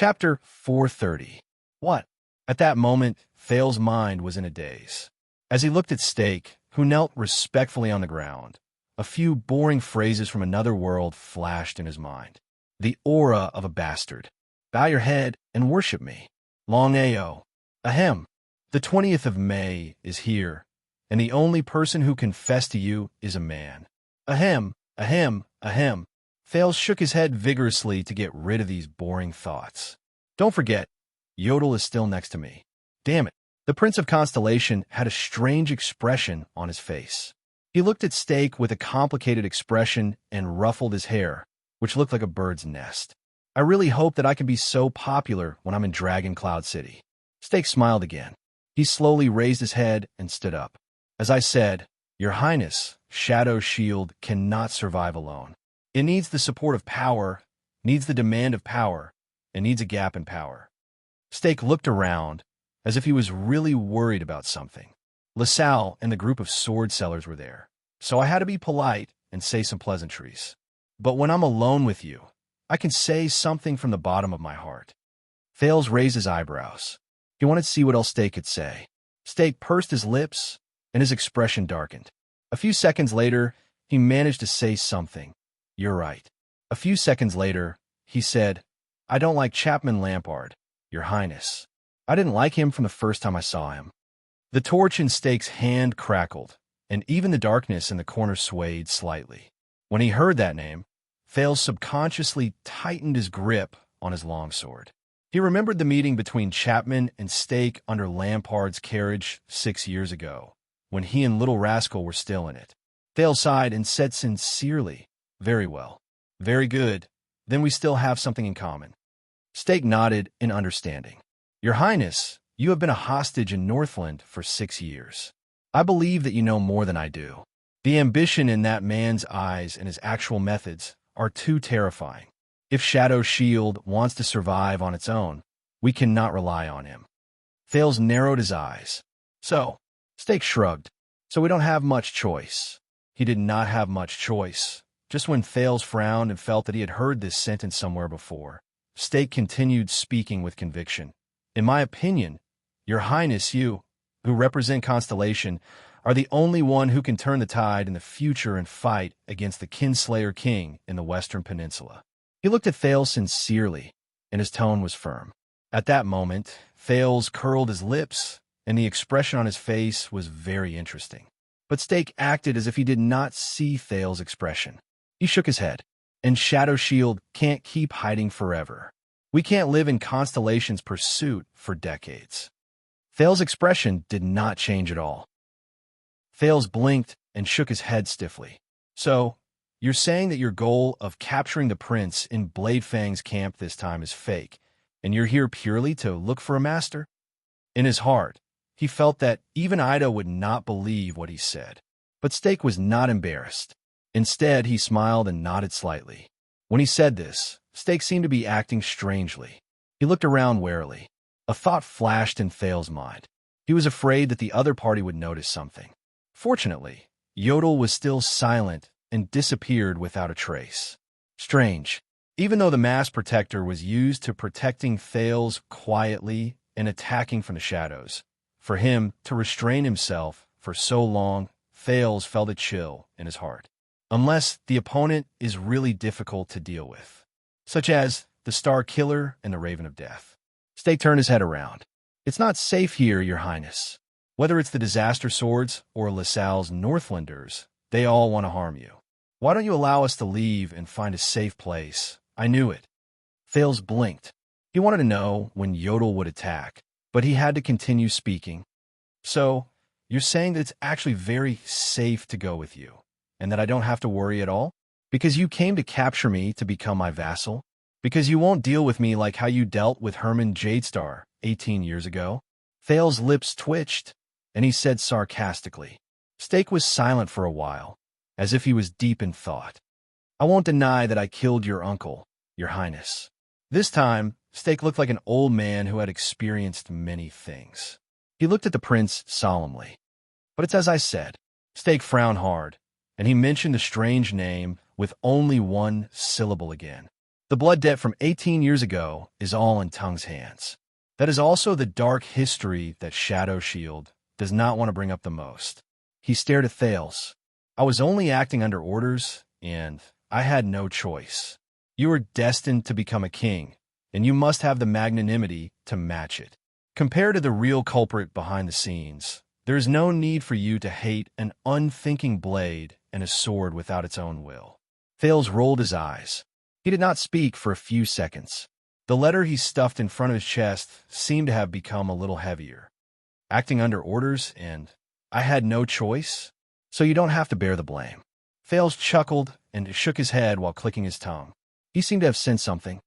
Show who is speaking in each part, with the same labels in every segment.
Speaker 1: Chapter 430. What? At that moment, Thales's mind was in a daze. As he looked at Stake, who knelt respectfully on the ground, a few boring phrases from another world flashed in his mind. The aura of a bastard. Bow your head and worship me. Long Ao. Ahem. The 20th of May is here, and the only person who can confess to you is a man. Ahem, ahem, ahem. Thales shook his head vigorously to get rid of these boring thoughts. Don't forget, Yodel is still next to me. Damn it. The Prince of Constellation had a strange expression on his face. He looked at Stake with a complicated expression and ruffled his hair, which looked like a bird's nest. I really hope that I can be so popular when I'm in Dragon Cloud City. Stake smiled again. He slowly raised his head and stood up. As I said, Your Highness, Shadow Shield cannot survive alone. It needs the support of power, needs the demand of power, and needs a gap in power. Stake looked around, as if he was really worried about something. LaSalle and the group of sword sellers were there, so I had to be polite and say some pleasantries. But when I'm alone with you, I can say something from the bottom of my heart. Thales raised his eyebrows. He wanted to see what else Stake could say. Stake pursed his lips, and his expression darkened. A few seconds later, he managed to say something. You're right. A few seconds later, he said, I don't like Chapman Lampard, Your Highness. I didn't like him from the first time I saw him. The torch in Stake's hand crackled, and even the darkness in the corner swayed slightly. When he heard that name, Thales subconsciously tightened his grip on his longsword. He remembered the meeting between Chapman and Stake under Lampard's carriage 6 years ago, when he and Little Rascal were still in it. Thales sighed and said sincerely, Very well. Very good. Then we still have something in common. Stake nodded in understanding. Your Highness, you have been a hostage in Northland for 6 years. I believe that you know more than I do. The ambition in that man's eyes and his actual methods are too terrifying. If Shadow Shield wants to survive on its own, we cannot rely on him. Thales narrowed his eyes. Stake shrugged. So we don't have much choice. He did not have much choice. Just when Thales frowned and felt that he had heard this sentence somewhere before, Stake continued speaking with conviction. In my opinion, Your Highness, you, who represent Constellation, are the only one who can turn the tide in the future and fight against the Kinslayer King in the Western Peninsula. He looked at Thales sincerely, and his tone was firm. At that moment, Thales curled his lips, and the expression on his face was very interesting. But Stake acted as if he did not see Thales' expression. He shook his head. And Shadow Shield can't keep hiding forever. We can't live in Constellation's pursuit for decades. Thales' expression did not change at all. Thales blinked and shook his head stiffly. So, you're saying that your goal of capturing the prince in Bladefang's camp this time is fake, and you're here purely to look for a master? In his heart, he felt that even Ida would not believe what he said. But Stake was not embarrassed. Instead, he smiled and nodded slightly. When he said this, Stake seemed to be acting strangely. He looked around warily. A thought flashed in Thales' mind. He was afraid that the other party would notice something. Fortunately, Yodel was still silent and disappeared without a trace. Strange. Even though the mass protector was used to protecting Thales quietly and attacking from the shadows, for him to restrain himself for so long, Thales felt a chill in his heart. Unless the opponent is really difficult to deal with, such as the Star Killer and the Raven of Death. Stake turned his head around. It's not safe here, Your Highness. Whether it's the Disaster Swords or LaSalle's Northlanders, they all want to harm you. Why don't you allow us to leave and find a safe place? I knew it. Thales blinked. He wanted to know when Yodel would attack, but he had to continue speaking. So, you're saying that it's actually very safe to go with you? And that I don't have to worry at all? Because you came to capture me to become my vassal? Because you won't deal with me like how you dealt with Herman Jadestar 18 years ago? Thales' lips twitched, and he said sarcastically. Stake was silent for a while, as if he was deep in thought. I won't deny that I killed your uncle, Your Highness. This time, Stake looked like an old man who had experienced many things. He looked at the prince solemnly. But it's as I said. Stake frowned hard, and he mentioned the strange name with only one syllable again. The blood debt from 18 years ago is all in Tongue's hands. That is also the dark history that Shadow Shield does not want to bring up the most. He stared at Thales. I was only acting under orders, and I had no choice. You are destined to become a king, and you must have the magnanimity to match it. Compared to the real culprit behind the scenes, there is no need for you to hate an unthinking blade and a sword without its own will. Thales rolled his eyes. He did not speak for a few seconds. The letter he stuffed in front of his chest seemed to have become a little heavier. Acting under orders, and I had no choice, so you don't have to bear the blame. Thales chuckled and shook his head while clicking his tongue. He seemed to have sensed something.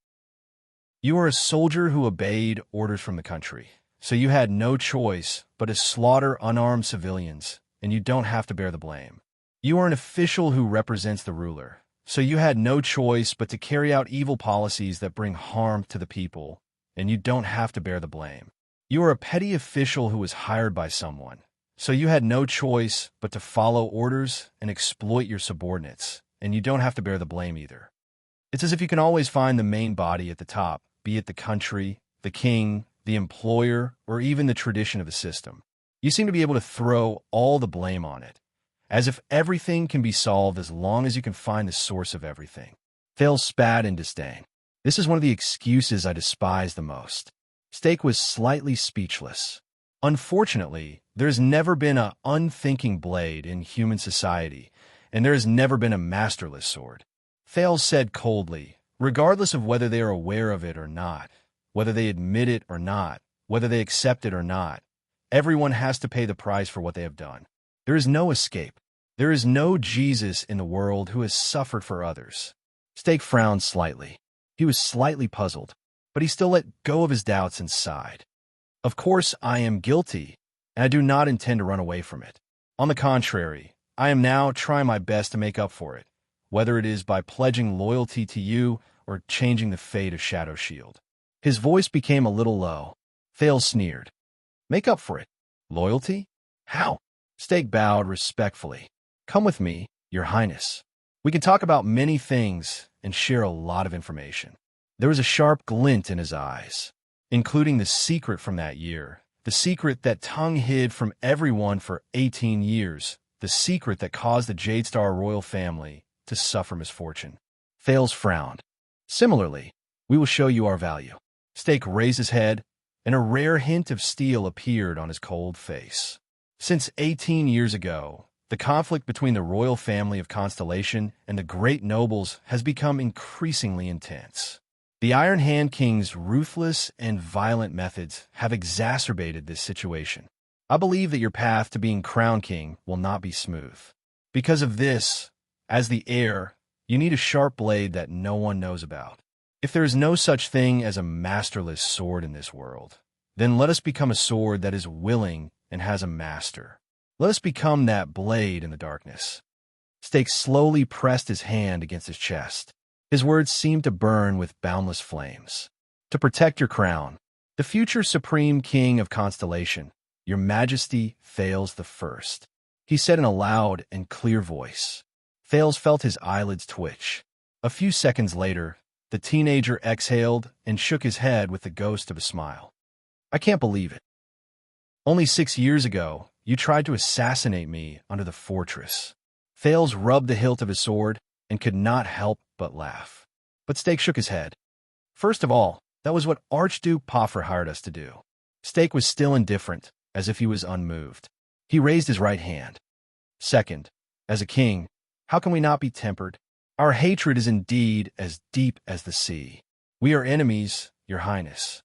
Speaker 1: You are a soldier who obeyed orders from the country, so you had no choice but to slaughter unarmed civilians, and you don't have to bear the blame. You are an official who represents the ruler, so you had no choice but to carry out evil policies that bring harm to the people, and you don't have to bear the blame. You are a petty official who was hired by someone, so you had no choice but to follow orders and exploit your subordinates, and you don't have to bear the blame either. It's as if you can always find the main body at the top, be it the country, the king, the employer, or even the tradition of the system. You seem to be able to throw all the blame on it, as if everything can be solved as long as you can find the source of everything. Thales spat in disdain. This is one of the excuses I despise the most. Stake was slightly speechless. Unfortunately, there has never been an unthinking blade in human society, and there has never been a masterless sword. Thales said coldly, regardless of whether they are aware of it or not, whether they admit it or not, whether they accept it or not, everyone has to pay the price for what they have done. There is no escape. There is no Jesus in the world who has suffered for others. Stake frowned slightly. He was slightly puzzled, but he still let go of his doubts and sighed. Of course, I am guilty, and I do not intend to run away from it. On the contrary, I am now trying my best to make up for it, whether it is by pledging loyalty to you or changing the fate of Shadow Shield. His voice became a little low. Thales sneered. Make up for it? Loyalty? How? Stake bowed respectfully. Come with me, Your Highness. We can talk about many things and share a lot of information. There was a sharp glint in his eyes, including the secret from that year, the secret that Tongue hid from everyone for 18 years, the secret that caused the Jadestar royal family to suffer misfortune. Thales frowned. Similarly, we will show you our value. Stake raised his head, and a rare hint of steel appeared on his cold face. Since 18 years ago, the conflict between the royal family of Constellation and the great nobles has become increasingly intense. The Iron Hand King's ruthless and violent methods have exacerbated this situation. I believe that your path to being crowned king will not be smooth. Because of this, as the heir, you need a sharp blade that no one knows about. If there is no such thing as a masterless sword in this world, then let us become a sword that is willing and has a master. Let us become that blade in the darkness. Stake slowly pressed his hand against his chest. His words seemed to burn with boundless flames. To protect your crown, the future supreme king of Constellation, Your Majesty Thales the First, he said in a loud and clear voice. Thales felt his eyelids twitch. A few seconds later, the teenager exhaled and shook his head with the ghost of a smile. I can't believe it. Only 6 years ago, you tried to assassinate me under the fortress. Thales rubbed the hilt of his sword and could not help but laugh. But Stake shook his head. First of all, that was what Archduke Poffer hired us to do. Stake was still indifferent, as if he was unmoved. He raised his right hand. Second, as a king, how can we not be tempered? Our hatred is indeed as deep as the sea. We are enemies, Your Highness.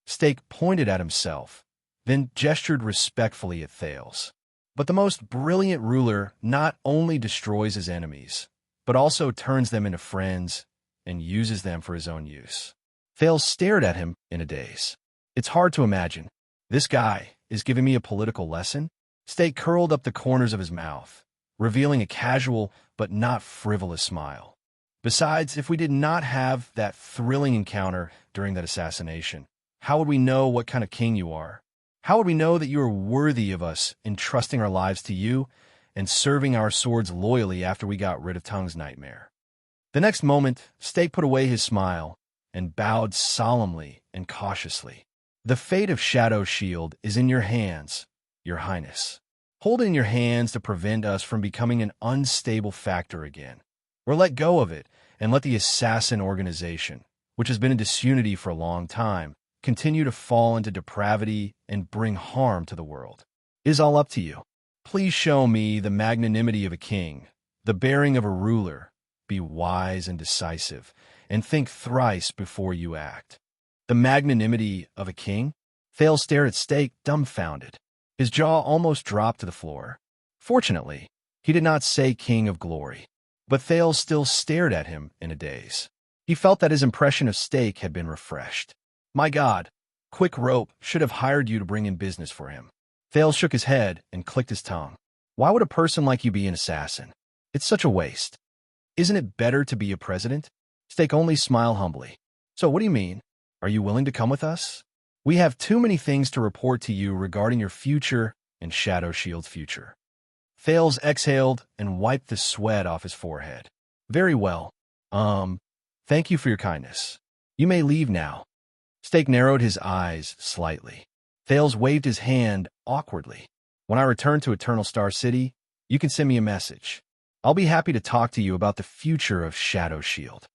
Speaker 1: Stake pointed at himself, then gestured respectfully at Thales. But the most brilliant ruler not only destroys his enemies, but also turns them into friends and uses them for his own use. Thales stared at him in a daze. It's hard to imagine. This guy is giving me a political lesson? Stake curled up the corners of his mouth, revealing a casual but not frivolous smile. Besides, if we did not have that thrilling encounter during that assassination, how would we know what kind of king you are? How would we know that you are worthy of us entrusting our lives to you and serving our swords loyally after we got rid of Tongue's nightmare? The next moment, Steak put away his smile and bowed solemnly and cautiously. The fate of Shadow Shield is in your hands, Your Highness. Hold it in your hands to prevent us from becoming an unstable factor again. Or let go of it and let the assassin organization, which has been in disunity for a long time, continue to fall into depravity and bring harm to the world. It is all up to you. Please show me the magnanimity of a king, the bearing of a ruler. Be wise and decisive, and think thrice before you act. The magnanimity of a king? Thales stared at Steak, dumbfounded. His jaw almost dropped to the floor. Fortunately, he did not say King of Glory, but Thales still stared at him in a daze. He felt that his impression of Steak had been refreshed. My God, Quick Rope should have hired you to bring in business for him. Thales shook his head and clicked his tongue. Why would a person like you be an assassin? It's such a waste. Isn't it better to be a president? Steak only smiled humbly. So what do you mean? Are you willing to come with us? We have too many things to report to you regarding your future and Shadow Shield's future. Thales exhaled and wiped the sweat off his forehead. Very well. Thank you for your kindness. You may leave now. Steak narrowed his eyes slightly. Thales waved his hand awkwardly. When I return to Eternal Star City, you can send me a message. I'll be happy to talk to you about the future of Shadow Shield.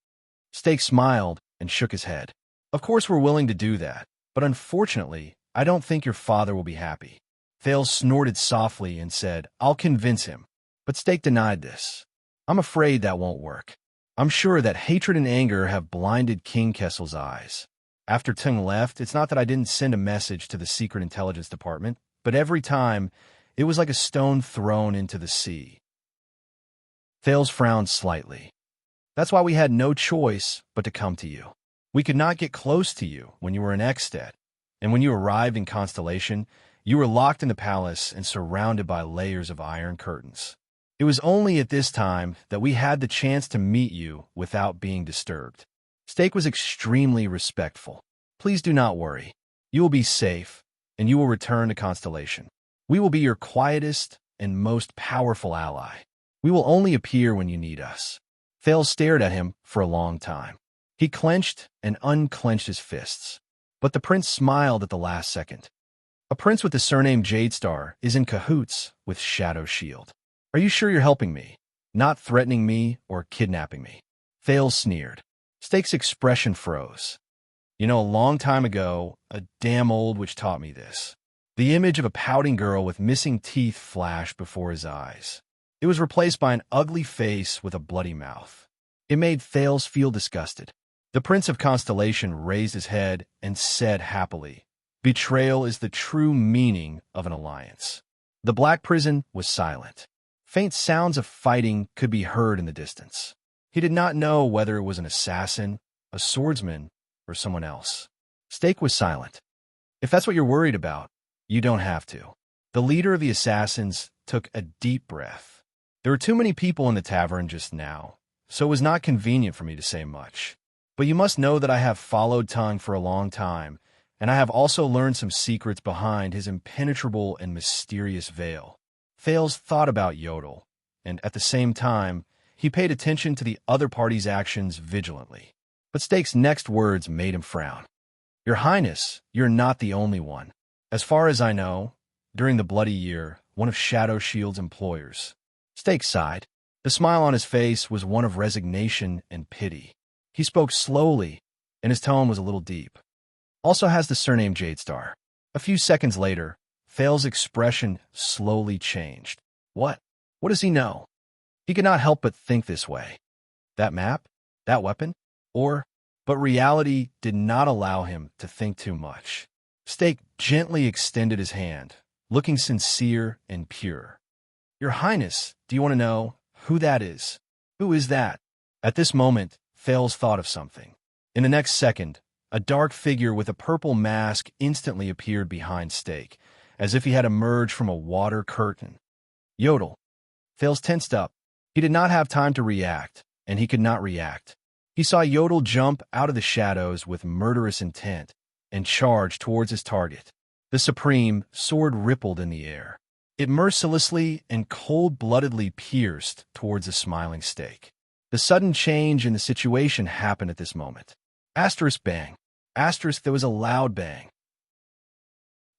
Speaker 1: Steak smiled and shook his head. Of course we're willing to do that, but unfortunately, I don't think your father will be happy. Thales snorted softly and said, I'll convince him. But Steak denied this. I'm afraid that won't work. I'm sure that hatred and anger have blinded King Kessel's eyes. After Tung left, it's not that I didn't send a message to the Secret Intelligence Department, but every time, it was like a stone thrown into the sea. Thales frowned slightly. That's why we had no choice but to come to you. We could not get close to you when you were in Ekstead, and when you arrived in Constellation, you were locked in the palace and surrounded by layers of iron curtains. It was only at this time that we had the chance to meet you without being disturbed. Steak was extremely respectful. Please do not worry. You will be safe, and you will return to Constellation. We will be your quietest and most powerful ally. We will only appear when you need us. Thales stared at him for a long time. He clenched and unclenched his fists. But the prince smiled at the last second. A prince with the surname Jadestar is in cahoots with Shadow Shield. Are you sure you're helping me, not threatening me or kidnapping me? Thales sneered. Steak's expression froze. You know, a long time ago, a damn old witch taught me this. The image of a pouting girl with missing teeth flashed before his eyes. It was replaced by an ugly face with a bloody mouth. It made Thales feel disgusted. The Prince of Constellation raised his head and said happily, Betrayal is the true meaning of an alliance. The Black Prison was silent. Faint sounds of fighting could be heard in the distance. He did not know whether it was an assassin, a swordsman, or someone else. Steak was silent. If that's what you're worried about, you don't have to. The leader of the assassins took a deep breath. There were too many people in the tavern just now, so it was not convenient for me to say much. But you must know that I have followed Tung for a long time, and I have also learned some secrets behind his impenetrable and mysterious veil. Thales thought about Yodel, and at the same time, he paid attention to the other party's actions vigilantly. But Steak's next words made him frown. Your Highness, you're not the only one. As far as I know, during the Bloody Year, one of Shadow Shield's employers. Steak sighed. The smile on his face was one of resignation and pity. He spoke slowly, and his tone was a little deep. Also has the surname Jadestar. A few seconds later, Thales' expression slowly changed. What? What does he know? He could not help but think this way. That map? That weapon? But reality did not allow him to think too much. Steak gently extended his hand, looking sincere and pure. Your Highness, do you want to know who that is? Who is that? At this moment, Thales thought of something. In the next second, a dark figure with a purple mask instantly appeared behind Steak, as if he had emerged from a water curtain. Yodel. Thales tensed up. He did not have time to react, and he could not react. He saw Yodel jump out of the shadows with murderous intent and charge towards his target. The supreme sword rippled in the air. It mercilessly and cold-bloodedly pierced towards the smiling Steak. The sudden change in the situation happened at this moment. Asterisk bang. Asterisk, there was a loud bang.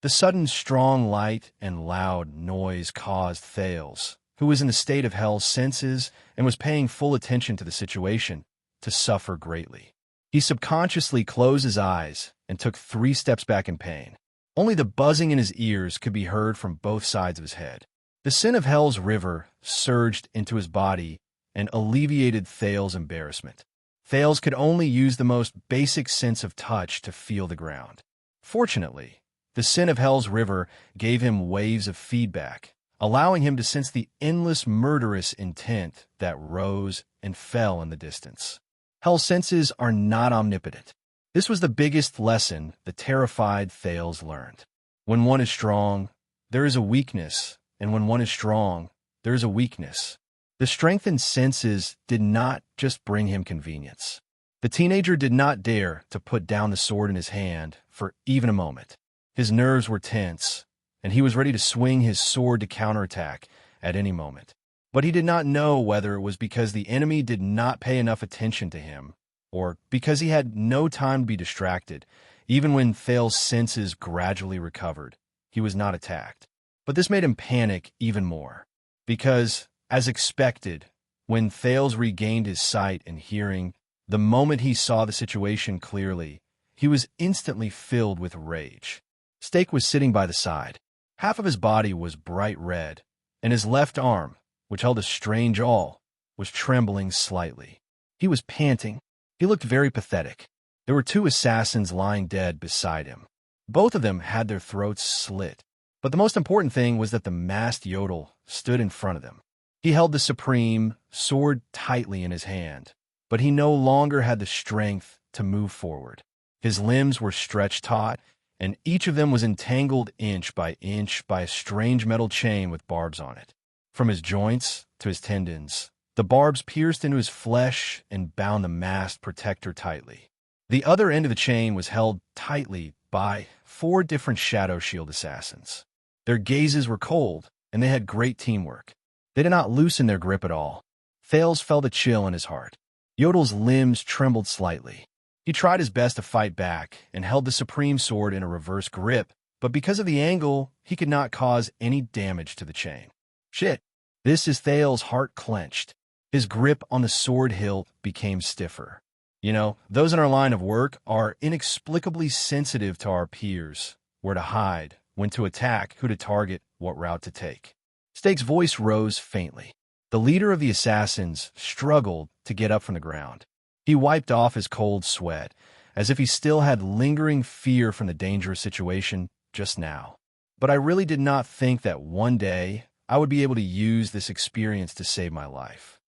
Speaker 1: The sudden strong light and loud noise caused Thales, who was in a state of hell's senses and was paying full attention to the situation, to suffer greatly. He subconsciously closed his eyes and took 3 steps back in pain. Only the buzzing in his ears could be heard from both sides of his head. The sin of hell's river surged into his body and alleviated Thales' embarrassment. Thales could only use the most basic sense of touch to feel the ground. Fortunately, the sin of hell's river gave him waves of feedback, allowing him to sense the endless murderous intent that rose and fell in the distance. Hell's senses are not omnipotent. This was the biggest lesson the terrified Thales learned. When one is strong, there is a weakness, and when one is strong, there is a weakness. The strengthened senses did not just bring him convenience. The teenager did not dare to put down the sword in his hand for even a moment. His nerves were tense, and he was ready to swing his sword to counterattack at any moment. But he did not know whether it was because the enemy did not pay enough attention to him, or because he had no time to be distracted. Even when Thales' senses gradually recovered, he was not attacked. But this made him panic even more, because, as expected, when Thales regained his sight and hearing, the moment he saw the situation clearly, he was instantly filled with rage. Steak was sitting by the side. Half of his body was bright red, and his left arm, which held a strange awl, was trembling slightly. He was panting. He looked very pathetic. There were 2 assassins lying dead beside him. Both of them had their throats slit. But the most important thing was that the masked Yodel stood in front of them. He held the supreme sword tightly in his hand, but he no longer had the strength to move forward. His limbs were stretched taut, and each of them was entangled inch by a strange metal chain with barbs on it. From his joints to his tendons, the barbs pierced into his flesh and bound the masked protector tightly. The other end of the chain was held tightly by 4 different Shadow Shield assassins. Their gazes were cold, and they had great teamwork. They did not loosen their grip at all. Thales felt a chill in his heart. Yodel's limbs trembled slightly. He tried his best to fight back and held the supreme sword in a reverse grip, but because of the angle, he could not cause any damage to the chain. Shit. This is Thales' heart clenched. His grip on the sword hilt became stiffer. You know, those in our line of work are inexplicably sensitive to our peers, where to hide, when to attack, who to target, what route to take. Steak's voice rose faintly. The leader of the assassins struggled to get up from the ground. He wiped off his cold sweat, as if he still had lingering fear from the dangerous situation just now. But I really did not think that one day I would be able to use this experience to save my life.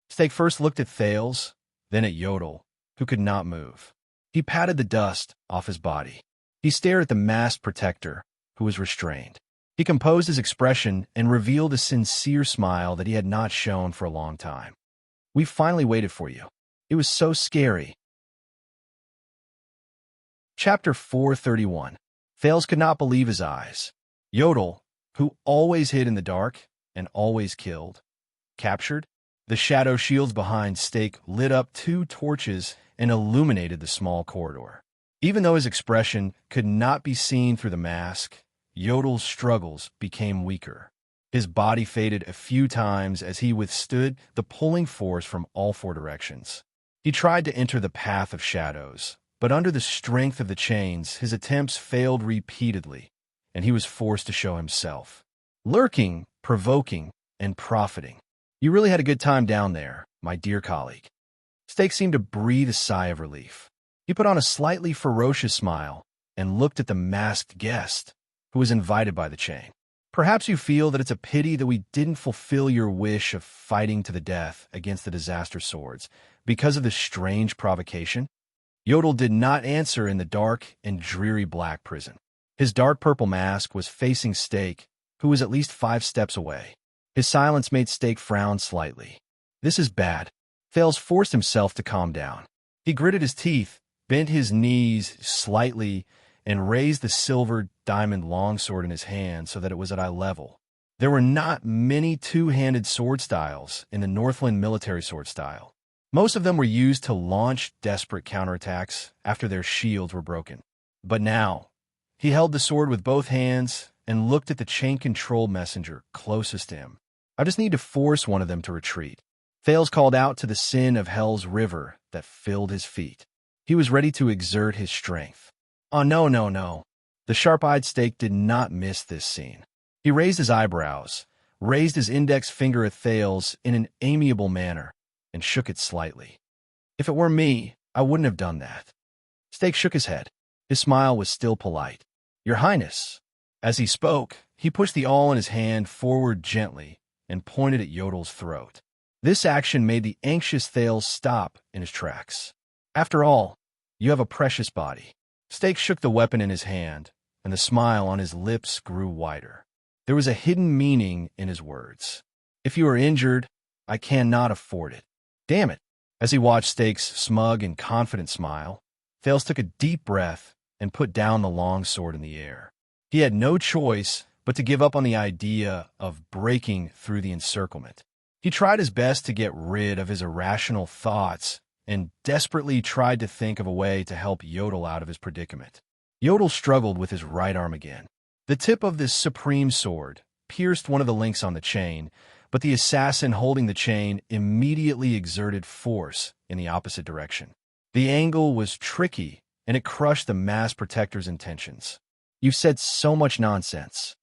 Speaker 1: Steak first looked at Thales, then at Yodel, who could not move. He patted the dust off his body. He stared at the masked protector, who was restrained. He composed his expression and revealed a sincere smile that he had not shown for a long time. We finally waited for you. It was so scary. Chapter 431. Thales could not believe his eyes. Yodel, who always hid in the dark and always killed, captured. The shadow shields behind Steak lit up 2 torches and illuminated the small corridor. Even though his expression could not be seen through the mask, Yodel's struggles became weaker. His body faded a few times as he withstood the pulling force from all 4 directions. He tried to enter the path of shadows, but under the strength of the chains, his attempts failed repeatedly, and he was forced to show himself. Lurking, provoking, and profiting. You really had a good time down there, my dear colleague. Steak seemed to breathe a sigh of relief. He put on a slightly ferocious smile and looked at the masked guest, who was invited by the chain. Perhaps you feel that it's a pity that we didn't fulfill your wish of fighting to the death against the disaster swords because of this strange provocation? Yodel did not answer in the dark and dreary black prison. His dark purple mask was facing Steak, who was at least 5 steps away. His silence made Steak frown slightly. This is bad. Thales forced himself to calm down. He gritted his teeth, bent his knees slightly, and raised the silver diamond longsword in his hand so that it was at eye level. There were not many two-handed sword styles in the Northland military sword style. Most of them were used to launch desperate counterattacks after their shields were broken. But now, he held the sword with both hands and looked at the chain-control messenger closest to him. I just need to force one of them to retreat. Thales called out to the sin of Hell's river that filled his feet. He was ready to exert his strength. Oh, no, no, no. The sharp-eyed Stake did not miss this scene. He raised his eyebrows, raised his index finger at Thales in an amiable manner, and shook it slightly. If it were me, I wouldn't have done that. Stake shook his head. His smile was still polite. Your Highness. As he spoke, he pushed the awl in his hand forward gently and pointed at Yodel's throat. This action made the anxious Thales stop in his tracks. After all, you have a precious body. Stake shook the weapon in his hand, and the smile on his lips grew wider. There was a hidden meaning in his words. If you are injured, I cannot afford it. Damn it. As he watched Stake's smug and confident smile, Thales took a deep breath and put down the long sword in the air. He had no choice but to give up on the idea of breaking through the encirclement. He tried his best to get rid of his irrational thoughts and desperately tried to think of a way to help Yodel out of his predicament. Yodel struggled with his right arm again. The tip of this supreme sword pierced one of the links on the chain, but the assassin holding the chain immediately exerted force in the opposite direction. The angle was tricky, and it crushed the mass protector's intentions. You've said so much nonsense.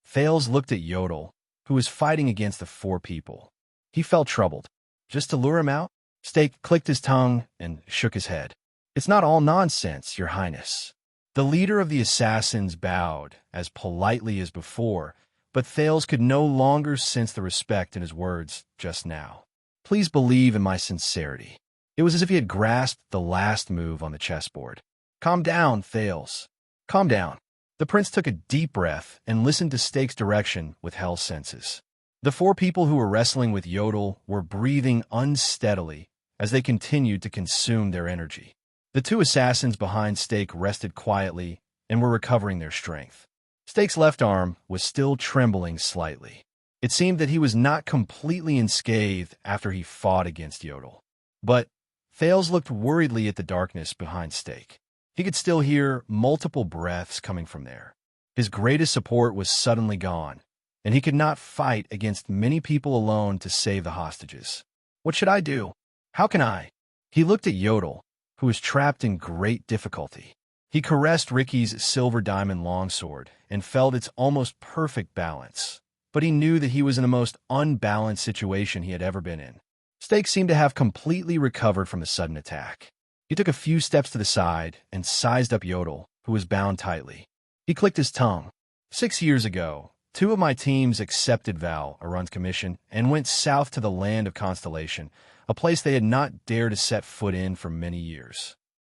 Speaker 1: Thales looked at Yodel, who was fighting against the four people. He felt troubled. Just to lure him out? Stake clicked his tongue and shook his head. It's not all nonsense, Your Highness. The leader of the assassins bowed as politely as before, but Thales could no longer sense the respect in his words just now. Please believe in my sincerity. It was as if he had grasped the last move on the chessboard. Calm down, Thales. Calm down. The prince took a deep breath and listened to Stake's direction with hell senses. The four people who were wrestling with Yodel were breathing unsteadily as they continued to consume their energy. The two assassins behind Stake rested quietly and were recovering their strength. Stake's left arm was still trembling slightly. It seemed that he was not completely unscathed after he fought against Yodel. But Thales looked worriedly at the darkness behind Stake. He could still hear multiple breaths coming from there. His greatest support was suddenly gone, and he could not fight against many people alone to save the hostages. What should I do? How can I? He looked at Yodel, who was trapped in great difficulty. He caressed Ricky's silver diamond longsword and felt its almost perfect balance, but he knew that he was in the most unbalanced situation he had ever been in. Stake seemed to have completely recovered from the sudden attack. He took a few steps to the side and sized up Yodel, who was bound tightly. He clicked his tongue. 6 years ago, 2 of my teams accepted Val, Arun's commission, and went south to the land of Constellation, a place they had not dared to set foot in for many years.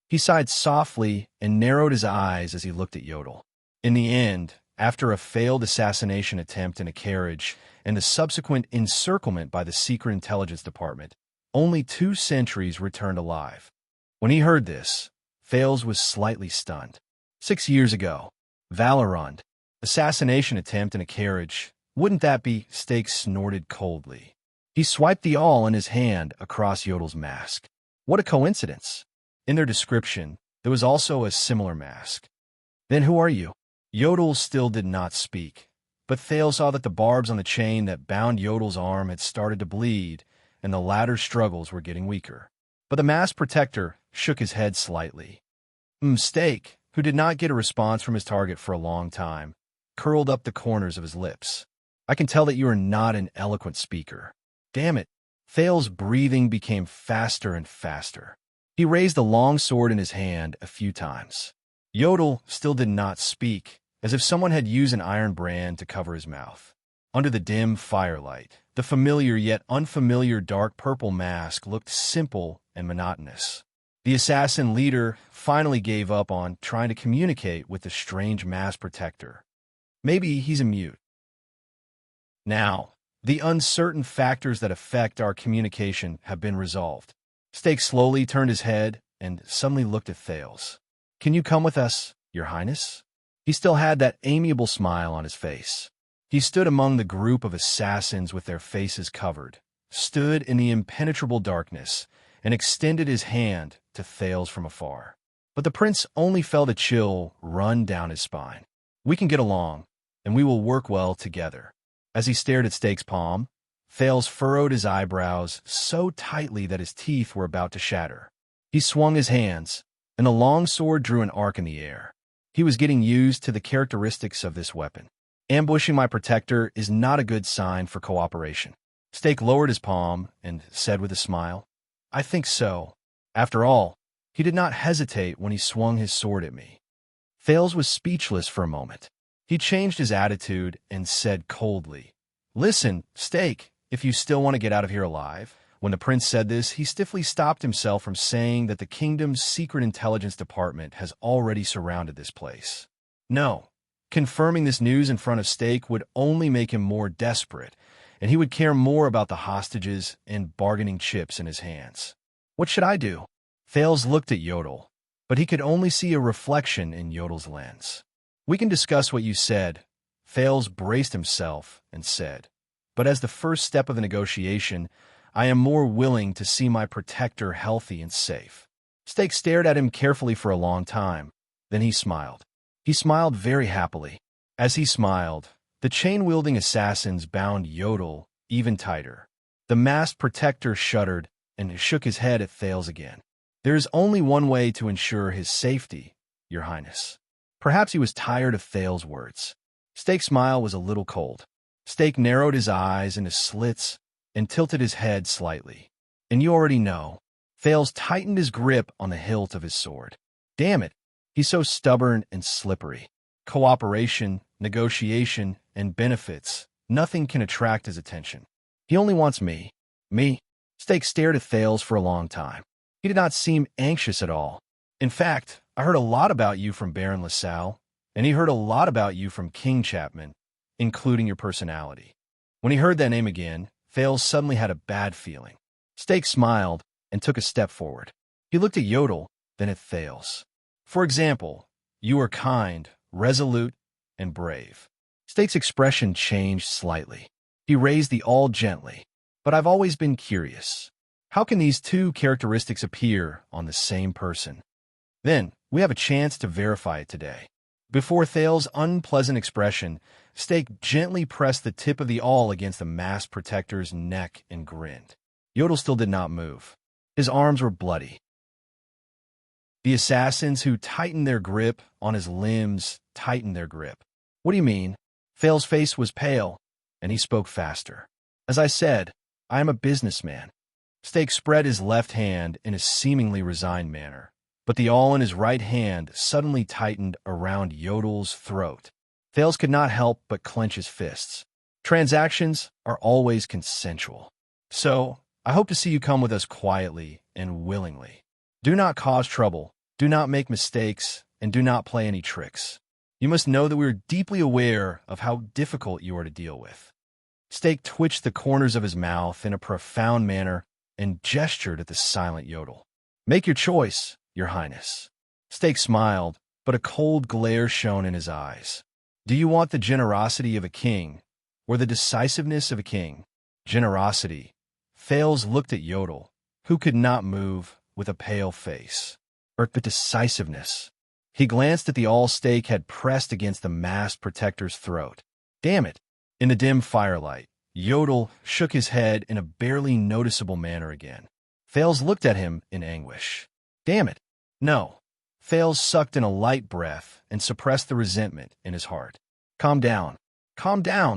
Speaker 1: He sighed softly and narrowed his eyes as he looked at Yodel. In the end, after a failed assassination attempt in a carriage and the subsequent encirclement by the Secret Intelligence Department, only 2 sentries returned alive. When he heard this, Thales was slightly stunned. 6 years ago, Valorant, assassination attempt in a carriage, wouldn't that be? Stake snorted coldly. He swiped the awl in his hand across Yodel's mask. What a coincidence. In their description, there was also a similar mask. Then who are you? Yodel still did not speak, but Thales saw that the barbs on the chain that bound Yodel's arm had started to bleed, and the latter's struggles were getting weaker. But the masked protector shook his head slightly. Stake, who did not get a response from his target for a long time, curled up the corners of his lips. I can tell that you are not an eloquent speaker. Damn it. Thales' breathing became faster and faster. He raised the long sword in his hand a few times. Yodel still did not speak, as if someone had used an iron brand to cover his mouth. Under the dim firelight, the familiar yet unfamiliar dark purple mask looked simple and monotonous. The assassin leader finally gave up on trying to communicate with the strange mask protector. Maybe he's a mute. Now, the uncertain factors that affect our communication have been resolved. Stake slowly turned his head and suddenly looked at Thales. Can you come with us, Your Highness? He still had that amiable smile on his face. He stood among the group of assassins with their faces covered, stood in the impenetrable darkness, and extended his hand to Thales from afar. But the prince only felt a chill run down his spine. "We can get along, and we will work well together." As he stared at Stake's palm, Thales furrowed his eyebrows so tightly that his teeth were about to shatter. He swung his hands, and the long sword drew an arc in the air. He was getting used to the characteristics of this weapon. Ambushing my protector is not a good sign for cooperation. Stake lowered his palm and said with a smile, "I think so." After all, he did not hesitate when he swung his sword at me. Thales was speechless for a moment. He changed his attitude and said coldly, "Listen, Stake, if you still want to get out of here alive." When the prince said this, he stiffly stopped himself from saying that the kingdom's secret intelligence department has already surrounded this place. No, confirming this news in front of Stake would only make him more desperate, and he would care more about the hostages and bargaining chips in his hands. What should I do? Thales looked at Yodel, but he could only see a reflection in Yodel's lens. "We can discuss what you said." Thales braced himself and said, "But as the first step of the negotiation, I am more willing to see my protector healthy and safe." Stake stared at him carefully for a long time. Then he smiled. He smiled very happily. As he smiled, the chain-wielding assassins bound Yodel even tighter. The masked protector shuddered and shook his head at Thales again. "There is only one way to ensure his safety, Your Highness." Perhaps he was tired of Thales' words. Stake's smile was a little cold. Stake narrowed his eyes into slits and tilted his head slightly. "And you already know." Thales tightened his grip on the hilt of his sword. "Damn it, he's so stubborn and slippery. Cooperation, negotiation, and benefits, nothing can attract his attention. He only wants me." "Me?" Stake stared at Thales for a long time. He did not seem anxious at all. "In fact, I heard a lot about you from Baron LaSalle, and he heard a lot about you from King Chapman, including your personality." When he heard that name again, Thales suddenly had a bad feeling. Stake smiled and took a step forward. He looked at Yodel, then at Thales. "For example, you are kind, resolute, and brave." Stake's expression changed slightly. He raised the awl gently. "But I've always been curious. How can these two characteristics appear on the same person?" "Then, we have a chance to verify it today." Before Thales' unpleasant expression, Stake gently pressed the tip of the awl against the masked protector's neck and grinned. Yodel still did not move. His arms were bloody. The assassins who tightened their grip on his limbs tightened their grip. "What do you mean?" Thales' face was pale, and he spoke faster. "As I said, I am a businessman." Stake spread his left hand in a seemingly resigned manner, but the awl in his right hand suddenly tightened around Yodel's throat. Thales could not help but clench his fists. "Transactions are always consensual. So, I hope to see you come with us quietly and willingly. Do not cause trouble, do not make mistakes, and do not play any tricks. You must know that we are deeply aware of how difficult you are to deal with." Stake twitched the corners of his mouth in a profound manner and gestured at the silent Yodel. "Make your choice, Your Highness." Stake smiled, but a cold glare shone in his eyes. "Do you want the generosity of a king, or the decisiveness of a king?" "Generosity." Thales looked at Yodel, who could not move, with a pale face. "Or the decisiveness?" He glanced at the awl Stake had pressed against the masked protector's throat. "Damn it!" In the dim firelight, Yodel shook his head in a barely noticeable manner again. Thales looked at him in anguish. "Damn it! No." Thales sucked in a light breath and suppressed the resentment in his heart. Calm down,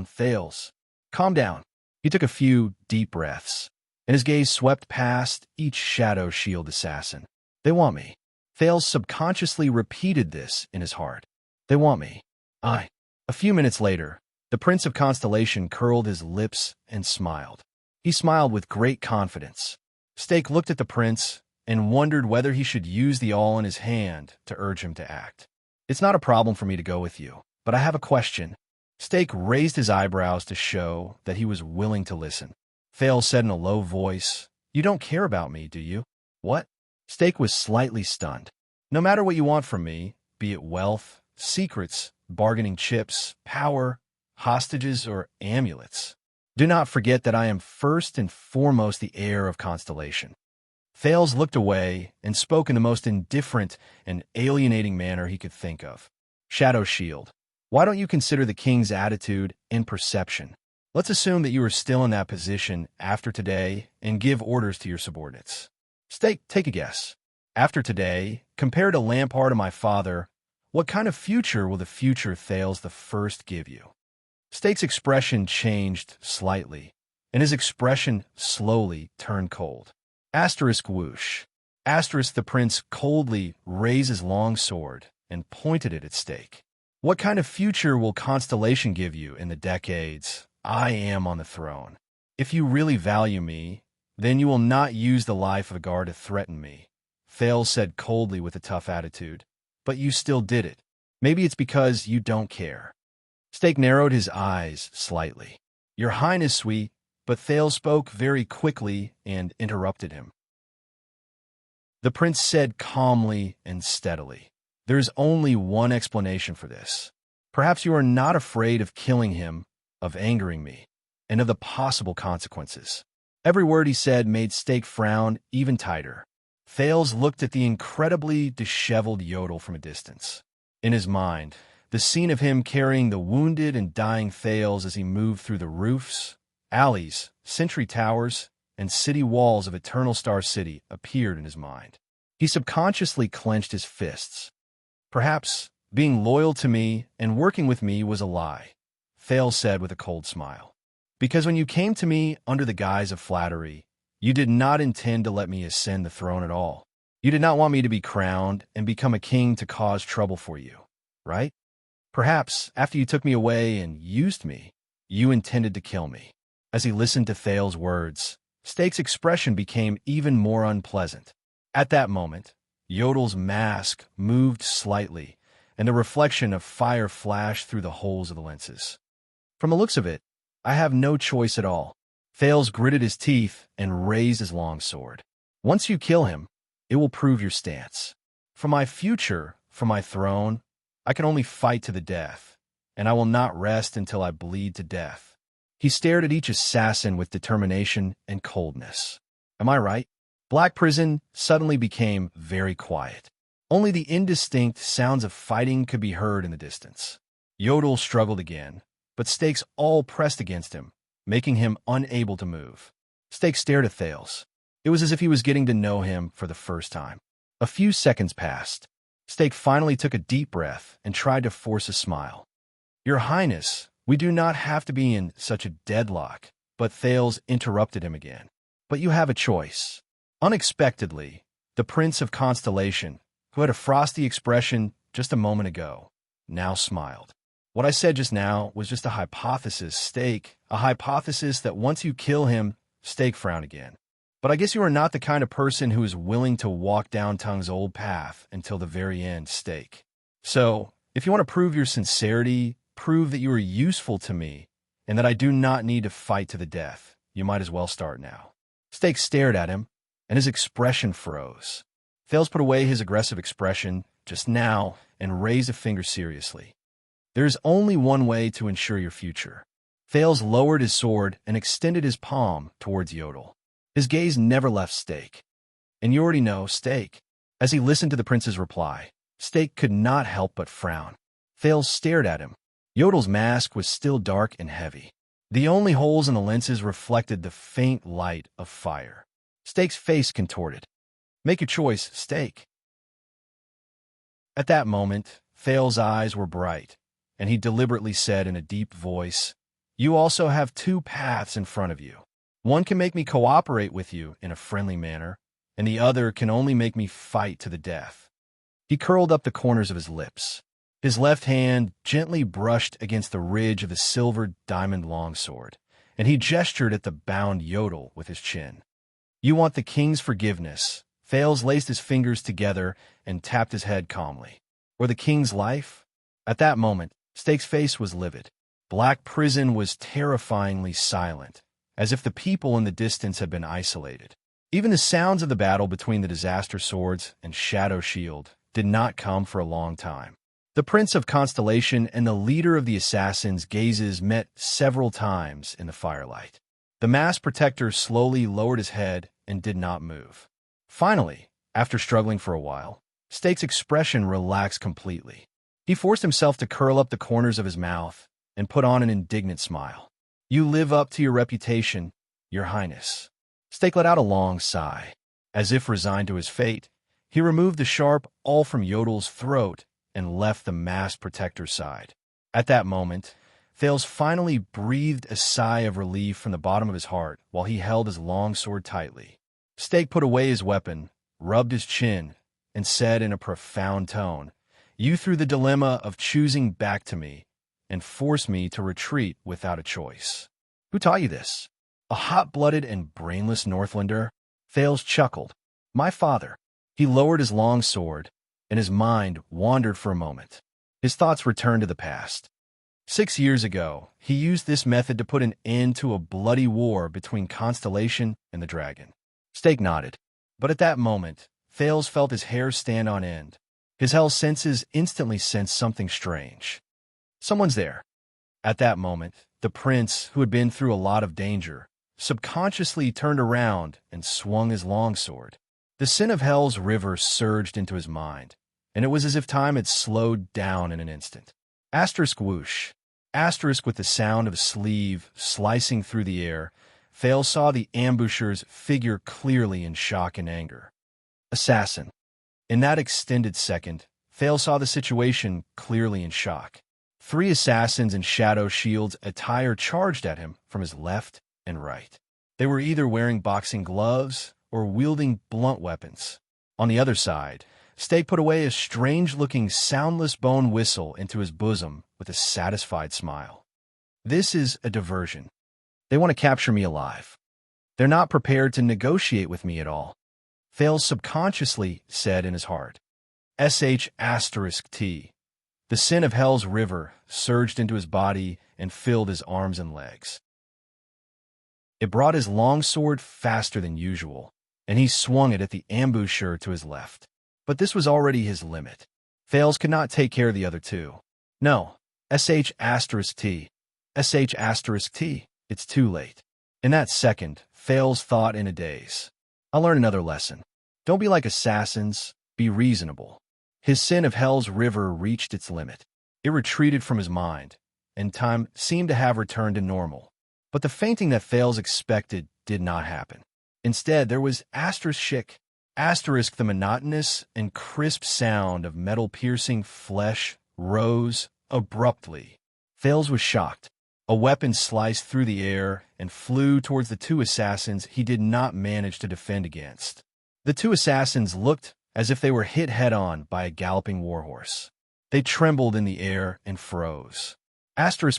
Speaker 1: Thales. Calm down." He took a few deep breaths, and his gaze swept past each shadow shield assassin. "They want me." Thales subconsciously repeated this in his heart. "They want me. I." A few minutes later, the Prince of Constellation curled his lips and smiled. He smiled with great confidence. Stake looked at the prince and wondered whether he should use the awl in his hand to urge him to act. "It's not a problem for me to go with you, but I have a question." Stake raised his eyebrows to show that he was willing to listen. Thales said in a low voice, "You don't care about me, do you?" "What?" Stake was slightly stunned. "No matter what you want from me, be it wealth, secrets, bargaining chips, power, hostages, or amulets. Do not forget that I am first and foremost the heir of Constellation. Thales looked away and spoke in the most indifferent and alienating manner he could think of. Shadow Shield, why don't you consider the king's attitude and perception? Let's assume that you are still in that position after today and give orders to your subordinates. Take a guess. After today, compared to Lampard and my father, what kind of future will the future Thales the First give you? Stake's expression changed slightly, and his expression slowly turned cold. Asterisk whoosh. Asterisk the prince coldly raised his long sword and pointed it at Stake. What kind of future will Constellation give you in the decades I am on the throne? If you really value me, then you will not use the life of a guard to threaten me, Thales said coldly with a tough attitude. But you still did it. Maybe it's because you don't care. Stake narrowed his eyes slightly. Your Highness, sweet, but Thales spoke very quickly and interrupted him. The prince said calmly and steadily, there is only one explanation for this. Perhaps you are not afraid of killing him, of angering me, and of the possible consequences. Every word he said made Stake frown even tighter. Thales looked at the incredibly disheveled Yodel from a distance. In his mind, the scene of him carrying the wounded and dying Thales as he moved through the roofs, alleys, sentry towers, and city walls of Eternal Star City appeared in his mind. He subconsciously clenched his fists. Perhaps being loyal to me and working with me was a lie, Thales said with a cold smile. Because when you came to me under the guise of flattery, you did not intend to let me ascend the throne at all. You did not want me to be crowned and become a king to cause trouble for you, right? Perhaps, after you took me away and used me, you intended to kill me. As he listened to Thales' words, Stake's expression became even more unpleasant. At that moment, Yodel's mask moved slightly, and a reflection of fire flashed through the holes of the lenses. From the looks of it, I have no choice at all. Thales gritted his teeth and raised his long sword. Once you kill him, it will prove your stance. For my future, for my throne, I can only fight to the death, and I will not rest until I bleed to death. He stared at each assassin with determination and coldness. Am I right? Black Prison suddenly became very quiet. Only the indistinct sounds of fighting could be heard in the distance. Yodel struggled again, but Stakes all pressed against him, making him unable to move. Stake stared at Thales. It was as if he was getting to know him for the first time. A few seconds passed. Stake finally took a deep breath and tried to force a smile. Your Highness, we do not have to be in such a deadlock, but Thales interrupted him again. But you have a choice. Unexpectedly, the Prince of Constellation, who had a frosty expression just a moment ago, now smiled. What I said just now was just a hypothesis, Stake, a hypothesis that once you kill him, Stake frowned again. But I guess you are not the kind of person who is willing to walk down Tung's old path until the very end, Stake. So, if you want to prove your sincerity, prove that you are useful to me, and that I do not need to fight to the death, you might as well start now. Stake stared at him, and his expression froze. Thales put away his aggressive expression just now and raised a finger seriously. There is only one way to ensure your future. Thales lowered his sword and extended his palm towards Yodel. His gaze never left Stake. And you already know, Stake. As he listened to the prince's reply, Stake could not help but frown. Thales stared at him. Yodel's mask was still dark and heavy. The only holes in the lenses reflected the faint light of fire. Stake's face contorted. Make your choice, Stake. At that moment, Thales' eyes were bright, and he deliberately said in a deep voice, You also have two paths in front of you. One can make me cooperate with you in a friendly manner, and the other can only make me fight to the death. He curled up the corners of his lips. His left hand gently brushed against the ridge of the silver diamond longsword, and he gestured at the bound Yodel with his chin. You want the king's forgiveness. Thales laced his fingers together and tapped his head calmly. Or the king's life? At that moment, Stake's face was livid. Black Prison was terrifyingly silent, as if the people in the distance had been isolated. Even the sounds of the battle between the Disaster Swords and Shadow Shield did not come for a long time. The Prince of Constellation and the leader of the assassins' gazes met several times in the firelight. The masked protector slowly lowered his head and did not move. Finally, after struggling for a while, Steak's expression relaxed completely. He forced himself to curl up the corners of his mouth and put on an indignant smile. "You live up to your reputation, Your Highness." Steak let out a long sigh. As if resigned to his fate, he removed the sharp awl from Yodel's throat and left the masked protector's side. At that moment, Thales finally breathed a sigh of relief from the bottom of his heart while he held his long sword tightly. Steak put away his weapon, rubbed his chin, and said in a profound tone, "You threw the dilemma of choosing back to me and forced me to retreat without a choice. Who taught you this? A hot-blooded and brainless Northlander?" Thales chuckled. "My father." He lowered his long sword, and his mind wandered for a moment. His thoughts returned to the past. 6 years ago, he used this method to put an end to a bloody war between Constellation and the dragon. Steak nodded, but at that moment, Thales felt his hair stand on end. His hell senses instantly sensed something strange. Someone's there. At that moment, the prince, who had been through a lot of danger, subconsciously turned around and swung his longsword. The sin of Hell's river surged into his mind, and it was as if time had slowed down in an instant. Asterisk whoosh. Asterisk with the sound of a sleeve slicing through the air, Thales saw the ambusher's figure clearly in shock and anger. Assassin. In that extended second, Thales saw the situation clearly in shock. 3 assassins in shadow shields attire charged at him from his left and right. They were either wearing boxing gloves or wielding blunt weapons. On the other side, Steak put away a strange-looking soundless bone whistle into his bosom with a satisfied smile. "This is a diversion. They want to capture me alive. They're not prepared to negotiate with me at all," Thales subconsciously said in his heart. *T. The sin of Hell's river surged into his body and filled his arms and legs. It brought his longsword faster than usual, and he swung it at the ambusher to his left. But this was already his limit. Thales could not take care of the other 2. No, *T. It's too late. In that second, Thales thought in a daze. "I'll learn another lesson. Don't be like assassins, be reasonable." His sin of Hell's river reached its limit. It retreated from his mind, and time seemed to have returned to normal. But the fainting that Thales expected did not happen. Instead, there was the monotonous and crisp sound of metal piercing flesh rose abruptly. Thales was shocked. A weapon sliced through the air and flew towards the 2 assassins he did not manage to defend against. The 2 assassins looked as if they were hit head-on by a galloping warhorse. They trembled in the air and froze.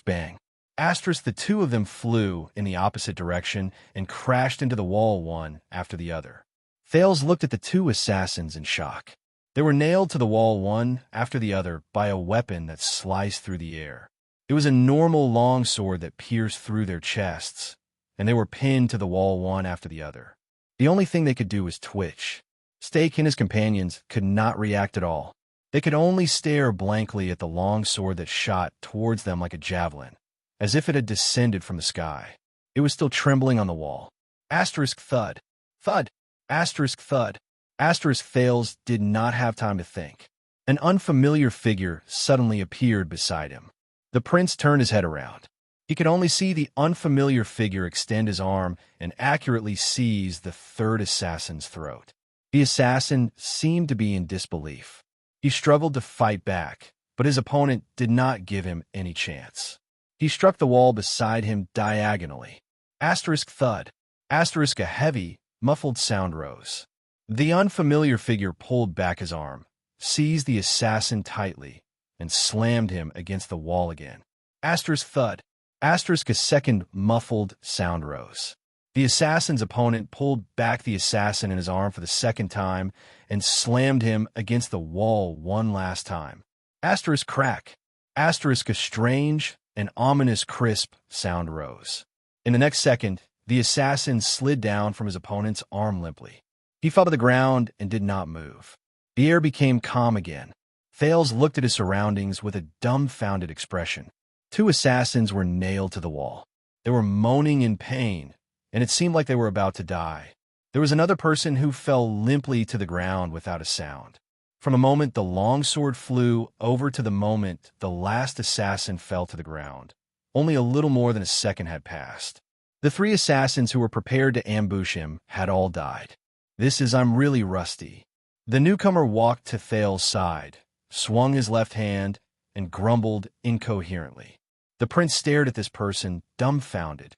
Speaker 1: Bang. The 2 of them flew in the opposite direction and crashed into the wall one after the other. Thales looked at the 2 assassins in shock. They were nailed to the wall one after the other by a weapon that sliced through the air. It was a normal longsword that pierced through their chests, and they were pinned to the wall one after the other. The only thing they could do was twitch. Steak and his companions could not react at all. They could only stare blankly at the longsword that shot towards them like a javelin, as if it had descended from the sky. It was still trembling on the wall. Thud. Thud. Thud. Thales did not have time to think. An unfamiliar figure suddenly appeared beside him. The prince turned his head around. He could only see the unfamiliar figure extend his arm and accurately seize the 3rd assassin's throat. The assassin seemed to be in disbelief. He struggled to fight back, but his opponent did not give him any chance. He struck the wall beside him diagonally. Thud. A heavy, muffled sound rose. The unfamiliar figure pulled back his arm, seized the assassin tightly, and slammed him against the wall again. Thud. A second muffled sound rose. The assassin's opponent pulled back the assassin in his arm for the 2nd time and slammed him against the wall one last time. Crack. A strange and ominous crisp sound rose. In the next second, the assassin slid down from his opponent's arm limply. He fell to the ground and did not move. The air became calm again. Thales looked at his surroundings with a dumbfounded expression. Two assassins were nailed to the wall. They were moaning in pain, and it seemed like they were about to die. There was another person who fell limply to the ground without a sound. From the moment the longsword flew over to the moment the last assassin fell to the ground, only a little more than a second had passed. The three assassins who were prepared to ambush him had all died. I'm really rusty. The newcomer walked to Thales' side, swung his left hand, and grumbled incoherently. The prince stared at this person, dumbfounded.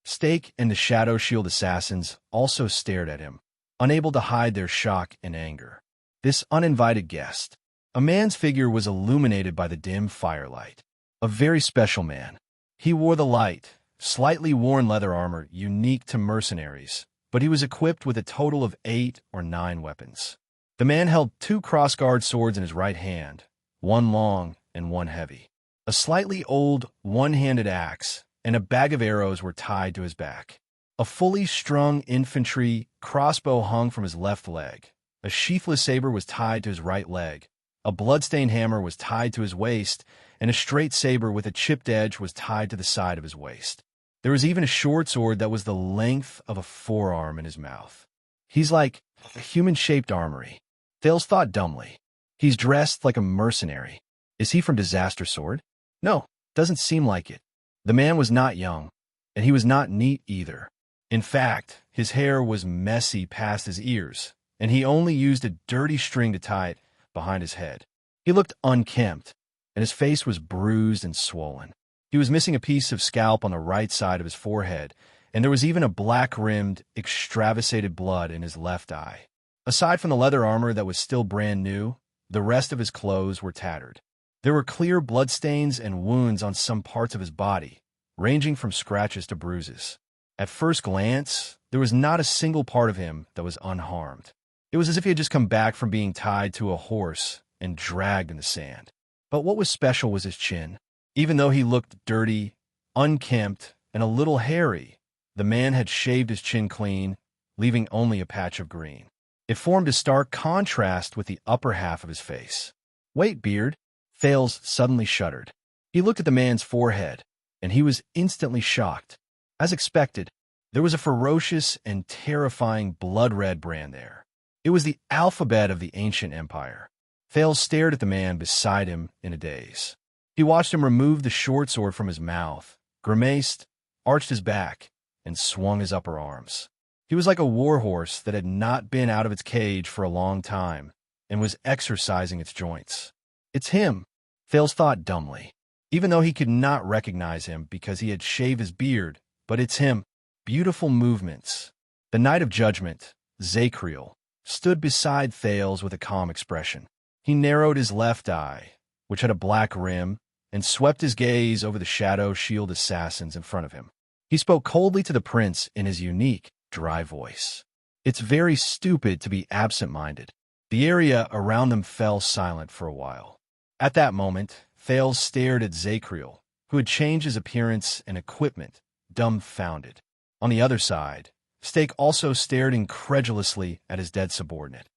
Speaker 1: Stake and the Shadow Shield assassins also stared at him, unable to hide their shock and anger. This uninvited guest, a man's figure, was illuminated by the dim firelight. A very special man. He wore the light, slightly worn leather armor unique to mercenaries, but he was equipped with a total of 8 or 9 weapons. The man held 2 crossguard swords in his right hand, one long and one heavy. A slightly old, one-handed axe and a bag of arrows were tied to his back. A fully strung infantry crossbow hung from his left leg. A sheathless saber was tied to his right leg. A bloodstained hammer was tied to his waist, and a straight saber with a chipped edge was tied to the side of his waist. There was even a short sword that was the length of a forearm in his mouth. He's like a human-shaped armory. Thales thought dumbly. He's dressed like a mercenary. Is he from Disaster Sword? No, doesn't seem like it. The man was not young, and he was not neat either. In fact, his hair was messy past his ears, and he only used a dirty string to tie it behind his head. He looked unkempt, and his face was bruised and swollen. He was missing a piece of scalp on the right side of his forehead, and there was even a black-rimmed, extravasated blood in his left eye. Aside from the leather armor that was still brand new, the rest of his clothes were tattered. There were clear bloodstains and wounds on some parts of his body, ranging from scratches to bruises. At first glance, there was not a single part of him that was unharmed. It was as if he had just come back from being tied to a horse and dragged in the sand. But what was special was his chin. Even though he looked dirty, unkempt, and a little hairy, the man had shaved his chin clean, leaving only a patch of green. It formed a stark contrast with the upper half of his face. "Wait, beard." Thales suddenly shuddered. He looked at the man's forehead, and he was instantly shocked. As expected, there was a ferocious and terrifying blood-red brand there. It was the alphabet of the ancient empire. Thales stared at the man beside him in a daze. He watched him remove the short sword from his mouth, grimaced, arched his back, and swung his upper arms. He was like a warhorse that had not been out of its cage for a long time and was exercising its joints. It's him, Thales thought dumbly, even though he could not recognize him because he had shaved his beard. But it's him. Beautiful movements. The Knight of Judgment, Zacriel, stood beside Thales with a calm expression. He narrowed his left eye, which had a black rim, and swept his gaze over the Shadow Shield assassins in front of him. He spoke coldly to the prince in his unique, dry voice. It's very stupid to be absent-minded. The area around them fell silent for a while. At that moment, Thales stared at Zacriel, who had changed his appearance and equipment, dumbfounded. On the other side, Stake also stared incredulously at his dead subordinate.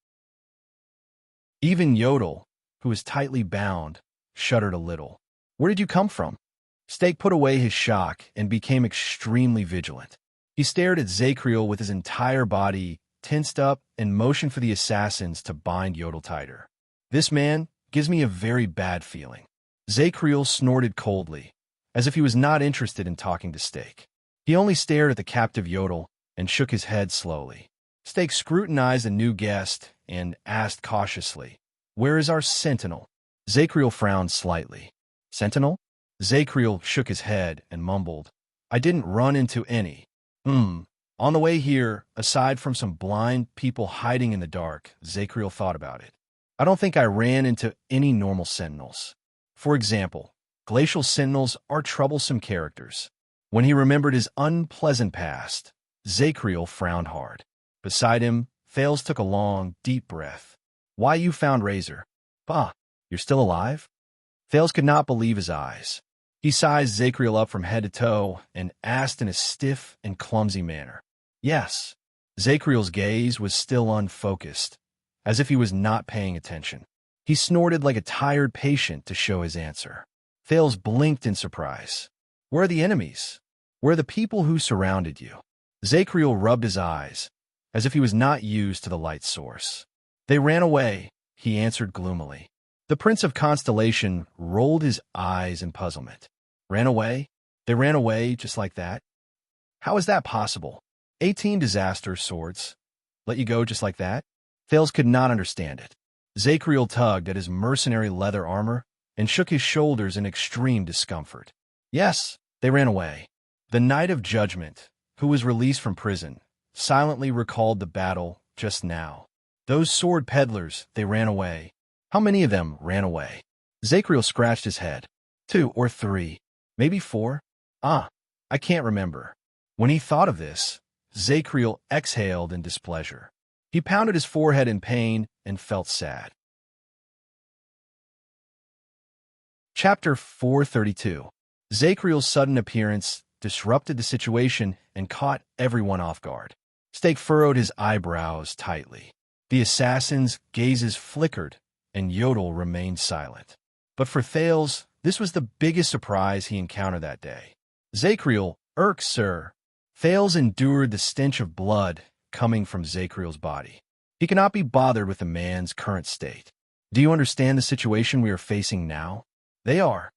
Speaker 1: Even Yodel, who was tightly bound, shuddered a little. "Where did you come from?" Stake put away his shock and became extremely vigilant. He stared at Zacriel with his entire body tensed up and motioned for the assassins to bind Yodel tighter. "This man gives me a very bad feeling." Zacriel snorted coldly, as if he was not interested in talking to Stake. He only stared at the captive Yodel and shook his head slowly. Stake scrutinized the new guest and asked cautiously, "Where is our sentinel?" Zacriel frowned slightly. "Sentinel?" Zacriel shook his head and mumbled, "I didn't run into any. On the way here, aside from some blind people hiding in the dark," Zacriel thought about it. "I don't think I ran into any normal sentinels. For example, glacial sentinels are troublesome characters." When he remembered his unpleasant past, Zacriel frowned hard. Beside him, Thales took a long, deep breath. "Why, you found Razor. Bah, you're still alive?" Thales could not believe his eyes. He sized Zacriel up from head to toe and asked in a stiff and clumsy manner. "Yes." Zacriel's gaze was still unfocused, as if he was not paying attention. He snorted like a tired patient to show his answer. Thales blinked in surprise. Where are the enemies? Where are the people who surrounded you? Zacriel rubbed his eyes, as if he was not used to the light source. They ran away, he answered gloomily. The Prince of Constellation rolled his eyes in puzzlement. Ran away? They ran away just like that? How is that possible? 18 disaster swords. Let you go just like that? Thales could not understand it. Zacriel tugged at his mercenary leather armor and shook his shoulders in extreme discomfort. Yes, they ran away. The Knight of Judgment, who was released from prison, silently recalled the battle just now. Those sword peddlers, they ran away. How many of them ran away? Zacriel scratched his head. 2 or 3, maybe 4. I can't remember. When he thought of this, Zacriel exhaled in displeasure. He pounded his forehead in pain and felt sad. Chapter 432. Zacriel's sudden appearance disrupted the situation and caught everyone off guard. Stake furrowed his eyebrows tightly. The assassin's gazes flickered, and Yodel remained silent. But for Thales, this was the biggest surprise he encountered that day. Zacriel, irk, sir. Thales endured the stench of blood coming from Zacriel's body. He cannot be bothered with the man's current state. Do you understand the situation we are facing now? They are.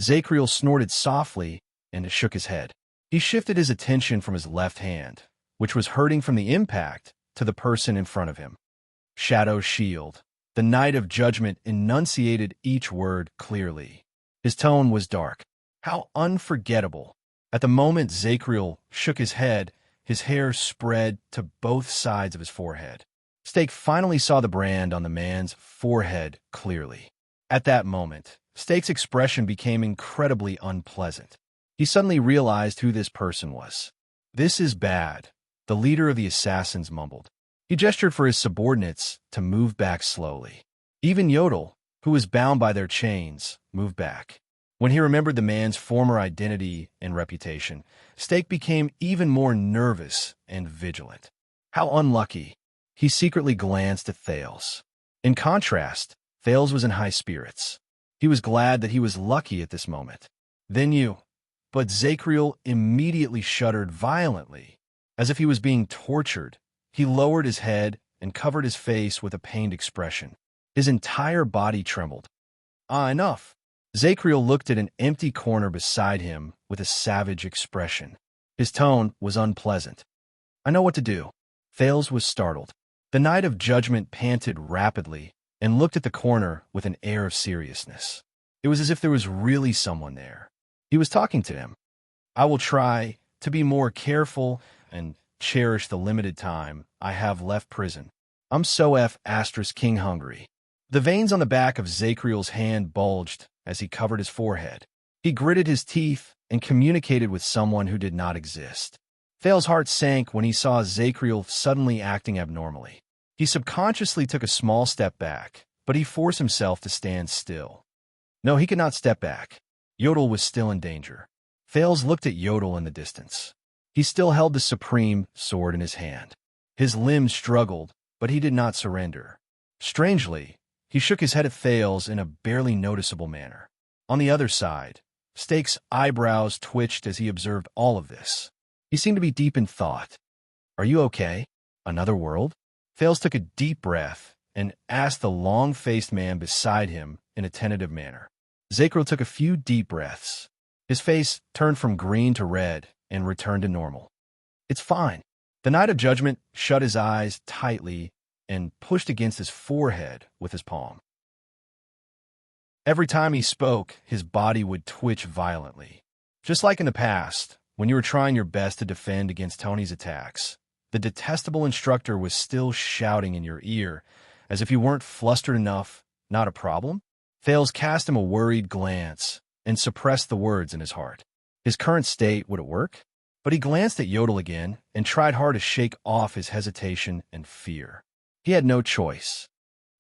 Speaker 1: Zacriel snorted softly and shook his head. He shifted his attention from his left hand, which was hurting from the impact, to the person in front of him. Shadow Shield. The Knight of Judgment enunciated each word clearly. His tone was dark. How unforgettable. At the moment Zacriel shook his head, his hair spread to both sides of his forehead. Stake finally saw the brand on the man's forehead clearly. At that moment, Stake's expression became incredibly unpleasant. He suddenly realized who this person was. This is bad, the leader of the assassins mumbled. He gestured for his subordinates to move back slowly. Even Yodel, who was bound by their chains, moved back. When he remembered the man's former identity and reputation, Stake became even more nervous and vigilant. How unlucky. He secretly glanced at Thales. In contrast, Thales was in high spirits. He was glad that he was lucky at this moment. Then you. But Zacriel immediately shuddered violently, as if he was being tortured. He lowered his head and covered his face with a pained expression. His entire body trembled. Enough. Zacriel looked at an empty corner beside him with a savage expression. His tone was unpleasant. I know what to do. Thales was startled. The Knight of Judgment panted rapidly and looked at the corner with an air of seriousness. It was as if there was really someone there. He was talking to him. I will try to be more careful and cherish the limited time I have left prison. I'm so *king hungry. The veins on the back of Zacriel's hand bulged as he covered his forehead. He gritted his teeth and communicated with someone who did not exist. Thales' heart sank when he saw Zacriel suddenly acting abnormally. He subconsciously took a small step back, but he forced himself to stand still. No, he could not step back. Yodel was still in danger. Thales looked at Yodel in the distance. He still held the supreme sword in his hand. His limbs struggled, but he did not surrender. Strangely, he shook his head at Thales in a barely noticeable manner. On the other side, Stake's eyebrows twitched as he observed all of this. He seemed to be deep in thought. Are you okay? Another world? Thales took a deep breath and asked the long-faced man beside him in a tentative manner. Zacriel took a few deep breaths. His face turned from green to red and returned to normal. It's fine. The Knight of Judgment shut his eyes tightly and pushed against his forehead with his palm. Every time he spoke, his body would twitch violently. Just like in the past, when you were trying your best to defend against Tony's attacks, the detestable instructor was still shouting in your ear, as if you weren't flustered enough. Not a problem? Thales cast him a worried glance and suppressed the words in his heart. His current state, would it work? But he glanced at Yodel again and tried hard to shake off his hesitation and fear. He had no choice.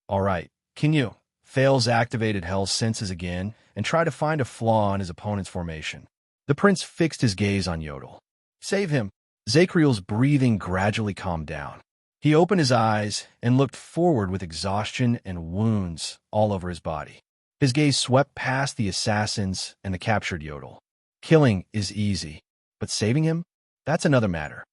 Speaker 1: All right, can you? Thales activated Hell's senses again and tried to find a flaw in his opponent's formation. The prince fixed his gaze on Yodel. Save him. Zacriel's breathing gradually calmed down. He opened his eyes and looked forward with exhaustion and wounds all over his body. His gaze swept past the assassins and the captured Yodel. Killing is easy, but saving him? That's another matter.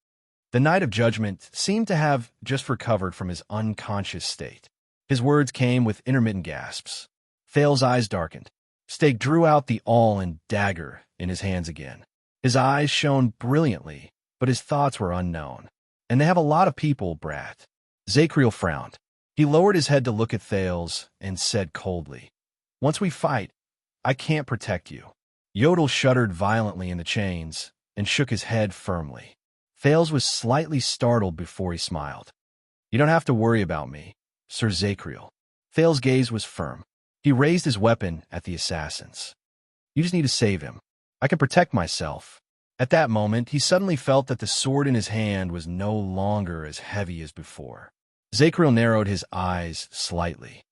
Speaker 1: The Knight of Judgment seemed to have just recovered from his unconscious state. His words came with intermittent gasps. Thale's eyes darkened. Stake drew out the awl and dagger in his hands again. His eyes shone brilliantly, but his thoughts were unknown. And they have a lot of people, brat. Zacriel frowned. He lowered his head to look at Thales and said coldly, "Once we fight, I can't protect you." Yodel shuddered violently in the chains and shook his head firmly. Thales was slightly startled before he smiled. "You don't have to worry about me, Sir Zacriel." Thales' gaze was firm. He raised his weapon at the assassins. "You just need to save him. I can protect myself." At that moment, he suddenly felt that the sword in his hand was no longer as heavy as before. Zacriel narrowed his eyes slightly.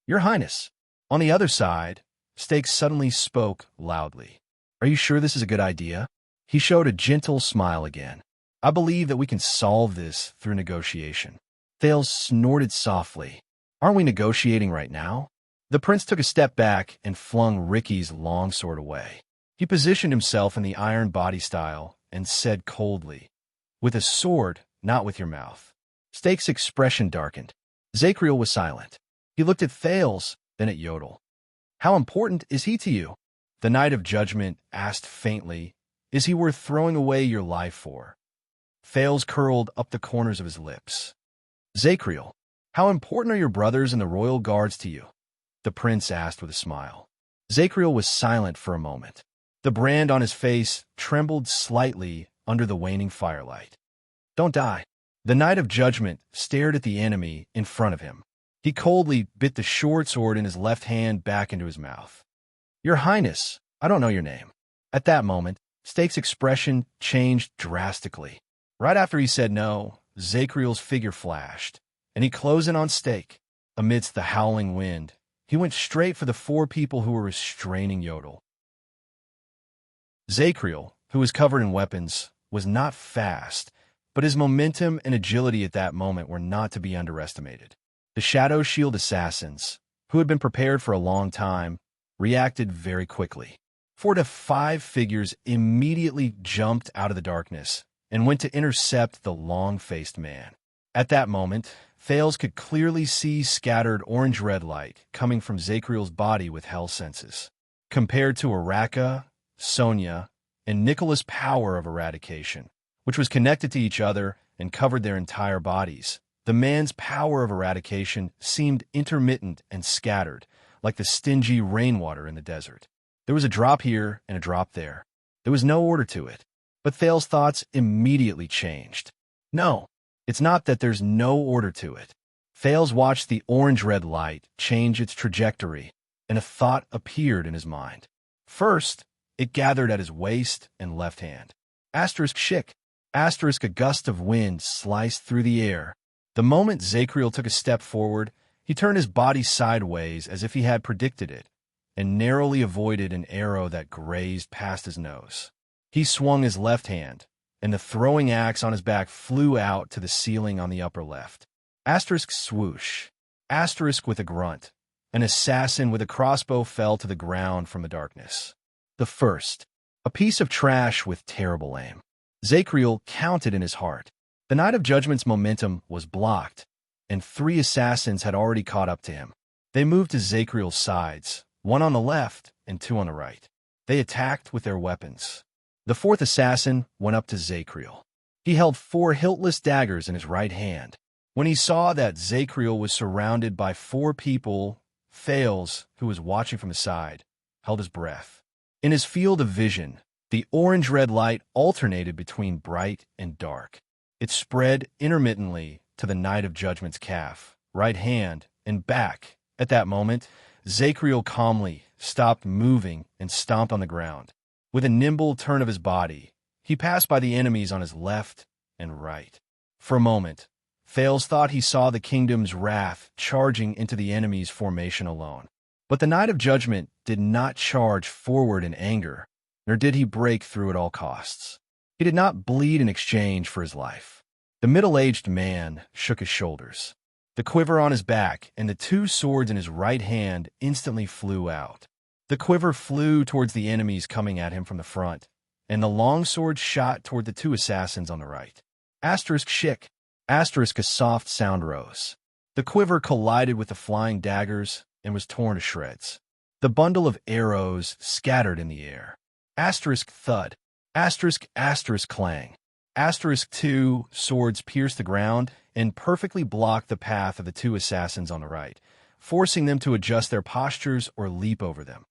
Speaker 1: "Your Highness." On the other side, Stake suddenly spoke loudly. "Are you sure this is a good idea?" He showed a gentle smile again. "I believe that we can solve this through negotiation." Thales snorted softly. "Aren't we negotiating right now?" The prince took a step back and flung Ricky's longsword away. He positioned himself in the iron body style and said coldly, "With a sword, not with your mouth." Stake's expression darkened. Zacriel was silent. He looked at Thales, then at Yodel. "How important is he to you?" The Knight of Judgment asked faintly, "Is he worth throwing away your life for?" Thales curled up the corners of his lips. "Zacriel, how important are your brothers and the royal guards to you?" the prince asked with a smile. Zacriel was silent for a moment. The brand on his face trembled slightly under the waning firelight. "Don't die." The Knight of Judgment stared at the enemy in front of him. He coldly bit the short sword in his left hand back into his mouth. "Your Highness, I don't know your name." At that moment, Stake's expression changed drastically. Right after he said no, Zacriel's figure flashed, and he closed in on Stake. Amidst the howling wind, he went straight for the four people who were restraining Yodel. Zacriel, who was covered in weapons, was not fast, but his momentum and agility at that moment were not to be underestimated. The Shadow Shield assassins, who had been prepared for a long time, reacted very quickly. 4 to 5 figures immediately jumped out of the darkness and went to intercept the long-faced man. At that moment, Thales could clearly see scattered orange-red light coming from Zacriel's body with hell senses. Compared to Araka, Sonia, and Nicholas' power of eradication, which was connected to each other and covered their entire bodies, the man's power of eradication seemed intermittent and scattered, like the stingy rainwater in the desert. There was a drop here and a drop there. There was no order to it. But Thales' thoughts immediately changed. No, it's not that there's no order to it. Thales watched the orange-red light change its trajectory, and a thought appeared in his mind. First, it gathered at his waist and left hand. Asterisk shick. Asterisk a gust of wind sliced through the air. The moment Zacriel took a step forward, he turned his body sideways as if he had predicted it, and narrowly avoided an arrow that grazed past his nose. He swung his left hand, and the throwing axe on his back flew out to the ceiling on the upper left. Asterisk swoosh. Asterisk with a grunt. An assassin with a crossbow fell to the ground from the darkness. The first. A piece of trash with terrible aim. Zacriel counted in his heart. The Knight of Judgment's momentum was blocked, and 3 assassins had already caught up to him. They moved to Zacriel's sides, 1 on the left and 2 on the right. They attacked with their weapons. The 4th assassin went up to Zacriel. He held 4 hiltless daggers in his right hand. When he saw that Zacriel was surrounded by 4 people, Thales, who was watching from his side, held his breath. In his field of vision, the orange-red light alternated between bright and dark. It spread intermittently to the Knight of Judgment's calf, right hand, and back. At that moment, Zacriel calmly stopped moving and stomped on the ground. With a nimble turn of his body, he passed by the enemies on his left and right. For a moment, Thales thought he saw the kingdom's wrath charging into the enemy's formation alone. But the Knight of Judgment did not charge forward in anger, nor did he break through at all costs. He did not bleed in exchange for his life. The middle-aged man shook his shoulders. The quiver on his back and the two swords in his right hand instantly flew out. The quiver flew towards the enemies coming at him from the front, and the long sword shot toward the two assassins on the right. Asterisk shick. Asterisk a soft sound rose. The quiver collided with the flying daggers and was torn to shreds. The bundle of arrows scattered in the air. Asterisk thud. Asterisk clang. Asterisk two swords pierced the ground and perfectly blocked the path of the two assassins on the right, forcing them to adjust their postures or leap over them.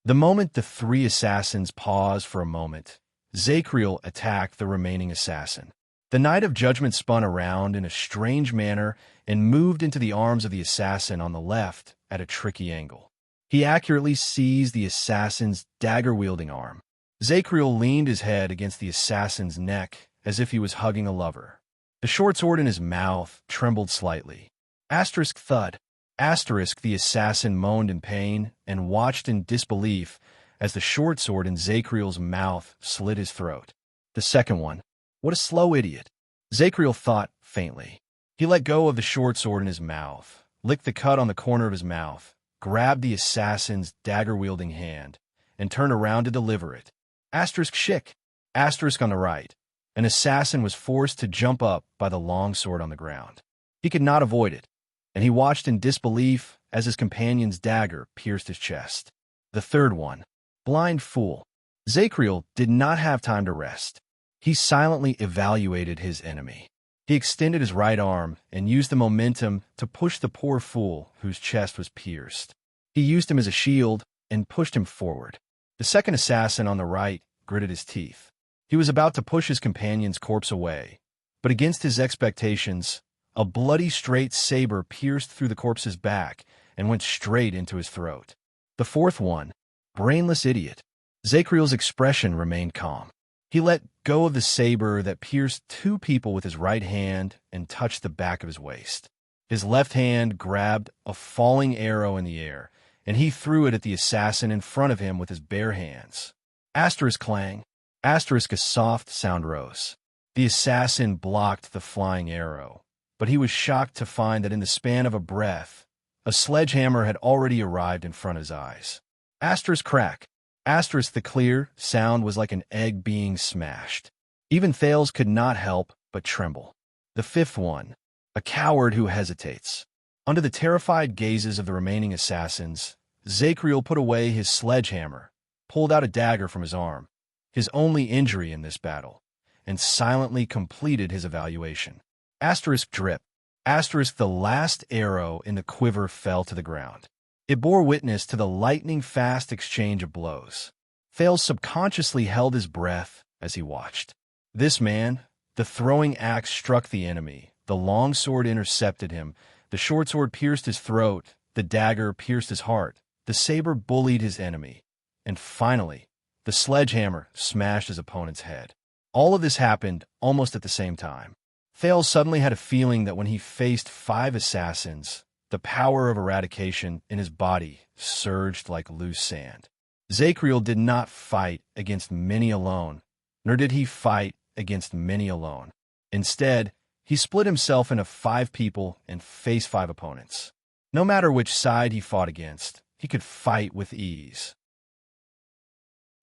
Speaker 1: The moment the three assassins paused for a moment, Zacriel attacked the remaining assassin. The Knight of Judgment spun around in a strange manner and moved into the arms of the assassin on the left at a tricky angle. He accurately seized the assassin's dagger-wielding arm. Zacriel leaned his head against the assassin's neck as if he was hugging a lover. The short sword in his mouth trembled slightly. Asterisk thud. Asterisk the assassin moaned in pain and watched in disbelief as the short sword in Zacriel's mouth slit his throat. The second one. What a slow idiot. Zacriel thought faintly. He let go of the short sword in his mouth, licked the cut on the corner of his mouth, grabbed the assassin's dagger-wielding hand, and turned around to deliver it. Asterisk shick. Asterisk on the right. An assassin was forced to jump up by the long sword on the ground. He could not avoid it, and he watched in disbelief as his companion's dagger pierced his chest. The third one. Blind fool. Zacriel did not have time to rest. He silently evaluated his enemy. He extended his right arm and used the momentum to push the poor fool whose chest was pierced. He used him as a shield and pushed him forward. The second assassin on the right gritted his teeth. He was about to push his companion's corpse away, but against his expectations, a bloody straight saber pierced through the corpse's back and went straight into his throat. The fourth one. Brainless idiot. Zacriel's expression remained calm. He let go of the saber that pierced two people with his right hand and touched the back of his waist. His left hand grabbed a falling arrow in the air, and he threw it at the assassin in front of him with his bare hands. Asterisk clang. Asterisk a soft sound rose. The assassin blocked the flying arrow, but he was shocked to find that in the span of a breath, a sledgehammer had already arrived in front of his eyes. Asterisk crack. Asterisk the clear sound was like an egg being smashed. Even Thales could not help but tremble. The fifth one. A coward who hesitates. Under the terrified gazes of the remaining assassins, Zacriel put away his sledgehammer, pulled out a dagger from his arm, his only injury in this battle, and silently completed his evaluation. Asterisk drip. Asterisk the last arrow in the quiver fell to the ground. It bore witness to the lightning-fast exchange of blows. Thales subconsciously held his breath as he watched. This man, the throwing axe struck the enemy, the long sword intercepted him, the short sword pierced his throat, the dagger pierced his heart, the saber bullied his enemy, and finally, the sledgehammer smashed his opponent's head. All of this happened almost at the same time. Thales suddenly had a feeling that when he faced 5 assassins, the power of eradication in his body surged like loose sand. Zacriel did not fight against many alone, nor did he fight against many alone. Instead, he split himself into 5 people and faced 5 opponents. No matter which side he fought against, he could fight with ease.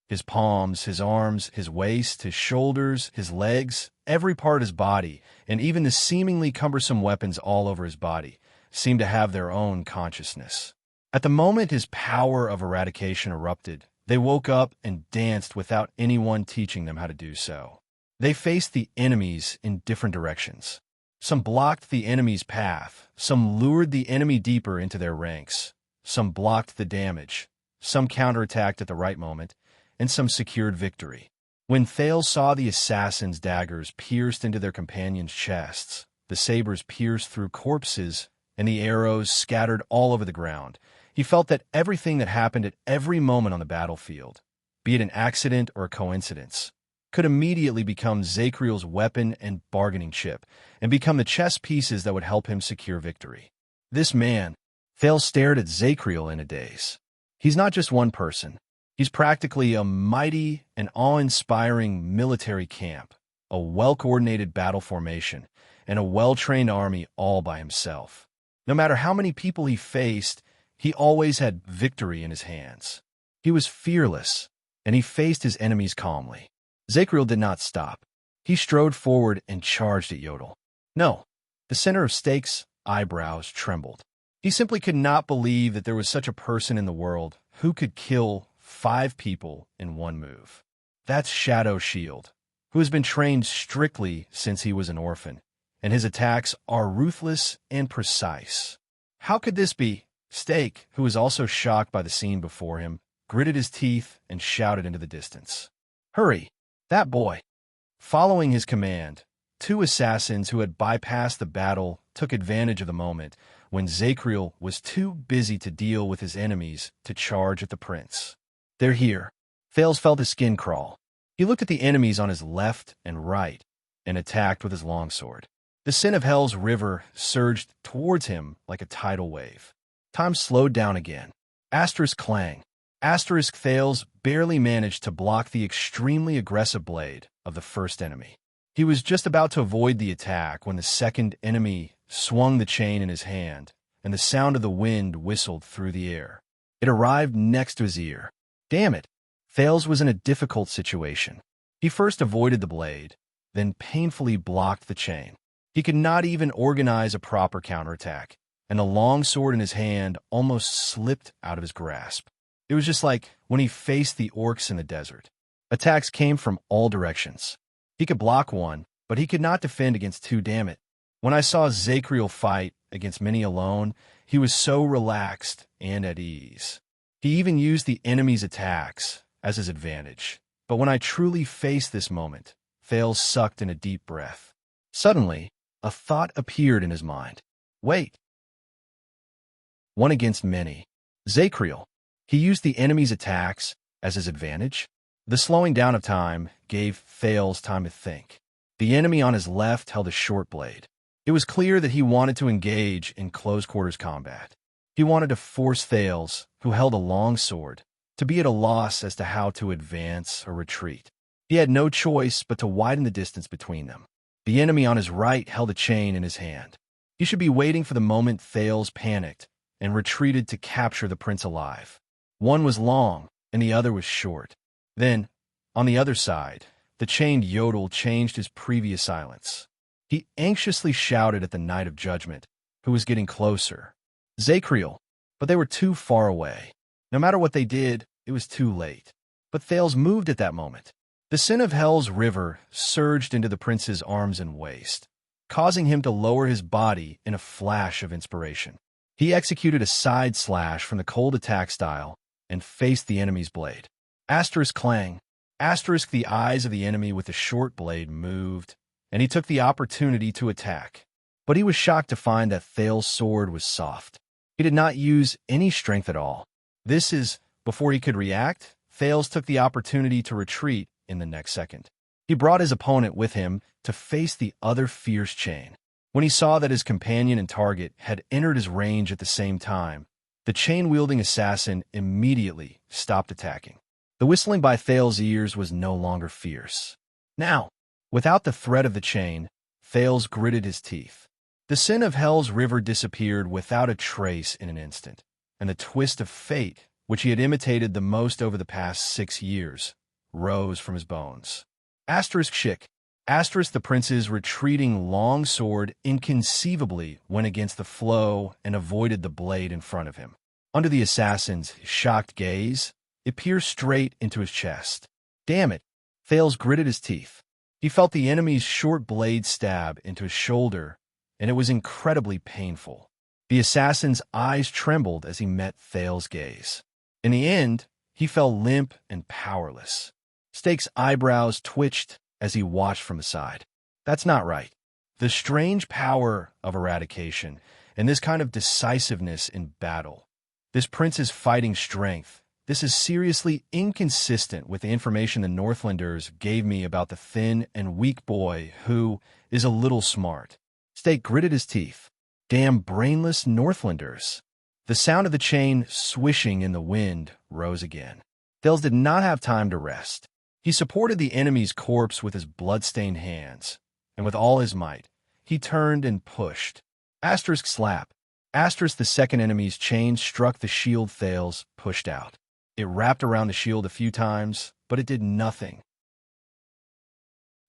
Speaker 1: His palms, his arms, his waist, his shoulders, his legs, every part of his body, and even the seemingly cumbersome weapons all over his body, seemed to have their own consciousness. At the moment his power of eradication erupted, they woke up and danced without anyone teaching them how to do so. They faced the enemies in different directions. Some blocked the enemy's path, some lured the enemy deeper into their ranks, some blocked the damage, some counterattacked at the right moment, and some secured victory. When Thales saw the assassins' daggers pierced into their companions' chests, the sabers pierced through corpses, and the arrows scattered all over the ground, he felt that everything that happened at every moment on the battlefield, be it an accident or a coincidence, could immediately become Zacriel's weapon and bargaining chip, and become the chess pieces that would help him secure victory. This man, Thales stared at Zacriel in a daze. He's not just one person. He's practically a mighty and awe-inspiring military camp, a well-coordinated battle formation, and a well-trained army all by himself. No matter how many people he faced, he always had victory in his hands. He was fearless, and he faced his enemies calmly. Zacriel did not stop. He strode forward and charged at Yodel. No, the center of Stake's eyebrows trembled. He simply could not believe that there was such a person in the world who could kill 5 people in one move. That's Shadow Shield, who has been trained strictly since he was an orphan, and his attacks are ruthless and precise. How could this be? Stake, who was also shocked by the scene before him, gritted his teeth and shouted into the distance. Hurry! That boy! Following his command, 2 assassins who had bypassed the battle took advantage of the moment when Zacriel was too busy to deal with his enemies to charge at the prince. They're here. Thales felt his skin crawl. He looked at the enemies on his left and right and attacked with his longsword. The Sin of Hell's river surged towards him like a tidal wave. Time slowed down again. Asterisk clang. Asterisk Thales barely managed to block the extremely aggressive blade of the first enemy. He was just about to avoid the attack when the second enemy swung the chain in his hand, and the sound of the wind whistled through the air. It arrived next to his ear. Damn it! Thales was in a difficult situation. He first avoided the blade, then painfully blocked the chain. He could not even organize a proper counterattack, and the long sword in his hand almost slipped out of his grasp. It was just like when he faced the orcs in the desert. Attacks came from all directions. He could block one, but he could not defend against 2, damn it. When I saw Zacriel fight against many alone, he was so relaxed and at ease. He even used the enemy's attacks as his advantage. But when I truly faced this moment, Thales sucked in a deep breath. Suddenly, a thought appeared in his mind. Wait. 1 against many. Zacriel. He used the enemy's attacks as his advantage. The slowing down of time gave Thales time to think. The enemy on his left held a short blade. It was clear that he wanted to engage in close-quarters combat. He wanted to force Thales, who held a long sword, to be at a loss as to how to advance or retreat. He had no choice but to widen the distance between them. The enemy on his right held a chain in his hand. He should be waiting for the moment Thales panicked and retreated to capture the prince alive. One was long, and the other was short. Then, on the other side, the chained Yodel changed his previous silence. He anxiously shouted at the Knight of Judgment, who was getting closer. Zacriel, but they were too far away. No matter what they did, it was too late. But Thales moved at that moment. The Sin of Hell's river surged into the prince's arms and waist, causing him to lower his body in a flash of inspiration. He executed a side slash from the cold attack style and faced the enemy's blade. Asterisk clang. Asterisk the eyes of the enemy with the short blade moved, and he took the opportunity to attack. But he was shocked to find that Thales' sword was soft. He did not use any strength at all. Before he could react, Thales took the opportunity to retreat in the next second. He brought his opponent with him to face the other fierce chain. When he saw that his companion and target had entered his range at the same time, the chain-wielding assassin immediately stopped attacking. The whistling by Thales' ears was no longer fierce. Now, without the threat of the chain, Thales gritted his teeth. The Sin of Hell's river disappeared without a trace in an instant, and the twist of fate, which he had imitated the most over the past 6 years, rose from his bones. Asterisk Schick. Asterisk the prince's retreating long sword inconceivably went against the flow and avoided the blade in front of him. Under the assassin's shocked gaze, it pierced straight into his chest. Damn it! Thales gritted his teeth. He felt the enemy's short blade stab into his shoulder, and it was incredibly painful. The assassin's eyes trembled as he met Thales' gaze. In the end, he fell limp and powerless. Stake's eyebrows twitched as he watched from the side. That's not right. The strange power of eradication and this kind of decisiveness in battle. This prince's fighting strength. This is seriously inconsistent with the information the Northlanders gave me about the thin and weak boy who is a little smart. Stake gritted his teeth. Damn brainless Northlanders. The sound of the chain swishing in the wind rose again. Thales did not have time to rest. He supported the enemy's corpse with his blood-stained hands, and with all his might, he turned and pushed. Asterisk slap. Asterisk the second enemy's chain struck the shield Thales pushed out. It wrapped around the shield a few times, but it did nothing.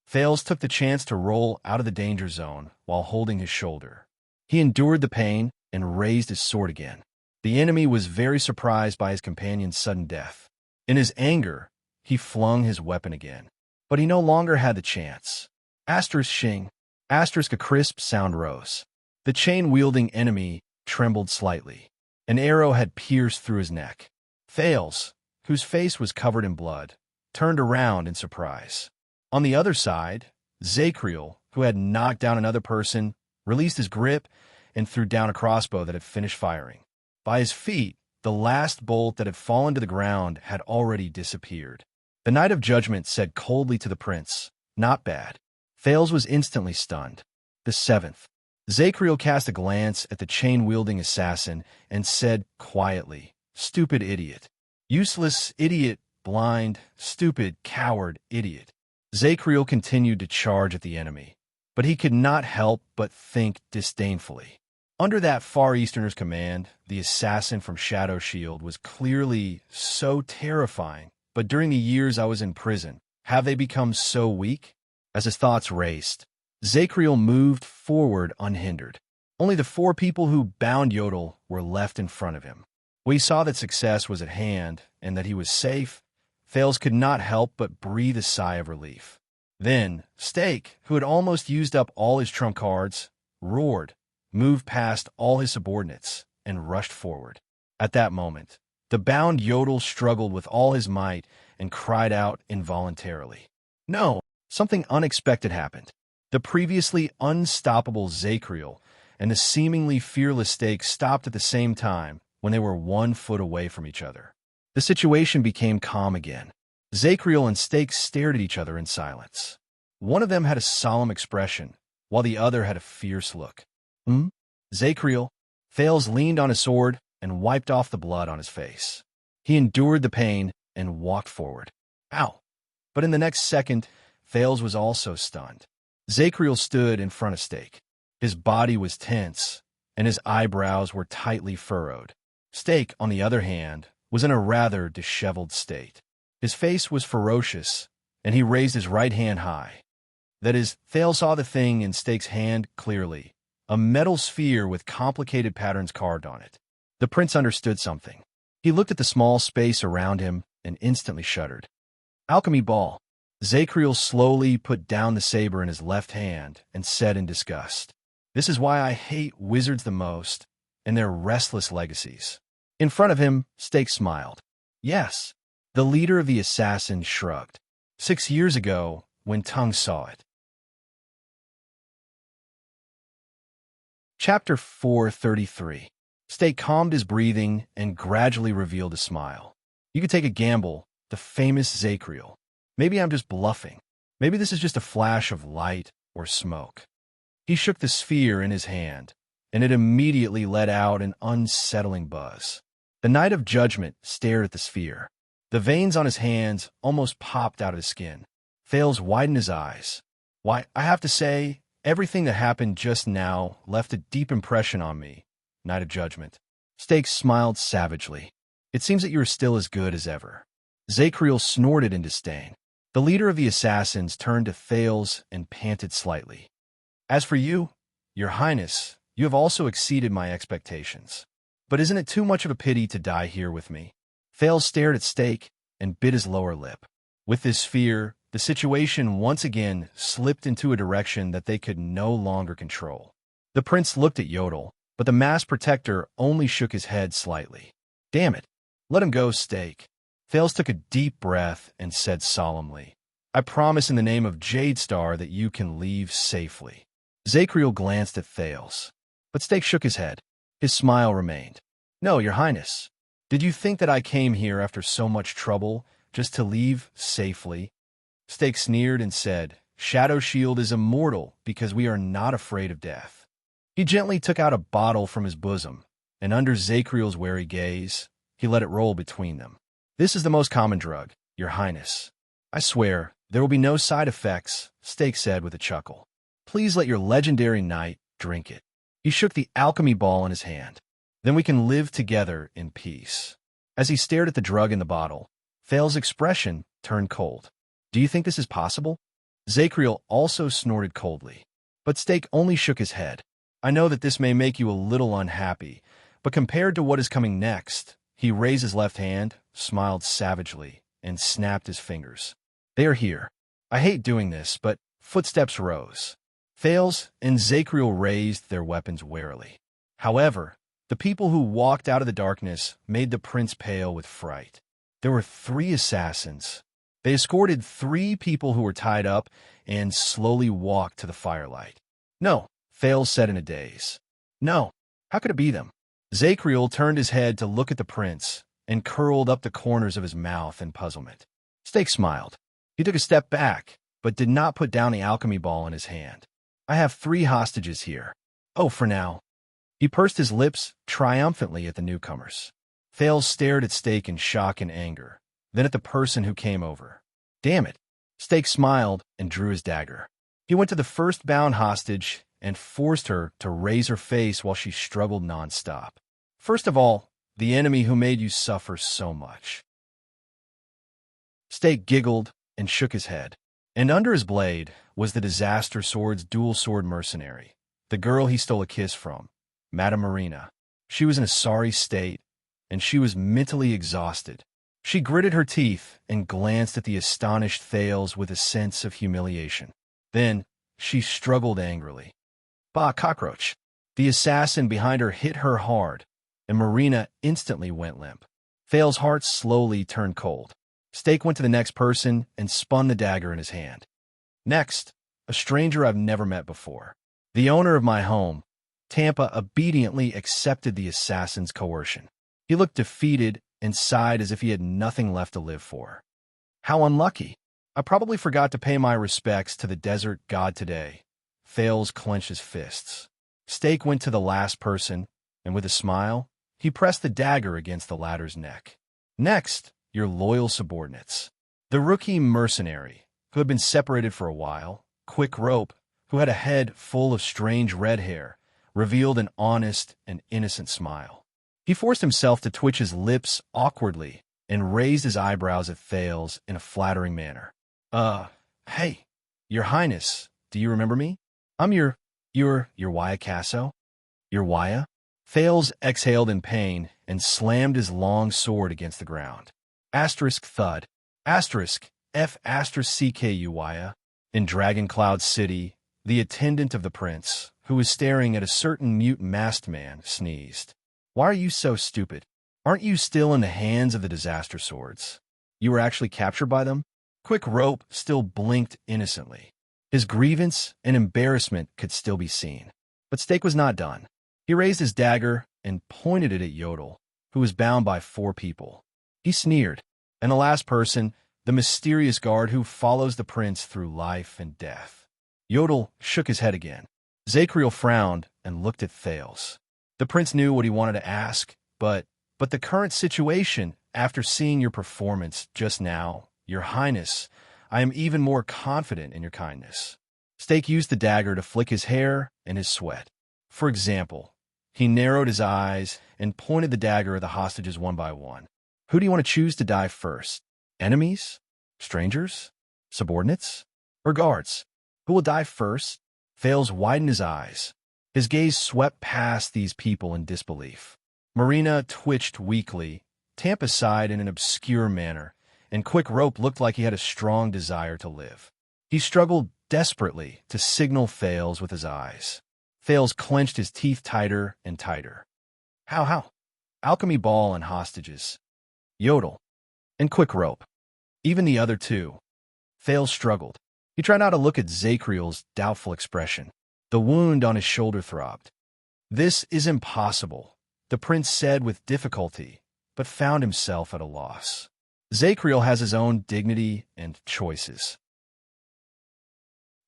Speaker 1: Thales took the chance to roll out of the danger zone while holding his shoulder. He endured the pain and raised his sword again. The enemy was very surprised by his companion's sudden death. In his anger, he flung his weapon again. But he no longer had the chance. Asterisk shing. Asterisk a crisp sound rose. The chain-wielding enemy trembled slightly. An arrow had pierced through his neck. Thales, whose face was covered in blood, turned around in surprise. On the other side, Zacriel, who had knocked down another person, released his grip and threw down a crossbow that had finished firing. By his feet, the last bolt that had fallen to the ground had already disappeared. The Knight of Judgment said coldly to the prince, "Not bad." Thales was instantly stunned. The seventh. Zacriel cast a glance at the chain-wielding assassin and said quietly, "Stupid idiot. Useless idiot, blind, stupid, coward, idiot." Zacriel continued to charge at the enemy, but he could not help but think disdainfully. Under that Far Easterner's command, the assassin from Shadow Shield was clearly so terrifying, but during the years I was in prison, have they become so weak? As his thoughts raced, Zacriel moved forward unhindered. Only the four people who bound Yodel were left in front of him. When he saw that success was at hand and that he was safe, Thales could not help but breathe a sigh of relief. Then, Stake, who had almost used up all his trump cards, roared, moved past all his subordinates, and rushed forward. At that moment, the bound Yodel struggled with all his might and cried out involuntarily. No! Something unexpected happened. The previously unstoppable Zacriel and the seemingly fearless Stake stopped at the same time when they were 1 foot away from each other. The situation became calm again. Zacriel and Stake stared at each other in silence. One of them had a solemn expression, while the other had a fierce look. Zacriel. Thales leaned on his sword and wiped off the blood on his face. He endured the pain and walked forward. Ow! But in the next second, Thales was also stunned. Zacriel stood in front of Stake. His body was tense, and his eyebrows were tightly furrowed. Stake, on the other hand, was in a rather disheveled state. His face was ferocious, and he raised his right hand high. That is, Thales saw the thing in Stake's hand clearly, a metal sphere with complicated patterns carved on it. The prince understood something. He looked at the small space around him and instantly shuddered. Alchemy ball. Zacriel slowly put down the saber in his left hand and said in disgust, "This is why I hate wizards the most, and their restless legacies." In front of him, Stake smiled. Yes, the leader of the assassins shrugged. 6 years ago, when Tongue saw it. Chapter 433. Stake calmed his breathing and gradually revealed a smile. You could take a gamble, the famous Zacriel. Maybe I'm just bluffing. Maybe this is just a flash of light or smoke. He shook the sphere in his hand, and it immediately let out an unsettling buzz. The Knight of Judgment stared at the sphere. The veins on his hands almost popped out of his skin. Thales widened his eyes. Why, I have to say, everything that happened just now left a deep impression on me, Knight of Judgment. Stake smiled savagely. It seems that you are still as good as ever. Zacriel snorted in disdain. The leader of the assassins turned to Thales and panted slightly. As for you, Your Highness, you have also exceeded my expectations. But isn't it too much of a pity to die here with me? Thales stared at Stake and bit his lower lip. With this fear, the situation once again slipped into a direction that they could no longer control. The prince looked at Yodel, but the masked protector only shook his head slightly. Damn it. Let him go, Stake. Thales took a deep breath and said solemnly, I promise in the name of Jadestar that you can leave safely. Zacriel glanced at Thales, but Stake shook his head. His smile remained. No, Your Highness. Did you think that I came here after so much trouble just to leave safely? Stake sneered and said, Shadow Shield is immortal because we are not afraid of death. He gently took out a bottle from his bosom, and under Zacriel's wary gaze, he let it roll between them. This is the most common drug, Your Highness. I swear, there will be no side effects, Stake said with a chuckle. Please let your legendary knight drink it. He shook the alchemy ball in his hand. Then we can live together in peace. As he stared at the drug in the bottle, Thale's expression turned cold. Do you think this is possible? Zacriel also snorted coldly. But Stake only shook his head. I know that this may make you a little unhappy, but compared to what is coming next, he raised his left hand, smiled savagely, and snapped his fingers. They are here. I hate doing this, but footsteps rose. Thales and Zacriel raised their weapons warily. However, the people who walked out of the darkness made the prince pale with fright. There were 3 assassins. They escorted 3 people who were tied up and slowly walked to the firelight. No, Thales said in a daze. No, how could it be them? Zacriel turned his head to look at the prince and curled up the corners of his mouth in puzzlement. Stake smiled. He took a step back, but did not put down the alchemy ball in his hand. I have 3 hostages here. Oh, for now. He pursed his lips triumphantly at the newcomers. Thales stared at Stake in shock and anger, then at the person who came over. Damn it. Stake smiled and drew his dagger. He went to the first bound hostage and forced her to raise her face while she struggled nonstop. First of all, the enemy who made you suffer so much. Stake giggled and shook his head. And under his blade was the Disaster Sword's dual-sword mercenary, the girl he stole a kiss from, Madame Marina. She was in a sorry state, and she was mentally exhausted. She gritted her teeth and glanced at the astonished Thales with a sense of humiliation. Then she struggled angrily. Bah, cockroach! The assassin behind her hit her hard, and Marina instantly went limp. Thales' heart slowly turned cold. Stake went to the next person and spun the dagger in his hand. Next, a stranger I've never met before. The owner of my home, Tampa, obediently accepted the assassin's coercion. He looked defeated and sighed as if he had nothing left to live for. How unlucky. I probably forgot to pay my respects to the desert god today. Thales clenched his fists. Stake went to the last person, and with a smile, he pressed the dagger against the latter's neck. Next, your loyal subordinates. The rookie mercenary, who had been separated for a while, Quick Rope, who had a head full of strange red hair, revealed an honest and innocent smile. He forced himself to twitch his lips awkwardly and raised his eyebrows at Thales in a flattering manner. Hey, your highness, do you remember me? I'm your Waya. Your Waya? Thales exhaled in pain and slammed his long sword against the ground. Asterisk thud. Asterisk F asterisk CKU Waya. In Dragon Cloud City, the attendant of the prince, who was staring at a certain mute masked man, sneezed. Why are you so stupid? Aren't you still in the hands of the Disaster Swords? You were actually captured by them? Quick Rope still blinked innocently. His grievance and embarrassment could still be seen. But Stake was not done. He raised his dagger and pointed it at Yodel, who was bound by 4 people. He sneered, and the last person, the mysterious guard who follows the prince through life and death. Yodel shook his head again. Zacriel frowned and looked at Thales. The prince knew what he wanted to ask, but the current situation, after seeing your performance just now, your highness, I am even more confident in your kindness. Stake used the dagger to flick his hair and his sweat. For example, he narrowed his eyes and pointed the dagger at the hostages one by one. Who do you want to choose to die first? Enemies? Strangers? Subordinates? Or guards? Who will die first? Thales widened his eyes. His gaze swept past these people in disbelief. Marina twitched weakly, Tampa sighed in an obscure manner, and Quick Rope looked like he had a strong desire to live. He struggled desperately to signal Thales with his eyes. Thales clenched his teeth tighter and tighter. How? Alchemy Ball and hostages. Yodel. And Quick Rope. Even the other 2. Thales struggled. He tried not to look at Zacriel's doubtful expression. The wound on his shoulder throbbed. This is impossible, the prince said with difficulty, but found himself at a loss. Zacriel has his own dignity and choices.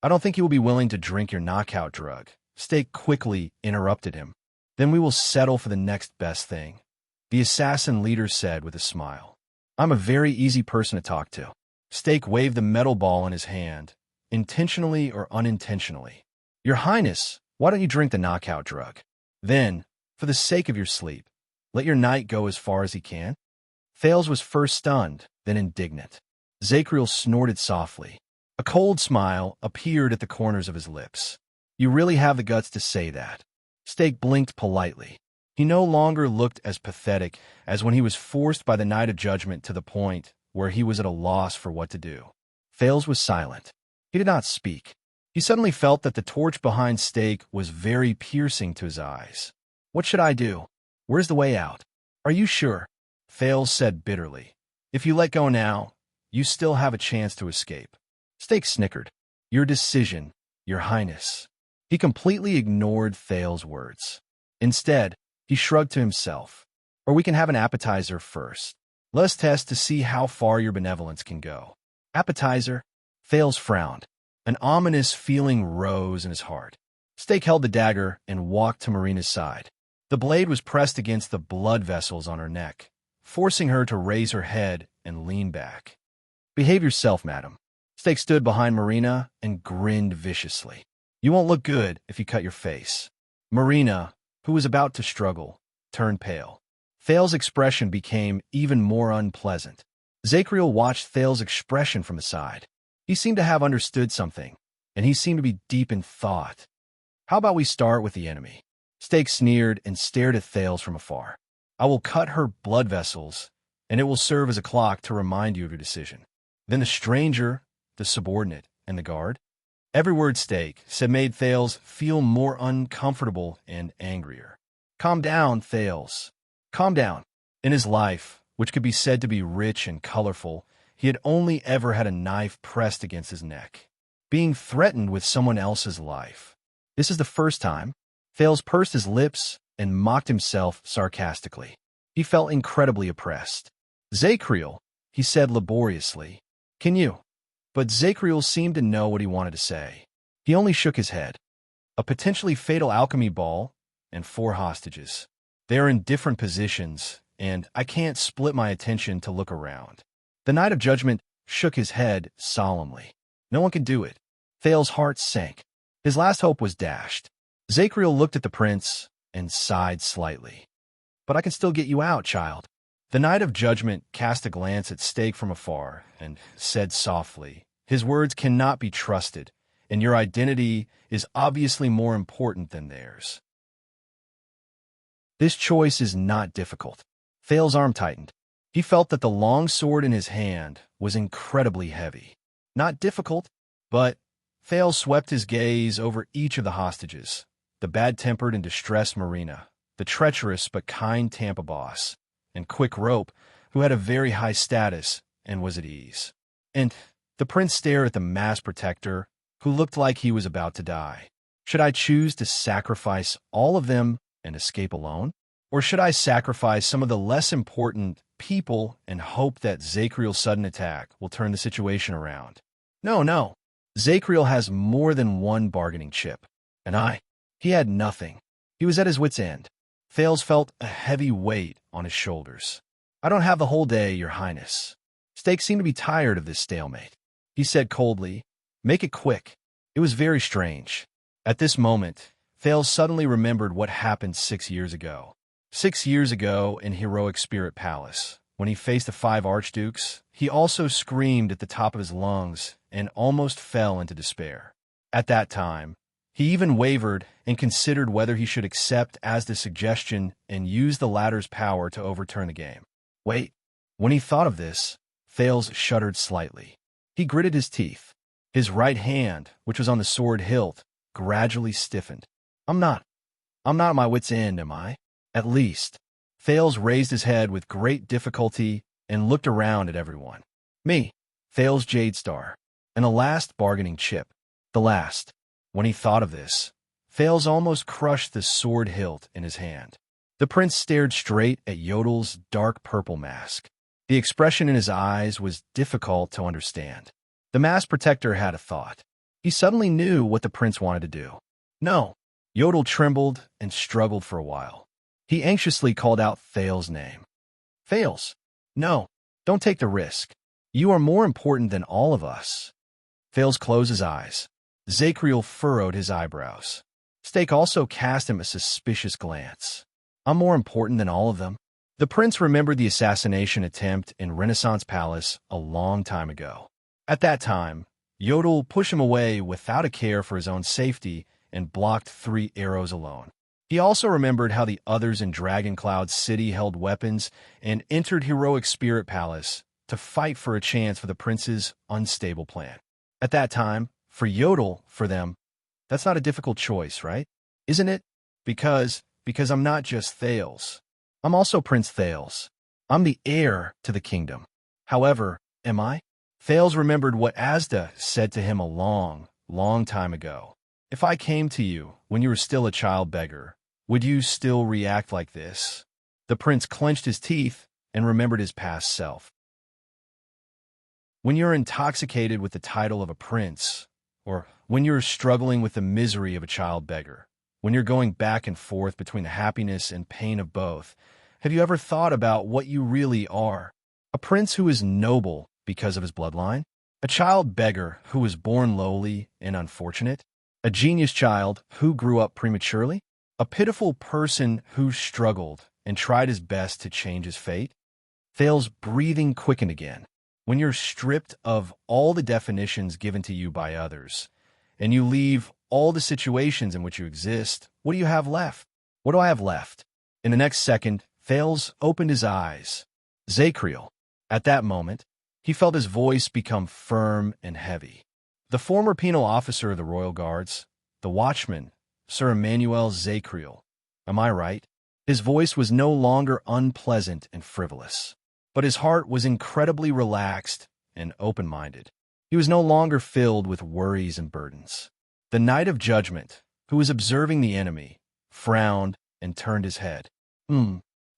Speaker 1: I don't think he will be willing to drink your knockout drug. Stake quickly interrupted him. Then we will settle for the next best thing, the assassin leader said with a smile. I'm a very easy person to talk to. Stake waved the metal ball in his hand, intentionally or unintentionally. Your Highness, why don't you drink the knockout drug? Then, for the sake of your sleep, let your knight go as far as he can? Thales was first stunned, then indignant. Zacriel snorted softly. A cold smile appeared at the corners of his lips. You really have the guts to say that. Stake blinked politely. He no longer looked as pathetic as when he was forced by the Knight of Judgment to the point where he was at a loss for what to do. Thales was silent. He did not speak. He suddenly felt that the torch behind Stake was very piercing to his eyes. What should I do? Where's the way out? Are you sure? Thales said bitterly. If you let go now, you still have a chance to escape. Stake snickered. Your decision, Your Highness. He completely ignored Thales' words. Instead, he shrugged to himself. Or we can have an appetizer first. Let's test to see how far your benevolence can go. Appetizer? Thales frowned. An ominous feeling rose in his heart. Stake held the dagger and walked to Marina's side. The blade was pressed against the blood vessels on her neck, forcing her to raise her head and lean back. Behave yourself, madam. Stake stood behind Marina and grinned viciously. You won't look good if you cut your face. Marina, who was about to struggle, turned pale. Thales' expression became even more unpleasant. Zacriel watched Thales' expression from the side. He seemed to have understood something, and he seemed to be deep in thought. How about we start with the enemy? Stake sneered and stared at Thales from afar. I will cut her blood vessels, and it will serve as a clock to remind you of your decision. Then the stranger, the subordinate, and the guard. Every word Stake said made Thales feel more uncomfortable and angrier. Calm down, Thales. Calm down. In his life, which could be said to be rich and colorful, he had only ever had a knife pressed against his neck. Being threatened with someone else's life. This is the first time. Thales pursed his lips and mocked himself sarcastically. He felt incredibly oppressed. Zacriel, he said laboriously. Can you? But Zacriel seemed to know what he wanted to say. He only shook his head. A potentially fatal alchemy ball and 4 hostages. They are in different positions, and I can't split my attention to look around. The Knight of Judgment shook his head solemnly. No one can do it. Thales' heart sank. His last hope was dashed. Zacriel looked at the prince and sighed slightly. But I can still get you out, child. The Knight of Judgment cast a glance at Stake from afar and said softly, his words cannot be trusted, and your identity is obviously more important than theirs. This choice is not difficult. Thales' arm tightened. He felt that the long sword in his hand was incredibly heavy. Not difficult, but Thales swept his gaze over each of the hostages. The bad-tempered and distressed Marina, the treacherous but kind Tampa boss, and Quick Rope, who had a very high status and was at ease. And the prince stared at the mass protector, who looked like he was about to die. Should I choose to sacrifice all of them and escape alone? Or should I sacrifice some of the less important people and hope that Zacriel's sudden attack will turn the situation around? No. Zacriel has more than one bargaining chip. And he had nothing. He was at his wit's end. Thales felt a heavy weight on his shoulders. I don't have the whole day, Your Highness. Stake seemed to be tired of this stalemate. He said coldly, make it quick. It was very strange. At this moment, Thales suddenly remembered what happened 6 years ago. 6 years ago in Heroic Spirit Palace, when he faced the 5 archdukes, he also screamed at the top of his lungs and almost fell into despair. At that time, he even wavered and considered whether he should accept as the suggestion and use the latter's power to overturn the game. Wait, when he thought of this, Thales shuddered slightly. He gritted his teeth. His right hand, which was on the sword hilt, gradually stiffened. I'm not at my wit's end, am I? At least. Thales raised his head with great difficulty and looked around at everyone. Me, Thales Jadestar, and the last bargaining chip. The last. When he thought of this, Thales almost crushed the sword hilt in his hand. The prince stared straight at Yodel's dark purple mask. The expression in his eyes was difficult to understand. The mask protector had a thought. He suddenly knew what the prince wanted to do. No. Yodel trembled and struggled for a while. He anxiously called out Thales' name. Thales, no, don't take the risk. You are more important than all of us. Thales closed his eyes. Zacriel furrowed his eyebrows. Stake also cast him a suspicious glance. I'm more important than all of them. The prince remembered the assassination attempt in Renaissance Palace a long time ago. At that time, Yodel pushed him away without a care for his own safety and blocked 3 arrows alone. He also remembered how the others in Dragoncloud City held weapons and entered Heroic Spirit Palace to fight for a chance for the prince's unstable plan. At that time, for Yodel, for them, that's not a difficult choice, right? Isn't it? Because I'm not just Thales. I'm also Prince Thales. I'm the heir to the kingdom. However, am I? Thales remembered what Asda said to him a long, long time ago. If I came to you when you were still a child beggar, would you still react like this? The prince clenched his teeth and remembered his past self. When you're intoxicated with the title of a prince, or when you're struggling with the misery of a child beggar, when you're going back and forth between the happiness and pain of both, have you ever thought about what you really are? A prince who is noble because of his bloodline? A child beggar who was born lowly and unfortunate? A genius child who grew up prematurely? A pitiful person who struggled and tried his best to change his fate? Thales' breathing quickened again. When you're stripped of all the definitions given to you by others, and you leave all the situations in which you exist, what do you have left? What do I have left? In the next second, Thales opened his eyes. Zacriel. At that moment, he felt his voice become firm and heavy. The former penal officer of the Royal Guards, the watchman, Sir Emmanuel Zacriel. Am I right? His voice was no longer unpleasant and frivolous, but his heart was incredibly relaxed and open-minded. He was no longer filled with worries and burdens. The Knight of Judgment, who was observing the enemy, frowned and turned his head.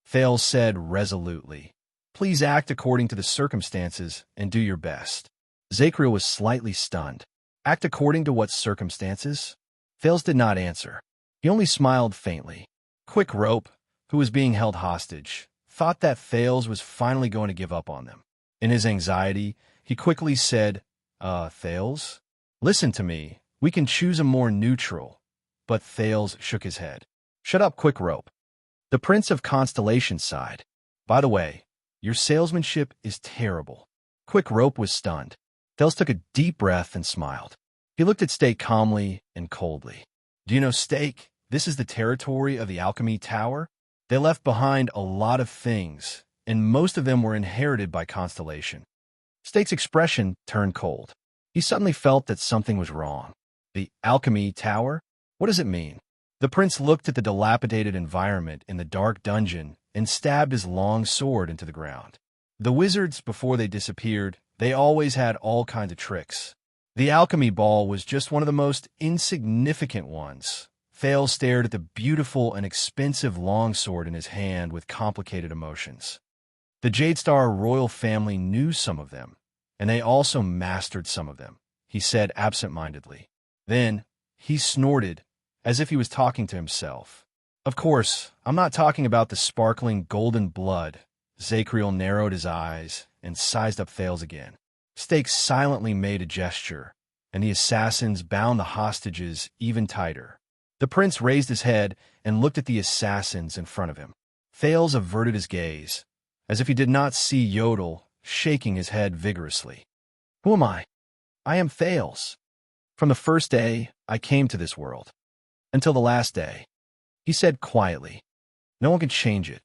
Speaker 1: Thales said resolutely. Please act according to the circumstances and do your best. Zacriel was slightly stunned. Act according to what circumstances? Thales did not answer. He only smiled faintly. Quick Rope, who was being held hostage, thought that Thales was finally going to give up on them. In his anxiety, he quickly said, Thales? Listen to me. We can choose a more neutral. But Thales shook his head. Shut up, Quick Rope. The Prince of Constellation sighed. By the way, your salesmanship is terrible. Quick Rope was stunned. Thales took a deep breath and smiled. He looked at Stake calmly and coldly. Do you know, Stake, this is the territory of the Alchemy Tower? They left behind a lot of things, and most of them were inherited by Constellation. Stake's expression turned cold. He suddenly felt that something was wrong. The Alchemy Tower? What does it mean? The prince looked at the dilapidated environment in the dark dungeon and stabbed his long sword into the ground. The wizards, before they disappeared, they always had all kinds of tricks. The alchemy ball was just one of the most insignificant ones. Thales stared at the beautiful and expensive longsword in his hand with complicated emotions. The Jadestar royal family knew some of them, and they also mastered some of them, he said absent-mindedly. Then, he snorted, as if he was talking to himself. Of course, I'm not talking about the sparkling golden blood. Zacriel narrowed his eyes and sized up Thales again. Stake silently made a gesture, and the assassins bound the hostages even tighter. The prince raised his head and looked at the assassins in front of him. Thales averted his gaze, as if he did not see Yodel, shaking his head vigorously. Who am I? I am Thales. From the first day I came to this world, until the last day, he said quietly. No one can change it.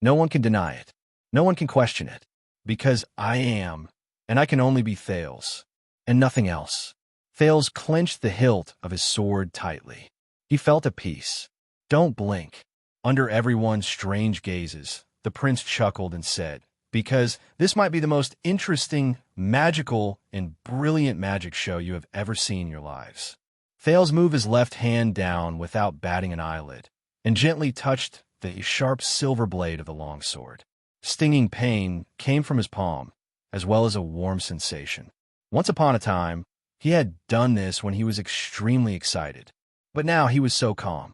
Speaker 1: No one can deny it. No one can question it. Because I am, and I can only be Thales, and nothing else. Thales clenched the hilt of his sword tightly. He felt at peace. Don't blink. Under everyone's strange gazes, the prince chuckled and said, because this might be the most interesting, magical, and brilliant magic show you have ever seen in your lives. Thales moved his left hand down without batting an eyelid, and gently touched the sharp silver blade of the longsword. Stinging pain came from his palm, as well as a warm sensation. Once upon a time, he had done this when he was extremely excited, but now he was so calm.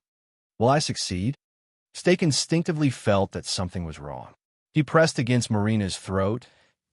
Speaker 1: Will I succeed? Stake instinctively felt that something was wrong. He pressed against Marina's throat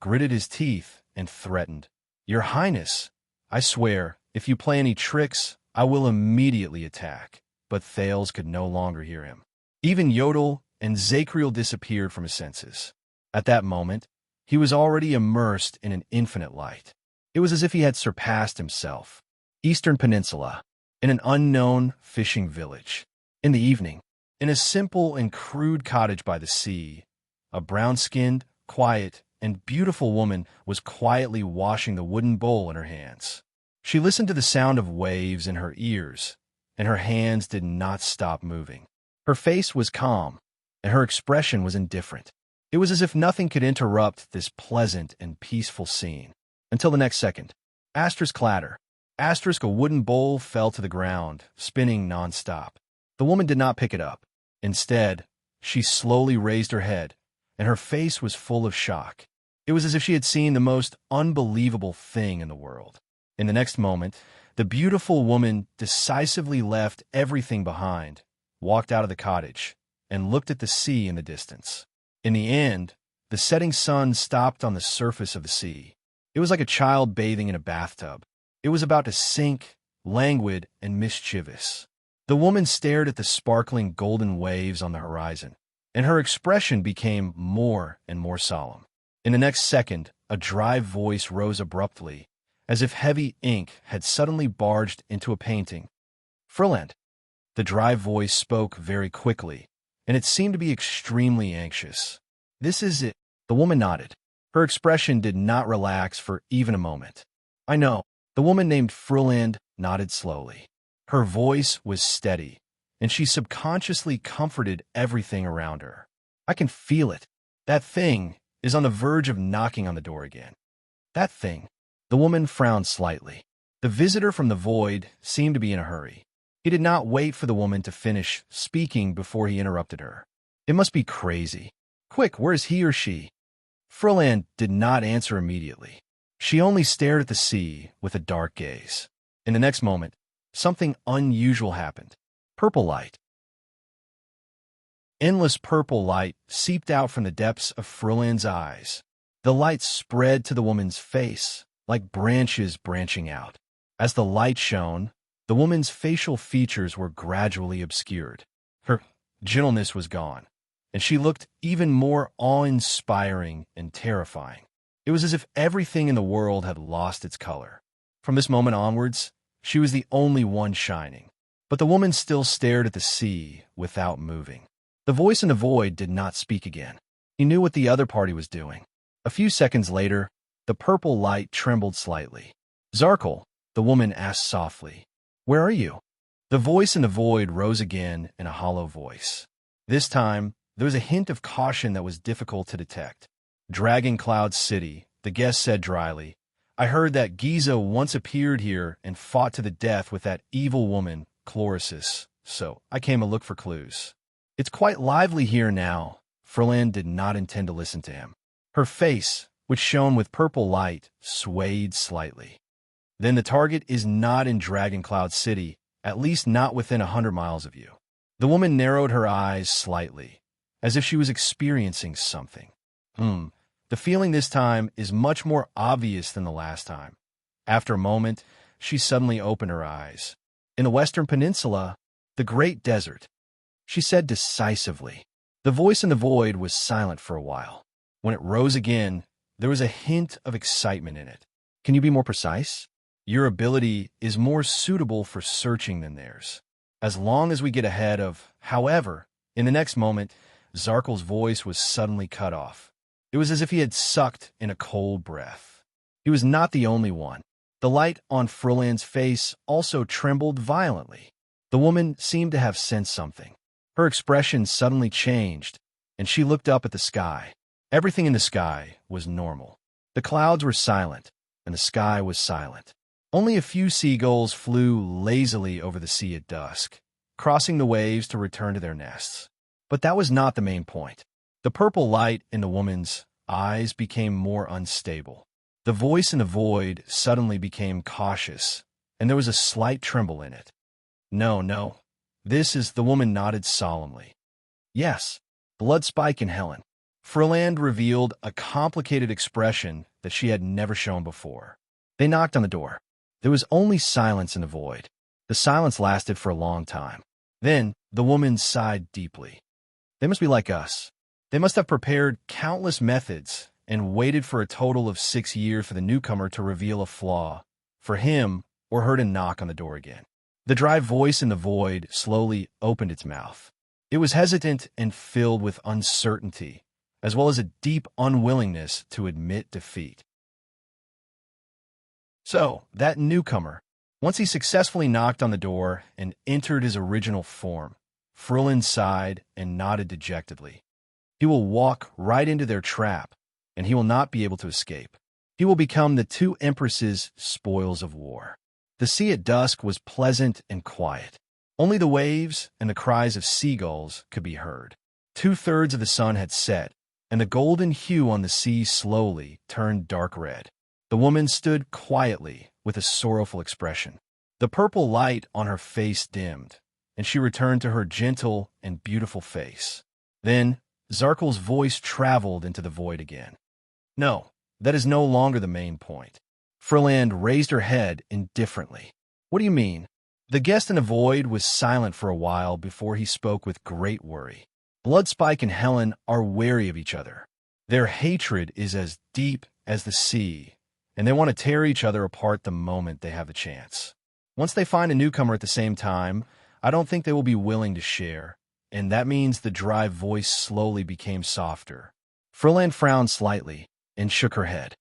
Speaker 1: gritted his teeth and threatened, "Your Highness, I swear, if you play any tricks, I will immediately attack." But Thales could no longer hear him. Even Yodel and Zachriel disappeared from his senses. At that moment, he was already immersed in an infinite light. It was as if he had surpassed himself. Eastern Peninsula, in an unknown fishing village. In the evening, in a simple and crude cottage by the sea, a brown-skinned, quiet, and beautiful woman was quietly washing the wooden bowl in her hands. She listened to the sound of waves in her ears, and her hands did not stop moving. Her face was calm, and her expression was indifferent. It was as if nothing could interrupt this pleasant and peaceful scene. Until the next second. Asterisk clatter. Asterisk a wooden bowl fell to the ground, spinning non-stop. The woman did not pick it up. Instead, she slowly raised her head, and her face was full of shock. It was as if she had seen the most unbelievable thing in the world. In the next moment, the beautiful woman decisively left everything behind, walked out of the cottage, and looked at the sea in the distance. In the end, the setting sun stopped on the surface of the sea. It was like a child bathing in a bathtub. It was about to sink, languid and mischievous. The woman stared at the sparkling golden waves on the horizon, and her expression became more and more solemn. In the next second, a dry voice rose abruptly, as if heavy ink had suddenly barged into a painting. "Frilland." The dry voice spoke very quickly, and it seemed to be extremely anxious. "This is it." The woman nodded. Her expression did not relax for even a moment. "I know." The woman named Frilland nodded slowly. Her voice was steady, and she subconsciously comforted everything around her. "I can feel it. That thing is on the verge of knocking on the door again." "That thing." The woman frowned slightly. The visitor from the void seemed to be in a hurry. He did not wait for the woman to finish speaking before he interrupted her. "It must be crazy. Quick, where is he or she?" Frilland did not answer immediately. She only stared at the sea with a dark gaze. In the next moment, something unusual happened. Purple light. Endless purple light seeped out from the depths of Frilland's eyes. The light spread to the woman's face, like branches branching out. As the light shone, the woman's facial features were gradually obscured. Her gentleness was gone, and she looked even more awe-inspiring and terrifying. It was as if everything in the world had lost its color. From this moment onwards, she was the only one shining. But the woman still stared at the sea without moving. The voice in the void did not speak again. He knew what the other party was doing. A few seconds later, the purple light trembled slightly. "Zarkul," the woman asked softly, "where are you?" The voice in the void rose again in a hollow voice. This time, there was a hint of caution that was difficult to detect. "Dragon Cloud City," the guest said dryly. "I heard that Giza once appeared here and fought to the death with that evil woman, Chlorosis, so I came to look for clues." "It's quite lively here now." Frilland did not intend to listen to him. Her face, which shone with purple light, swayed slightly. "Then the target is not in Dragon Cloud City, at least not within 100 miles of you." The woman narrowed her eyes slightly, as if she was experiencing something. The feeling this time is much more obvious than the last time." After a moment, she suddenly opened her eyes. "In the Western Peninsula, the Great Desert," she said decisively. The voice in the void was silent for a while. When it rose again, there was a hint of excitement in it. "Can you be more precise?" "Your ability is more suitable for searching than theirs. As long as we get ahead of..." However, in the next moment, Zarkul's voice was suddenly cut off. It was as if he had sucked in a cold breath. He was not the only one. The light on Frilland's face also trembled violently. The woman seemed to have sensed something. Her expression suddenly changed, and she looked up at the sky. Everything in the sky was normal. The clouds were silent, and the sky was silent. Only a few seagulls flew lazily over the sea at dusk, crossing the waves to return to their nests. But that was not the main point. The purple light in the woman's eyes became more unstable. The voice in the void suddenly became cautious, and there was a slight tremble in it. No. This is..." The woman nodded solemnly. "Yes, Blood Spike and Helen." Frilland revealed a complicated expression that she had never shown before. They knocked on the door. There was only silence in the void. The silence lasted for a long time. Then the woman sighed deeply. They must be like us. They must have prepared countless methods and waited for a total of 6 years for the newcomer to reveal a flaw, for him or her to knock on the door again. The dry voice in the void slowly opened its mouth. It was hesitant and filled with uncertainty, as well as a deep unwillingness to admit defeat. So, that newcomer, once he successfully knocked on the door and entered his original form, Frilland sighed and nodded dejectedly. He will walk right into their trap, and he will not be able to escape. He will become the two empresses' spoils of war. The sea at dusk was pleasant and quiet. Only the waves and the cries of seagulls could be heard. 2/3 of the sun had set, and the golden hue on the sea slowly turned dark red. The woman stood quietly with a sorrowful expression. The purple light on her face dimmed, and she returned to her gentle and beautiful face. Then Zarkel's voice traveled into the void again. No, that is no longer the main point. Frilland raised her head indifferently. What do you mean? The guest in the void was silent for a while before he spoke with great worry. Bloodspike and Helen are wary of each other. Their hatred is as deep as the sea, and they want to tear each other apart the moment they have the chance. Once they find a newcomer at the same time, I don't think they will be willing to share, and that means the dry voice slowly became softer. Frilland frowned slightly and shook her head.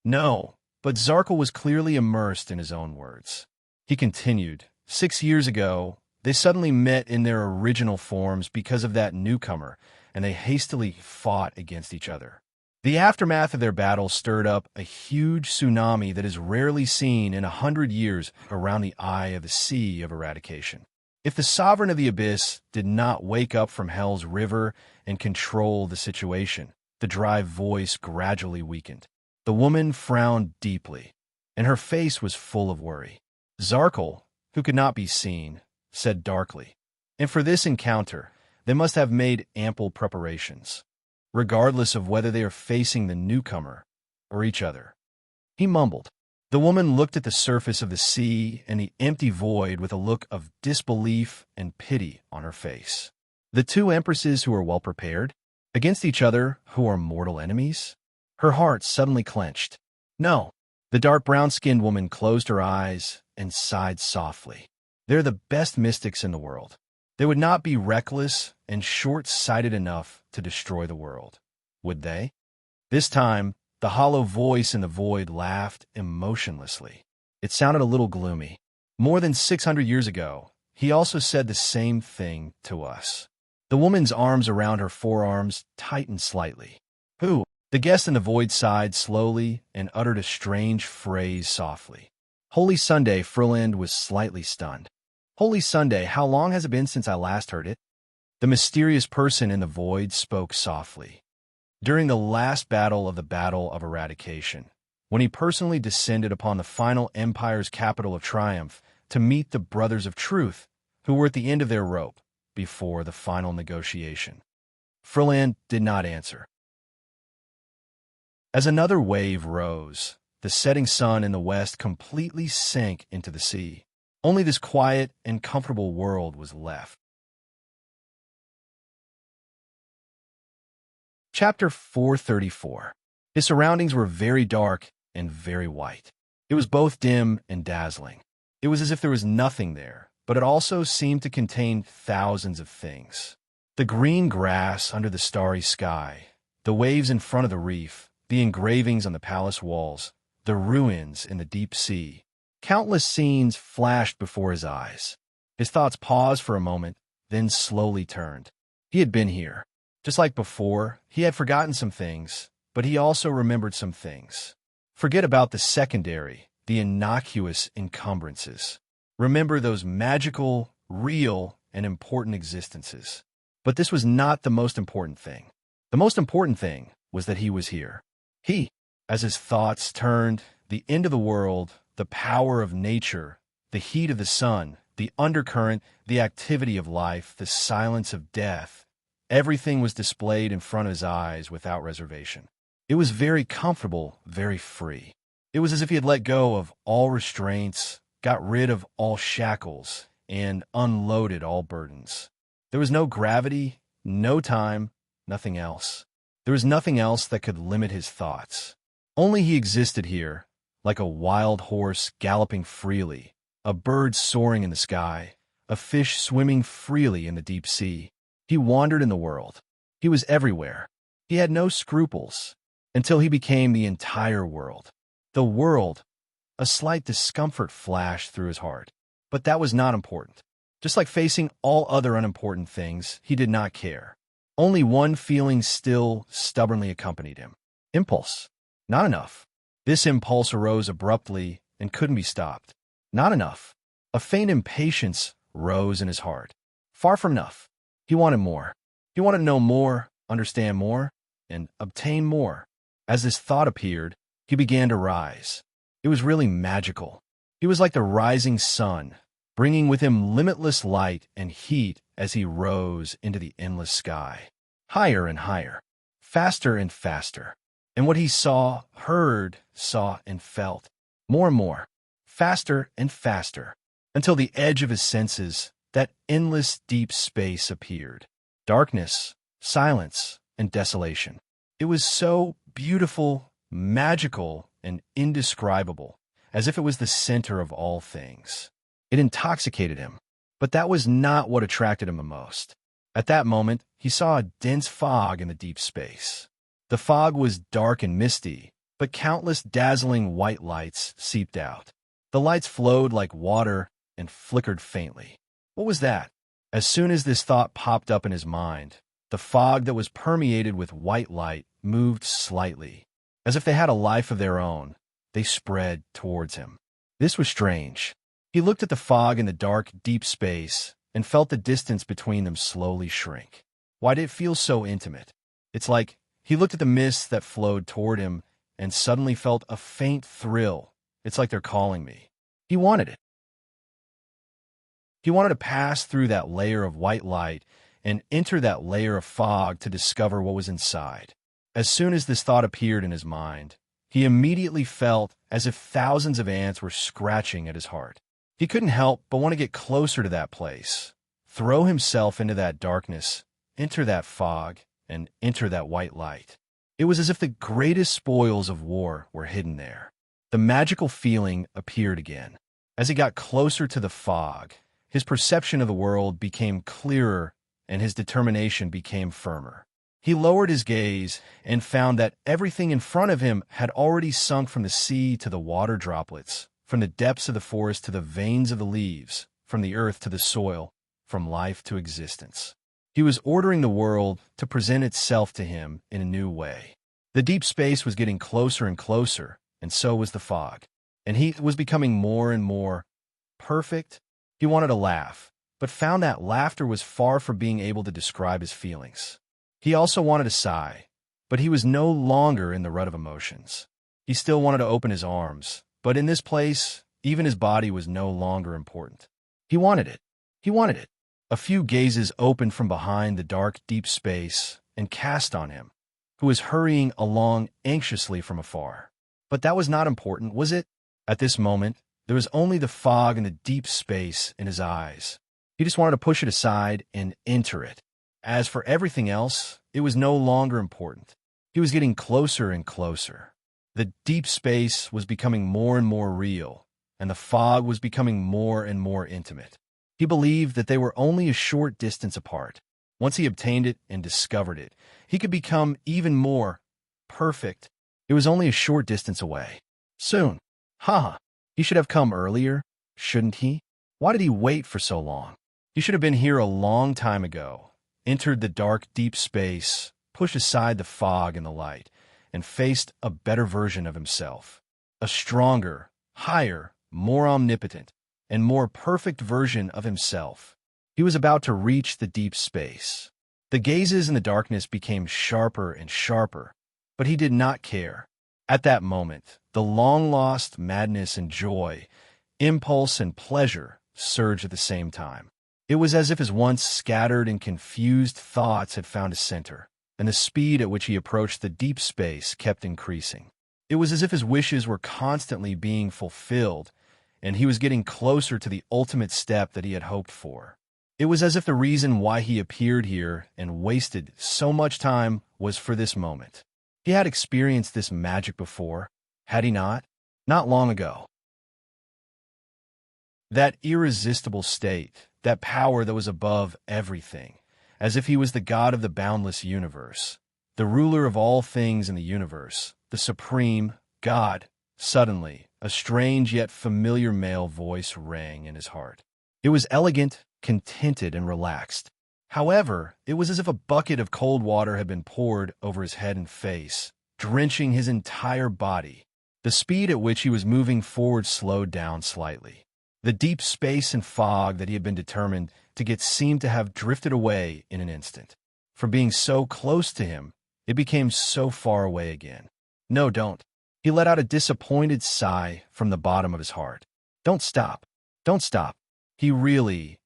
Speaker 1: No, but Zarkel was clearly immersed in his own words. He continued, 6 years ago, they suddenly met in their original forms because of that newcomer, and they hastily fought against each other. The aftermath of their battle stirred up a huge tsunami that is rarely seen in 100 years around the eye of the sea of eradication. If the sovereign of the abyss did not wake up from hell's river and control the situation, the dry voice gradually weakened. The woman frowned deeply, and her face was full of worry. Zarkel, who could not be seen, said darkly, and for this encounter, they must have made ample preparations, regardless of whether they are facing the newcomer or each other. He mumbled. The woman looked at the surface of the sea and the empty void with a look of disbelief and pity on her face. The two empresses who are well prepared, against each other who are mortal enemies? Her heart suddenly clenched. No. The dark brown-skinned woman closed her eyes and sighed softly. They're the best mystics in the world. They would not be reckless and short-sighted enough to destroy the world, would they? This time, the hollow voice in the void laughed emotionlessly. It sounded a little gloomy. More than 600 years ago, he also said the same thing to us. The woman's arms around her forearms tightened slightly. Who? The guest in the void sighed slowly and uttered a strange phrase softly. Holy Sunday, Frilland was slightly stunned. Holy Sunday, how long has it been since I last heard it? The mysterious person in the void spoke softly. During the last battle of eradication, when he personally descended upon the final empire's capital of triumph to meet the Brothers of Truth, who were at the end of their rope before the final negotiation. Frilland did not answer. As another wave rose, the setting sun in the west completely sank into the sea. Only this quiet and comfortable world was left. Chapter 434. His surroundings were very dark and very white. It was both dim and dazzling. It was as if there was nothing there, but it also seemed to contain thousands of things. The green grass under the starry sky, the waves in front of the reef, the engravings on the palace walls, the ruins in the deep sea. Countless scenes flashed before his eyes. His thoughts paused for a moment, then slowly turned. He had been here. Just like before, he had forgotten some things, but he also remembered some things. Forget about the secondary, the innocuous encumbrances. Remember those magical, real, and important existences. But this was not the most important thing. The most important thing was that he was here. He, as his thoughts turned, the end of the world, the power of nature, the heat of the sun, the undercurrent, the activity of life, the silence of death, Everything was displayed in front of his eyes without reservation. It was very comfortable, very free. It was as if he had let go of all restraints, got rid of all shackles, and unloaded all burdens. There was no gravity, no time, nothing else. There was nothing else that could limit his thoughts. Only he existed here, like a wild horse galloping freely, a bird soaring in the sky, a fish swimming freely in the deep sea. He wandered in the world. He was everywhere. He had no scruples, until he became the entire world. The world. A slight discomfort flashed through his heart. But that was not important. Just like facing all other unimportant things, he did not care. Only one feeling still stubbornly accompanied him. Impulse. Not enough. This impulse arose abruptly and couldn't be stopped. Not enough. A faint impatience rose in his heart. Far from enough. He wanted more. He wanted to know more, understand more, and obtain more. As this thought appeared, he began to rise. It was really magical. He was like the rising sun, bringing with him limitless light and heat as he rose into the endless sky. Higher and higher, faster and faster. And what he saw, heard, saw, and felt, more and more, faster and faster, until the edge of his senses, that endless deep space appeared. Darkness, silence, and desolation. It was so beautiful, magical, and indescribable, as if it was the center of all things. It intoxicated him, but that was not what attracted him the most. At that moment, he saw a dense fog in the deep space. The fog was dark and misty, but countless dazzling white lights seeped out. The lights flowed like water and flickered faintly. What was that? As soon as this thought popped up in his mind, the fog that was permeated with white light moved slightly. As if they had a life of their own, they spread towards him. This was strange. He looked at the fog in the dark, deep space and felt the distance between them slowly shrink. Why did it feel so intimate? It's like he looked at the mist that flowed toward him and suddenly felt a faint thrill. It's like they're calling me. He wanted it. He wanted to pass through that layer of white light and enter that layer of fog to discover what was inside. As soon as this thought appeared in his mind, he immediately felt as if thousands of ants were scratching at his heart. He couldn't help but want to get closer to that place, throw himself into that darkness, enter that fog, and enter that white light. It was as if the greatest spoils of war were hidden there. The magical feeling appeared again. As he got closer to the fog, his perception of the world became clearer and his determination became firmer. He lowered his gaze and found that everything in front of him had already sunk, from the sea to the water droplets, from the depths of the forest to the veins of the leaves, from the earth to the soil, from life to existence. He was ordering the world to present itself to him in a new way. The deep space was getting closer and closer, and so was the fog. And he was becoming more and more perfect. He wanted to laugh, but found that laughter was far from being able to describe his feelings. He also wanted to sigh, but he was no longer in the rut of emotions. He still wanted to open his arms, but in this place, even his body was no longer important. He wanted it. He wanted it. A few gazes opened from behind the dark, deep space and cast on him, who was hurrying along anxiously from afar. But that was not important, was it? At this moment, there was only the fog and the deep space in his eyes. He just wanted to push it aside and enter it. As for everything else, it was no longer important. He was getting closer and closer. The deep space was becoming more and more real, and the fog was becoming more and more intimate. He believed that they were only a short distance apart. Once he obtained it and discovered it, he could become even more perfect. It was only a short distance away. Soon. He should have come earlier, shouldn't he? Why did he wait for so long? He should have been here a long time ago. Entered the dark, deep space, pushed aside the fog and the light, and faced a better version of himself. A stronger, higher, more omnipotent, and more perfect version of himself. He was about to reach the deep space. The gazes in the darkness became sharper and sharper, but he did not care. At that moment, the long-lost madness and joy, impulse and pleasure surged at the same time. It was as if his once scattered and confused thoughts had found a center, and the speed at which he approached the deep space kept increasing. It was as if his wishes were constantly being fulfilled, and he was getting closer to the ultimate step that he had hoped for. It was as if the reason why he appeared here and wasted so much time was for this moment. He had experienced this magic before, had he not? Not long ago. That irresistible state, that power that was above everything, as if he was the god of the boundless universe, the ruler of all things in the universe, the supreme God. Suddenly, a strange yet familiar male voice rang in his heart. It was elegant, contented, and relaxed. However, it was as if a bucket of cold water had been poured over his head and face, drenching his entire body. The speed at which he was moving forward slowed down slightly. The deep space and fog that he had been determined to get seemed to have drifted away in an instant. From being so close to him, it became so far away again. No, don't. He let out a disappointed sigh from the bottom of his heart. Don't stop. Don't stop. He really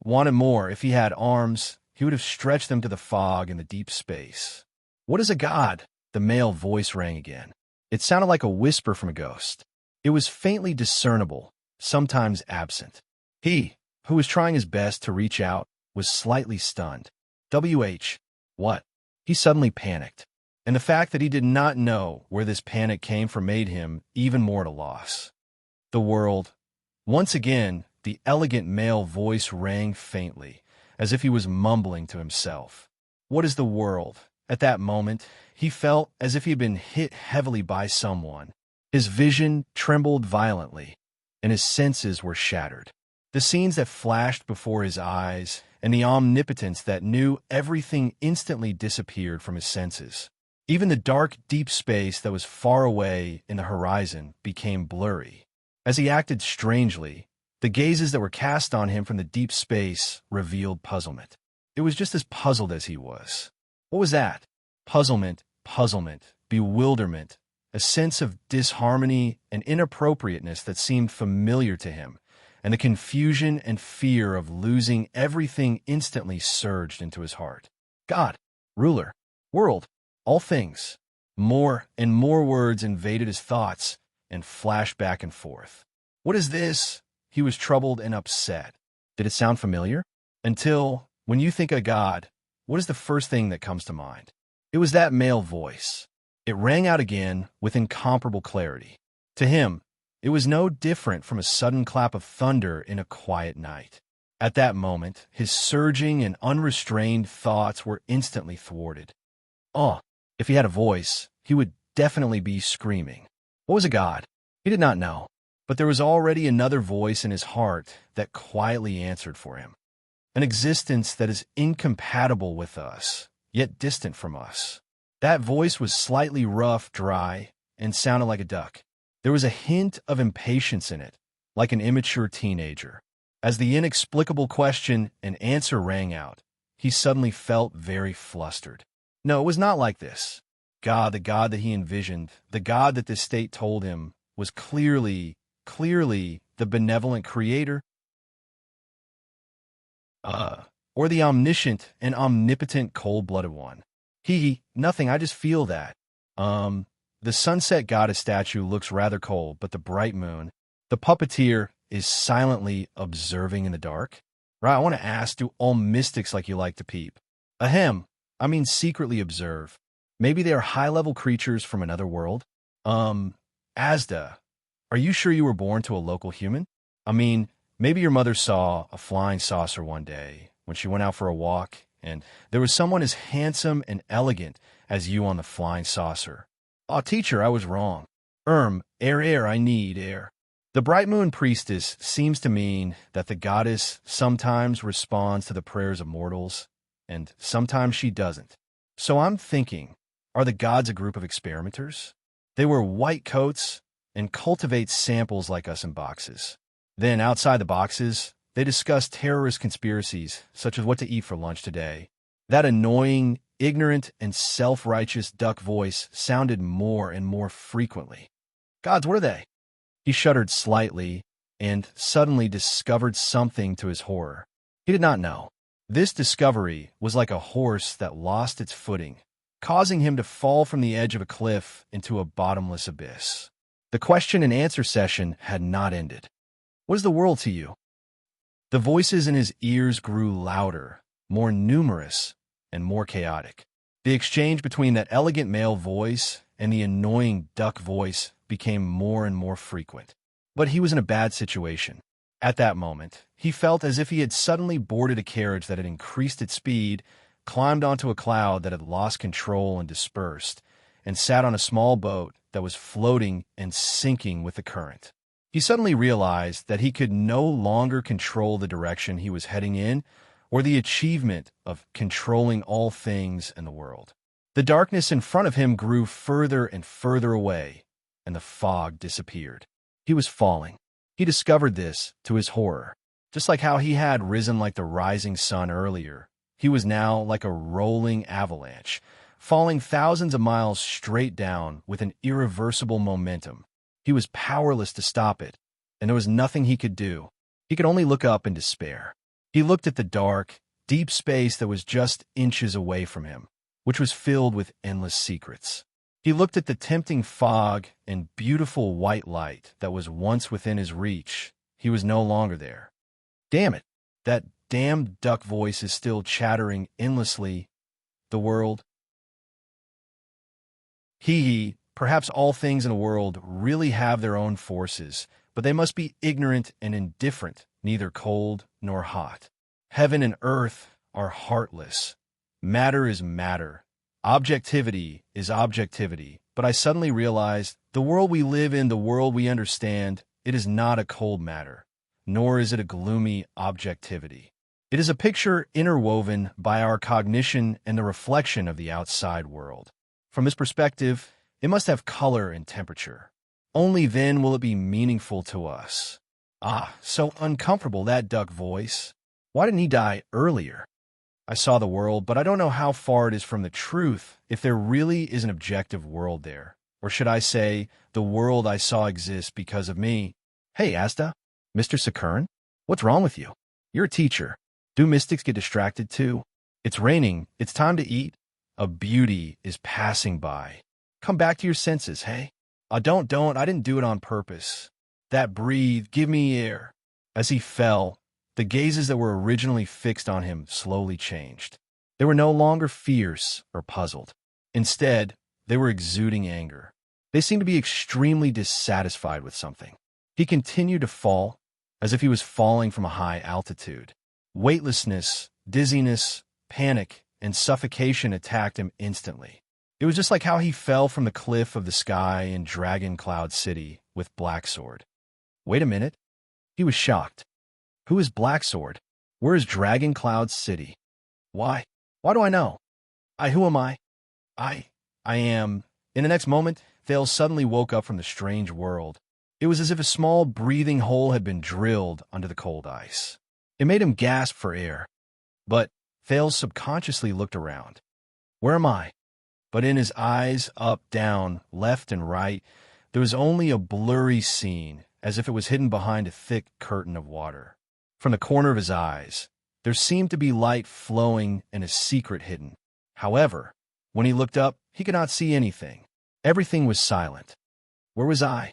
Speaker 1: wanted more. If he had arms, he would have stretched them to the fog and the deep space. What is a god? The male voice rang again. It sounded like a whisper from a ghost. It was faintly discernible, sometimes absent. He, who was trying his best to reach out, was slightly stunned. What? He suddenly panicked, and the fact that he did not know where this panic came from made him even more at a loss. The world. Once again, the elegant male voice rang faintly, as if he was mumbling to himself. What is the world? At that moment, he felt as if he had been hit heavily by someone. His vision trembled violently, and his senses were shattered. The scenes that flashed before his eyes and the omnipotence that knew everything instantly disappeared from his senses. Even the dark, deep space that was far away in the horizon became blurry. As he acted strangely, the gazes that were cast on him from the deep space revealed puzzlement. It was just as puzzled as he was. What was that? Puzzlement, bewilderment, a sense of disharmony and inappropriateness that seemed familiar to him, and the confusion and fear of losing everything instantly surged into his heart. God, ruler, world, all things. More and more words invaded his thoughts and flashed back and forth. What is this? He was troubled and upset. Did it sound familiar? Until, when you think of God, what is the first thing that comes to mind? It was that male voice. It rang out again with incomparable clarity. To him, it was no different from a sudden clap of thunder in a quiet night. At that moment, his surging and unrestrained thoughts were instantly thwarted. Oh, if he had a voice, he would definitely be screaming. What was a god? He did not know, but there was already another voice in his heart that quietly answered for him. An existence that is incompatible with us, yet distant from us. That voice was slightly rough, dry, and sounded like a duck. There was a hint of impatience in it, like an immature teenager. As the inexplicable question and answer rang out, he suddenly felt very flustered. No, it was not like this. God, the God that he envisioned, the God that this state told him, was clearly the benevolent creator, or the omniscient and omnipotent cold-blooded one. Nothing, I just feel that. The sunset goddess statue looks rather cold, but the bright moon, the puppeteer, is silently observing in the dark. Right, I want to ask, do all mystics like you like to peep? Ahem, I mean secretly observe. Maybe they are high-level creatures from another world? Asda, are you sure you were born to a local human? I mean, maybe your mother saw a flying saucer one day when she went out for a walk, and there was someone as handsome and elegant as you on the flying saucer. Oh, teacher, I was wrong. Air, I need air. The bright moon priestess seems to mean that the goddess sometimes responds to the prayers of mortals, and sometimes she doesn't. So I'm thinking, are the gods a group of experimenters? They wear white coats and cultivate samples like us in boxes. Then, outside the boxes, they discuss terrorist conspiracies, such as what to eat for lunch today. That annoying, ignorant, and self-righteous duck voice sounded more and more frequently. Gods, what are they? He shuddered slightly and suddenly discovered something to his horror. He did not know. This discovery was like a horse that lost its footing, causing him to fall from the edge of a cliff into a bottomless abyss. The question and answer session had not ended. What is the world to you? The voices in his ears grew louder, more numerous, and more chaotic. The exchange between that elegant male voice and the annoying duck voice became more and more frequent. But he was in a bad situation. At that moment, he felt as if he had suddenly boarded a carriage that had increased its speed, climbed onto a cloud that had lost control and dispersed, and sat on a small boat that was floating and sinking with the current. He suddenly realized that he could no longer control the direction he was heading in or the achievement of controlling all things in the world. The darkness in front of him grew further and further away, and the fog disappeared. He was falling. He discovered this to his horror. Just like how he had risen like the rising sun earlier, he was now like a rolling avalanche, falling thousands of miles straight down with an irreversible momentum. He was powerless to stop it, and there was nothing he could do. He could only look up in despair. He looked at the dark, deep space that was just inches away from him, which was filled with endless secrets. He looked at the tempting fog and beautiful white light that was once within his reach. He was no longer there. Damn it! That damned duck voice is still chattering endlessly. The world. Perhaps all things in the world really have their own forces, but they must be ignorant and indifferent, neither cold nor hot. Heaven and earth are heartless. Matter is matter. Objectivity is objectivity. But I suddenly realized the world we live in, the world we understand, it is not a cold matter, nor is it a gloomy objectivity. It is a picture interwoven by our cognition and the reflection of the outside world. From this perspective, it must have color and temperature. Only then will it be meaningful to us. Ah, so uncomfortable, that duck voice. Why didn't he die earlier? I saw the world, but I don't know how far it is from the truth, if there really is an objective world there. Or should I say, the world I saw exists because of me. Hey, Asta. Mr. Sakurin? What's wrong with you? You're a teacher. Do mystics get distracted too? It's raining. It's time to eat. A beauty is passing by. Come back to your senses, hey? Don't. I didn't do it on purpose. That breathe, give me air. As he fell, the gazes that were originally fixed on him slowly changed. They were no longer fierce or puzzled. Instead, they were exuding anger. They seemed to be extremely dissatisfied with something. He continued to fall, as if he was falling from a high altitude. Weightlessness, dizziness, panic, and suffocation attacked him instantly. It was just like how he fell from the cliff of the sky in Dragon Cloud City with Blacksword. Wait a minute. He was shocked. Who is Blacksword? Where is Dragon Cloud City? Why? Why do I know? Who am I? I am... In the next moment, Thales suddenly woke up from the strange world. It was as if a small breathing hole had been drilled under the cold ice. It made him gasp for air. But Thales subconsciously looked around. Where am I? But in his eyes, up, down, left, and right, there was only a blurry scene, as if it was hidden behind a thick curtain of water. From the corner of his eyes, there seemed to be light flowing and a secret hidden. However, when he looked up, he could not see anything. Everything was silent. Where was I?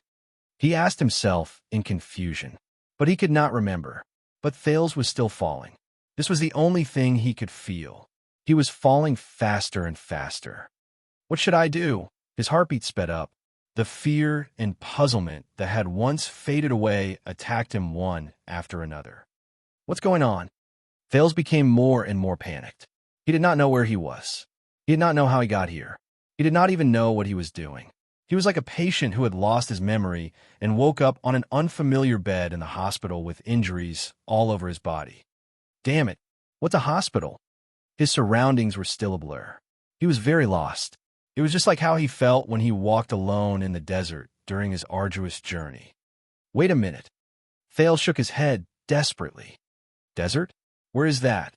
Speaker 1: He asked himself in confusion, but he could not remember. But Thales was still falling. This was the only thing he could feel. He was falling faster and faster. What should I do? His heartbeat sped up. The fear and puzzlement that had once faded away attacked him one after another. What's going on? Thales became more and more panicked. He did not know where he was. He did not know how he got here. He did not even know what he was doing. He was like a patient who had lost his memory and woke up on an unfamiliar bed in the hospital with injuries all over his body. Damn it, what's a hospital? His surroundings were still a blur. He was very lost. It was just like how he felt when he walked alone in the desert during his arduous journey. Wait a minute. Thales shook his head desperately. Desert? Where is that?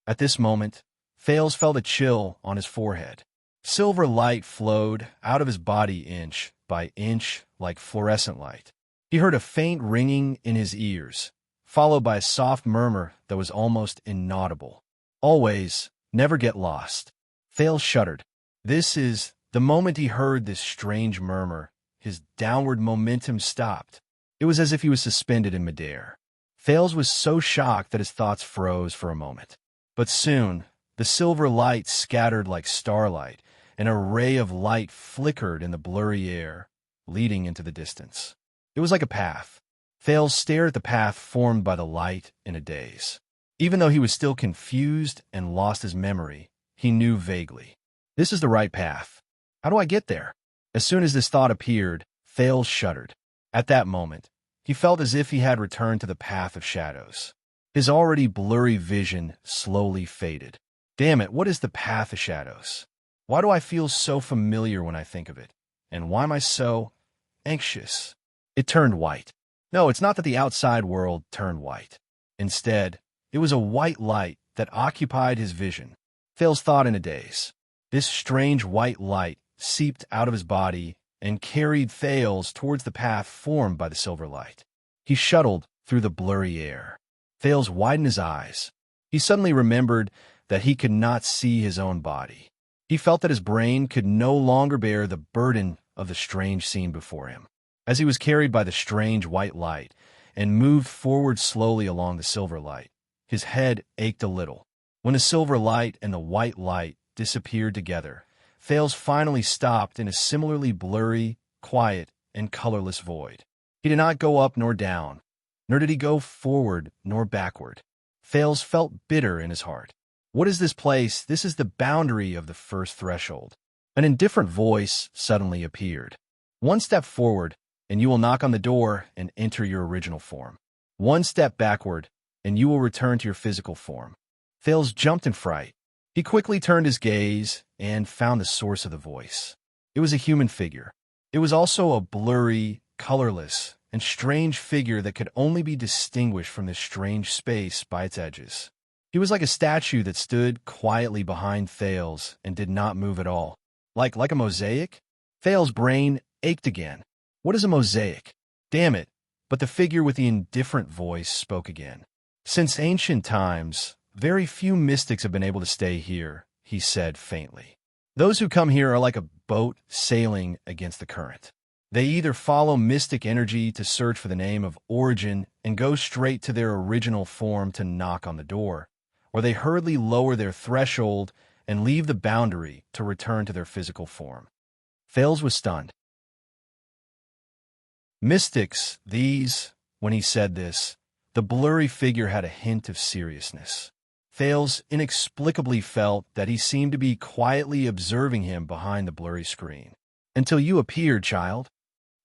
Speaker 1: At this moment, Thales felt a chill on his forehead. Silver light flowed out of his body inch by inch like fluorescent light. He heard a faint ringing in his ears, followed by a soft murmur that was almost inaudible. Always, never get lost. Thales shuddered. The moment he heard this strange murmur, his downward momentum stopped. It was as if he was suspended in midair. Thales was so shocked that his thoughts froze for a moment. But soon, the silver light scattered like starlight. An array of light flickered in the blurry air, leading into the distance. It was like a path. Thales stared at the path formed by the light in a daze. Even though he was still confused and lost his memory, he knew vaguely. This is the right path. How do I get there? As soon as this thought appeared, Thales shuddered. At that moment, he felt as if he had returned to the path of shadows. His already blurry vision slowly faded. Damn it, what is the path of shadows? Why do I feel so familiar when I think of it? And why am I so anxious? It turned white. No, it's not that the outside world turned white. Instead, it was a white light that occupied his vision. Thales thought in a daze. This strange white light seeped out of his body and carried Thales towards the path formed by the silver light. He shuttled through the blurry air. Thales widened his eyes. He suddenly remembered that he could not see his own body. He felt that his brain could no longer bear the burden of the strange scene before him. As he was carried by the strange white light and moved forward slowly along the silver light, his head ached a little. When the silver light and the white light disappeared together, Thales finally stopped in a similarly blurry, quiet, and colorless void. He did not go up nor down, nor did he go forward nor backward. Thales felt bitter in his heart. What is this place? This is the boundary of the first threshold. An indifferent voice suddenly appeared. One step forward, and you will knock on the door and enter your original form. One step backward, and you will return to your physical form. Thales jumped in fright. He quickly turned his gaze and found the source of the voice. It was a human figure. It was also a blurry, colorless, and strange figure that could only be distinguished from this strange space by its edges. He was like a statue that stood quietly behind Thales and did not move at all. Like a mosaic? Thales' brain ached again. What is a mosaic? Damn it. But the figure with the indifferent voice spoke again. Since ancient times, very few mystics have been able to stay here, he said faintly. Those who come here are like a boat sailing against the current. They either follow mystic energy to search for the name of origin and go straight to their original form to knock on the door, or they hurriedly lower their threshold and leave the boundary to return to their physical form. Thales was stunned. Mystics, these, when he said this, the blurry figure had a hint of seriousness. Thales inexplicably felt that he seemed to be quietly observing him behind the blurry screen. Until you appeared, child.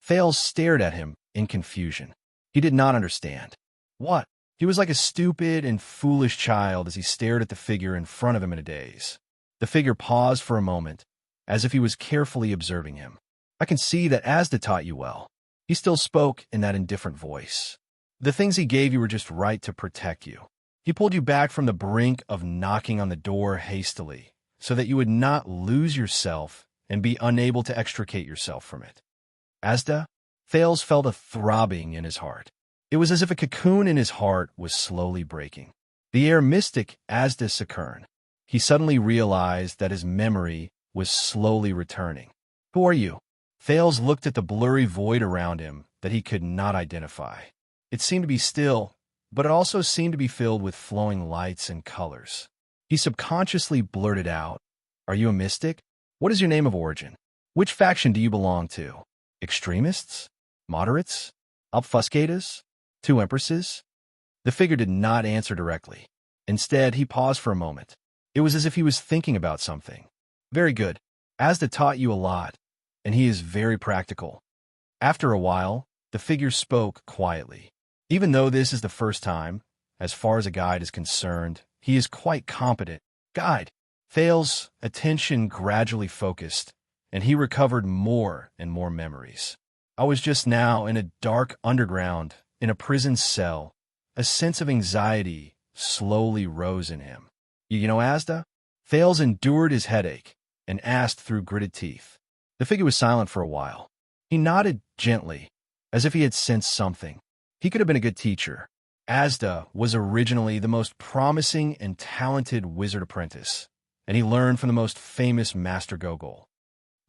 Speaker 1: Thales stared at him in confusion. He did not understand. What? He was like a stupid and foolish child as he stared at the figure in front of him in a daze. The figure paused for a moment, as if he was carefully observing him. I can see that Asda taught you well. He still spoke in that indifferent voice. The things he gave you were just right to protect you. He pulled you back from the brink of knocking on the door hastily, so that you would not lose yourself and be unable to extricate yourself from it. Asda? Thales felt a throbbing in his heart. It was as if a cocoon in his heart was slowly breaking. The air mystic Asda Sakern. He suddenly realized that his memory was slowly returning. Who are you? Thales looked at the blurry void around him that he could not identify. It seemed to be still, but it also seemed to be filled with flowing lights and colors. He subconsciously blurted out, Are you a mystic? What is your name of origin? Which faction do you belong to? Extremists? Moderates? Obfuscators? Two empresses? The figure did not answer directly. Instead, he paused for a moment. It was as if he was thinking about something. Very good. Asda taught you a lot, and he is very practical. After a while, the figure spoke quietly. Even though this is the first time, as far as a guide is concerned, he is quite competent. Guide. Thales' attention gradually focused, and he recovered more and more memories. I was just now in a dark underground, in a prison cell. A sense of anxiety slowly rose in him. You know Asda? Thales endured his headache and asked through gritted teeth. The figure was silent for a while. He nodded gently, as if he had sensed something. He could have been a good teacher. Asda was originally the most promising and talented wizard apprentice, and he learned from the most famous Master Gogol.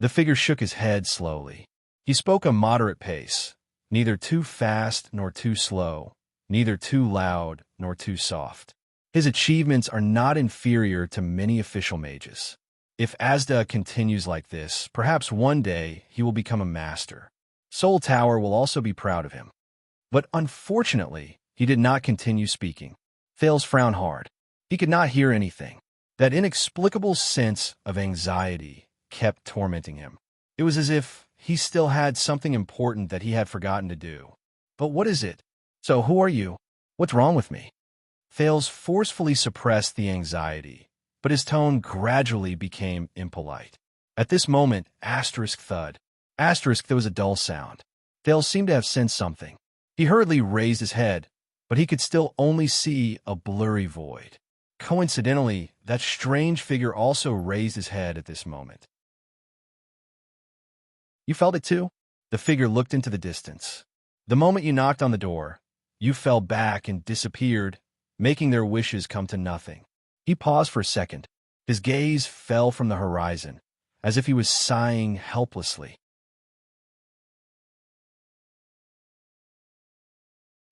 Speaker 1: The figure shook his head slowly. He spoke a moderate pace, neither too fast nor too slow, neither too loud nor too soft. His achievements are not inferior to many official mages. If Asda continues like this, perhaps one day he will become a master. Soul Tower will also be proud of him. But unfortunately, he did not continue speaking. Thales frowned hard. He could not hear anything. That inexplicable sense of anxiety kept tormenting him. It was as if he still had something important that he had forgotten to do. But what is it? So who are you? What's wrong with me? Thales forcefully suppressed the anxiety, but his tone gradually became impolite. At this moment, thud. There was a dull sound. Thales seemed to have sensed something. He hurriedly raised his head, but he could still only see a blurry void. Coincidentally, that strange figure also raised his head at this moment. You felt it too? The figure looked into the distance. The moment you knocked on the door, you fell back and disappeared, making their wishes come to nothing. He paused for a second. His gaze fell from the horizon, as if he was sighing helplessly.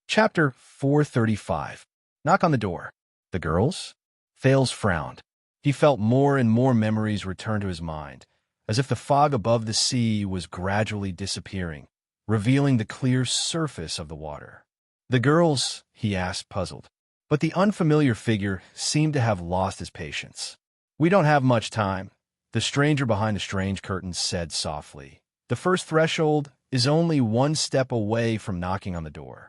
Speaker 1: Chapter 435. Knock on the door. The girls? Thales frowned. He felt more and more memories return to his mind, as if the fog above the sea was gradually disappearing, revealing the clear surface of the water. The girls? He asked, puzzled. But the unfamiliar figure seemed to have lost his patience. We don't have much time, the stranger behind the strange curtains said softly. The first threshold is only one step away from knocking on the door.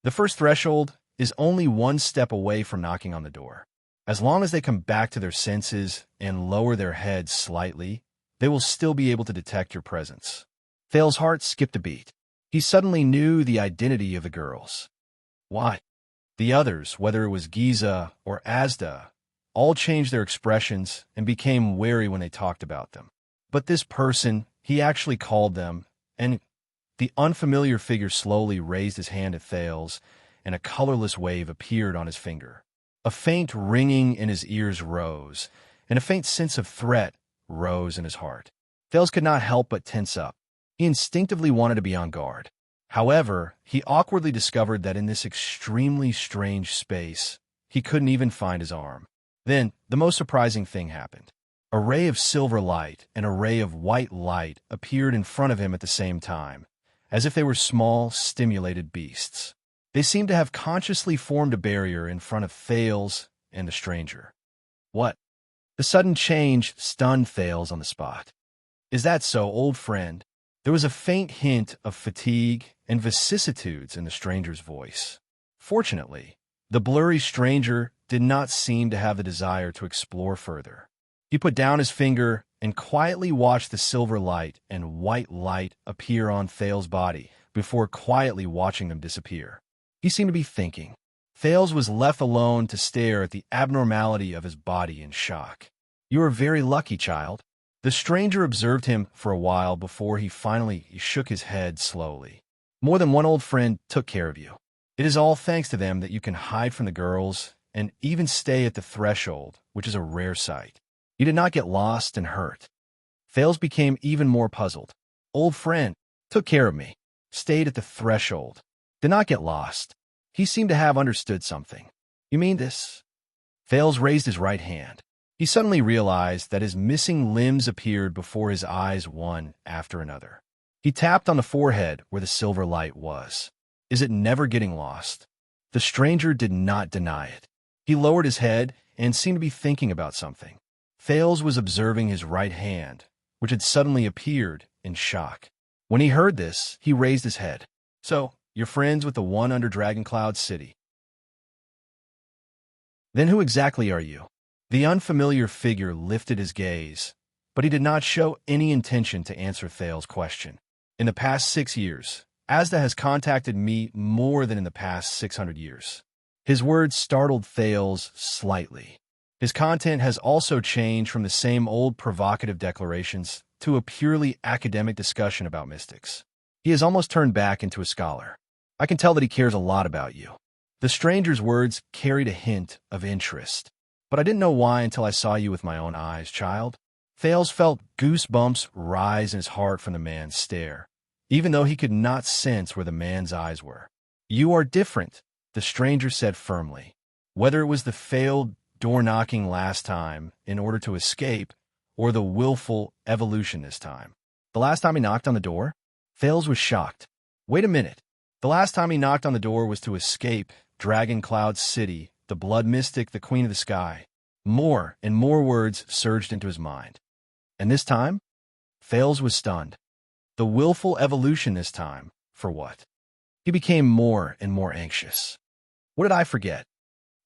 Speaker 1: The first threshold is only one step away from knocking on the door. As long as they come back to their senses and lower their heads slightly, they will still be able to detect your presence. Thales' heart skipped a beat. He suddenly knew the identity of the girls. What? The others, whether it was Giza or Asda, all changed their expressions and became wary when they talked about them. But this person, he actually called them, and the unfamiliar figure slowly raised his hand at Thales, and a colorless wave appeared on his finger. A faint ringing in his ears rose, and a faint sense of threat rose in his heart. Thales could not help but tense up. He instinctively wanted to be on guard. However, he awkwardly discovered that in this extremely strange space, he couldn't even find his arm. Then, the most surprising thing happened. A ray of silver light and a ray of white light appeared in front of him at the same time, as if they were small, stimulated beasts. They seemed to have consciously formed a barrier in front of Thales and the stranger. What? The sudden change stunned Thales on the spot. Is that so, old friend? There was a faint hint of fatigue and vicissitudes in the stranger's voice. Fortunately, the blurry stranger did not seem to have the desire to explore further. He put down his finger and quietly watched the silver light and white light appear on Thales' body before quietly watching them disappear. He seemed to be thinking. Thales was left alone to stare at the abnormality of his body in shock. You are very lucky, child. The stranger observed him for a while before he finally shook his head slowly. More than one old friend took care of you. It is all thanks to them that you can hide from the girls and even stay at the threshold, which is a rare sight. You did not get lost and hurt. Thales became even more puzzled. Old friend, took care of me, stayed at the threshold, did not get lost. He seemed to have understood something. You mean this? Thales raised his right hand. He suddenly realized that his missing limbs appeared before his eyes one after another. He tapped on the forehead where the silver light was. Is it never getting lost? The stranger did not deny it. He lowered his head and seemed to be thinking about something. Thales was observing his right hand, which had suddenly appeared, in shock. When he heard this, he raised his head. So, you're friends with the one under Dragoncloud City. Then who exactly are you? The unfamiliar figure lifted his gaze, but he did not show any intention to answer Thales' question. In the past 6 years, Asda has contacted me more than in the past 600 years. His words startled Thales slightly. His content has also changed from the same old provocative declarations to a purely academic discussion about mystics. He has almost turned back into a scholar. I can tell that he cares a lot about you. The stranger's words carried a hint of interest. But I didn't know why until I saw you with my own eyes, child. Thales felt goosebumps rise in his heart from the man's stare, even though he could not sense where the man's eyes were. You are different, the stranger said firmly. Whether it was the failed door-knocking last time in order to escape, or the willful evolution this time. The last time he knocked on the door? Thales was shocked. Wait a minute. The last time he knocked on the door was to escape Dragon Cloud City, the blood mystic, the queen of the sky. More and more words surged into his mind. And this time? Thales was stunned. The willful evolution this time, for what? He became more and more anxious. What did I forget?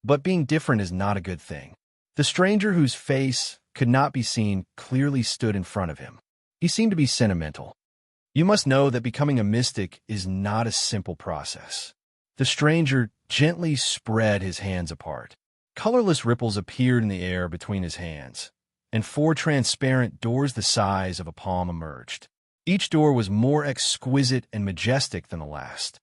Speaker 1: But being different is not a good thing. The stranger, whose face could not be seen, clearly stood in front of him. He seemed to be sentimental. You must know that becoming a mystic is not a simple process. The stranger gently spread his hands apart. Colorless ripples appeared in the air between his hands, and 4 transparent doors the size of a palm emerged. Each door was more exquisite and majestic than the last.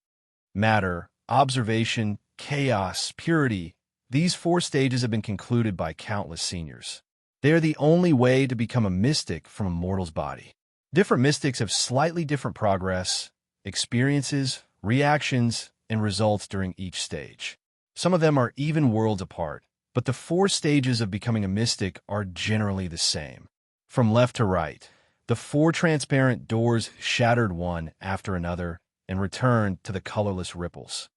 Speaker 1: Matter, observation, chaos, purity. These 4 stages have been concluded by countless seniors. They are the only way to become a mystic from a mortal's body. Different mystics have slightly different progress, experiences, reactions, and results during each stage. Some of them are even worlds apart, but the 4 stages of becoming a mystic are generally the same. From left to right, the 4 transparent doors shattered one after another and returned to the colorless ripples.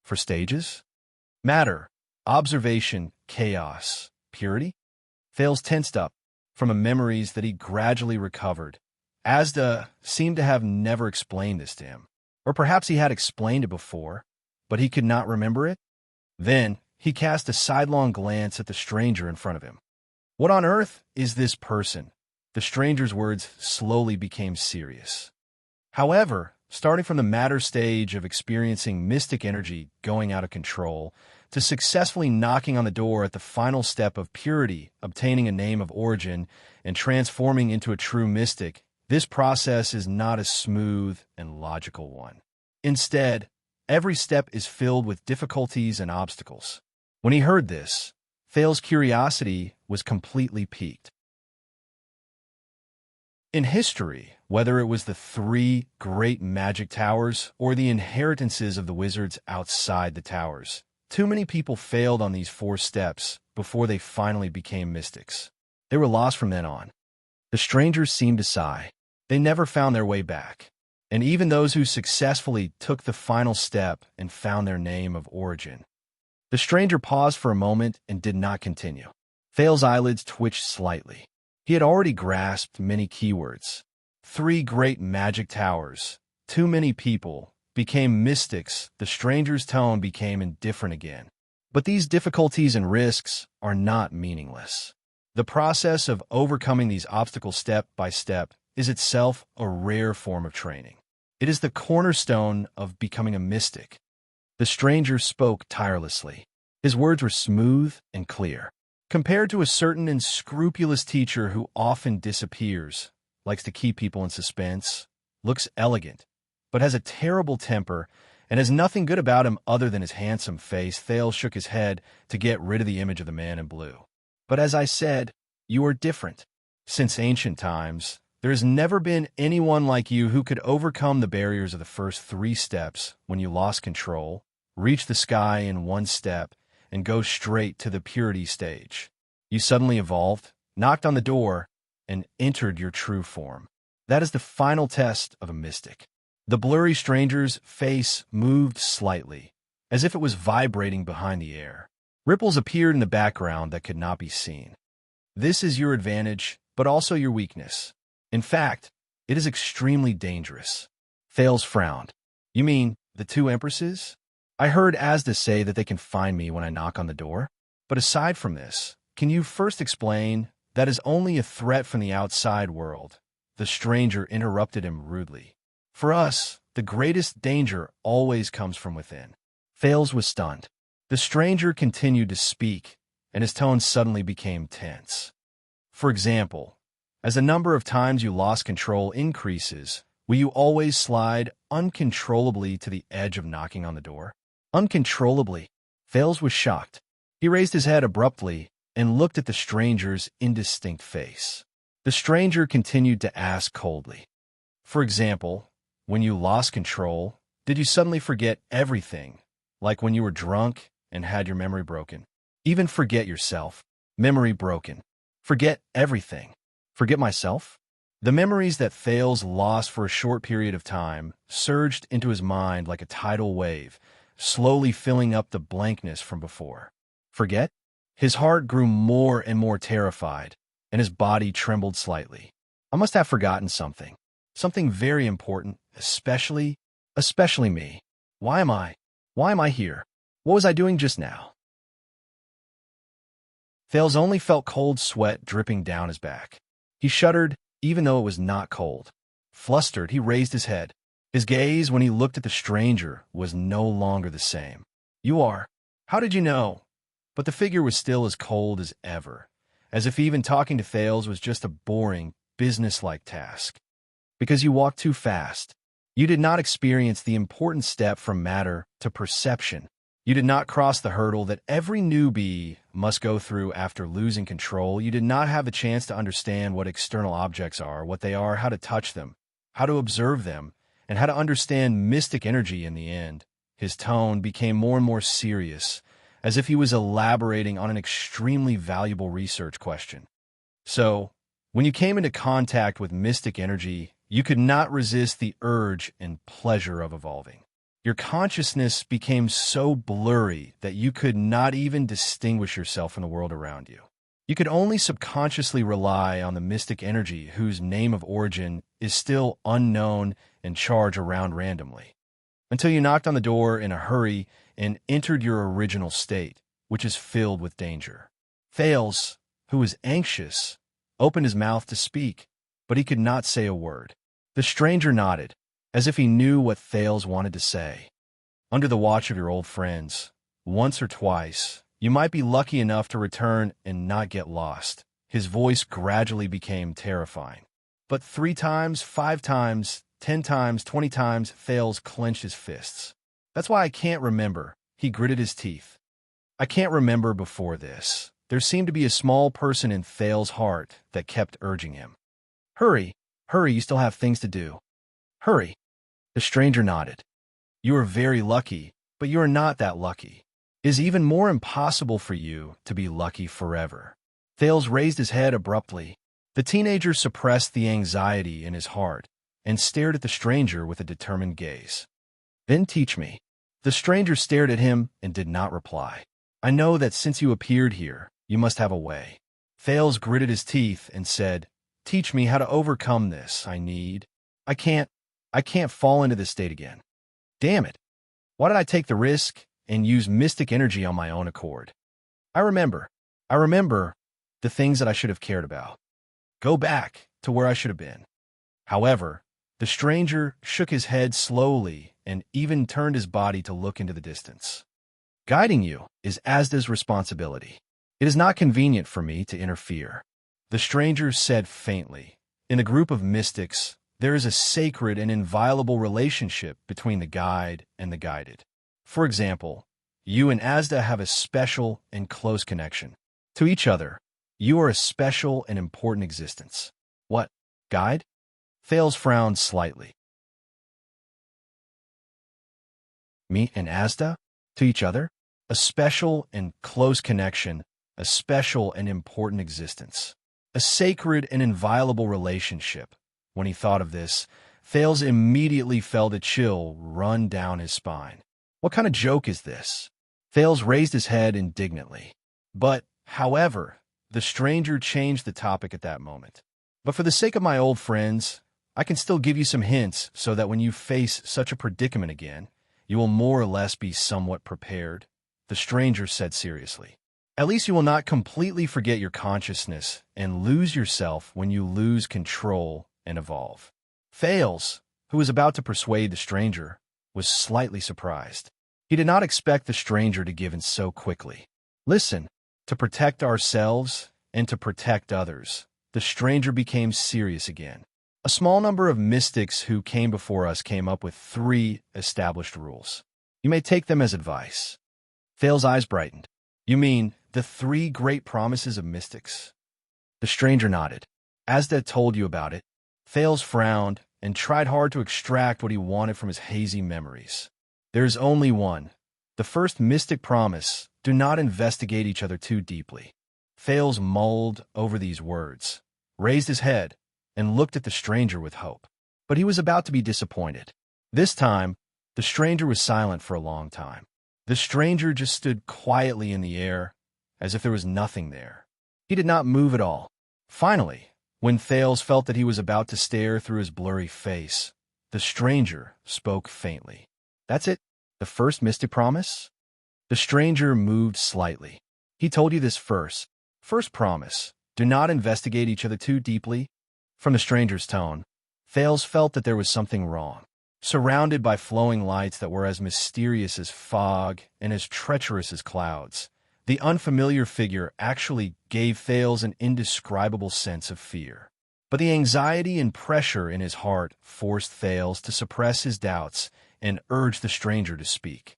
Speaker 1: For stages? Matter, observation, chaos, purity? Thales tensed up from the memories that he gradually recovered. Asda seemed to have never explained this to him. Or perhaps he had explained it before, but he could not remember it? Then he cast a sidelong glance at the stranger in front of him. What on earth is this person? The stranger's words slowly became serious. However, starting from the matter stage of experiencing mystic energy going out of control, to successfully knocking on the door at the final step of purity, obtaining a name of origin, and transforming into a true mystic, this process is not a smooth and logical one. Instead, every step is filled with difficulties and obstacles. When he heard this, Thales' curiosity was completely piqued. In history, whether it was the 3 great magic towers or the inheritances of the wizards outside the towers, too many people failed on these 4 steps before they finally became mystics. They were lost from then on. The strangers seemed to sigh. They never found their way back. And even those who successfully took the final step and found their name of origin. The stranger paused for a moment and did not continue. Thales' eyelids twitched slightly. He had already grasped many keywords. 3 great magic towers, too many people, became mystics. The stranger's tone became indifferent again. But these difficulties and risks are not meaningless. The process of overcoming these obstacles step by step is itself a rare form of training. It is the cornerstone of becoming a mystic. The stranger spoke tirelessly. His words were smooth and clear. Compared to a certain unscrupulous teacher who often disappears, likes to keep people in suspense, looks elegant, but has a terrible temper and has nothing good about him other than his handsome face, Thales shook his head to get rid of the image of the man in blue. But as I said, you are different. Since ancient times, there has never been anyone like you who could overcome the barriers of the first 3 steps when you lost control, reach the sky in 1 step, and go straight to the purity stage. You suddenly evolved, knocked on the door, and entered your true form. That is the final test of a mystic. The blurry stranger's face moved slightly, as if it was vibrating behind the air. Ripples appeared in the background that could not be seen. This is your advantage, but also your weakness. In fact, it is extremely dangerous. Thales frowned. You mean the 2 empresses? I heard Asda say that they can find me when I knock on the door. But aside from this, can you first explain that is only a threat from the outside world? The stranger interrupted him rudely. For us, the greatest danger always comes from within. Thales was stunned. The stranger continued to speak, and his tone suddenly became tense. For example, as the number of times you lost control increases, will you always slide uncontrollably to the edge of knocking on the door? Uncontrollably. Thales was shocked. He raised his head abruptly and looked at the stranger's indistinct face. The stranger continued to ask coldly, "For example, when you lost control, did you suddenly forget everything, like when you were drunk and had your memory broken? Even forget yourself. Memory broken. Forget everything. Forget myself?" The memories that Thales lost for a short period of time surged into his mind like a tidal wave, slowly filling up the blankness from before. Forget? His heart grew more and more terrified, and his body trembled slightly. I must have forgotten something. Something very important, especially me. Why am I here? What was I doing just now? Thales only felt cold sweat dripping down his back. He shuddered, even though it was not cold. Flustered, he raised his head. His gaze, when he looked at the stranger, was no longer the same. "You are. How did you know?" But the figure was still as cold as ever, as if even talking to Thales was just a boring, businesslike task. "Because you walked too fast. You did not experience the important step from matter to perception. You did not cross the hurdle that every newbie must go through after losing control. You did not have the chance to understand what external objects are, what they are, how to touch them, how to observe them, and how to understand mystic energy in the end." His tone became more and more serious, as if he was elaborating on an extremely valuable research question. "So, when you came into contact with mystic energy, you could not resist the urge and pleasure of evolving. Your consciousness became so blurry that you could not even distinguish yourself from the world around you. You could only subconsciously rely on the mystic energy whose name of origin is still unknown and charge around randomly, until you knocked on the door in a hurry and entered your original state, which is filled with danger." Thales, who was anxious, opened his mouth to speak, but he could not say a word. The stranger nodded, as if he knew what Thales wanted to say. "Under the watch of your old friends, once or twice, you might be lucky enough to return and not get lost." His voice gradually became terrifying. "But 3 times, 5 times, 10 times, 20 times," Thales clenched his fists. "That's why I can't remember." He gritted his teeth. "I can't remember before this." There seemed to be a small person in Thales' heart that kept urging him. "Hurry, hurry, you still have things to do. Hurry." The stranger nodded. "You are very lucky, but you are not that lucky. It is even more impossible for you to be lucky forever." Thales raised his head abruptly. The teenager suppressed the anxiety in his heart and stared at the stranger with a determined gaze. "Then teach me." The stranger stared at him and did not reply. "I know that since you appeared here, you must have a way." Thales gritted his teeth and said, "Teach me how to overcome this. I can't fall into this state again. Damn it. Why did I take the risk and use mystic energy on my own accord? I remember the things that I should have cared about. Go back to where I should have been." However, the stranger shook his head slowly and even turned his body to look into the distance. "Guiding you is Asda's responsibility. It is not convenient for me to interfere." The stranger said faintly, "In a group of mystics, there is a sacred and inviolable relationship between the guide and the guided. For example, you and Asda have a special and close connection. To each other, you are a special and important existence." "What? Guide?" Thales frowned slightly. "Me and Asda? To each other? A special and close connection, a special and important existence. A sacred and inviolable relationship." When he thought of this, Thales immediately felt a chill run down his spine. What kind of joke is this? Thales raised his head indignantly. However, the stranger changed the topic at that moment. "But for the sake of my old friends, I can still give you some hints so that when you face such a predicament again, you will more or less be somewhat prepared," the stranger said seriously. "At least you will not completely forget your consciousness and lose yourself when you lose control and evolve." Thales, who was about to persuade the stranger, was slightly surprised. He did not expect the stranger to give in so quickly. "Listen, to protect ourselves and to protect others," the stranger became serious again. "A small number of mystics who came before us came up with 3 established rules. You may take them as advice. Thale's eyes brightened. You mean the 3 great promises of mystics? The stranger nodded. Asda told you about it. Thales frowned and tried hard to extract what he wanted from his hazy memories. There is only one. The first mystic promise: do not investigate each other too deeply. Thales mulled over these words, raised his head, and looked at the stranger with hope. But he was about to be disappointed. This time, the stranger was silent for a long time. The stranger just stood quietly in the air, as if there was nothing there. He did not move at all. Finally, when Thales felt that he was about to stare through his blurry face, the stranger spoke faintly. That's it? The first mystic promise? The stranger moved slightly. He told you this first. First promise: do not investigate each other too deeply. From the stranger's tone, Thales felt that there was something wrong. Surrounded by flowing lights that were as mysterious as fog and as treacherous as clouds, the unfamiliar figure actually gave Thales an indescribable sense of fear. But the anxiety and pressure in his heart forced Thales to suppress his doubts and urge the stranger to speak.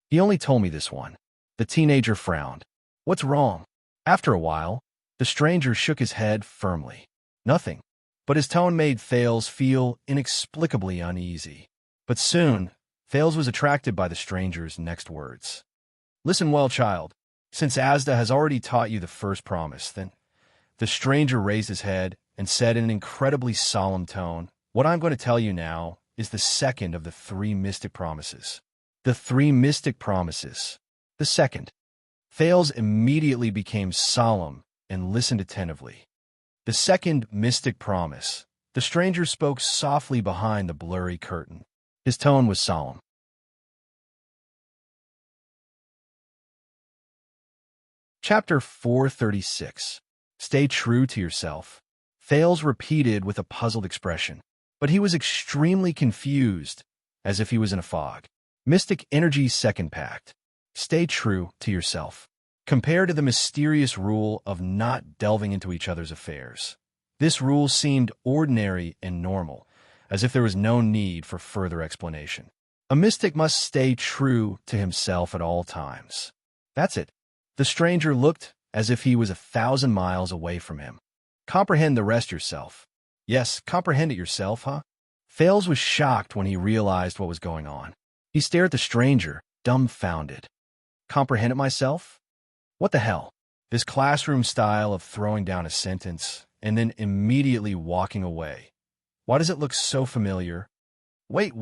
Speaker 1: He only told me this one. The teenager frowned. What's wrong? After a while, the stranger shook his head firmly. Nothing. But his tone made Thales feel inexplicably uneasy. But soon, Thales was attracted by the stranger's next words. Listen well, child. Since Asda has already taught you the first promise, then... The stranger raised his head and said in an incredibly solemn tone, what I'm going to tell you now is the second of the 3 mystic promises. The 3 mystic promises. The second. Thales immediately became solemn and listened attentively. The second mystic promise. The stranger spoke softly behind the blurry curtain. His tone was solemn. Chapter 436. Stay true to yourself. Thales repeated with a puzzled expression, but he was extremely confused, as if he was in a fog. Mystic Energy's second pact. Stay true to yourself. Compared to the mysterious rule of not delving into each other's affairs, this rule seemed ordinary and normal, as if there was no need for further explanation. A mystic must stay true to himself at all times. That's it. The stranger looked as if he was 1,000 miles away from him. Comprehend the rest yourself. Yes, comprehend it yourself, huh? Thales was shocked when he realized what was going on. He stared at the stranger, dumbfounded. Comprehend it myself? What the hell? This classroom style of throwing down a sentence and then immediately walking away. Why does it look so familiar? Wait.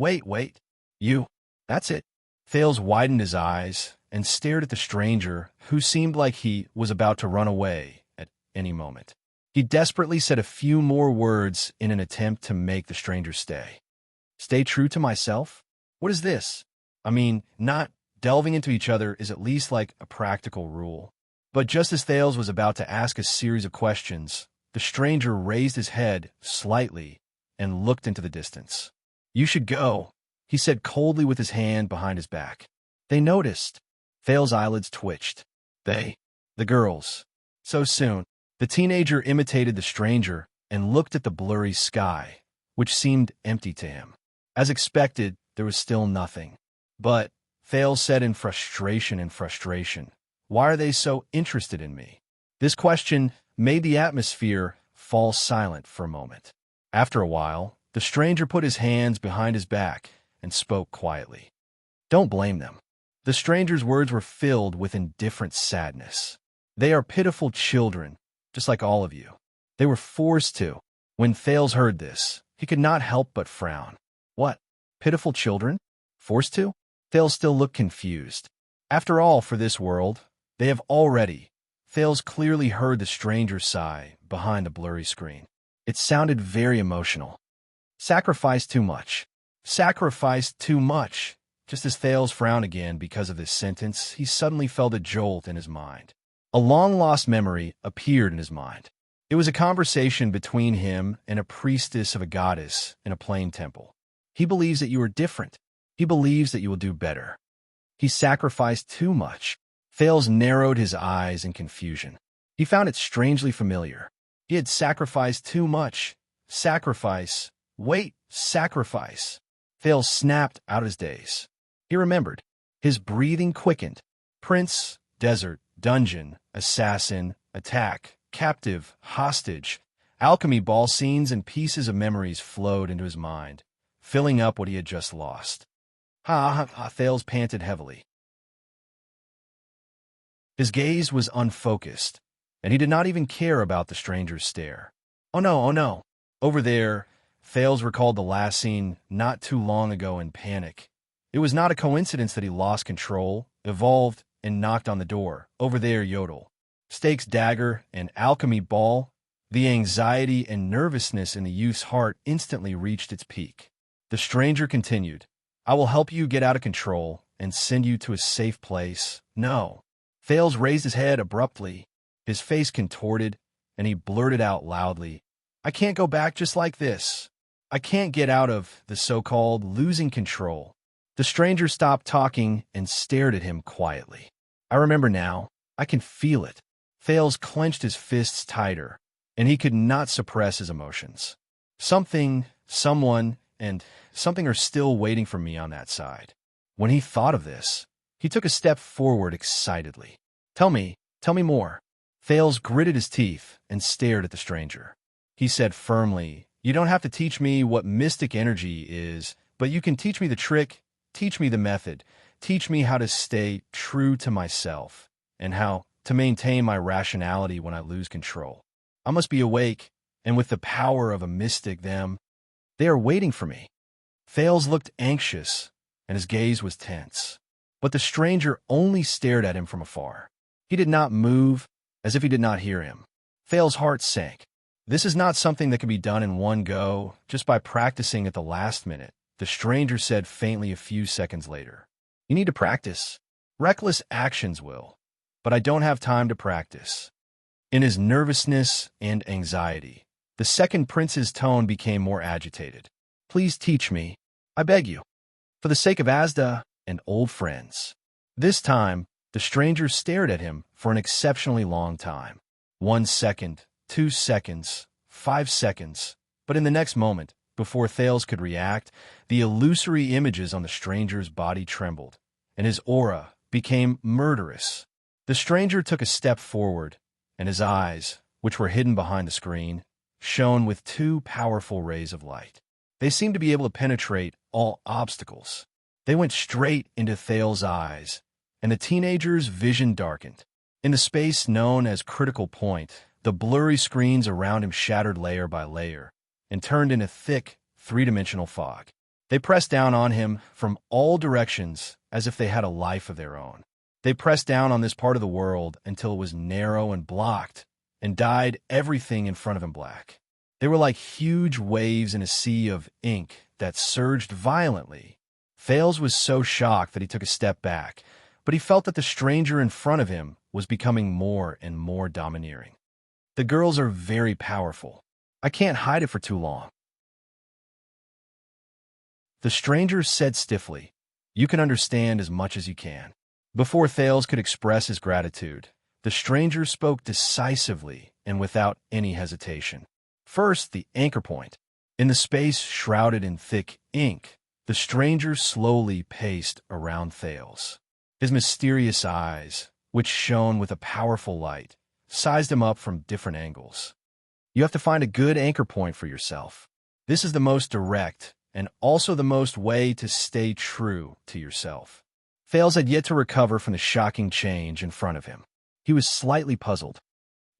Speaker 1: You. That's it. Thales widened his eyes and stared at the stranger, who seemed like he was about to run away at any moment. He desperately said a few more words in an attempt to make the stranger stay. Stay true to myself? What is this? I mean, not delving into each other is at least like a practical rule. But just as Thales was about to ask a series of questions, the stranger raised his head slightly and looked into the distance. You should go, he said coldly with his hand behind his back. They noticed. Thales' eyelids twitched. They? The girls. So soon. The teenager imitated the stranger and looked at the blurry sky, which seemed empty to him. As expected, there was still nothing. But, Thales said in frustration, why are they so interested in me? This question made the atmosphere fall silent for a moment. After a while, the stranger put his hands behind his back and spoke quietly. Don't blame them. The stranger's words were filled with indifferent sadness. They are pitiful children, just like all of you. They were forced to. When Thales heard this, he could not help but frown. What? Pitiful children? Forced to? Thales still looked confused. After all, for this world, they have already. Thales clearly heard the stranger sigh behind the blurry screen. It sounded very emotional. Sacrificed too much. Sacrificed too much. Just as Thales frowned again because of this sentence, he suddenly felt a jolt in his mind. A long-lost memory appeared in his mind. It was a conversation between him and a priestess of a goddess in a plain temple. He believes that you are different. He believes that you will do better. He sacrificed too much. Thales narrowed his eyes in confusion. He found it strangely familiar. He had sacrificed too much. Sacrifice. Wait, sacrifice. Thales snapped out of his daze. He remembered. His breathing quickened. Prince, desert, dungeon, assassin, attack, captive, hostage. Alchemy ball scenes and pieces of memories flowed into his mind, filling up what he had just lost. Thales panted heavily. His gaze was unfocused, and he did not even care about the stranger's stare. Oh no, oh no. Over there, Thales recalled the last scene not too long ago in panic. It was not a coincidence that he lost control, evolved, and knocked on the door. Over there, Yodel. Stake's dagger and alchemy ball. The anxiety and nervousness in the youth's heart instantly reached its peak. The stranger continued, I will help you get out of control and send you to a safe place. No. Thales raised his head abruptly, his face contorted, and he blurted out loudly, I can't go back just like this. I can't get out of the so-called losing control. The stranger stopped talking and stared at him quietly. I remember now. I can feel it. Thales clenched his fists tighter, and he could not suppress his emotions. Something, someone, and something are still waiting for me on that side. When he thought of this, he took a step forward excitedly. Tell me more. Thales gritted his teeth and stared at the stranger. He said firmly, You don't have to teach me what mystic energy is, but you can teach me the trick, teach me the method, teach me how to stay true to myself, and how to maintain my rationality when I lose control. I must be awake, and with the power of a mystic they are waiting for me. Thales looked anxious, and his gaze was tense. But the stranger only stared at him from afar. He did not move, as if he did not hear him. Thales' heart sank. This is not something that can be done in one go, just by practicing at the last minute, the stranger said faintly a few seconds later. You need to practice. Reckless actions will. But I don't have time to practice. In his nervousness and anxiety, the second prince's tone became more agitated. Please teach me, I beg you, for the sake of Asda and old friends. This time, the stranger stared at him for an exceptionally long time. 1 second, 2 seconds, 5 seconds. But in the next moment, before Thales could react, the illusory images on the stranger's body trembled, and his aura became murderous. The stranger took a step forward, and his eyes, which were hidden behind the screen, shone with 2 powerful rays of light. They seemed to be able to penetrate all obstacles. They went straight into Thales' eyes, and the teenager's vision darkened. In the space known as critical point, the blurry screens around him shattered layer by layer and turned into thick, 3-dimensional fog. They pressed down on him from all directions as if they had a life of their own. They pressed down on this part of the world until it was narrow and blocked, and dyed everything in front of him black. They were like huge waves in a sea of ink that surged violently. Thales was so shocked that he took a step back, but he felt that the stranger in front of him was becoming more and more domineering. The girls are very powerful. I can't hide it for too long. The stranger said stiffly, You can understand as much as you can. Before Thales could express his gratitude, the stranger spoke decisively and without any hesitation. First, the anchor point. In the space shrouded in thick ink, the stranger slowly paced around Thales. His mysterious eyes, which shone with a powerful light, sized him up from different angles. You have to find a good anchor point for yourself. This is the most direct and also the most way to stay true to yourself. Thales had yet to recover from the shocking change in front of him. He was slightly puzzled.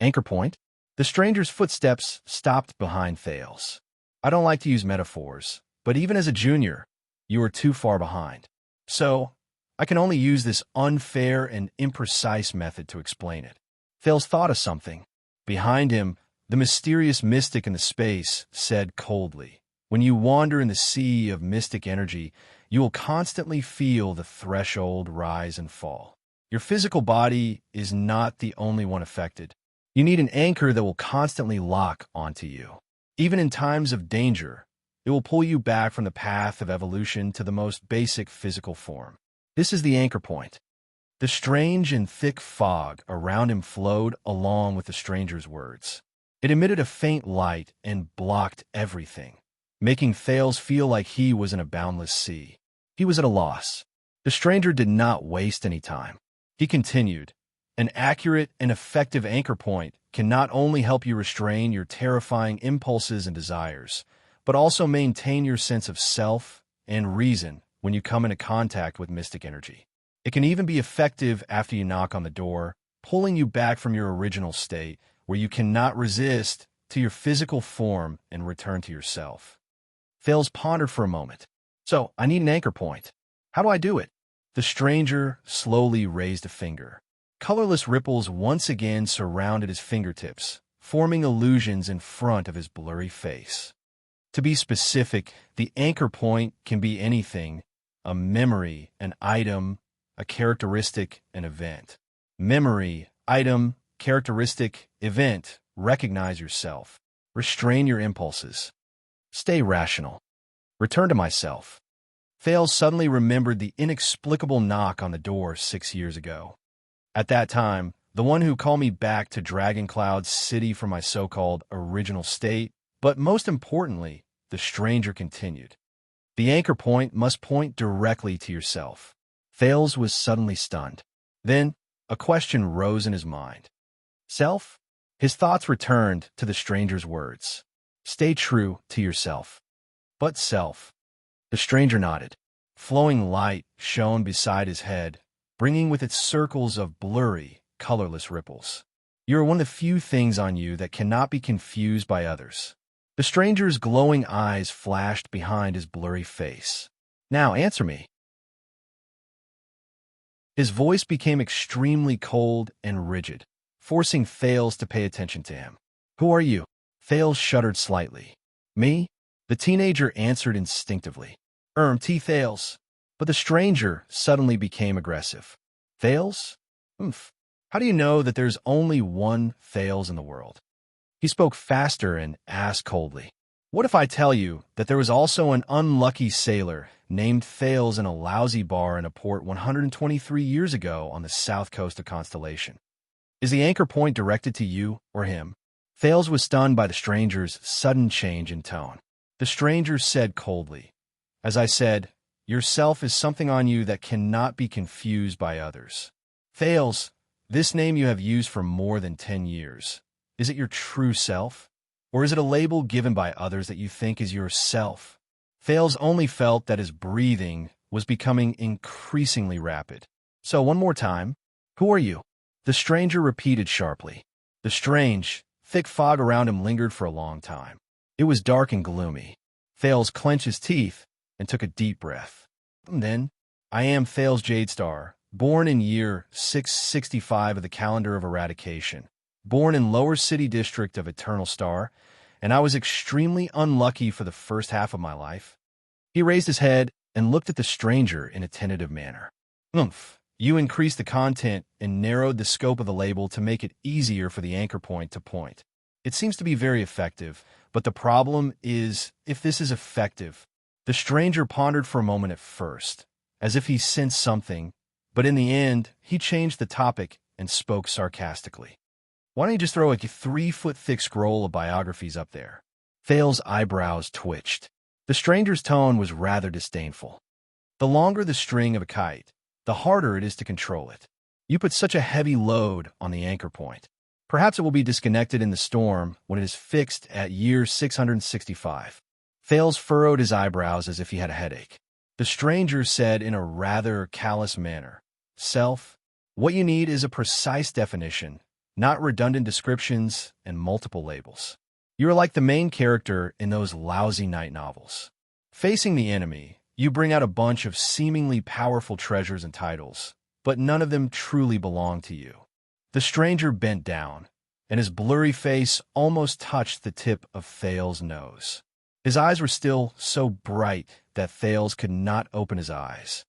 Speaker 1: Anchor point? The stranger's footsteps stopped behind Thales. I don't like to use metaphors, but even as a junior, you are too far behind. So, I can only use this unfair and imprecise method to explain it. Thales thought of something. Behind him, the mysterious mystic in the space said coldly, When you wander in the sea of mystic energy, you will constantly feel the threshold rise and fall. Your physical body is not the only one affected. You need an anchor that will constantly lock onto you. Even in times of danger, it will pull you back from the path of evolution to the most basic physical form. This is the anchor point. The strange and thick fog around him flowed along with the stranger's words. It emitted a faint light and blocked everything, making Thales feel like he was in a boundless sea. He was at a loss. The stranger did not waste any time. He continued, "An accurate and effective anchor point can not only help you restrain your terrifying impulses and desires, but also maintain your sense of self and reason when you come into contact with mystic energy. It can even be effective after you knock on the door, pulling you back from your original state, where you cannot resist, to your physical form and return to yourself." Thales pondered for a moment. "So, I need an anchor point. How do I do it?" The stranger slowly raised a finger. Colorless ripples once again surrounded his fingertips, forming illusions in front of his blurry face. To be specific, the anchor point can be anything: a memory, an item, a characteristic, an event. Memory, item, characteristic, event. Recognize yourself. Restrain your impulses. Stay rational. Return to myself. Thales suddenly remembered the inexplicable knock on the door 6 years ago. At that time, the one who called me back to Dragon Cloud City from my so-called original state, but most importantly, the stranger continued, "The anchor point must point directly to yourself." Thales was suddenly stunned. Then, a question rose in his mind. Self? His thoughts returned to the stranger's words. "Stay true to yourself." But self? The stranger nodded. Flowing light shone beside his head, bringing with it circles of blurry, colorless ripples. "You are one of the few things on you that cannot be confused by others." The stranger's glowing eyes flashed behind his blurry face. "Now answer me." His voice became extremely cold and rigid, forcing Thales to pay attention to him. "Who are you?" Thales shuddered slightly. "Me?" The teenager answered instinctively. T. Thales." But the stranger suddenly became aggressive. "Thales? How do you know that there's only one Thales in the world?" He spoke faster and asked coldly, "What if I tell you that there was also an unlucky sailor named Thales in a lousy bar in a port 123 years ago on the south coast of Constellation? Is the anchor point directed to you or him?" Thales was stunned by the stranger's sudden change in tone. The stranger said coldly, "As I said, yourself is something on you that cannot be confused by others. Thales, this name you have used for more than 10 years. Is it your true self? Or is it a label given by others that you think is yourself?" Thales only felt that his breathing was becoming increasingly rapid. "So one more time, who are you?" The stranger repeated sharply. The strange, thick fog around him lingered for a long time. It was dark and gloomy. Thales clenched his teeth and took a deep breath. Then, "I am Thales Jadestar, born in year 665 of the calendar of eradication, born in Lower City District of Eternal Star, and I was extremely unlucky for the first half of my life." He raised his head and looked at the stranger in a tentative manner. You increased the content and narrowed the scope of the label to make it easier for the anchor point to point. It seems to be very effective, but the problem is, if this is effective." The stranger pondered for a moment at first, as if he sensed something, but in the end, he changed the topic and spoke sarcastically. "Why don't you just throw a 3-foot-thick scroll of biographies up there?" Thales' eyebrows twitched. The stranger's tone was rather disdainful. "The longer the string of a kite, the harder it is to control it. You put such a heavy load on the anchor point. Perhaps it will be disconnected in the storm when it is fixed at year 665. Thales furrowed his eyebrows as if he had a headache. The stranger said in a rather callous manner, "Self, what you need is a precise definition, not redundant descriptions and multiple labels. You are like the main character in those lousy night novels. Facing the enemy, you bring out a bunch of seemingly powerful treasures and titles, but none of them truly belong to you." The stranger bent down, and his blurry face almost touched the tip of Thales' nose. His eyes were still so bright that Thales could not open his eyes.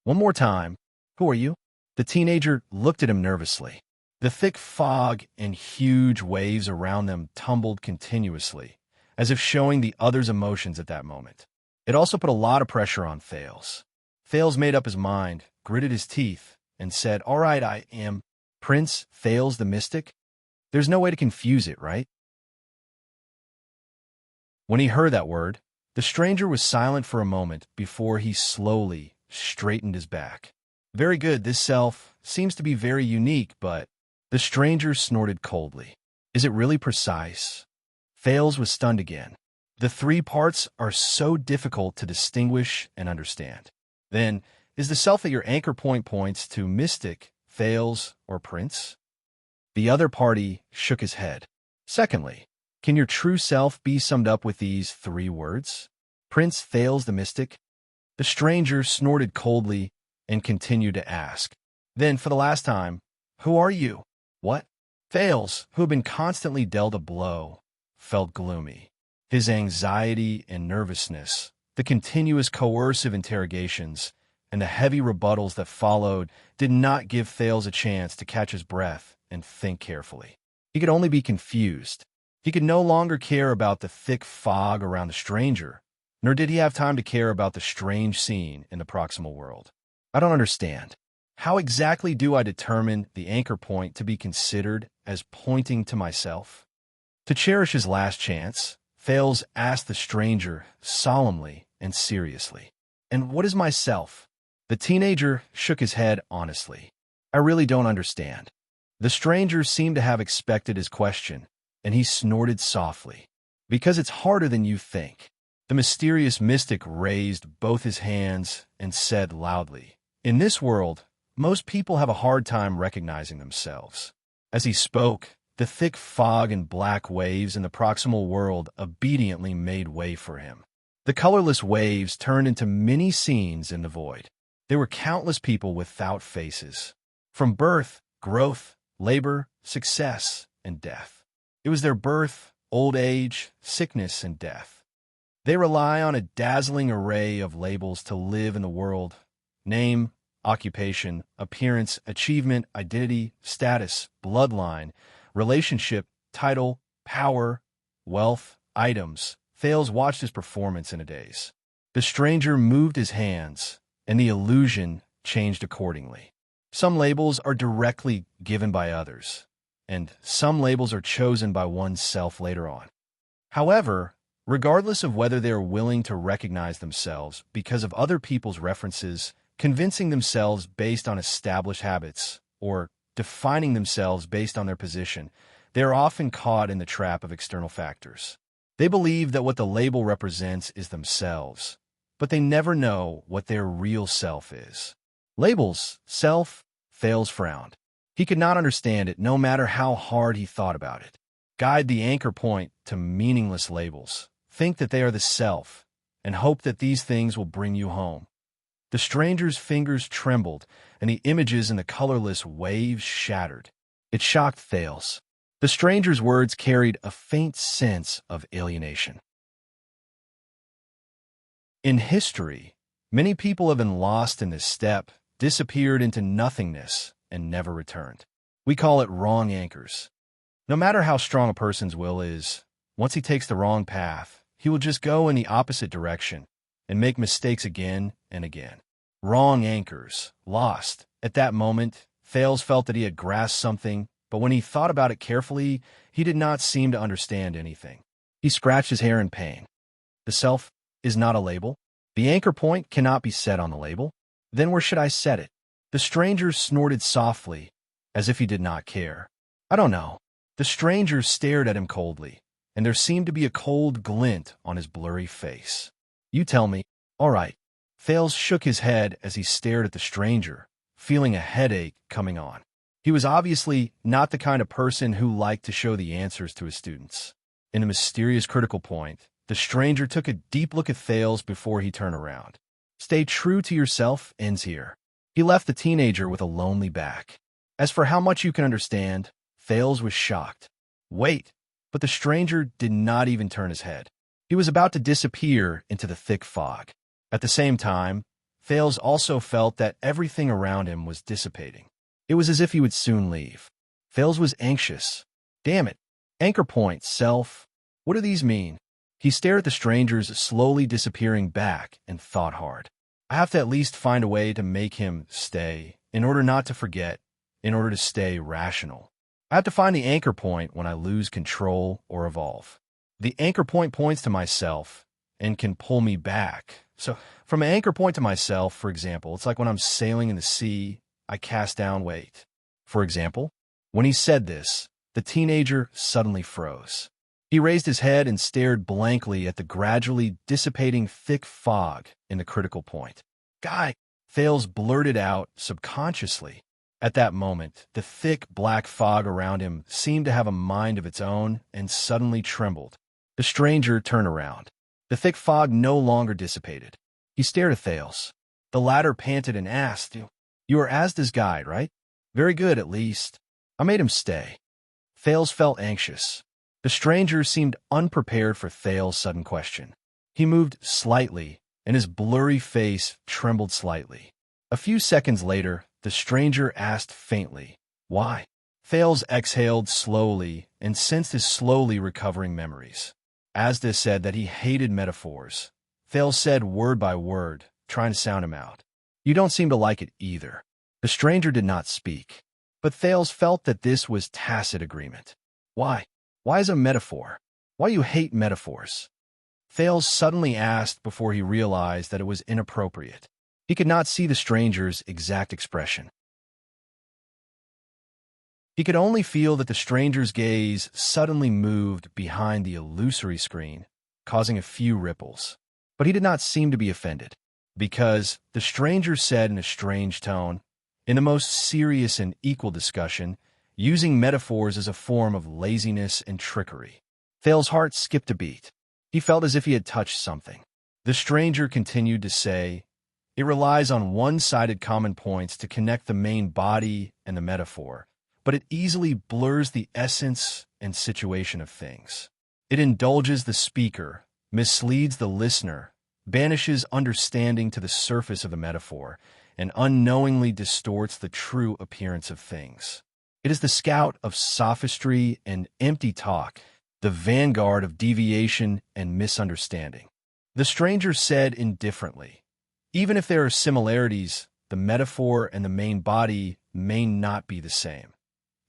Speaker 1: "One more time, who are you?" The teenager looked at him nervously. The thick fog and huge waves around them tumbled continuously, as if showing the other's emotions at that moment. It also put a lot of pressure on Thales. Thales made up his mind, gritted his teeth, and said, "All right, I am Prince Thales the Mystic. There's no way to confuse it, right?" When he heard that word, the stranger was silent for a moment before he slowly straightened his back. Very good. This self seems to be very unique, but the stranger snorted coldly. Is it really precise? Thales was stunned again. The three parts are so difficult to distinguish and understand. Then, is the self that your anchor point points to mystic, Thales, or prince? The other party shook his head. Secondly, can your true self be summed up with these three words? Prince Thales the mystic? The stranger snorted coldly and continued to ask. Then, for the last time, who are you? What? Thales, who had been constantly dealt a blow, felt gloomy. His anxiety and nervousness, the continuous coercive interrogations, and the heavy rebuttals that followed did not give Thales a chance to catch his breath and think carefully. He could only be confused. He could no longer care about the thick fog around the stranger, nor did he have time to care about the strange scene in the proximal world. I don't understand. How exactly do I determine the anchor point to be considered as pointing to myself? To cherish his last chance, Thales asked the stranger solemnly and seriously. And what is myself? The teenager shook his head honestly. I really don't understand. The stranger seemed to have expected his question, and he snorted softly. Because it's harder than you think. The mysterious mystic raised both his hands and said loudly, in this world, most people have a hard time recognizing themselves. As he spoke, the thick fog and black waves in the proximal world obediently made way for him. The colorless waves turned into many scenes in the void. There were countless people without faces. From birth, growth, labor, success, and death. It was their birth, old age, sickness, and death. They rely on a dazzling array of labels to live in the world. Name, occupation, appearance, achievement, identity, status, bloodline, relationship, title, power, wealth, items. Thales watched his performance in a daze. The stranger moved his hands, and the illusion changed accordingly. Some labels are directly given by others, and some labels are chosen by oneself later on. However, regardless of whether they are willing to recognize themselves because of other people's references, convincing themselves based on established habits, or defining themselves based on their position, they are often caught in the trap of external factors. They believe that what the label represents is themselves, but they never know what their real self is. Labels, self, Thales frowned. He could not understand it no matter how hard he thought about it. Guide the anchor point to meaningless labels. Think that they are the self, and hope that these things will bring you home. The stranger's fingers trembled, and the images in the colorless waves shattered. It shocked Thales. The stranger's words carried a faint sense of alienation. In history, many people have been lost in this step, disappeared into nothingness, and never returned. We call it wrong anchors. No matter how strong a person's will is, once he takes the wrong path, he will just go in the opposite direction and make mistakes again and again. Wrong anchors, lost. At that moment, Thales felt that he had grasped something, but when he thought about it carefully, he did not seem to understand anything. He scratched his hair in pain. The self is not a label. The anchor point cannot be set on the label. Then where should I set it? The stranger snorted softly, as if he did not care. I don't know. The stranger stared at him coldly, and there seemed to be a cold glint on his blurry face. You tell me. All right. Thales shook his head as he stared at the stranger, feeling a headache coming on. He was obviously not the kind of person who liked to show the answers to his students. In a mysterious critical point, the stranger took a deep look at Thales before he turned around. Stay true to yourself ends here. He left the teenager with a lonely back. As for how much you can understand, Thales was shocked. Wait, but the stranger did not even turn his head. He was about to disappear into the thick fog. At the same time, Thales also felt that everything around him was dissipating. It was as if he would soon leave. Thales was anxious. Damn it. Anchor point, self. What do these mean? He stared at the strangers slowly disappearing back and thought hard. I have to at least find a way to make him stay, in order not to forget, in order to stay rational. I have to find the anchor point when I lose control or evolve. The anchor point points to myself and can pull me back, So, from an anchor point to myself, for example, it's like when I'm sailing in the sea, I cast down weight. For example, when he said this, the teenager suddenly froze. He raised his head and stared blankly at the gradually dissipating thick fog in the critical point. Guy, Thales blurted out subconsciously. At that moment, the thick black fog around him seemed to have a mind of its own and suddenly trembled. The stranger turned around. The thick fog no longer dissipated. He stared at Thales. The latter panted and asked, "You are Asda's guide, right?" "Very good, at least. I made him stay." Thales felt anxious. The stranger seemed unprepared for Thales' sudden question. He moved slightly, and his blurry face trembled slightly. A few seconds later, the stranger asked faintly, "Why?" Thales exhaled slowly and sensed his slowly recovering memories. Asda said that he hated metaphors. Thales said word by word, trying to sound him out. "You don't seem to like it either." The stranger did not speak, but Thales felt that this was tacit agreement. "Why? Why is a metaphor? Why you hate metaphors?" Thales suddenly asked before he realized that it was inappropriate. He could not see the stranger's exact expression. He could only feel that the stranger's gaze suddenly moved behind the illusory screen, causing a few ripples. But he did not seem to be offended, because the stranger said in a strange tone, in the most serious and equal discussion, using metaphors as a form of laziness and trickery. Thales' heart skipped a beat. He felt as if he had touched something. The stranger continued to say, "It relies on one-sided common points to connect the main body and the metaphor, but it easily blurs the essence and situation of things. It indulges the speaker, misleads the listener, banishes understanding to the surface of the metaphor, and unknowingly distorts the true appearance of things. It is the scout of sophistry and empty talk, the vanguard of deviation and misunderstanding." The stranger said indifferently, "Even if there are similarities, the metaphor and the main body may not be the same.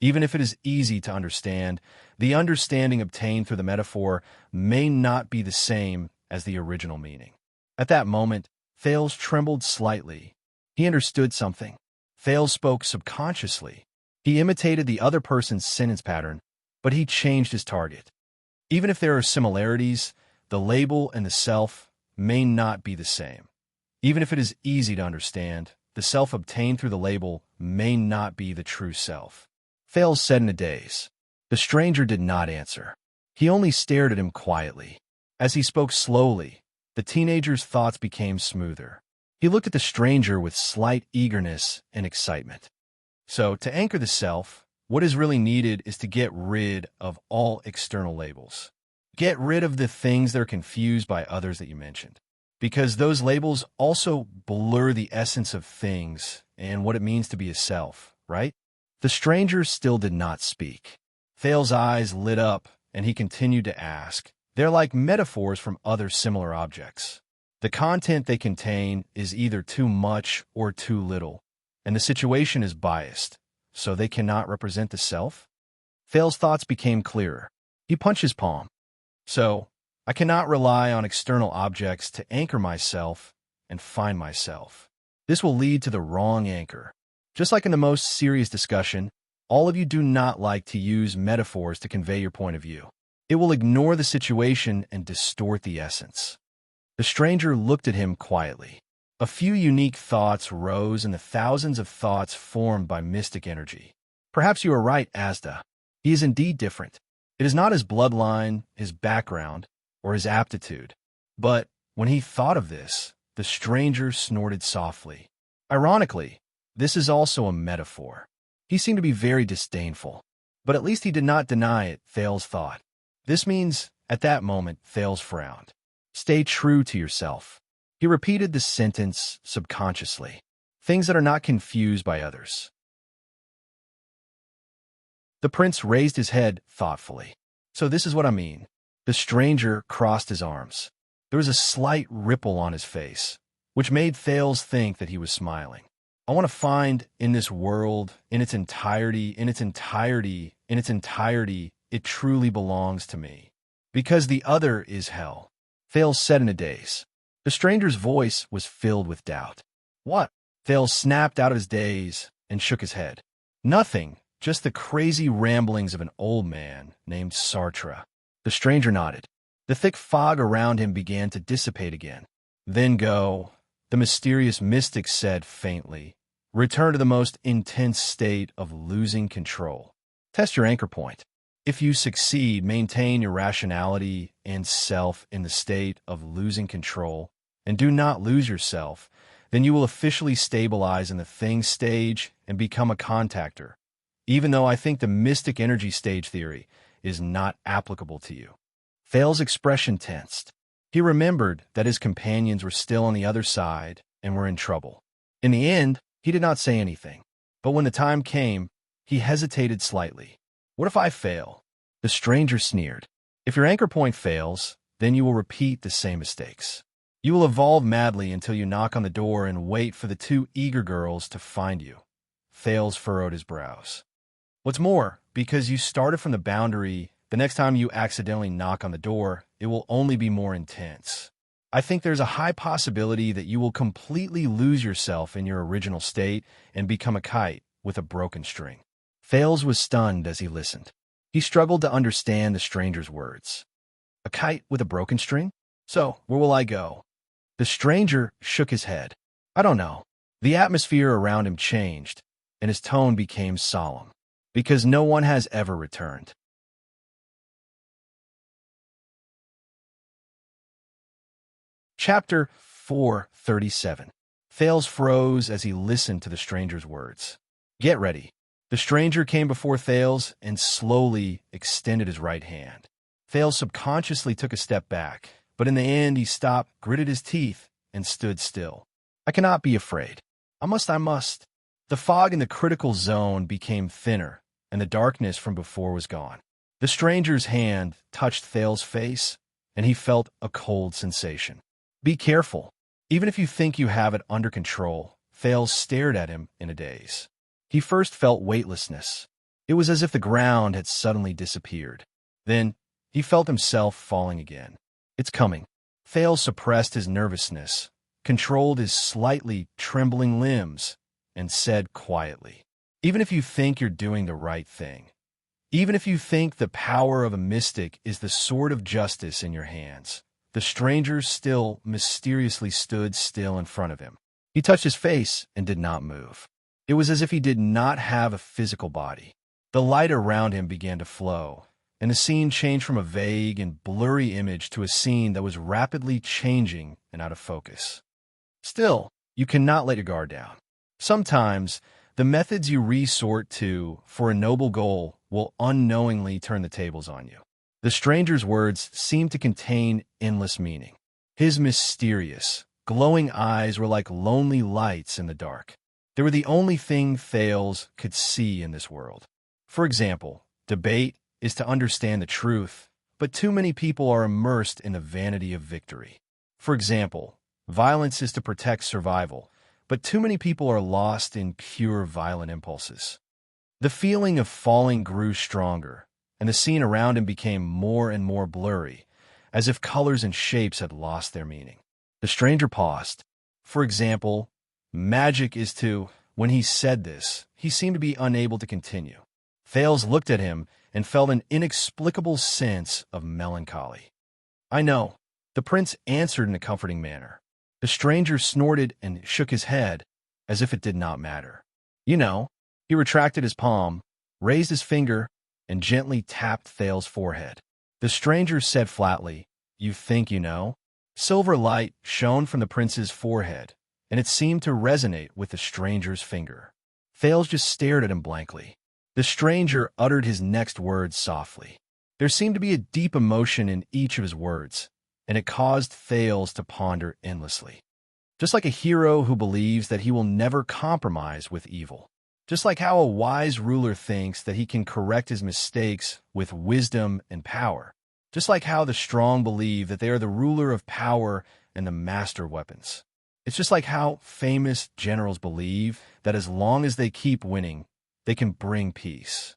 Speaker 1: Even if it is easy to understand, the understanding obtained through the metaphor may not be the same as the original meaning." At that moment, Thales trembled slightly. He understood something. Thales spoke subconsciously. He imitated the other person's sentence pattern, but he changed his target. Even if there are similarities, the label and the self may not be the same. Even if it is easy to understand, the self obtained through the label may not be the true self. Thales said in a daze. The stranger did not answer. He only stared at him quietly. As he spoke slowly, the teenager's thoughts became smoother. He looked at the stranger with slight eagerness and excitement. So, to anchor the self, what is really needed is to get rid of all external labels. Get rid of the things that are confused by others that you mentioned, because those labels also blur the essence of things and what it means to be a self, right? The stranger still did not speak. Thales' eyes lit up, and he continued to ask, "They're like metaphors from other similar objects. The content they contain is either too much or too little, and the situation is biased, so they cannot represent the self?" Thales' thoughts became clearer. He punched his palm. "So, I cannot rely on external objects to anchor myself and find myself. This will lead to the wrong anchor. Just like in the most serious discussion, all of you do not like to use metaphors to convey your point of view. It will ignore the situation and distort the essence." The stranger looked at him quietly. A few unique thoughts rose in the thousands of thoughts formed by mystic energy. "Perhaps you are right, Asda. He is indeed different. It is not his bloodline, his background, or his aptitude." But when he thought of this, the stranger snorted softly. Ironically, this is also a metaphor. He seemed to be very disdainful, but at least he did not deny it, Thales thought. This means, at that moment, Thales frowned. "Stay true to yourself." He repeated the sentence subconsciously. "Things that are not confused by others." The prince raised his head thoughtfully. "So this is what I mean." The stranger crossed his arms. There was a slight ripple on his face, which made Thales think that he was smiling. "I want to find in this world, in its entirety, it truly belongs to me. Because the other is hell." Thales said in a daze. The stranger's voice was filled with doubt. What? Thales snapped out of his daze and shook his head. Nothing, just the crazy ramblings of an old man named Sartre. The stranger nodded. The thick fog around him began to dissipate again. Then go, the mysterious mystic said faintly. Return to the most intense state of losing control. Test your anchor point. If you succeed, maintain your rationality and self in the state of losing control, and do not lose yourself, then you will officially stabilize in the thing stage and become a contactor, even though I think the mystic energy stage theory is not applicable to you. Thales' expression tensed. He remembered that his companions were still on the other side and were in trouble. In the end, he did not say anything, but when the time came, he hesitated slightly. What if I fail? The stranger sneered. If your anchor point fails, then you will repeat the same mistakes. You will evolve madly until you knock on the door and wait for the two eager girls to find you. Thales furrowed his brows. What's more, because you started from the boundary, the next time you accidentally knock on the door, it will only be more intense. I think there's a high possibility that you will completely lose yourself in your original state and become a kite with a broken string. Thales was stunned as he listened. He struggled to understand the stranger's words. A kite with a broken string? So, where will I go? The stranger shook his head. I don't know. The atmosphere around him changed, and his tone became solemn. Because no one has ever returned. Chapter 437. Thales froze as he listened to the stranger's words. Get ready. The stranger came before Thales and slowly extended his right hand. Thales subconsciously took a step back, but in the end he stopped, gritted his teeth, and stood still. I cannot be afraid. I must. The fog in the critical zone became thinner, and the darkness from before was gone. The stranger's hand touched Thales' face, and he felt a cold sensation. Be careful. Even if you think you have it under control, Thales stared at him in a daze. He first felt weightlessness. It was as if the ground had suddenly disappeared. Then, he felt himself falling again. It's coming. Thales suppressed his nervousness, controlled his slightly trembling limbs, and said quietly, even if you think you're doing the right thing, even if you think the power of a mystic is the sword of justice in your hands, the stranger still mysteriously stood still in front of him. He touched his face and did not move. It was as if he did not have a physical body. The light around him began to flow, and the scene changed from a vague and blurry image to a scene that was rapidly changing and out of focus. Still, you cannot let your guard down. Sometimes, the methods you resort to for a noble goal will unknowingly turn the tables on you. The stranger's words seemed to contain endless meaning. His mysterious, glowing eyes were like lonely lights in the dark. They were the only thing Thales could see in this world. For example, debate is to understand the truth, but too many people are immersed in the vanity of victory. For example, violence is to protect survival, but too many people are lost in pure violent impulses. The feeling of falling grew stronger, and the scene around him became more and more blurry, as if colors and shapes had lost their meaning. The stranger paused. For example, magic is to... When he said this, he seemed to be unable to continue. Thales looked at him and felt an inexplicable sense of melancholy. I know, the prince answered in a comforting manner. The stranger snorted and shook his head, as if it did not matter. You know. He retracted his palm, raised his finger, and gently tapped Thales' forehead. The stranger said flatly, You think you know? Silver light shone from the prince's forehead, and it seemed to resonate with the stranger's finger. Thales just stared at him blankly. The stranger uttered his next words softly. There seemed to be a deep emotion in each of his words, and it caused Thales to ponder endlessly. Just like a hero who believes that he will never compromise with evil. Just like how a wise ruler thinks that he can correct his mistakes with wisdom and power. Just like how the strong believe that they are the ruler of power and the master of weapons. It's just like how famous generals believe that as long as they keep winning, they can bring peace.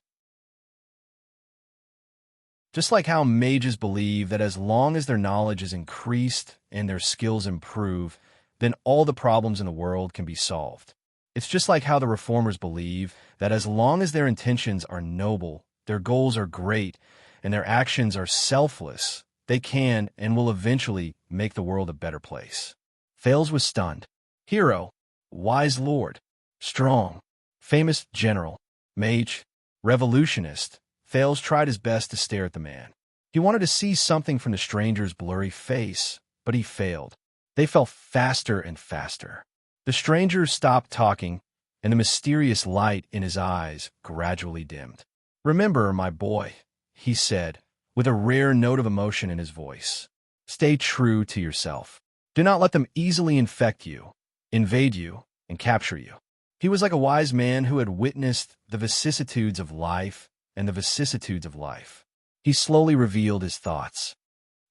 Speaker 1: Just like how mages believe that as long as their knowledge is increased and their skills improve, then all the problems in the world can be solved. It's just like how the reformers believe that as long as their intentions are noble, their goals are great, and their actions are selfless, they can and will eventually make the world a better place. Thales was stunned. Hero, wise lord, strong, famous general, mage, revolutionist. Thales tried his best to stare at the man. He wanted to see something from the stranger's blurry face, but he failed. They fell faster and faster. The stranger stopped talking, and the mysterious light in his eyes gradually dimmed. "Remember, my boy," he said, with a rare note of emotion in his voice. "Stay true to yourself. Do not let them easily infect you, invade you, and capture you." He was like a wise man who had witnessed the vicissitudes of life and the vicissitudes of life. He slowly revealed his thoughts.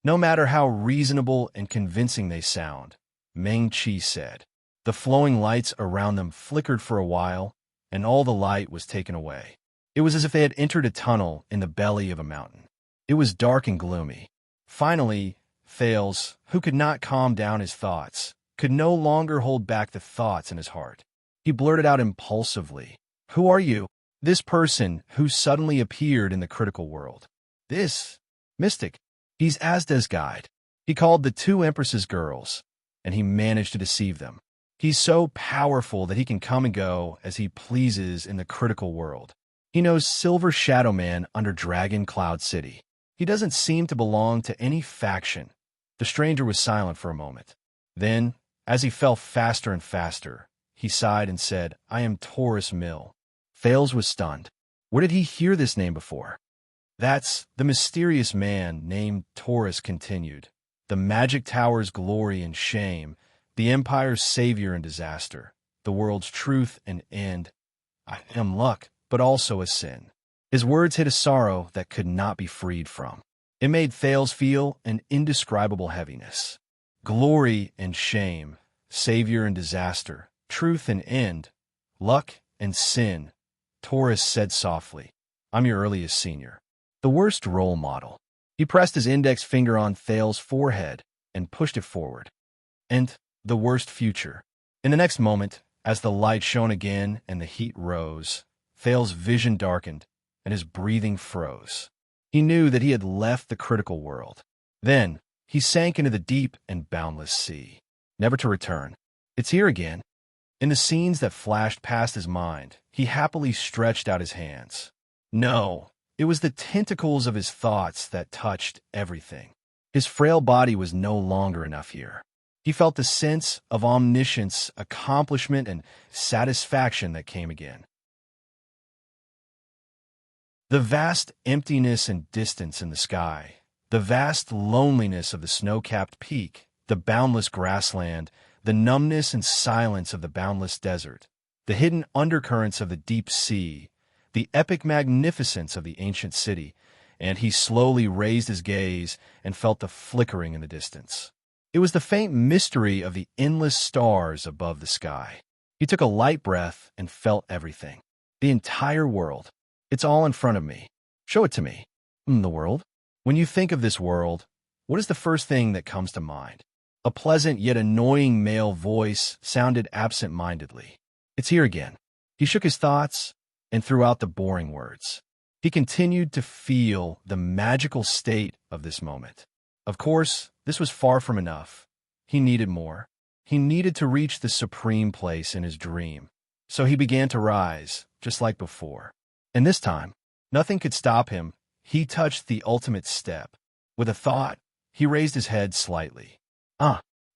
Speaker 1: "No matter how reasonable and convincing they sound," Meng Qi said. The flowing lights around them flickered for a while, and all the light was taken away. It was as if they had entered a tunnel in the belly of a mountain. It was dark and gloomy. Finally, Thales, who could not calm down his thoughts, could no longer hold back the thoughts in his heart. He blurted out impulsively, "Who are you?" This person who suddenly appeared in the critical world. This mystic. He's Asda's guide. He called the two empresses girls, and he managed to deceive them. He's so powerful that he can come and go as he pleases in the critical world. He knows Silver Shadow Man under Dragon Cloud City. He doesn't seem to belong to any faction. The stranger was silent for a moment. Then, as he fell faster and faster, he sighed and said, "I am Taurus Mill." Thales was stunned. Where did he hear this name before? "That's the mysterious man named Taurus," continued. "The magic tower's glory and shame, the empire's savior and disaster, the world's truth and end. I am luck, but also a sin." His words hid a sorrow that could not be freed from. It made Thales feel an indescribable heaviness. Glory and shame, savior and disaster, truth and end, luck and sin. Taurus said softly, "I'm your earliest senior, the worst role model." He pressed his index finger on Thales' forehead and pushed it forward. "And the worst future." In the next moment, as the light shone again and the heat rose, Thales' vision darkened and his breathing froze. He knew that he had left the critical world. Then, he sank into the deep and boundless sea, never to return. It's here again. In the scenes that flashed past his mind, he happily stretched out his hands. No, it was the tentacles of his thoughts that touched everything. His frail body was no longer enough here. He felt the sense of omniscience, accomplishment, and satisfaction that came again. The vast emptiness and distance in the sky, the vast loneliness of the snow-capped peak, the boundless grassland, the numbness and silence of the boundless desert, the hidden undercurrents of the deep sea, the epic magnificence of the ancient city, and he slowly raised his gaze and felt the flickering in the distance. It was the faint mystery of the endless stars above the sky. He took a light breath and felt everything. The entire world. It's all in front of me. Show it to me. The world? When you think of this world, what is the first thing that comes to mind? A pleasant yet annoying male voice sounded absent-mindedly. "It's here again." He shook his thoughts and threw out the boring words. He continued to feel the magical state of this moment. Of course, this was far from enough. He needed more. He needed to reach the supreme place in his dream. So he began to rise, just like before. And this time, nothing could stop him. He touched the ultimate step. With a thought, he raised his head slightly.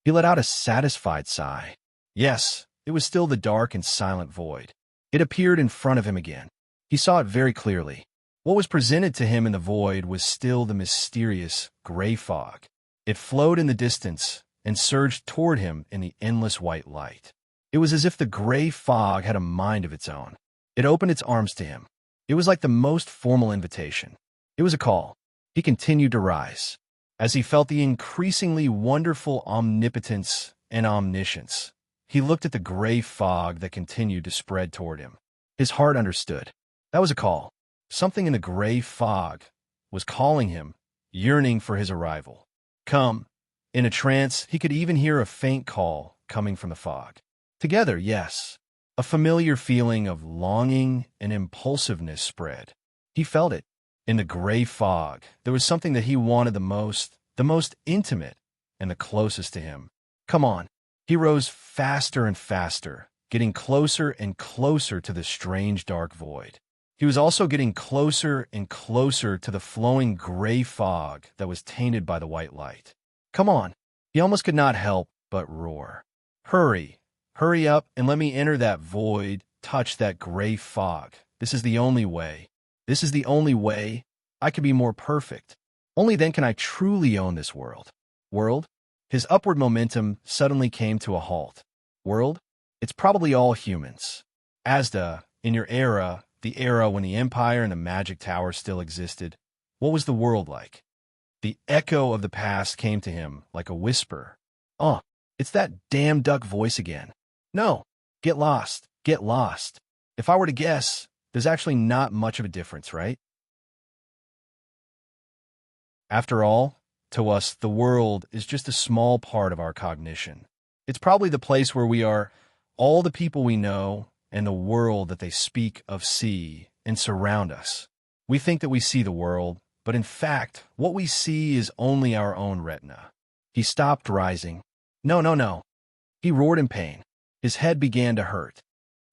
Speaker 1: He let out a satisfied sigh. Yes, it was still the dark and silent void. It appeared in front of him again. He saw it very clearly. What was presented to him in the void was still the mysterious gray fog. It flowed in the distance and surged toward him in the endless white light. It was as if the gray fog had a mind of its own. It opened its arms to him. It was like the most formal invitation. It was a call. He continued to rise. As he felt the increasingly wonderful omnipotence and omniscience, he looked at the gray fog that continued to spread toward him. His heart understood. That was a call. Something in the gray fog was calling him, yearning for his arrival. Come. In a trance, he could even hear a faint call coming from the fog. Together, yes. A familiar feeling of longing and impulsiveness spread. He felt it. In the gray fog, there was something that he wanted the most intimate, and the closest to him. Come on. He rose faster and faster, getting closer and closer to the strange dark void. He was also getting closer and closer to the flowing gray fog that was tainted by the white light. Come on. He almost could not help but roar. Hurry. Hurry up and let me enter that void, touch that gray fog. This is the only way. This is the only way I can be more perfect. Only then can I truly own this world. World? His upward momentum suddenly came to a halt. World? It's probably all humans. Asda, in your era, the era when the Empire and the Magic Tower still existed, what was the world like? The echo of the past came to him like a whisper. Oh, it's that damn duck voice again. No, get lost, get lost. If I were to guess, there's actually not much of a difference, right? After all, to us, the world is just a small part of our cognition. It's probably the place where we are, all the people we know, and the world that they speak of see and surround us. We think that we see the world, but in fact, what we see is only our own retina. He stopped rising. No, no, no. He roared in pain. His head began to hurt.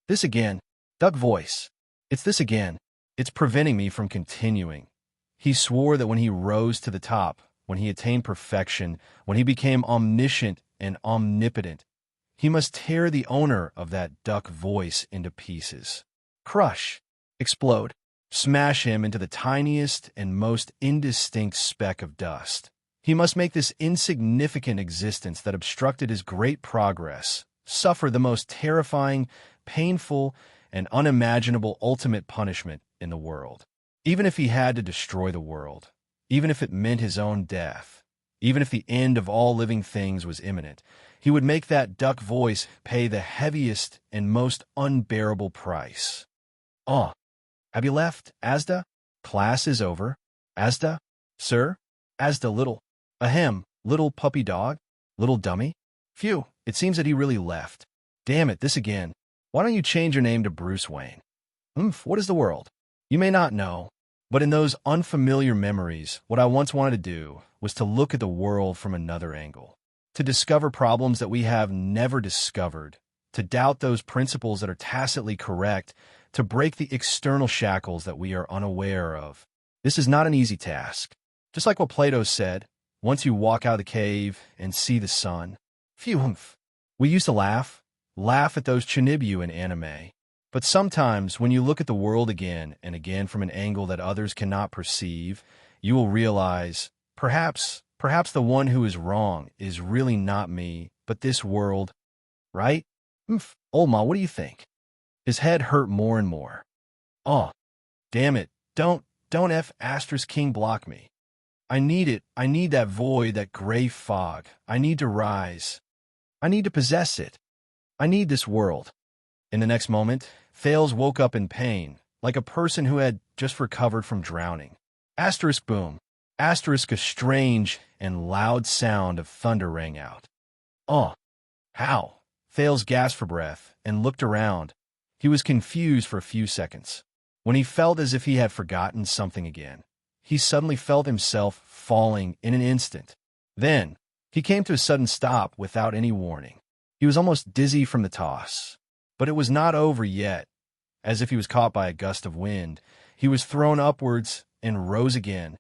Speaker 1: This again. Duck voice. It's this again. It's preventing me from continuing. He swore that when he rose to the top, when he attained perfection, when he became omniscient and omnipotent, he must tear the owner of that duck voice into pieces. Crush. Explode. Smash him into the tiniest and most indistinct speck of dust. He must make this insignificant existence that obstructed his great progress suffer the most terrifying, painful, and unimaginable ultimate punishment in the world. Even if he had to destroy the world, even if it meant his own death, even if the end of all living things was imminent, he would make that duck voice pay the heaviest and most unbearable price. Oh, have you left, Asda? Class is over. Asda? Sir? Asda little. Ahem, little puppy dog? Little dummy? Phew, it seems that he really left. Damn it, this again. Why don't you change your name to Bruce Wayne? What is the world? You may not know, but in those unfamiliar memories, what I once wanted to do was to look at the world from another angle, to discover problems that we have never discovered, to doubt those principles that are tacitly correct, to break the external shackles that we are unaware of. This is not an easy task. Just like what Plato said, once you walk out of the cave and see the sun. Phew, we used to laugh at those Chinibu in anime. But sometimes when you look at the world again and again from an angle that others cannot perceive, you will realize, perhaps the one who is wrong is really not me, but this world, right? Olma, what do you think? His head hurt more and more. Oh, damn it, don't King block me. I need it, I need that void, that gray fog. I need to rise. I need to possess it. I need this world. In the next moment, Thales woke up in pain, like a person who had just recovered from drowning. Asterisk boom. Asterisk a strange and loud sound of thunder rang out. Oh, how? Thales gasped for breath and looked around. He was confused for a few seconds. When he felt as if he had forgotten something again, he suddenly felt himself falling in an instant. Then, he came to a sudden stop without any warning. He was almost dizzy from the toss. But it was not over yet. As if he was caught by a gust of wind, he was thrown upwards and rose again.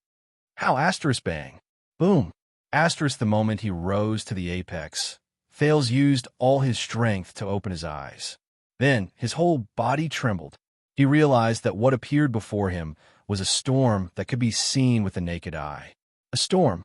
Speaker 1: How? Asterisk bang. Boom. Asterisk the moment he rose to the apex. Thales used all his strength to open his eyes. Then his whole body trembled. He realized that what appeared before him was a storm that could be seen with the naked eye. A storm.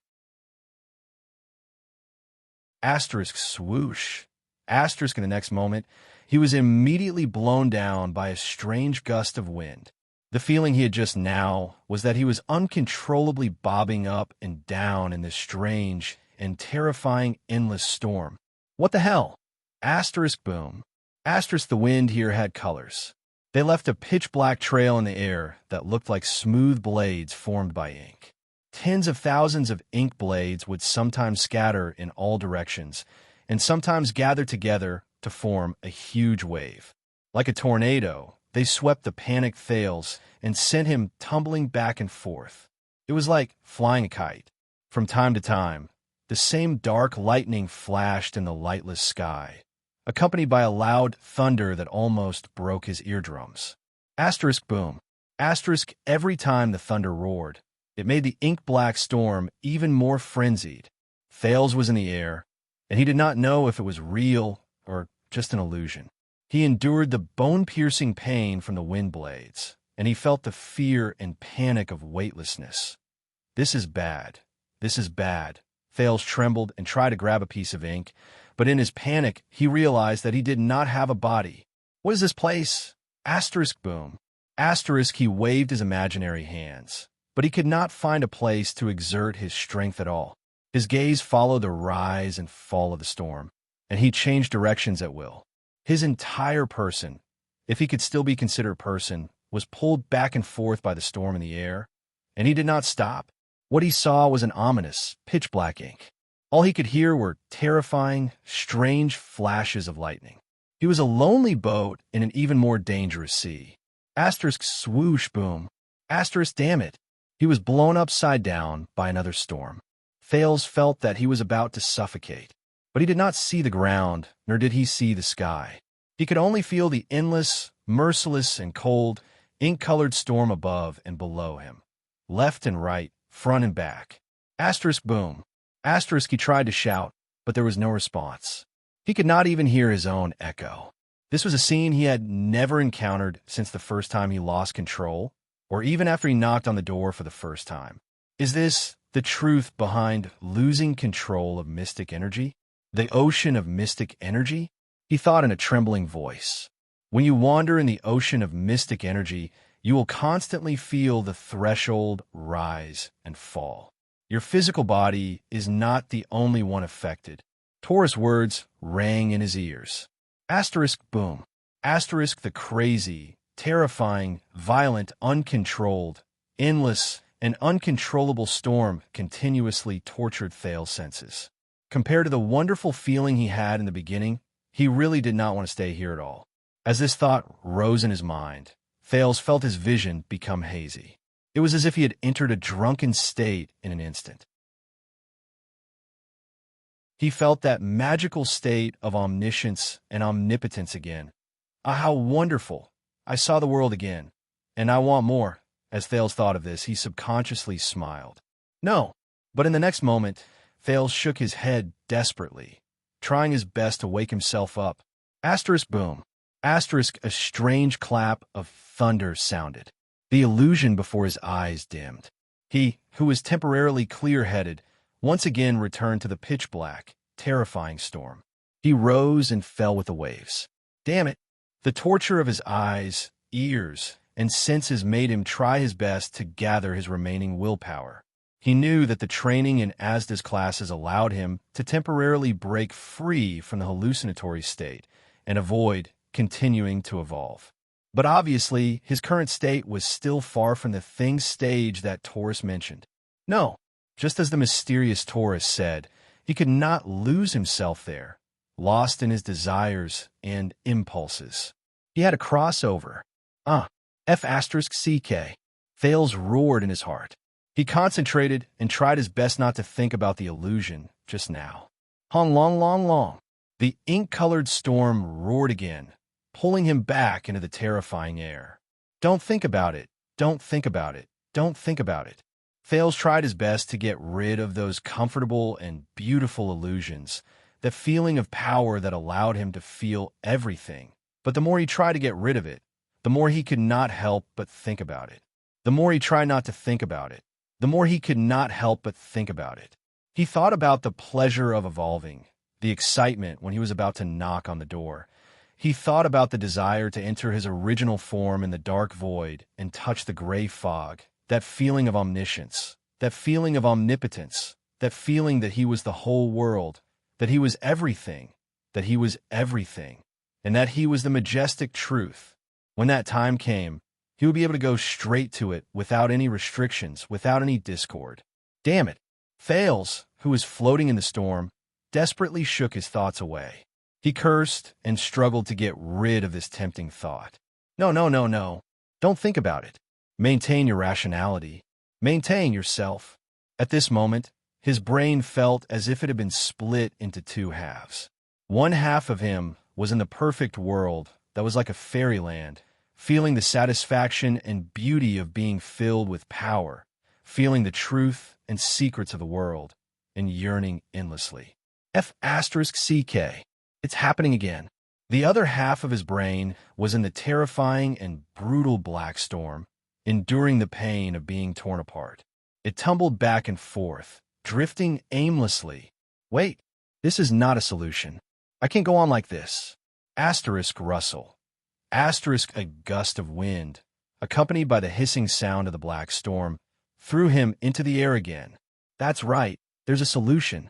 Speaker 1: Asterisk swoosh. Asterisk in the next moment, he was immediately blown down by a strange gust of wind. The feeling he had just now was that he was uncontrollably bobbing up and down in this strange and terrifying endless storm. What the hell? Asterisk boom. Asterisk the wind here had colors. They left a pitch-black trail in the air that looked like smooth blades formed by ink. Tens of thousands of ink blades would sometimes scatter in all directions, and sometimes gather together to form a huge wave. Like a tornado, they swept the panicked Thales and sent him tumbling back and forth. It was like flying a kite. From time to time, the same dark lightning flashed in the lightless sky, accompanied by a loud thunder that almost broke his eardrums. Asterisk boom. Asterisk every time the thunder roared. It made the ink-black storm even more frenzied. Thales was in the air, and he did not know if it was real or just an illusion. He endured the bone-piercing pain from the wind blades, and he felt the fear and panic of weightlessness. This is bad. This is bad. Thales trembled and tried to grab a piece of ink, but in his panic, he realized that he did not have a body. What is this place? Asterisk boom. Asterisk he waved his imaginary hands, but he could not find a place to exert his strength at all. His gaze followed the rise and fall of the storm, and he changed directions at will. His entire person, if he could still be considered a person, was pulled back and forth by the storm in the air, and he did not stop. What he saw was an ominous, pitch-black ink. All he could hear were terrifying, strange flashes of lightning. He was a lonely boat in an even more dangerous sea. Asterisk swoosh boom. Asterisk damn it. He was blown upside down by another storm. Thales felt that he was about to suffocate, but he did not see the ground, nor did he see the sky. He could only feel the endless, merciless, and cold, ink-colored storm above and below him, left and right, front and back. Asterisk boom. Asterisk he tried to shout, but there was no response. He could not even hear his own echo. This was a scene he had never encountered since the first time he lost control, or even after he knocked on the door for the first time. Is this the truth behind losing control of mystic energy? The ocean of mystic energy? He thought in a trembling voice. When you wander in the ocean of mystic energy, you will constantly feel the threshold rise and fall. Your physical body is not the only one affected. Taurus words rang in his ears. Asterisk boom. Asterisk the crazy, terrifying, violent, uncontrolled, endless, and uncontrollable storm continuously tortured Thales' senses. Compared to the wonderful feeling he had in the beginning, he really did not want to stay here at all. As this thought rose in his mind, Thales felt his vision become hazy. It was as if he had entered a drunken state in an instant. He felt that magical state of omniscience and omnipotence again. Ah, how wonderful! I saw the world again, and I want more. As Thales thought of this, he subconsciously smiled. No, but in the next moment, Thales shook his head desperately, trying his best to wake himself up. Asterisk boom. Asterisk a strange clap of thunder sounded. The illusion before his eyes dimmed. He, who was temporarily clear-headed, once again returned to the pitch-black, terrifying storm. He rose and fell with the waves. Damn it! The torture of his eyes, ears, and senses made him try his best to gather his remaining willpower. He knew that the training in Asda's classes allowed him to temporarily break free from the hallucinatory state and avoid continuing to evolve. But obviously, his current state was still far from the thing stage that Taurus mentioned. No, just as the mysterious Taurus said, he could not lose himself there, lost in his desires and impulses. He had a crossover. F*CK. Thales roared in his heart. He concentrated and tried his best not to think about the illusion just now. Hong long, long, long. The ink-colored storm roared again, pulling him back into the terrifying air. Don't think about it. Don't think about it. Don't think about it. Thales tried his best to get rid of those comfortable and beautiful illusions, the feeling of power that allowed him to feel everything. But the more he tried to get rid of it, the more he could not help but think about it. The more he tried not to think about it, the more he could not help but think about it. He thought about the pleasure of evolving, the excitement when he was about to knock on the door. He thought about the desire to enter his original form in the dark void and touch the gray fog, that feeling of omniscience, that feeling of omnipotence, that feeling that he was the whole world, that he was everything, and that he was the majestic truth. When that time came, he would be able to go straight to it without any restrictions, without any discord. Damn it. Thales, who was floating in the storm, desperately shook his thoughts away. He cursed and struggled to get rid of this tempting thought. No, no, no, no. Don't think about it. Maintain your rationality. Maintain yourself. At this moment, his brain felt as if it had been split into two halves. One half of him was in the perfect world that was like a fairyland, feeling the satisfaction and beauty of being filled with power, feeling the truth and secrets of the world, and yearning endlessly. F***CK. It's happening again. The other half of his brain was in the terrifying and brutal black storm, enduring the pain of being torn apart. It tumbled back and forth, drifting aimlessly. Wait, this is not a solution. I can't go on like this. Asterisk rustle. Asterisk a gust of wind, accompanied by the hissing sound of the black storm, threw him into the air again. That's right, there's a solution.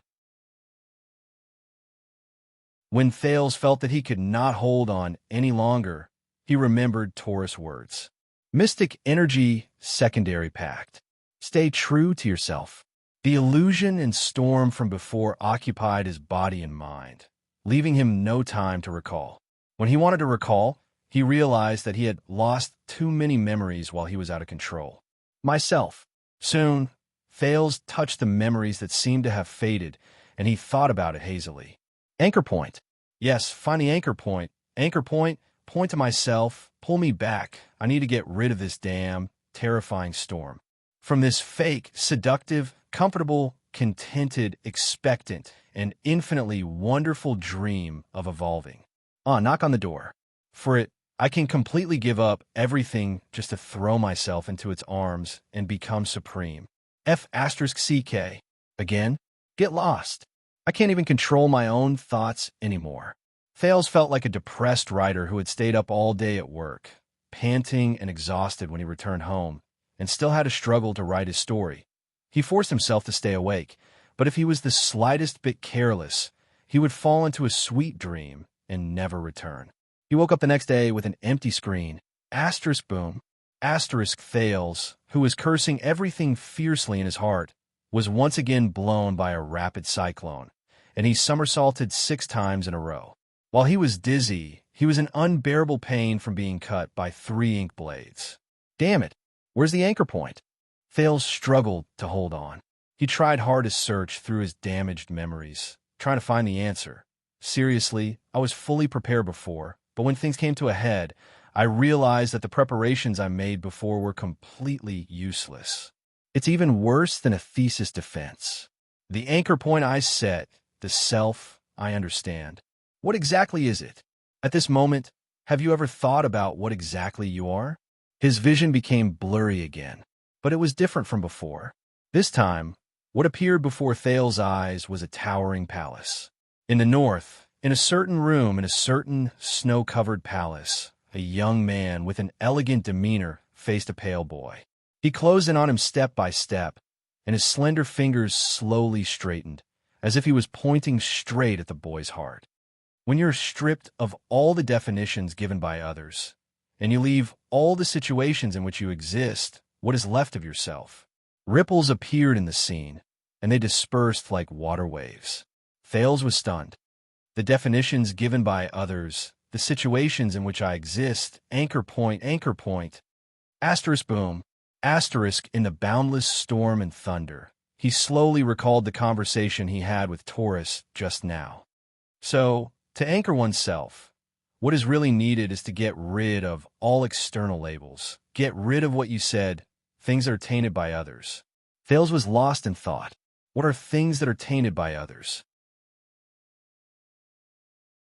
Speaker 1: When Thales felt that he could not hold on any longer, he remembered Taurus' words. Mystic energy, secondary pact. Stay true to yourself. The illusion and storm from before occupied his body and mind, leaving him no time to recall. When he wanted to recall, he realized that he had lost too many memories while he was out of control. Myself. Soon, Thales touched the memories that seemed to have faded, and he thought about it hazily. Anchor point. Yes, find the anchor point. Anchor point, point to myself, pull me back. I need to get rid of this damn, terrifying storm. From this fake, seductive, comfortable, contented, expectant, and infinitely wonderful dream of evolving. Knock on the door. For it, I can completely give up everything just to throw myself into its arms and become supreme. F***CK. Again? Get lost. I can't even control my own thoughts anymore. Thales felt like a depressed writer who had stayed up all day at work, panting and exhausted when he returned home, and still had to struggle to write his story. He forced himself to stay awake, but if he was the slightest bit careless, he would fall into a sweet dream and never return. He woke up the next day with an empty screen. Asterisk boom. Asterisk Thales, who was cursing everything fiercely in his heart, was once again blown by a rapid cyclone, and he somersaulted 6 times in a row. While he was dizzy, he was in unbearable pain from being cut by 3 ink blades. Damn it, where's the anchor point? Thales struggled to hold on. He tried hard to search through his damaged memories, trying to find the answer. Seriously, I was fully prepared before, but when things came to a head, I realized that the preparations I made before were completely useless. It's even worse than a thesis defense. The anchor point I set, the self I understand. What exactly is it? At this moment, have you ever thought about what exactly you are? His vision became blurry again, but it was different from before. This time, what appeared before Thales' eyes was a towering palace. In the north, in a certain room in a certain snow-covered palace, a young man with an elegant demeanor faced a pale boy. He closed in on him step by step, and his slender fingers slowly straightened, as if he was pointing straight at the boy's heart. When you're stripped of all the definitions given by others, and you leave all the situations in which you exist, what is left of yourself? Ripples appeared in the scene, and they dispersed like water waves. Thales was stunned. The definitions given by others, the situations in which I exist, anchor point, asterisk boom, asterisk in the boundless storm and thunder. He slowly recalled the conversation he had with Taurus just now. So, to anchor oneself, what is really needed is to get rid of all external labels. Get rid of what you said, things that are tainted by others. Thales was lost in thought. What are things that are tainted by others?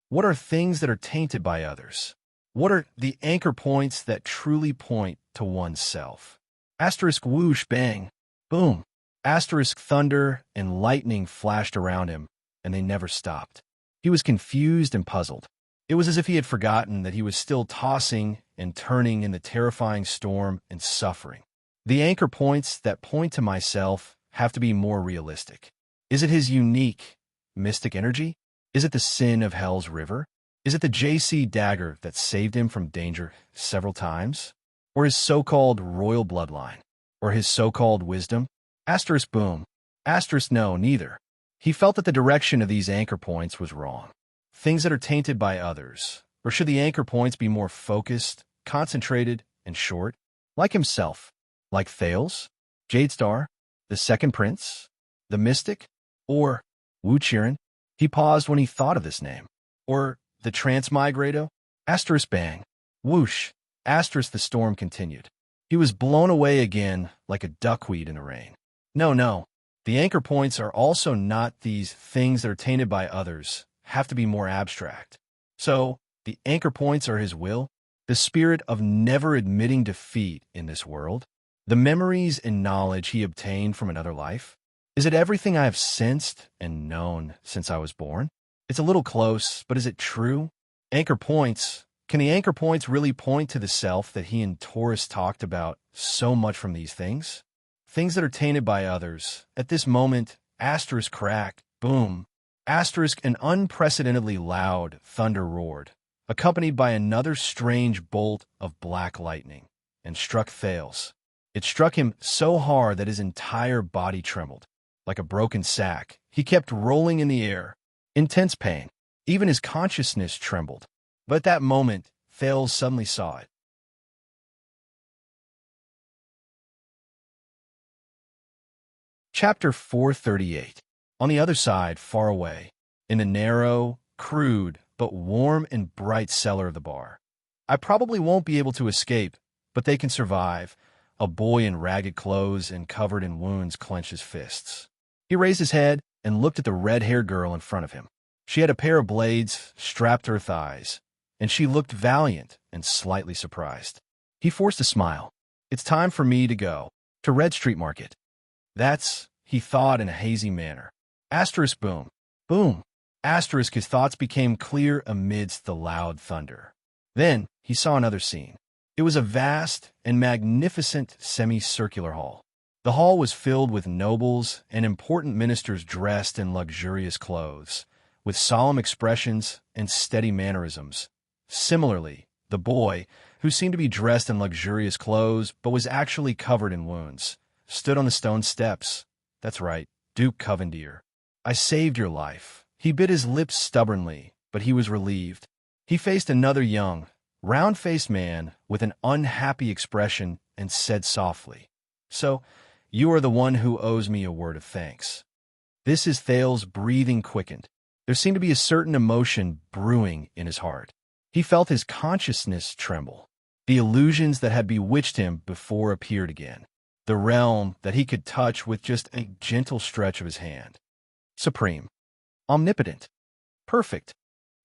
Speaker 1: What are things that are tainted by others? What are the anchor points that truly point to oneself? Asterisk whoosh bang, boom. Asterisk thunder and lightning flashed around him, and they never stopped. He was confused and puzzled. It was as if he had forgotten that he was still tossing and turning in the terrifying storm and suffering. The anchor points that point to myself have to be more realistic. Is it his unique, mystic energy? Is it the sin of Hell's river? Is it the JC dagger that saved him from danger several times? Or his so-called royal bloodline? Or his so-called wisdom? Asterisk boom. Asterisk no, neither. He felt that the direction of these anchor points was wrong. Things that are tainted by others. Or should the anchor points be more focused, concentrated, and short? Like himself. Like Thales? Jadestar? The Second Prince? The Mystic? Or Wu Chiren? He paused when he thought of this name. Or the Transmigrato? Asterisk bang. Whoosh. Asterisk the storm continued. He was blown away again like a duckweed in the rain. No. The anchor points are also not these things that are tainted by others, have to be more abstract. So, the anchor points are his will, the spirit of never admitting defeat in this world, the memories and knowledge he obtained from another life. Is it everything I have sensed and known since I was born? It's a little close, but is it true? Anchor points. Can the anchor points really point to the self that he and Taurus talked about so much from these things? Things that are tainted by others. At this moment, asterisk crack, boom. Asterisk an unprecedentedly loud thunder roared, accompanied by another strange bolt of black lightning, and struck Thales. It struck him so hard that his entire body trembled. Like a broken sack, he kept rolling in the air. Intense pain. Even his consciousness trembled. But at that moment, Thales suddenly saw it. Chapter 438. On the other side, far away, in the narrow, crude, but warm and bright cellar of the bar. I probably won't be able to escape, but they can survive. A boy in ragged clothes and covered in wounds clenched his fists. He raised his head and looked at the red-haired girl in front of him. She had a pair of blades strapped to her thighs, and she looked valiant and slightly surprised. He forced a smile. It's time for me to go. To Red Street Market. That's, he thought in a hazy manner. Asterisk boom. Boom. Asterisk his thoughts became clear amidst the loud thunder. Then he saw another scene. It was a vast and magnificent semicircular hall. The hall was filled with nobles and important ministers dressed in luxurious clothes, with solemn expressions and steady mannerisms. Similarly, the boy, who seemed to be dressed in luxurious clothes but was actually covered in wounds, stood on the stone steps. That's right, Duke Covendier. I saved your life. He bit his lips stubbornly, but he was relieved. He faced another young, round-faced man with an unhappy expression and said softly, So, you are the one who owes me a word of thanks. This is Thales' breathing quickened. There seemed to be a certain emotion brewing in his heart. He felt his consciousness tremble. The illusions that had bewitched him before appeared again. The realm that he could touch with just a gentle stretch of his hand. Supreme. Omnipotent. Perfect.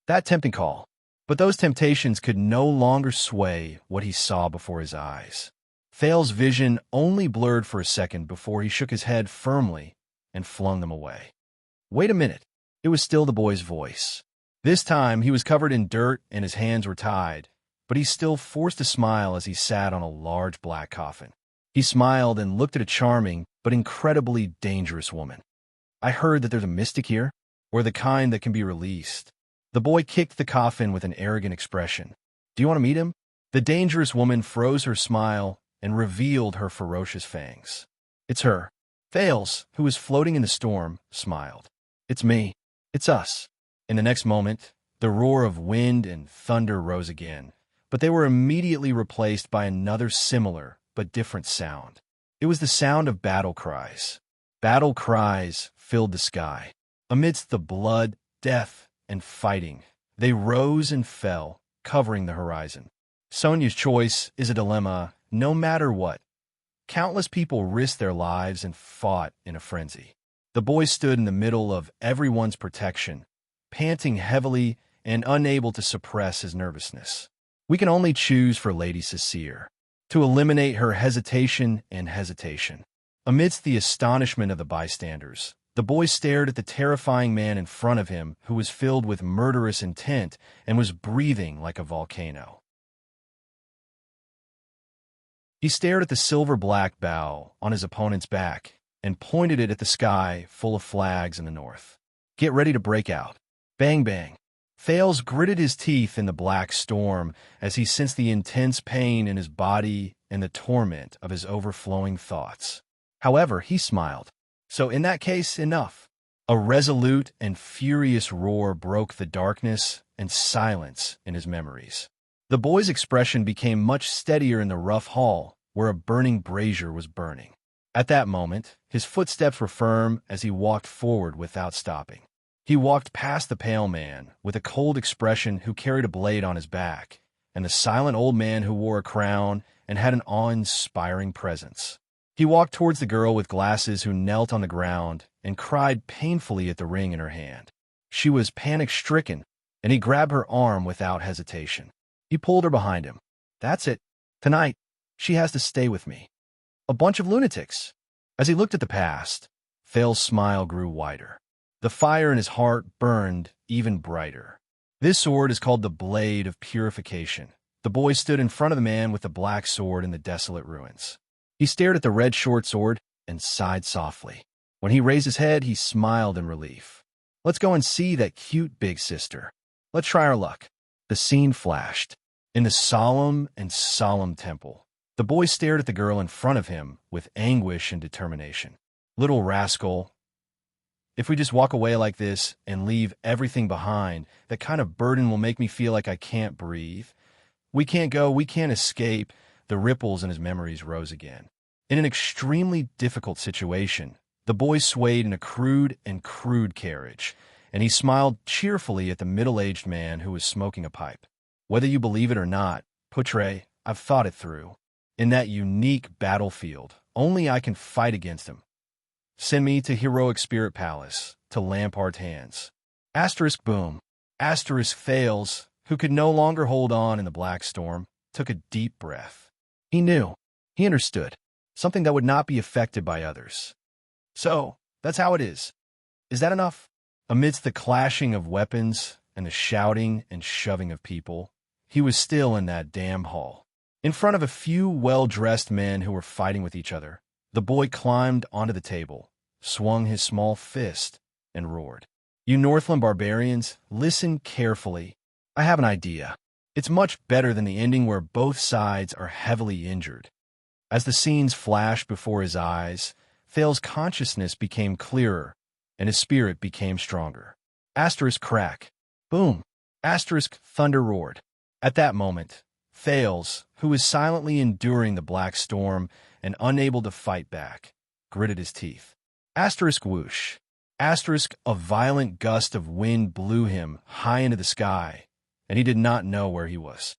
Speaker 1: That tempting call. But those temptations could no longer sway what he saw before his eyes. Thales' vision only blurred for a second before he shook his head firmly and flung them away. Wait a minute. It was still the boy's voice. This time he was covered in dirt and his hands were tied, but he still forced a smile as he sat on a large black coffin. He smiled and looked at a charming but incredibly dangerous woman. I heard that there's a mystic here, or the kind that can be released. The boy kicked the coffin with an arrogant expression. Do you want to meet him? The dangerous woman froze her smile and revealed her ferocious fangs. It's her. Thales, who was floating in the storm, smiled. It's me. It's us. In the next moment, the roar of wind and thunder rose again, but they were immediately replaced by another similar but different sound. It was the sound of battle cries. Battle cries filled the sky. Amidst the blood, death, and fighting, they rose and fell, covering the horizon. Sonia's choice is a dilemma, no matter what. Countless people risked their lives and fought in a frenzy. The boy stood in the middle of everyone's protection, panting heavily and unable to suppress his nervousness. We can only choose for Lady Cecile, to eliminate her hesitation and hesitation. Amidst the astonishment of the bystanders, the boy stared at the terrifying man in front of him who was filled with murderous intent and was breathing like a volcano. He stared at the silver-black bow on his opponent's back and pointed it at the sky full of flags in the north. Get ready to break out. Bang, bang. Thales gritted his teeth in the black storm as he sensed the intense pain in his body and the torment of his overflowing thoughts. However, he smiled. So in that case, enough. A resolute and furious roar broke the darkness and silence in his memories. The boy's expression became much steadier in the rough hall where a burning brazier was burning. At that moment, his footsteps were firm as he walked forward without stopping. He walked past the pale man with a cold expression who carried a blade on his back, and the silent old man who wore a crown and had an awe-inspiring presence. He walked towards the girl with glasses who knelt on the ground and cried painfully at the ring in her hand. She was panic-stricken, and he grabbed her arm without hesitation. He pulled her behind him. That's it. Tonight, she has to stay with me. A bunch of lunatics. As he looked at the past, Thales' smile grew wider. The fire in his heart burned even brighter. This sword is called the Blade of Purification. The boy stood in front of the man with the black sword in the desolate ruins. He stared at the red short sword and sighed softly. When he raised his head, he smiled in relief. Let's go and see that cute big sister. Let's try our luck. The scene flashed. In the solemn temple, the boy stared at the girl in front of him with anguish and determination. Little rascal. If we just walk away like this and leave everything behind, that kind of burden will make me feel like I can't breathe. We can't go, we can't escape. The ripples in his memories rose again. In an extremely difficult situation, the boy swayed in a crude carriage, and he smiled cheerfully at the middle-aged man who was smoking a pipe. Whether you believe it or not, Putre, I've thought it through. In that unique battlefield, only I can fight against him. Send me to Heroic Spirit Palace, to Lampard's hands. Asterisk boom. Asterisk Thales, who could no longer hold on in the black storm, took a deep breath. He knew. He understood. Something that would not be affected by others. So, that's how it is. Is that enough? Amidst the clashing of weapons and the shouting and shoving of people, he was still in that damn hall. In front of a few well-dressed men who were fighting with each other, the boy climbed onto the table, swung his small fist, and roared. You Northland barbarians, listen carefully. I have an idea. It's much better than the ending where both sides are heavily injured. As the scenes flashed before his eyes, Thales' consciousness became clearer, and his spirit became stronger. Asterisk crack. Boom. Asterisk thunder roared. At that moment, Thales, who was silently enduring the black storm and unable to fight back, gritted his teeth. Asterisk whoosh. Asterisk a violent gust of wind blew him high into the sky, and he did not know where he was.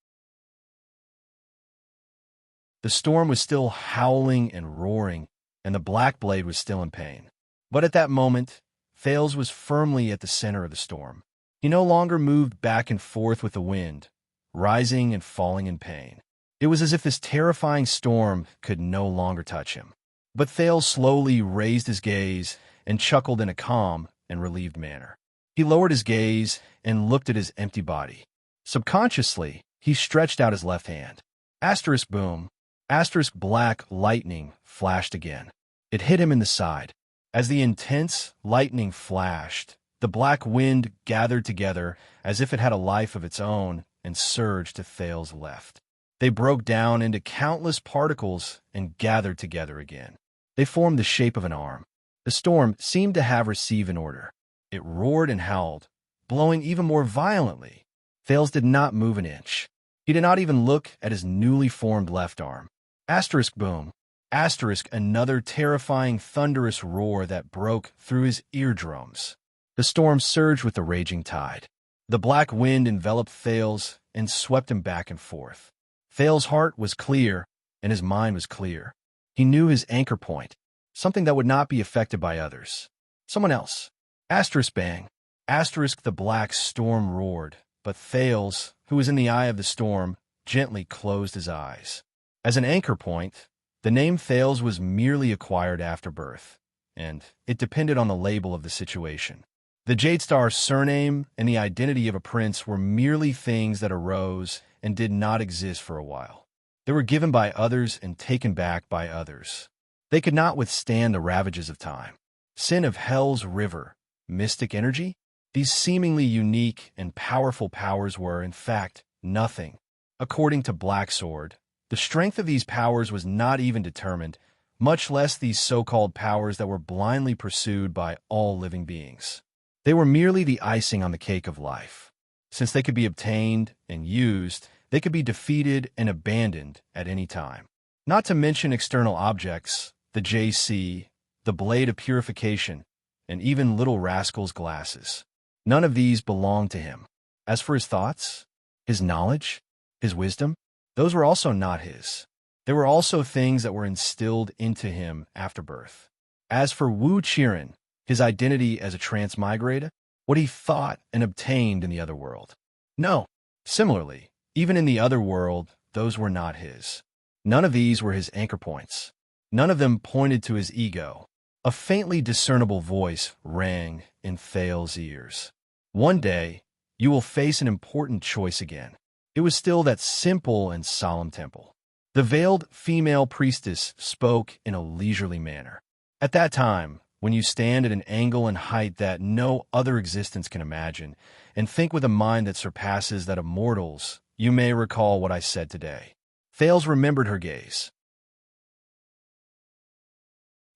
Speaker 1: The storm was still howling and roaring, and the black blade was still in pain. But at that moment, Thales was firmly at the center of the storm. He no longer moved back and forth with the wind, rising and falling in pain. It was as if this terrifying storm could no longer touch him. But Thales slowly raised his gaze and chuckled in a calm and relieved manner. He lowered his gaze and looked at his empty body. Subconsciously, he stretched out his left hand. Asterisk boom. Asterisk black lightning flashed again. It hit him in the side. As the intense lightning flashed, the black wind gathered together as if it had a life of its own and surged to Thales' left. They broke down into countless particles and gathered together again. They formed the shape of an arm. The storm seemed to have received an order. It roared and howled, blowing even more violently. Thales did not move an inch. He did not even look at his newly formed left arm. Asterisk boom. Asterisk another terrifying thunderous roar that broke through his eardrums. The storm surged with the raging tide. The black wind enveloped Thales and swept him back and forth. Thales' heart was clear, and his mind was clear. He knew his anchor point, something that would not be affected by others. Someone else. Asterisk bang. Asterisk the black storm roared, but Thales, who was in the eye of the storm, gently closed his eyes. As an anchor point, the name Thales was merely acquired after birth, and it depended on the label of the situation. The Jade Star's surname and the identity of a prince were merely things that arose and did not exist for a while. They were given by others and taken back by others. They could not withstand the ravages of time. Sin of Hell's river, mystic energy? These seemingly unique and powerful powers were, in fact, nothing. According to Blacksword, the strength of these powers was not even determined, much less these so-called powers that were blindly pursued by all living beings. They were merely the icing on the cake of life. Since they could be obtained and used, they could be defeated and abandoned at any time. Not to mention external objects, the JC, the Blade of Purification, and even Little Rascal's glasses. None of these belonged to him. As for his thoughts, his knowledge, his wisdom, those were also not his. There were also things that were instilled into him after birth. As for Wu Qiren, his identity as a transmigrator, what he thought and obtained in the other world. No. Similarly, even in the other world, those were not his. None of these were his anchor points. None of them pointed to his ego. A faintly discernible voice rang in Thale's ears. One day, you will face an important choice again. It was still that simple and solemn temple. The veiled female priestess spoke in a leisurely manner. At that time, when you stand at an angle and height that no other existence can imagine, and think with a mind that surpasses that of mortals, you may recall what I said today. Thales remembered her gaze.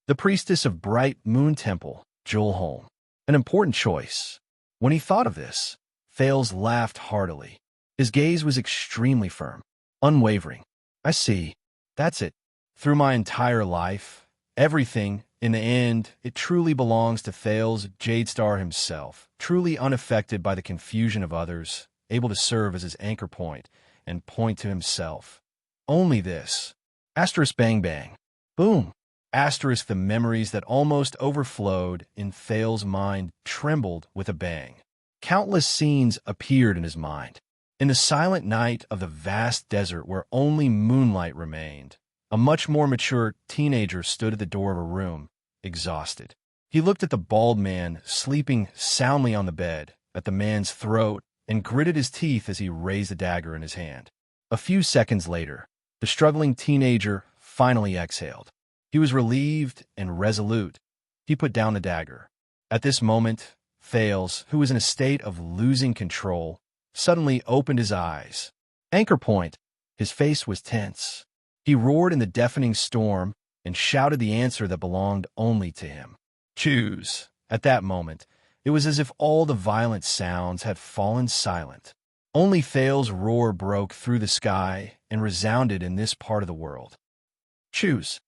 Speaker 1: The priestess of Bright Moon Temple, Julholm. An important choice. When he thought of this, Thales laughed heartily. His gaze was extremely firm, unwavering. I see. That's it. Through my entire life, everything, in the end, it truly belongs to Thales Jadestar himself, truly unaffected by the confusion of others, able to serve as his anchor point and point to himself. Only this. Asterisk bang bang. Boom. Asterisk the memories that almost overflowed in Thales' mind trembled with a bang. Countless scenes appeared in his mind. In the silent night of the vast desert where only moonlight remained, a much more mature teenager stood at the door of a room, exhausted. He looked at the bald man sleeping soundly on the bed, at the man's throat, and gritted his teeth as he raised a dagger in his hand. A few seconds later, the struggling teenager finally exhaled. He was relieved and resolute. He put down the dagger. At this moment, Thales, who was in a state of losing control, suddenly opened his eyes. Anchor point. His face was tense. He roared in the deafening storm and shouted the answer that belonged only to him. Choose. At that moment, it was as if all the violent sounds had fallen silent. Only Thales' roar broke through the sky and resounded in this part of the world. Choose.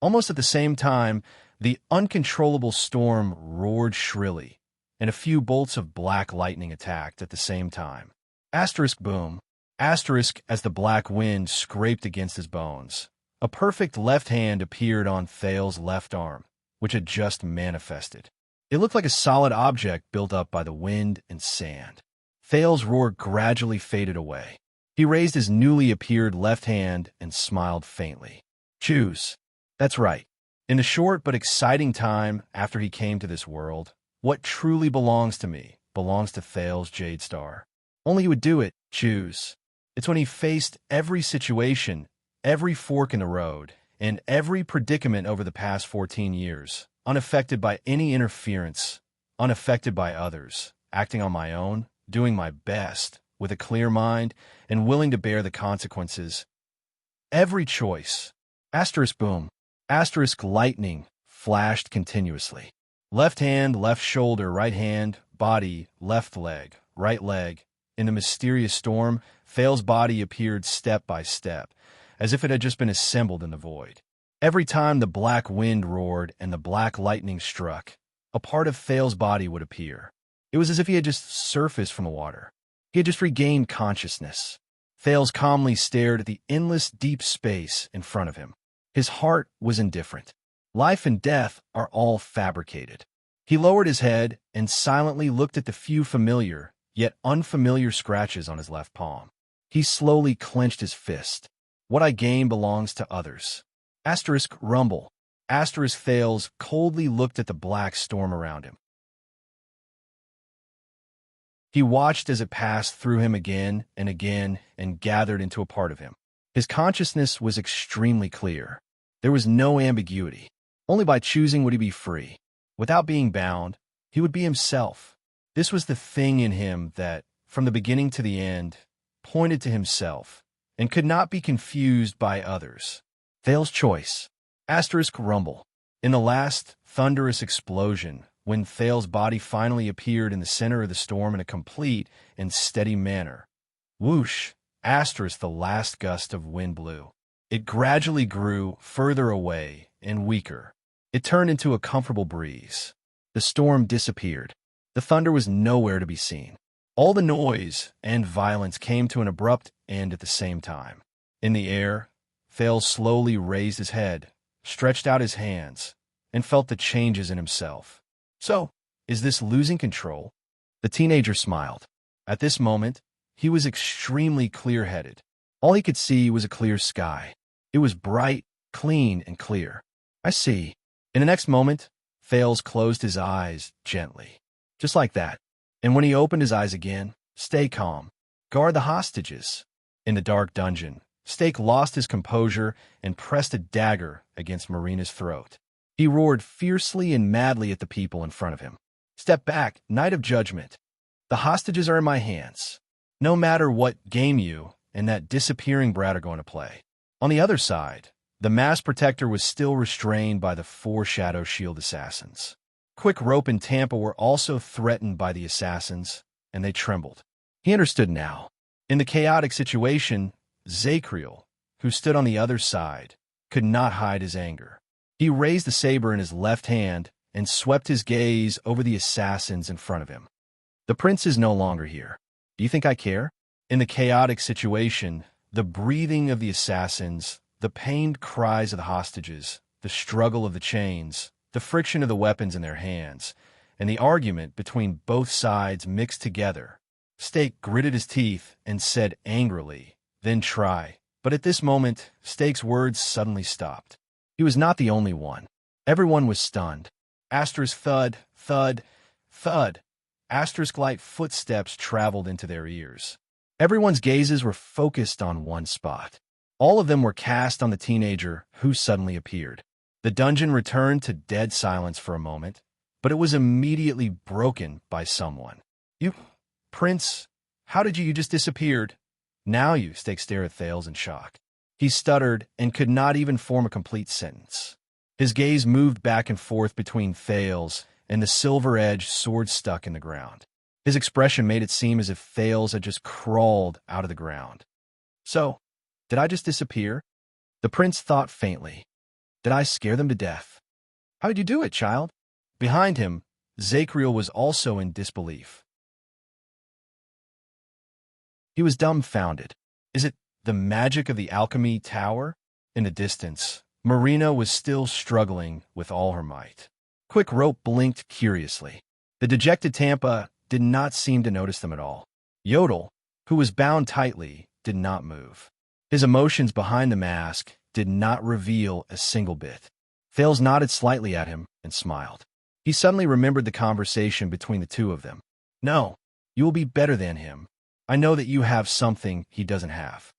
Speaker 1: Almost at the same time, the uncontrollable storm roared shrilly, and a few bolts of black lightning attacked at the same time. Asterisk boom. Asterisk as the black wind scraped against his bones. A perfect left hand appeared on Thales' left arm, which had just manifested. It looked like a solid object built up by the wind and sand. Thales' roar gradually faded away. He raised his newly appeared left hand and smiled faintly. Choose. That's right. In the short but exciting time after he came to this world, what truly belongs to me belongs to Thales Jadestar. Only he would do it, choose. It's when he faced every situation, every fork in the road, and every predicament over the past 14 years, unaffected by any interference, unaffected by others, acting on my own, doing my best, with a clear mind, and willing to bear the consequences. Every choice. Asterisk boom. Asterisk lightning flashed continuously. Left hand, left shoulder, right hand, body, left leg, right leg. In the mysterious storm, Thales' body appeared step by step, as if it had just been assembled in the void. Every time the black wind roared and the black lightning struck, a part of Thales' body would appear. It was as if he had just surfaced from the water. He had just regained consciousness. Thales calmly stared at the endless deep space in front of him. His heart was indifferent. Life and death are all fabricated. He lowered his head and silently looked at the few familiar, yet unfamiliar scratches on his left palm. He slowly clenched his fist. What I gain belongs to others. Asterisk rumble. Asterisk Thales coldly looked at the black storm around him. He watched as it passed through him again and gathered into a part of him. His consciousness was extremely clear. There was no ambiguity. Only by choosing would he be free. Without being bound, he would be himself. This was the thing in him that, from the beginning to the end, pointed to himself and could not be confused by others. Thale's choice. Asterisk rumble. In the last thunderous explosion, when Thale's body finally appeared in the center of the storm in a complete and steady manner. Whoosh! Asterisk the last gust of wind blew. It gradually grew further away and weaker. It turned into a comfortable breeze. The storm disappeared. The thunder was nowhere to be seen. All the noise and violence came to an abrupt end at the same time. In the air, Thale slowly raised his head, stretched out his hands, and felt the changes in himself. So, is this losing control? The teenager smiled. At this moment, he was extremely clear-headed. All he could see was a clear sky. It was bright, clean, and clear. I see. In the next moment, Thales closed his eyes gently. Just like that. And when he opened his eyes again, stay calm. Guard the hostages. In the dark dungeon, Stake lost his composure and pressed a dagger against Marina's throat. He roared fiercely and madly at the people in front of him. Step back, Knight of Judgment. The hostages are in my hands. No matter what game you and that disappearing brat are going to play. On the other side, the Mass Protector was still restrained by the 4 Shadow Shield assassins. Quick Rope and Tampa were also threatened by the assassins, and they trembled. He understood now. In the chaotic situation, Zacriel, who stood on the other side, could not hide his anger. He raised the saber in his left hand and swept his gaze over the assassins in front of him. The prince is no longer here. Do you think I care? In the chaotic situation, the breathing of the assassins, the pained cries of the hostages, the struggle of the chains, the friction of the weapons in their hands, and the argument between both sides mixed together. Stake gritted his teeth and said angrily, "Then try." But at this moment, Stake's words suddenly stopped. He was not the only one. Everyone was stunned. Asterisk thud, thud, thud. Asterisk light footsteps traveled into their ears. Everyone's gazes were focused on one spot. All of them were cast on the teenager who suddenly appeared. The dungeon returned to dead silence for a moment, but it was immediately broken by someone. "You, Prince, how did you just disappeared?" "Now you," Stake stared at Thales in shock. He stuttered and could not even form a complete sentence. His gaze moved back and forth between Thales and the silver-edged sword stuck in the ground. His expression made it seem as if Thales had just crawled out of the ground. "So, did I just disappear?" The prince thought faintly. "Did I scare them to death?" "How did you do it, child?" Behind him, Zacriel was also in disbelief. He was dumbfounded. Is it the magic of the alchemy tower? In the distance, Marina was still struggling with all her might. Quick Rope blinked curiously. The dejected Tampa did not seem to notice them at all. Yodel, who was bound tightly, did not move. His emotions behind the mask did not reveal a single bit. Thales nodded slightly at him and smiled. He suddenly remembered the conversation between the two of them. "No, you will be better than him. I know that you have something he doesn't have."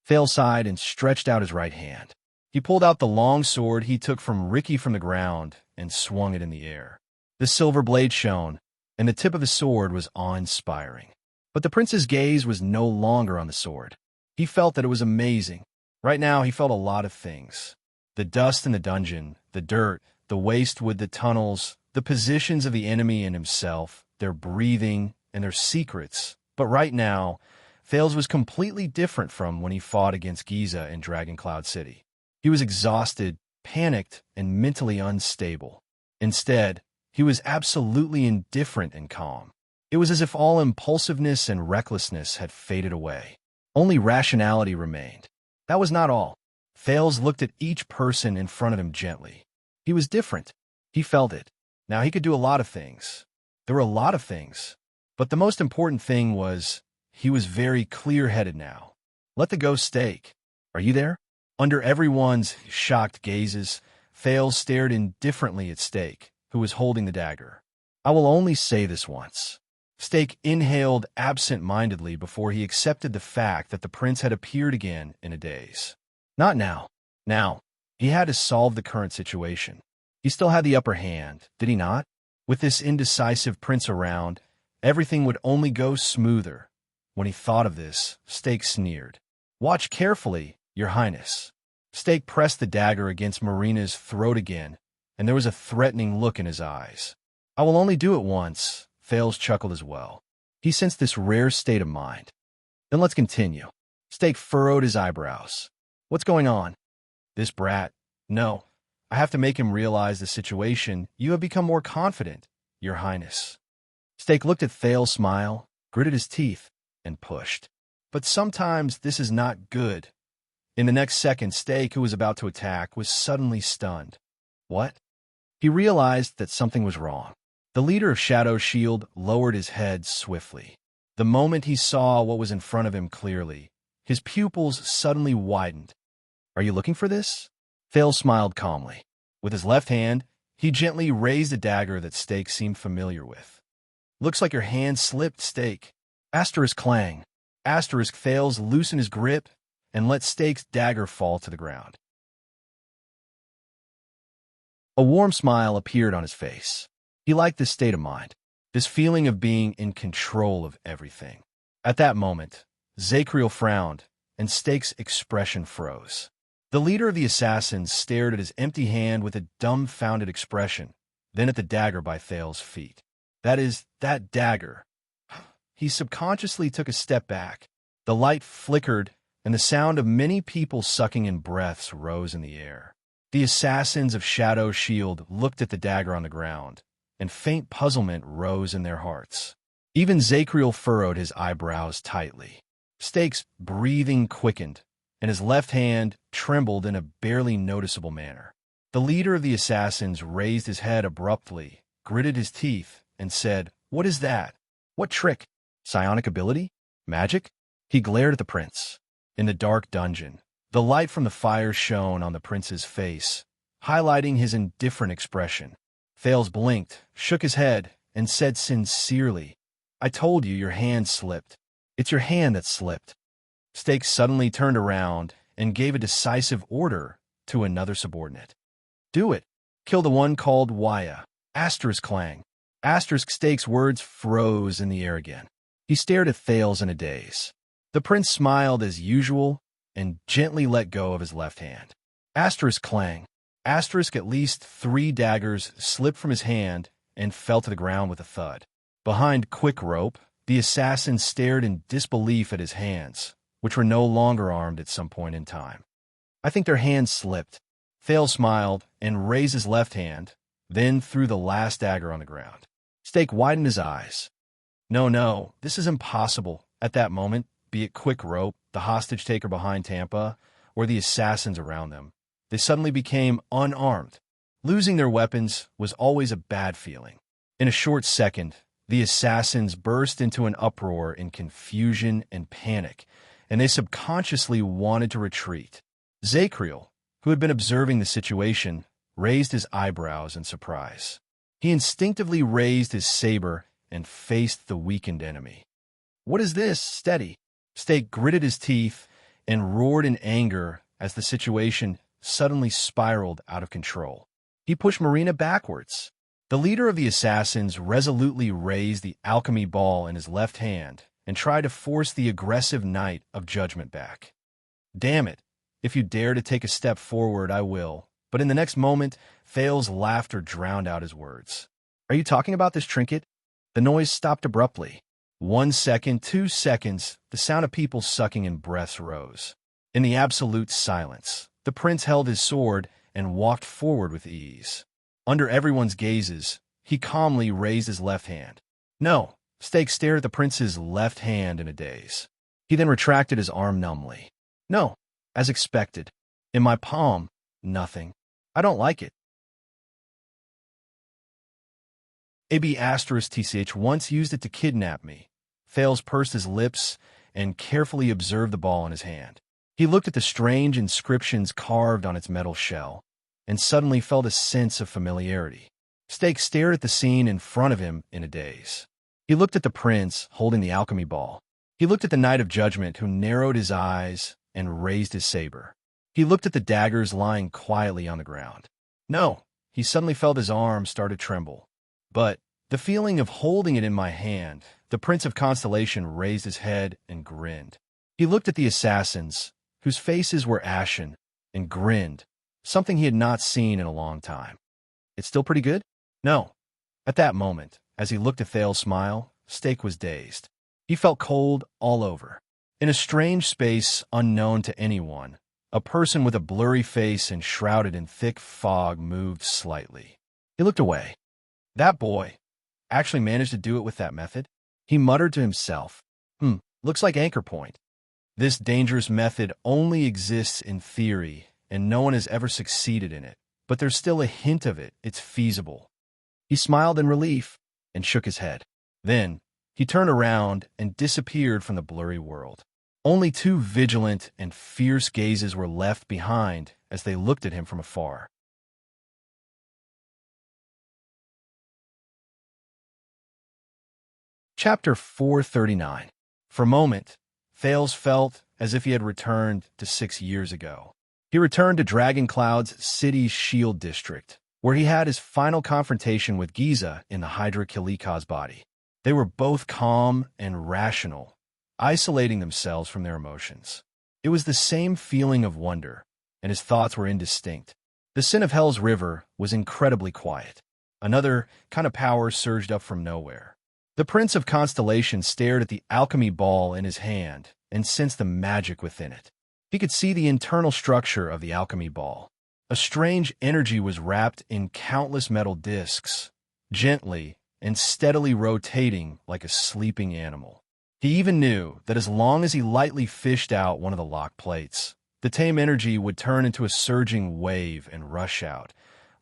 Speaker 1: Thales sighed and stretched out his right hand. He pulled out the long sword he took from Ricky from the ground and swung it in the air. The silver blade shone, and the tip of the sword was awe-inspiring. But the prince's gaze was no longer on the sword. He felt that it was amazing. Right now, he felt a lot of things. The dust in the dungeon, the dirt, the waste with the tunnels, the positions of the enemy and himself, their breathing, and their secrets. But right now, Thales was completely different from when he fought against Giza in Dragon Cloud City. He was exhausted, panicked, and mentally unstable. Instead, he was absolutely indifferent and calm. It was as if all impulsiveness and recklessness had faded away. Only rationality remained. That was not all. Thales looked at each person in front of him gently. He was different. He felt it. Now he could do a lot of things. There were a lot of things. But the most important thing was, he was very clear-headed now. Let the ghost stake. "Are you there?" Under everyone's shocked gazes, Thales stared indifferently at Stake, who was holding the dagger. "I will only say this once." Stake inhaled absent-mindedly before he accepted the fact that the prince had appeared again in a daze. Not now. Now, he had to solve the current situation. He still had the upper hand, did he not? With this indecisive prince around, Everything would only go smoother. When he thought of this, Stake sneered. "Watch carefully, Your Highness." Stake pressed the dagger against Marina's throat again, and there was a threatening look in his eyes. "I will only do it once." Thales chuckled as well. He sensed this rare state of mind. "Then let's continue." Stake furrowed his eyebrows. "What's going on?" "This brat. No, I have to make him realize the situation. You have become more confident, Your Highness." Stake looked at Thales' smile, gritted his teeth, and pushed. "But sometimes this is not good." In the next second, Stake, who was about to attack, was suddenly stunned. What? He realized that something was wrong. The leader of Shadow Shield lowered his head swiftly. The moment he saw what was in front of him clearly, his pupils suddenly widened. "Are you looking for this?" Thales smiled calmly. With his left hand, he gently raised a dagger that Stake seemed familiar with. "Looks like your hand slipped, Stake." Asterisk clang. Asterisk Thales loosened his grip and let Stake's dagger fall to the ground. A warm smile appeared on his face. He liked this state of mind, this feeling of being in control of everything. At that moment, Zacriel frowned, and Stake's expression froze. The leader of the assassins stared at his empty hand with a dumbfounded expression, then at the dagger by Thales' feet. That dagger. He subconsciously took a step back. The light flickered, and the sound of many people sucking in breaths rose in the air. The assassins of Shadow Shield looked at the dagger on the ground, and faint puzzlement rose in their hearts. Even Zacriel furrowed his eyebrows tightly. Stake's breathing quickened, and his left hand trembled in a barely noticeable manner. The leader of the assassins raised his head abruptly, gritted his teeth, and said, "What is that? What trick? Psionic ability? Magic?" He glared at the prince. In the dark dungeon, the light from the fire shone on the prince's face, highlighting his indifferent expression. Thales blinked, shook his head, and said sincerely, "I told you your hand slipped. It's your hand that slipped." Stake suddenly turned around and gave a decisive order to another subordinate. "Do it. Kill the one called Waya." Asterisk clang. Asterisk Stake's words froze in the air again. He stared at Thales in a daze. The prince smiled as usual and gently let go of his left hand. Asterisk clang. Asterisk at least 3 daggers slipped from his hand and fell to the ground with a thud. Behind quick rope, the assassin stared in disbelief at his hands, which were no longer armed at some point in time. "I think their hands slipped." Thales smiled and raised his left hand, then threw the last dagger on the ground. Stake widened his eyes. No, this is impossible." At that moment, be it quick rope, the hostage-taker behind Tampa, or the assassins around them, they suddenly became unarmed. Losing their weapons was always a bad feeling. In a short second, the assassins burst into an uproar in confusion and panic, and they subconsciously wanted to retreat. Zacriel, who had been observing the situation, raised his eyebrows in surprise. He instinctively raised his saber and faced the weakened enemy. "What is this? Steady." Stake gritted his teeth and roared in anger as the situation suddenly spiraled out of control. He pushed Marina backwards. The leader of the assassins resolutely raised the alchemy ball in his left hand and tried to force the aggressive Knight of Judgment back. "Damn it. If you dare to take a step forward, I will." But in the next moment, Thales' laughter drowned out his words. "Are you talking about this trinket?" The noise stopped abruptly. 1 second, 2 seconds, the sound of people sucking in breaths rose. In the absolute silence, the prince held his sword and walked forward with ease. Under everyone's gazes, he calmly raised his left hand. "No." Stake stared at the prince's left hand in a daze. He then retracted his arm numbly. "No, as expected. In my palm, nothing. I don't like it." AB*TCH once used it to kidnap me. Thales pursed his lips and carefully observed the ball in his hand. He looked at the strange inscriptions carved on its metal shell, and suddenly felt a sense of familiarity. Stake stared at the scene in front of him in a daze. He looked at the prince holding the alchemy ball. He looked at the Knight of Judgment, who narrowed his eyes and raised his saber. He looked at the daggers lying quietly on the ground. No, he suddenly felt his arm start to tremble. But The feeling of holding it in my hand, the Prince of Constellation raised his head and grinned. He looked at the assassins, whose faces were ashen, and grinned, something he had not seen in a long time. It's still pretty good? No. At that moment, as he looked at Thale's smile, Stake was dazed. He felt cold all over. In a strange space unknown to anyone, a person with a blurry face and shrouded in thick fog moved slightly. He looked away. That boy actually managed to do it with that method? He muttered to himself. Looks like anchor point. This dangerous method only exists in theory, and no one has ever succeeded in it. But there's still a hint of it. It's feasible. He smiled in relief and shook his head. Then, he turned around and disappeared from the blurry world. Only two vigilant and fierce gazes were left behind as they looked at him from afar. Chapter 439. For a moment, Thales felt as if he had returned to 6 years ago. He returned to Dragoncloud's city's shield district, where he had his final confrontation with Giza in the Hydra Kilika's body. They were both calm and rational, isolating themselves from their emotions. It was the same feeling of wonder, and his thoughts were indistinct. The Sin of Hell's river was incredibly quiet. Another kind of power surged up from nowhere. The Prince of Constellation stared at the alchemy ball in his hand and sensed the magic within it. He could see the internal structure of the alchemy ball. A strange energy was wrapped in countless metal discs, gently and steadily rotating like a sleeping animal. He even knew that as long as he lightly fished out one of the lock plates, the tame energy would turn into a surging wave and rush out,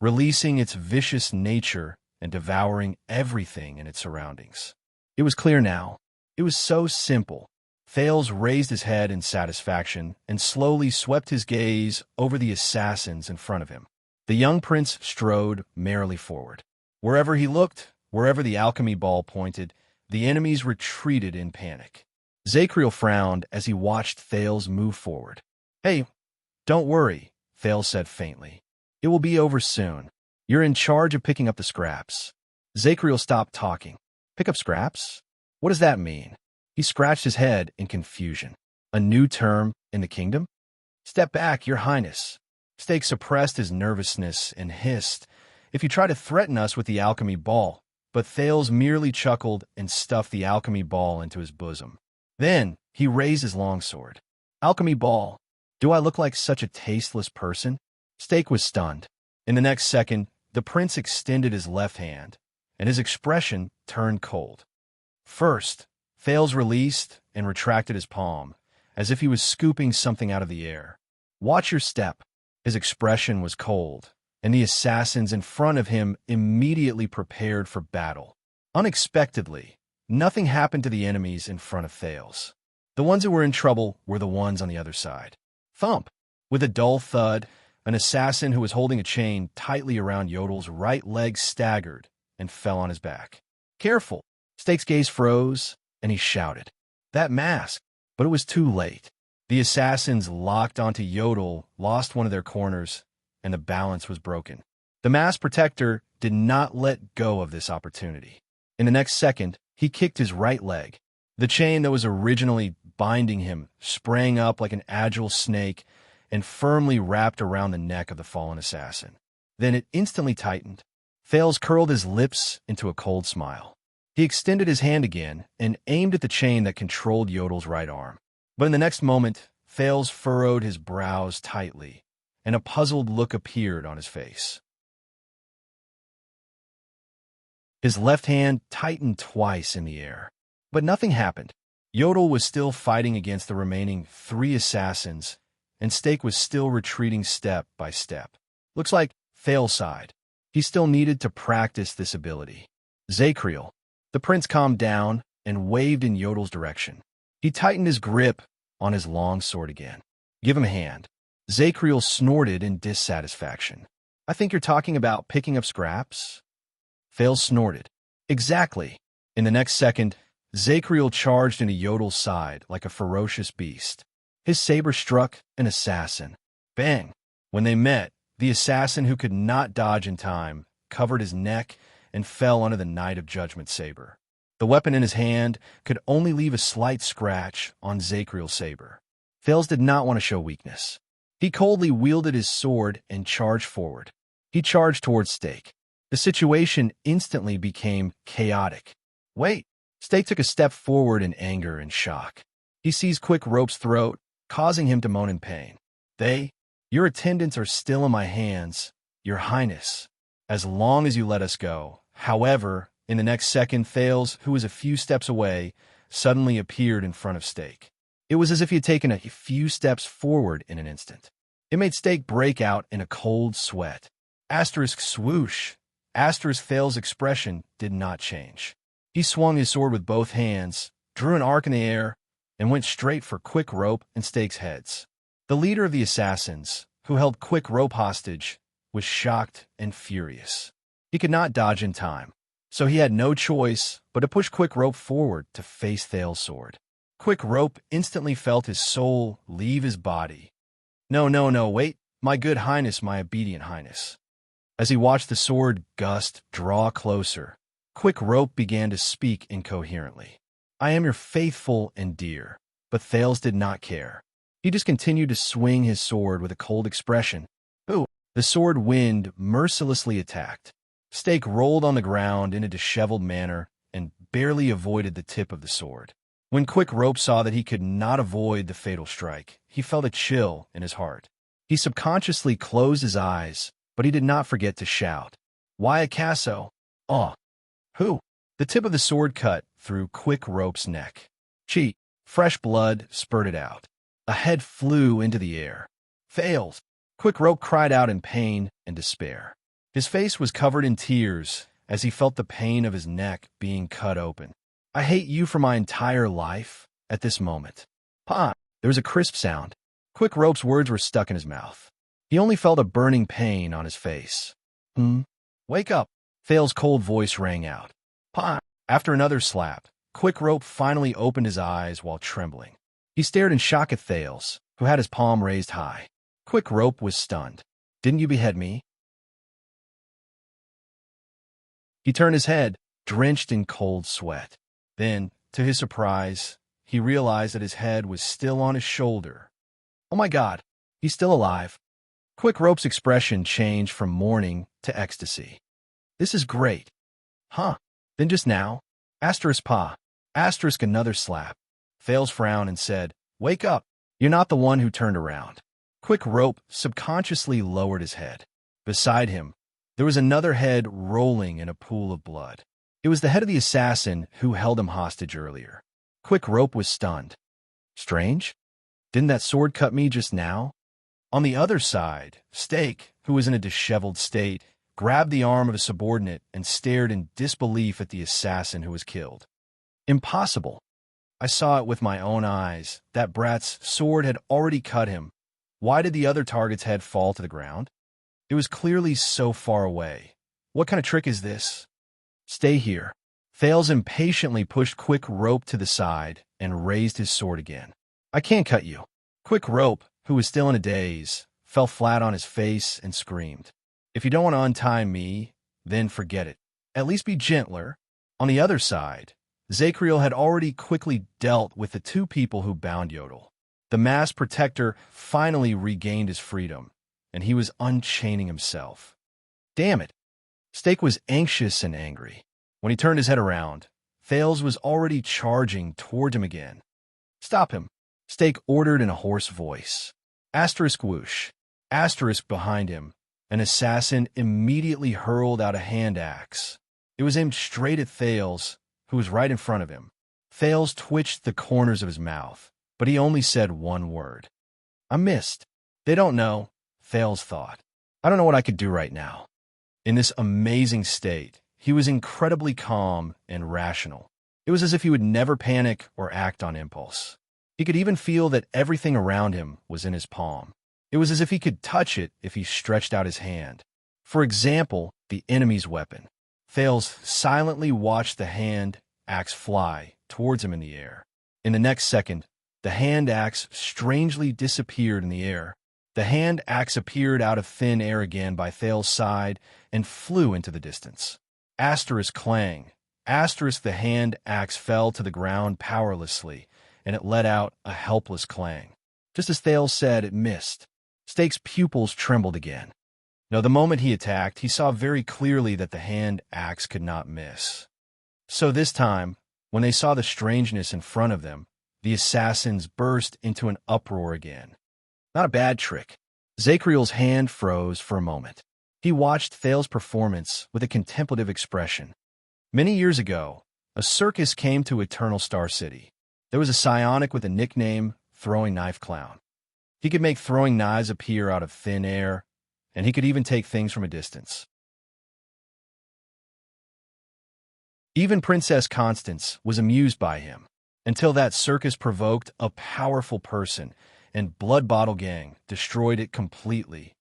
Speaker 1: releasing its vicious nature and devouring everything in its surroundings. It was clear now. It was so simple. Thales raised his head in satisfaction and slowly swept his gaze over the assassins in front of him. The young prince strode merrily forward. Wherever he looked, wherever the alchemy ball pointed, the enemies retreated in panic. Zacriel frowned as he watched Thales move forward. "Hey, don't worry," Thales said faintly. "It will be over soon. You're in charge of picking up the scraps." Zacriel stopped talking. "Pick up scraps? What does that mean?" He scratched his head in confusion. "A new term in the kingdom?" "Step back, Your Highness." Stake suppressed his nervousness and hissed, "If you try to threaten us with the alchemy ball." But Thales merely chuckled and stuffed the alchemy ball into his bosom. Then he raised his longsword. "Alchemy ball. Do I look like such a tasteless person?" Stake was stunned. In the next second, the prince extended his left hand, and his expression turned cold. First, Thales released and retracted his palm, as if he was scooping something out of the air. "Watch your step." His expression was cold, and the assassins in front of him immediately prepared for battle. Unexpectedly, nothing happened to the enemies in front of Thales. The ones who were in trouble were the ones on the other side. Thump! With a dull thud, an assassin who was holding a chain tightly around Yodel's right leg staggered and fell on his back. "Careful!" Stake's gaze froze, and he shouted, "That mask!" But it was too late. The assassins locked onto Yodel, lost one of their corners, and the balance was broken. The mask protector did not let go of this opportunity. In the next second, he kicked his right leg. The chain that was originally binding him sprang up like an agile snake and firmly wrapped around the neck of the fallen assassin. Then it instantly tightened. Thales curled his lips into a cold smile. He extended his hand again and aimed at the chain that controlled Yodel's right arm. But in the next moment, Thales furrowed his brows tightly, and a puzzled look appeared on his face. His left hand tightened twice in the air, but nothing happened. Yodel was still fighting against the remaining 3 assassins, and Stake was still retreating step by step. Looks like Thales sighed. He still needed to practice this ability. "Zacriel." The prince calmed down and waved in Yodel's direction. He tightened his grip on his long sword again. "Give him a hand." Zacriel snorted in dissatisfaction. "I think you're talking about picking up scraps?" Thales snorted. "Exactly." In the next second, Zacriel charged into Yodel's side like a ferocious beast. His saber struck an assassin. Bang! When they met, the assassin who could not dodge in time covered his neck and fell under the Knight of Judgment saber. The weapon in his hand could only leave a slight scratch on Zakriel's saber. Thales did not want to show weakness. He coldly wielded his sword and charged forward. He charged towards Stake. The situation instantly became chaotic. Wait! Stake took a step forward in anger and shock. He seized Quick Rope's throat, causing him to moan in pain. Your attendants are still in my hands, Your Highness, as long as you let us go. However, in the next second, Thales, who was a few steps away, suddenly appeared in front of Stake. It was as if he had taken a few steps forward in an instant. It made Stake break out in a cold sweat. Asterisk swoosh. Asterisk Thales' expression did not change. He swung his sword with both hands, drew an arc in the air, and went straight for Quick Rope and Stake's heads. The leader of the assassins, who held Quick Rope hostage, was shocked and furious. He could not dodge in time, so he had no choice but to push Quick Rope forward to face Thales' sword. Quick Rope instantly felt his soul leave his body. No, wait, my good highness, my obedient highness. As he watched the sword gust draw closer, Quick Rope began to speak incoherently. I am your faithful and dear. But Thales did not care. He just continued to swing his sword with a cold expression. The sword wind mercilessly attacked. Stake rolled on the ground in a disheveled manner and barely avoided the tip of the sword. When Quick Rope saw that he could not avoid the fatal strike, he felt a chill in his heart. He subconsciously closed his eyes, but he did not forget to shout, Why Acaso? Who? The tip of the sword cut through Quick Rope's neck. Fresh blood spurted out. A head flew into the air. Thales! Quick Rope cried out in pain and despair. His face was covered in tears as he felt the pain of his neck being cut open. I hate you for my entire life at this moment. There was a crisp sound. Quick Rope's words were stuck in his mouth. He only felt a burning pain on his face. Wake up! Thales' cold voice rang out. After another slap, Quick Rope finally opened his eyes while trembling. He stared in shock at Thales, who had his palm raised high. Quick Rope was stunned. Didn't you behead me? He turned his head, drenched in cold sweat. Then, to his surprise, he realized that his head was still on his shoulder. Oh my God, he's still alive. Quick Rope's expression changed from mourning to ecstasy. This is great. Then just now, asterisk another slap. Thales frowned and said, Wake up. You're not the one who turned around. Quick Rope subconsciously lowered his head. Beside him, there was another head rolling in a pool of blood. It was the head of the assassin who held him hostage earlier. Quick Rope was stunned. Strange? Didn't that sword cut me just now? On the other side, Stake, who was in a disheveled state, grabbed the arm of a subordinate and stared in disbelief at the assassin who was killed. Impossible. I saw it with my own eyes. That brat's sword had already cut him. Why did the other target's head fall to the ground? It was clearly so far away. What kind of trick is this? Stay here. Thales impatiently pushed Quick Rope to the side and raised his sword again. I can't cut you. Quick Rope, who was still in a daze, fell flat on his face and screamed. If you don't want to untie me, then forget it. At least be gentler. On the other side, Zakriel had already quickly dealt with the two people who bound Yodel. The masked protector finally regained his freedom, and he was unchaining himself. Damn it! Stake was anxious and angry. When he turned his head around, Thales was already charging toward him again. Stop him! Stake ordered in a hoarse voice. Asterisk whoosh. Asterisk behind him. An assassin immediately hurled out a hand axe. It was aimed straight at Thales, who was right in front of him. Thales twitched the corners of his mouth, but he only said one word. I missed. They don't know, Thales thought. I don't know what I could do right now. In this amazing state, he was incredibly calm and rational. It was as if he would never panic or act on impulse. He could even feel that everything around him was in his palm. It was as if he could touch it if he stretched out his hand. For example, the enemy's weapon. Thales silently watched the hand axe fly towards him in the air. In the next second, the hand axe strangely disappeared in the air. The hand axe appeared out of thin air again by Thales' side and flew into the distance. Asterisk clang. Asterisk the hand axe fell to the ground powerlessly, and it let out a helpless clang. Just as Thales said, it missed. Stake's pupils trembled again. No, the moment he attacked, he saw very clearly that the hand axe could not miss. So this time, when they saw the strangeness in front of them, the assassins burst into an uproar again. Not a bad trick. Zacriel's hand froze for a moment. He watched Thales' performance with a contemplative expression. Many years ago, a circus came to Eternal Star City. There was a psionic with a nickname, Throwing Knife Clown. He could make throwing knives appear out of thin air, and he could even take things from a distance. Even Princess Constance was amused by him, until that circus provoked a powerful person, and Blood Bottle Gang destroyed it completely.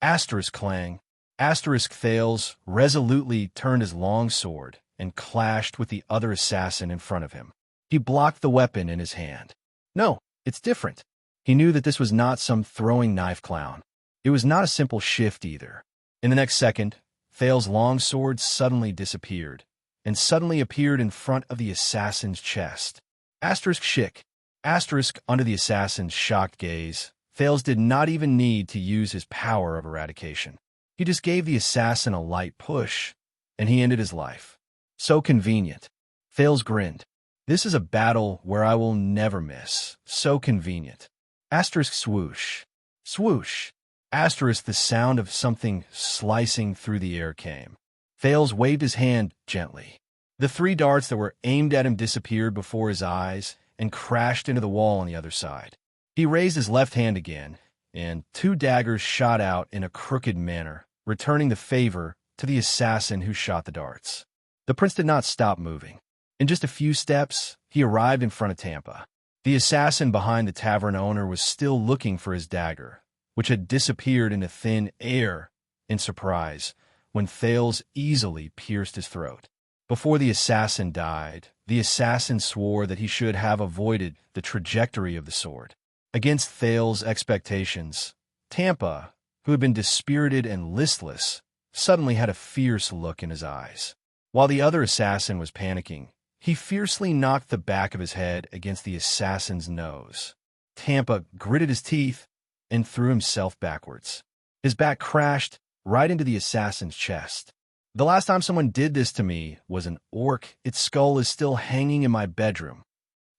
Speaker 1: Asterisk clang. Asterisk Thales resolutely turned his long sword and clashed with the other assassin in front of him. He blocked the weapon in his hand. No, it's different. He knew that this was not some throwing knife clown. It was not a simple shift either. In the next second, Thales' long sword suddenly disappeared, and suddenly appeared in front of the assassin's chest. Asterisk shick. Asterisk under the assassin's shocked gaze. Thales did not even need to use his power of eradication. He just gave the assassin a light push, and he ended his life. So convenient. Thales grinned. This is a battle where I will never miss. So convenient. Asterisk swoosh. Swoosh. Asterisk the sound of something slicing through the air came. Thales waved his hand gently. The 3 darts that were aimed at him disappeared before his eyes and crashed into the wall on the other side. He raised his left hand again, and 2 daggers shot out in a crooked manner, returning the favor to the assassin who shot the darts. The prince did not stop moving. In just a few steps, he arrived in front of Tampa. The assassin behind the tavern owner was still looking for his dagger, which had disappeared into thin air in surprise when Thales easily pierced his throat. Before the assassin died, the assassin swore that he should have avoided the trajectory of the sword. Against Thales' expectations, Tampa, who had been dispirited and listless, suddenly had a fierce look in his eyes. While the other assassin was panicking, he fiercely knocked the back of his head against the assassin's nose. Tampa gritted his teeth and threw himself backwards. His back crashed right into the assassin's chest. The last time someone did this to me was an orc. Its skull is still hanging in my bedroom.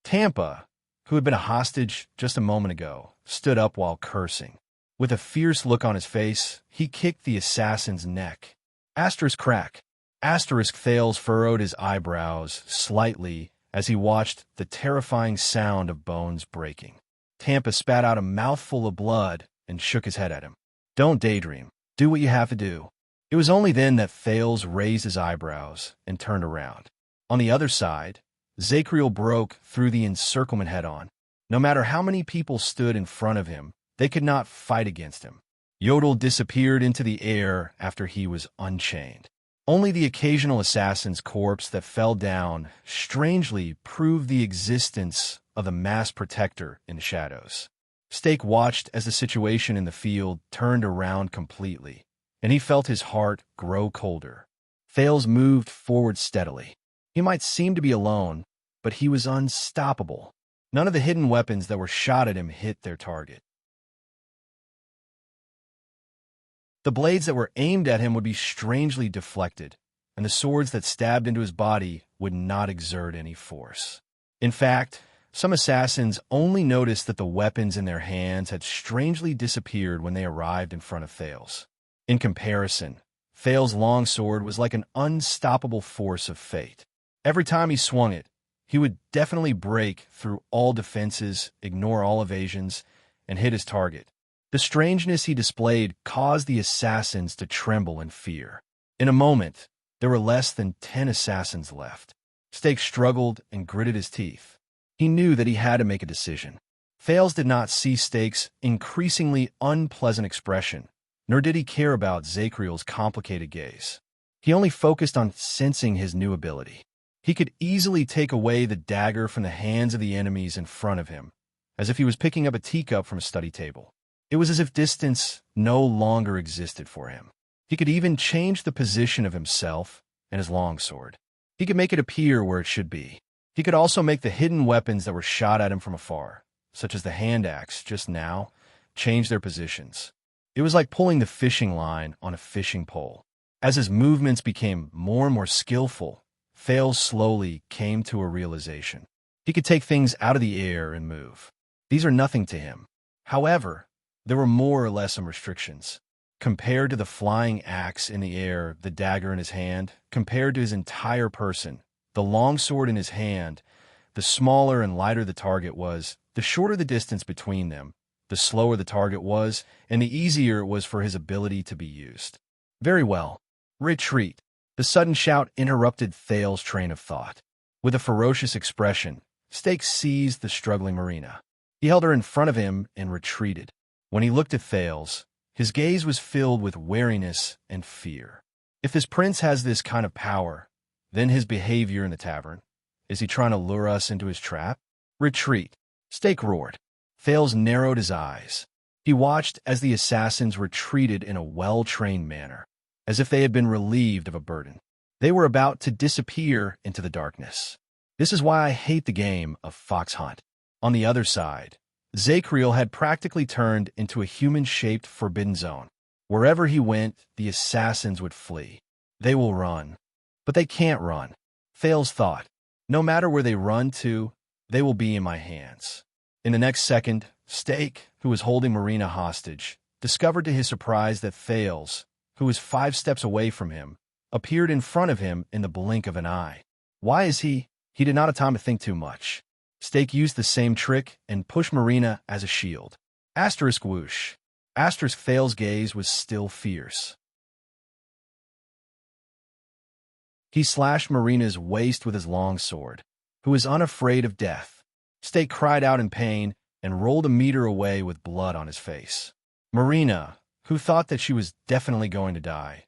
Speaker 1: Tampa, who had been a hostage just a moment ago, stood up while cursing. With a fierce look on his face, he kicked the assassin's neck. Asterisk crack. Asterisk Thales furrowed his eyebrows slightly as he watched the terrifying sound of bones breaking. Tampa spat out a mouthful of blood and shook his head at him. Don't daydream. Do what you have to do. It was only then that Thales raised his eyebrows and turned around. On the other side, Zacriel broke through the encirclement head-on. No matter how many people stood in front of him, they could not fight against him. Yodel disappeared into the air after he was unchained. Only the occasional assassin's corpse that fell down strangely proved the existence of the mass protector in the shadows. Stake watched as the situation in the field turned around completely, and he felt his heart grow colder. Thales moved forward steadily. He might seem to be alone, but he was unstoppable. None of the hidden weapons that were shot at him hit their target. The blades that were aimed at him would be strangely deflected, and the swords that stabbed into his body would not exert any force. In fact, some assassins only noticed that the weapons in their hands had strangely disappeared when they arrived in front of Thales. In comparison, Thales' long sword was like an unstoppable force of fate. Every time he swung it, he would definitely break through all defenses, ignore all evasions, and hit his target. The strangeness he displayed caused the assassins to tremble in fear. In a moment, there were less than 10 assassins left. Stake struggled and gritted his teeth. He knew that he had to make a decision. Thales did not see Stake's increasingly unpleasant expression, nor did he care about Zacriel's complicated gaze. He only focused on sensing his new ability. He could easily take away the dagger from the hands of the enemies in front of him, as if he was picking up a teacup from a study table. It was as if distance no longer existed for him. He could even change the position of himself and his longsword. He could make it appear where it should be. He could also make the hidden weapons that were shot at him from afar, such as the hand axe just now, change their positions. It was like pulling the fishing line on a fishing pole. As his movements became more and more skillful, Thales slowly came to a realization. He could take things out of the air and move. These are nothing to him. However, there were more or less some restrictions. Compared to the flying axe in the air, the dagger in his hand, compared to his entire person, the longsword in his hand, the smaller and lighter the target was, the shorter the distance between them, the slower the target was, and the easier it was for his ability to be used. Very well. Retreat. The sudden shout interrupted Thales' train of thought. With a ferocious expression, Stakes seized the struggling Marina. He held her in front of him and retreated. When he looked at Thales, his gaze was filled with wariness and fear. If this prince has this kind of power, then his behavior in the tavern, is he trying to lure us into his trap? Retreat. Stake roared. Thales narrowed his eyes. He watched as the assassins retreated in a well-trained manner, as if they had been relieved of a burden. They were about to disappear into the darkness. This is why I hate the game of fox hunt. On the other side, Zacriel had practically turned into a human-shaped forbidden zone. Wherever he went, the assassins would flee. They will run. But they can't run. Thales thought. No matter where they run to, they will be in my hands. In the next second, Stake, who was holding Marina hostage, discovered to his surprise that Thales, who was 5 steps away from him, appeared in front of him in the blink of an eye. Why is he? He did not have time to think too much. Stake used the same trick and pushed Marina as a shield. Asterisk whoosh. Asterisk Thales' gaze was still fierce. He slashed Marina's waist with his long sword, who was unafraid of death. Stake cried out in pain and rolled a meter away with blood on his face. Marina, who thought that she was definitely going to die,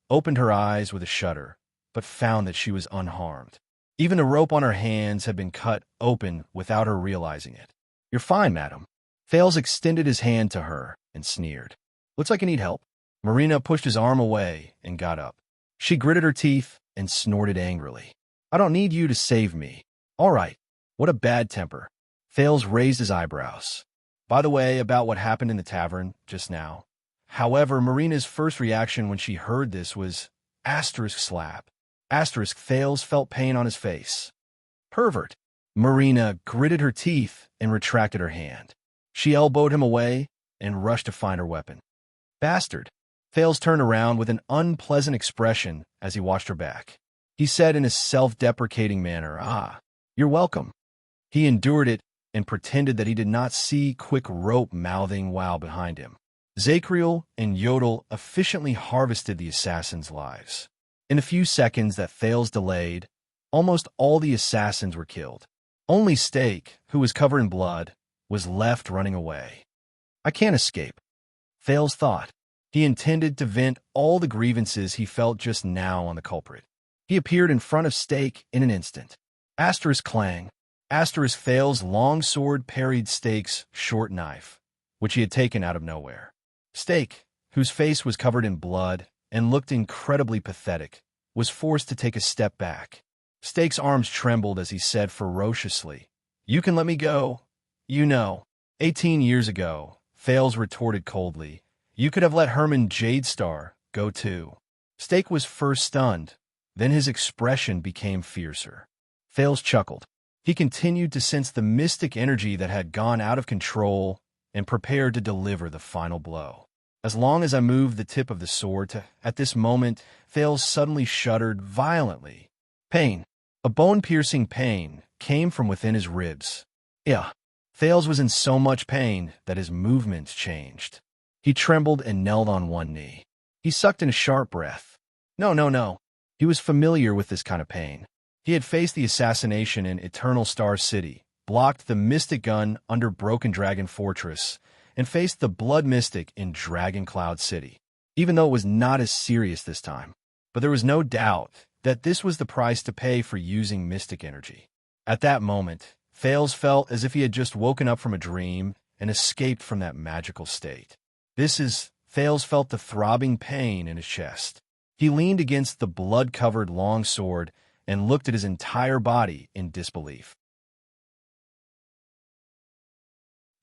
Speaker 1: opened her eyes with a shudder, but found that she was unharmed. Even the rope on her hands had been cut open without her realizing it. You're fine, madam. Thales extended his hand to her and sneered. Looks like you need help. Marina pushed his arm away and got up. She gritted her teeth and snorted angrily. I don't need you to save me. All right. What a bad temper. Thales raised his eyebrows. By the way, about what happened in the tavern just now. However, Marina's first reaction when she heard this was asterisk slap. Asterisk Thales felt pain on his face. Pervert. Marina gritted her teeth and retracted her hand. She elbowed him away and rushed to find her weapon. Bastard. Thales turned around with an unpleasant expression as he watched her back. He said in a self-deprecating manner, "Ah, you're welcome." He endured it and pretended that he did not see quick rope mouthing while behind him. Zacriel and Yodel efficiently harvested the assassins' lives. In the few seconds that Thales delayed, almost all the assassins were killed. Only Stake, who was covered in blood, was left running away. I can't escape, Thales thought. He intended to vent all the grievances he felt just now on the culprit. He appeared in front of Stake in an instant. Asterisk clang. Asterisk Thales' long sword parried Stake's short knife, which he had taken out of nowhere. Stake, whose face was covered in blood and looked incredibly pathetic, was forced to take a step back. Stake's arms trembled as he said ferociously, "You can let me go. You know." 18 years ago, Thales retorted coldly, "You could have let Herman Jadestar go too." Stake was first stunned, then his expression became fiercer. Thales chuckled. He continued to sense the mystic energy that had gone out of control and prepared to deliver the final blow. As long as I moved the tip of the sword at this moment, Thales suddenly shuddered violently. Pain, a bone-piercing pain, came from within his ribs. Yeah, Thales was in so much pain that his movements changed. He trembled and knelt on one knee. He sucked in a sharp breath. No. He was familiar with this kind of pain. He had faced the assassination in Eternal Star City, blocked the Mystic Gun under Broken Dragon Fortress, and faced the Blood Mystic in Dragon Cloud City, even though it was not as serious this time. But there was no doubt that this was the price to pay for using mystic energy. At that moment, Thales felt as if he had just woken up from a dream and escaped from that magical state. Thales felt the throbbing pain in his chest. He leaned against the blood-covered long sword and looked at his entire body in disbelief.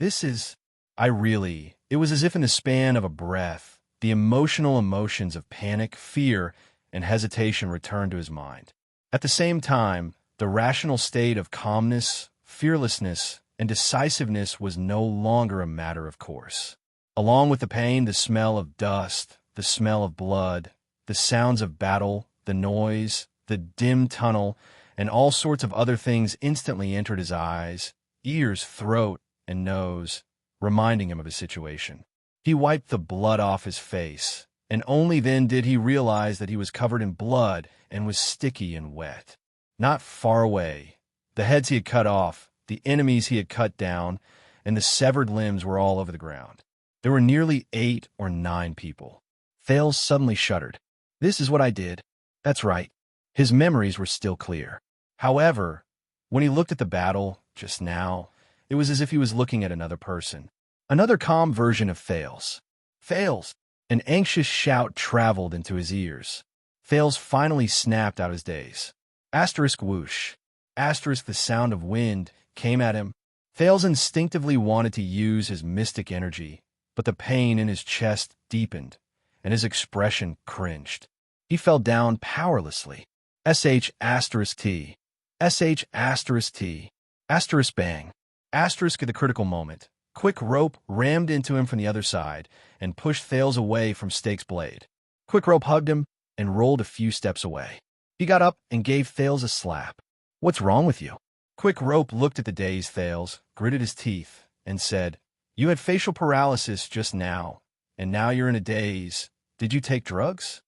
Speaker 1: It was as if in the span of a breath, the emotional emotions of panic, fear, and hesitation returned to his mind. At the same time, the rational state of calmness, fearlessness, and decisiveness was no longer a matter of course. Along with the pain, the smell of dust, the smell of blood, the sounds of battle, the noise, the dim tunnel, and all sorts of other things instantly entered his eyes, ears, throat, and nose, reminding him of his situation. He wiped the blood off his face, and only then did he realize that he was covered in blood and was sticky and wet. Not far away, the heads he had cut off, the enemies he had cut down, and the severed limbs were all over the ground. There were nearly 8 or 9 people. Thales suddenly shuddered. This is what I did. That's right. His memories were still clear. However, when he looked at the battle just now, it was as if he was looking at another person. Another calm version of Thales. Thales! An anxious shout traveled into his ears. Thales finally snapped out his daze. Asterisk whoosh. Asterisk the sound of wind came at him. Thales instinctively wanted to use his mystic energy, but the pain in his chest deepened, and his expression cringed. He fell down powerlessly. SH asterisk T. SH asterisk T. Asterisk bang. Asterisk at the critical moment. Quick Rope rammed into him from the other side and pushed Thales away from Stake's blade. Quick Rope hugged him and rolled a few steps away. He got up and gave Thales a slap. What's wrong with you? Quick Rope looked at the dazed Thales, gritted his teeth, and said, You had facial paralysis just now, and now you're in a daze. Did you take drugs?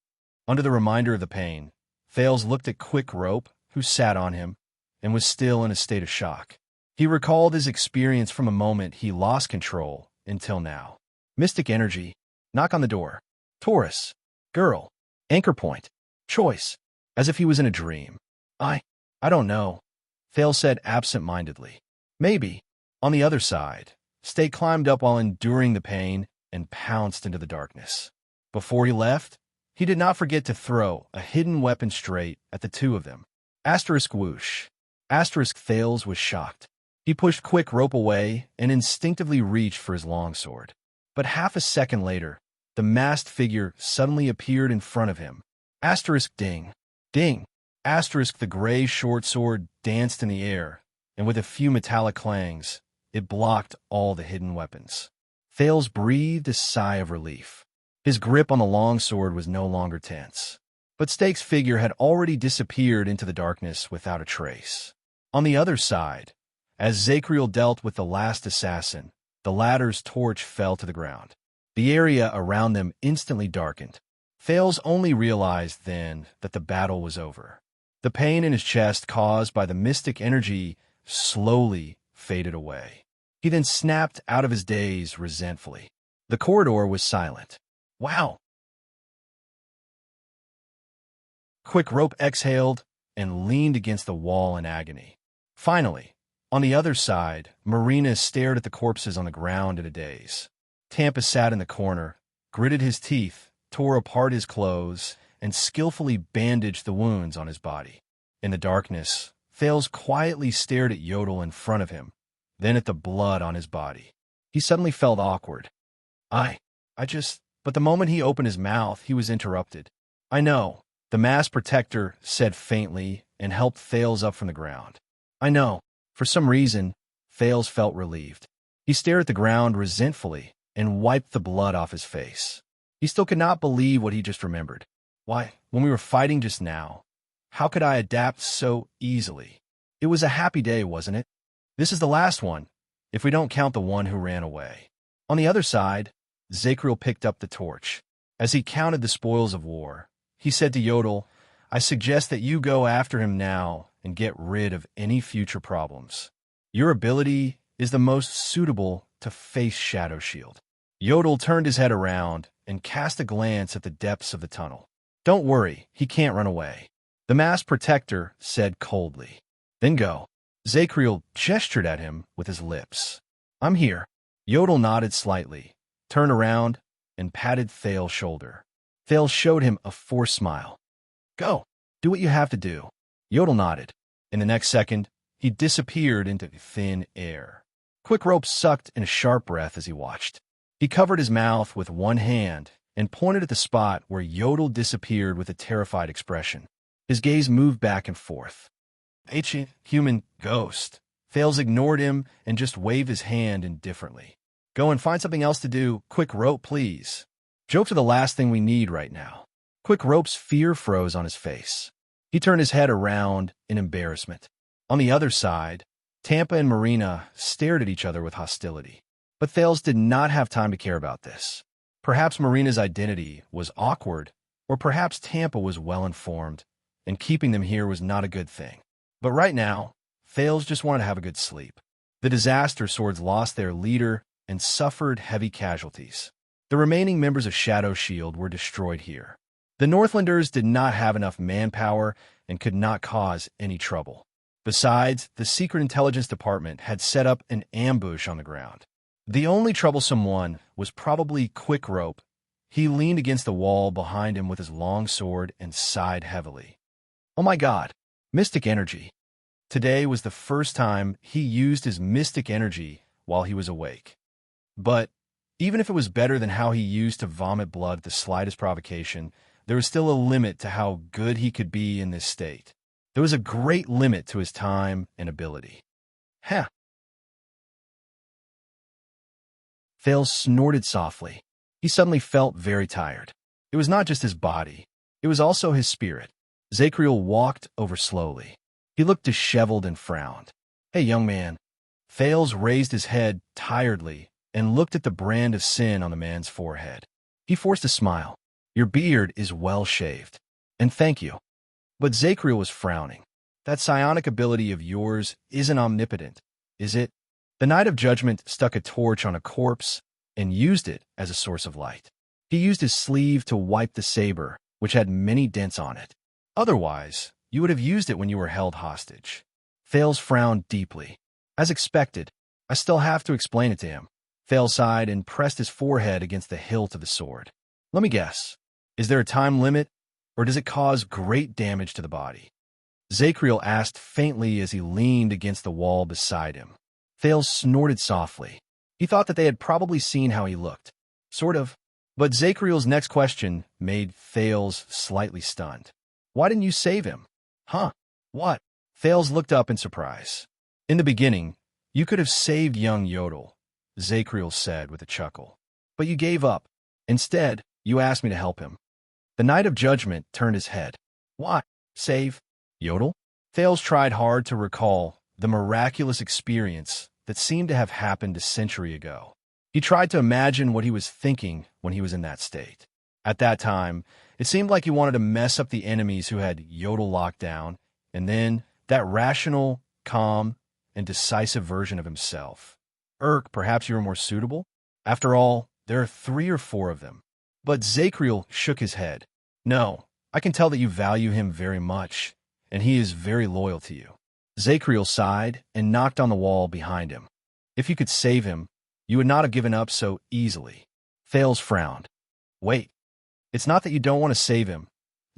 Speaker 1: Under the reminder of the pain, Thales looked at Quick Rope, who sat on him, and was still in a state of shock. He recalled his experience from a moment he lost control until now. Mystic energy. Knock on the door. Taurus. Girl. Anchor point. Choice. As if he was in a dream. I don't know. Thales said absent-mindedly. Maybe. On the other side, Stake climbed up while enduring the pain and pounced into the darkness. Before he left, he did not forget to throw a hidden weapon straight at the two of them. Asterisk whoosh. Asterisk Thales was shocked. He pushed Quick Rope away and instinctively reached for his longsword. But half a second later, the masked figure suddenly appeared in front of him. Asterisk ding. Ding. Asterisk the gray short sword danced in the air, and with a few metallic clangs, it blocked all the hidden weapons. Thales breathed a sigh of relief. His grip on the longsword was no longer tense. But Stake's figure had already disappeared into the darkness without a trace. On the other side, as Zacriel dealt with the last assassin, the latter's torch fell to the ground. The area around them instantly darkened. Thales only realized then that the battle was over. The pain in his chest caused by the mystic energy slowly faded away. He then snapped out of his daze resentfully. The corridor was silent. Wow! Quick Rope exhaled and leaned against the wall in agony. Finally, on the other side, Marina stared at the corpses on the ground in a daze. Tampa sat in the corner, gritted his teeth, tore apart his clothes, and skillfully bandaged the wounds on his body. In the darkness, Thales quietly stared at Yodel in front of him, then at the blood on his body. He suddenly felt awkward. But the moment he opened his mouth, he was interrupted. I know, the masked protector said faintly and helped Thales up from the ground. I know. For some reason, Thales felt relieved. He stared at the ground resentfully and wiped the blood off his face. He still could not believe what he just remembered. Why, when we were fighting just now, how could I adapt so easily? It was a happy day, wasn't it? This is the last one, if we don't count the one who ran away. On the other side, Zacriel picked up the torch. As he counted the spoils of war, he said to Yodel, I suggest that you go after him now and get rid of any future problems. Your ability is the most suitable to face Shadow Shield. Yodel turned his head around and cast a glance at the depths of the tunnel. Don't worry, he can't run away. The masked protector said coldly. Then go. Zacriel gestured at him with his lips. I'm here. Yodel nodded slightly, turned around, and patted Thales' shoulder. Thales showed him a forced smile. Go. Do what you have to do. Yodel nodded. In the next second, he disappeared into thin air. Quick Rope sucked in a sharp breath as he watched. He covered his mouth with one hand and pointed at the spot where Yodel disappeared with a terrified expression. His gaze moved back and forth. Ancient human ghost. Thales ignored him and just waved his hand indifferently. Go and find something else to do. Quick Rope, please. Jokes are the last thing we need right now. Quick Rope's fear froze on his face. He turned his head around in embarrassment. On the other side, Tampa and Marina stared at each other with hostility. But Thales did not have time to care about this. Perhaps Marina's identity was awkward, or perhaps Tampa was well-informed, and keeping them here was not a good thing. But right now, Thales just wanted to have a good sleep. The disaster swords lost their leader and suffered heavy casualties. The remaining members of Shadow Shield were destroyed here. The Northlanders did not have enough manpower and could not cause any trouble. Besides, the Secret Intelligence Department had set up an ambush on the ground. The only troublesome one was probably Quick Rope. He leaned against the wall behind him with his long sword and sighed heavily. Oh my God, mystic energy. Today was the first time he used his mystic energy while he was awake. But even if it was better than how he used to vomit blood at the slightest provocation, there was still a limit to how good he could be in this state. There was a great limit to his time and ability. Heh. Thales snorted softly. He suddenly felt very tired. It was not just his body. It was also his spirit. Zacriel walked over slowly. He looked disheveled and frowned. Hey, young man. Thales raised his head tiredly and looked at the brand of sin on the man's forehead. He forced a smile. Your beard is well shaved. And thank you. But Zacriel was frowning. That psionic ability of yours isn't omnipotent, is it? The Knight of Judgment stuck a torch on a corpse and used it as a source of light. He used his sleeve to wipe the saber, which had many dents on it. Otherwise, you would have used it when you were held hostage. Thales frowned deeply. As expected, I still have to explain it to him. Thales sighed and pressed his forehead against the hilt of the sword. Let me guess. Is there a time limit, or does it cause great damage to the body? Zacriel asked faintly as he leaned against the wall beside him. Thales snorted softly. He thought that they had probably seen how he looked. Sort of. But Zacriel's next question made Thales slightly stunned. Why didn't you save him? Huh? What? Thales looked up in surprise. In the beginning, you could have saved young Yodel, Zacriel said with a chuckle. But you gave up. Instead, you asked me to help him. The Knight of Judgment turned his head. What? Save Yodel? Thales tried hard to recall the miraculous experience that seemed to have happened a century ago. He tried to imagine what he was thinking when he was in that state. At that time, it seemed like he wanted to mess up the enemies who had Yodel locked down, and then that rational, calm, and decisive version of himself. Perhaps you were more suitable? After all, there are 3 or 4 of them. But Zacriel shook his head. No, I can tell that you value him very much, and he is very loyal to you. Zacriel sighed and knocked on the wall behind him. If you could save him, you would not have given up so easily. Thales frowned. Wait, it's not that you don't want to save him,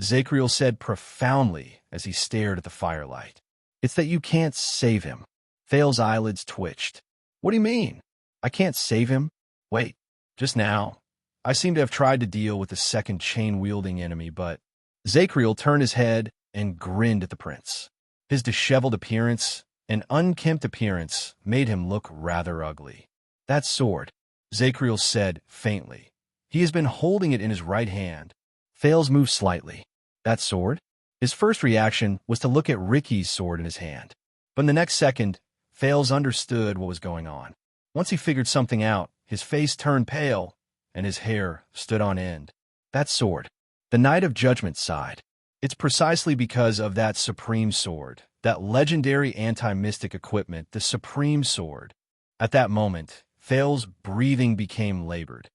Speaker 1: Zacriel said profoundly as he stared at the firelight. It's that you can't save him. Thales' eyelids twitched. What do you mean? I can't save him? Wait, just now, I seem to have tried to deal with the second chain-wielding enemy, but Zacriel turned his head and grinned at the prince. His disheveled appearance and unkempt appearance made him look rather ugly. That sword, Zacriel said faintly. He has been holding it in his right hand. Thales moved slightly. That sword? His first reaction was to look at Ricky's sword in his hand. But in the next second, Thales understood what was going on. Once he figured something out, his face turned pale and his hair stood on end. That sword. The Knight of Judgment sighed. It's precisely because of that supreme sword, that legendary anti-mystic equipment, the supreme sword. At that moment, Thales' breathing became labored.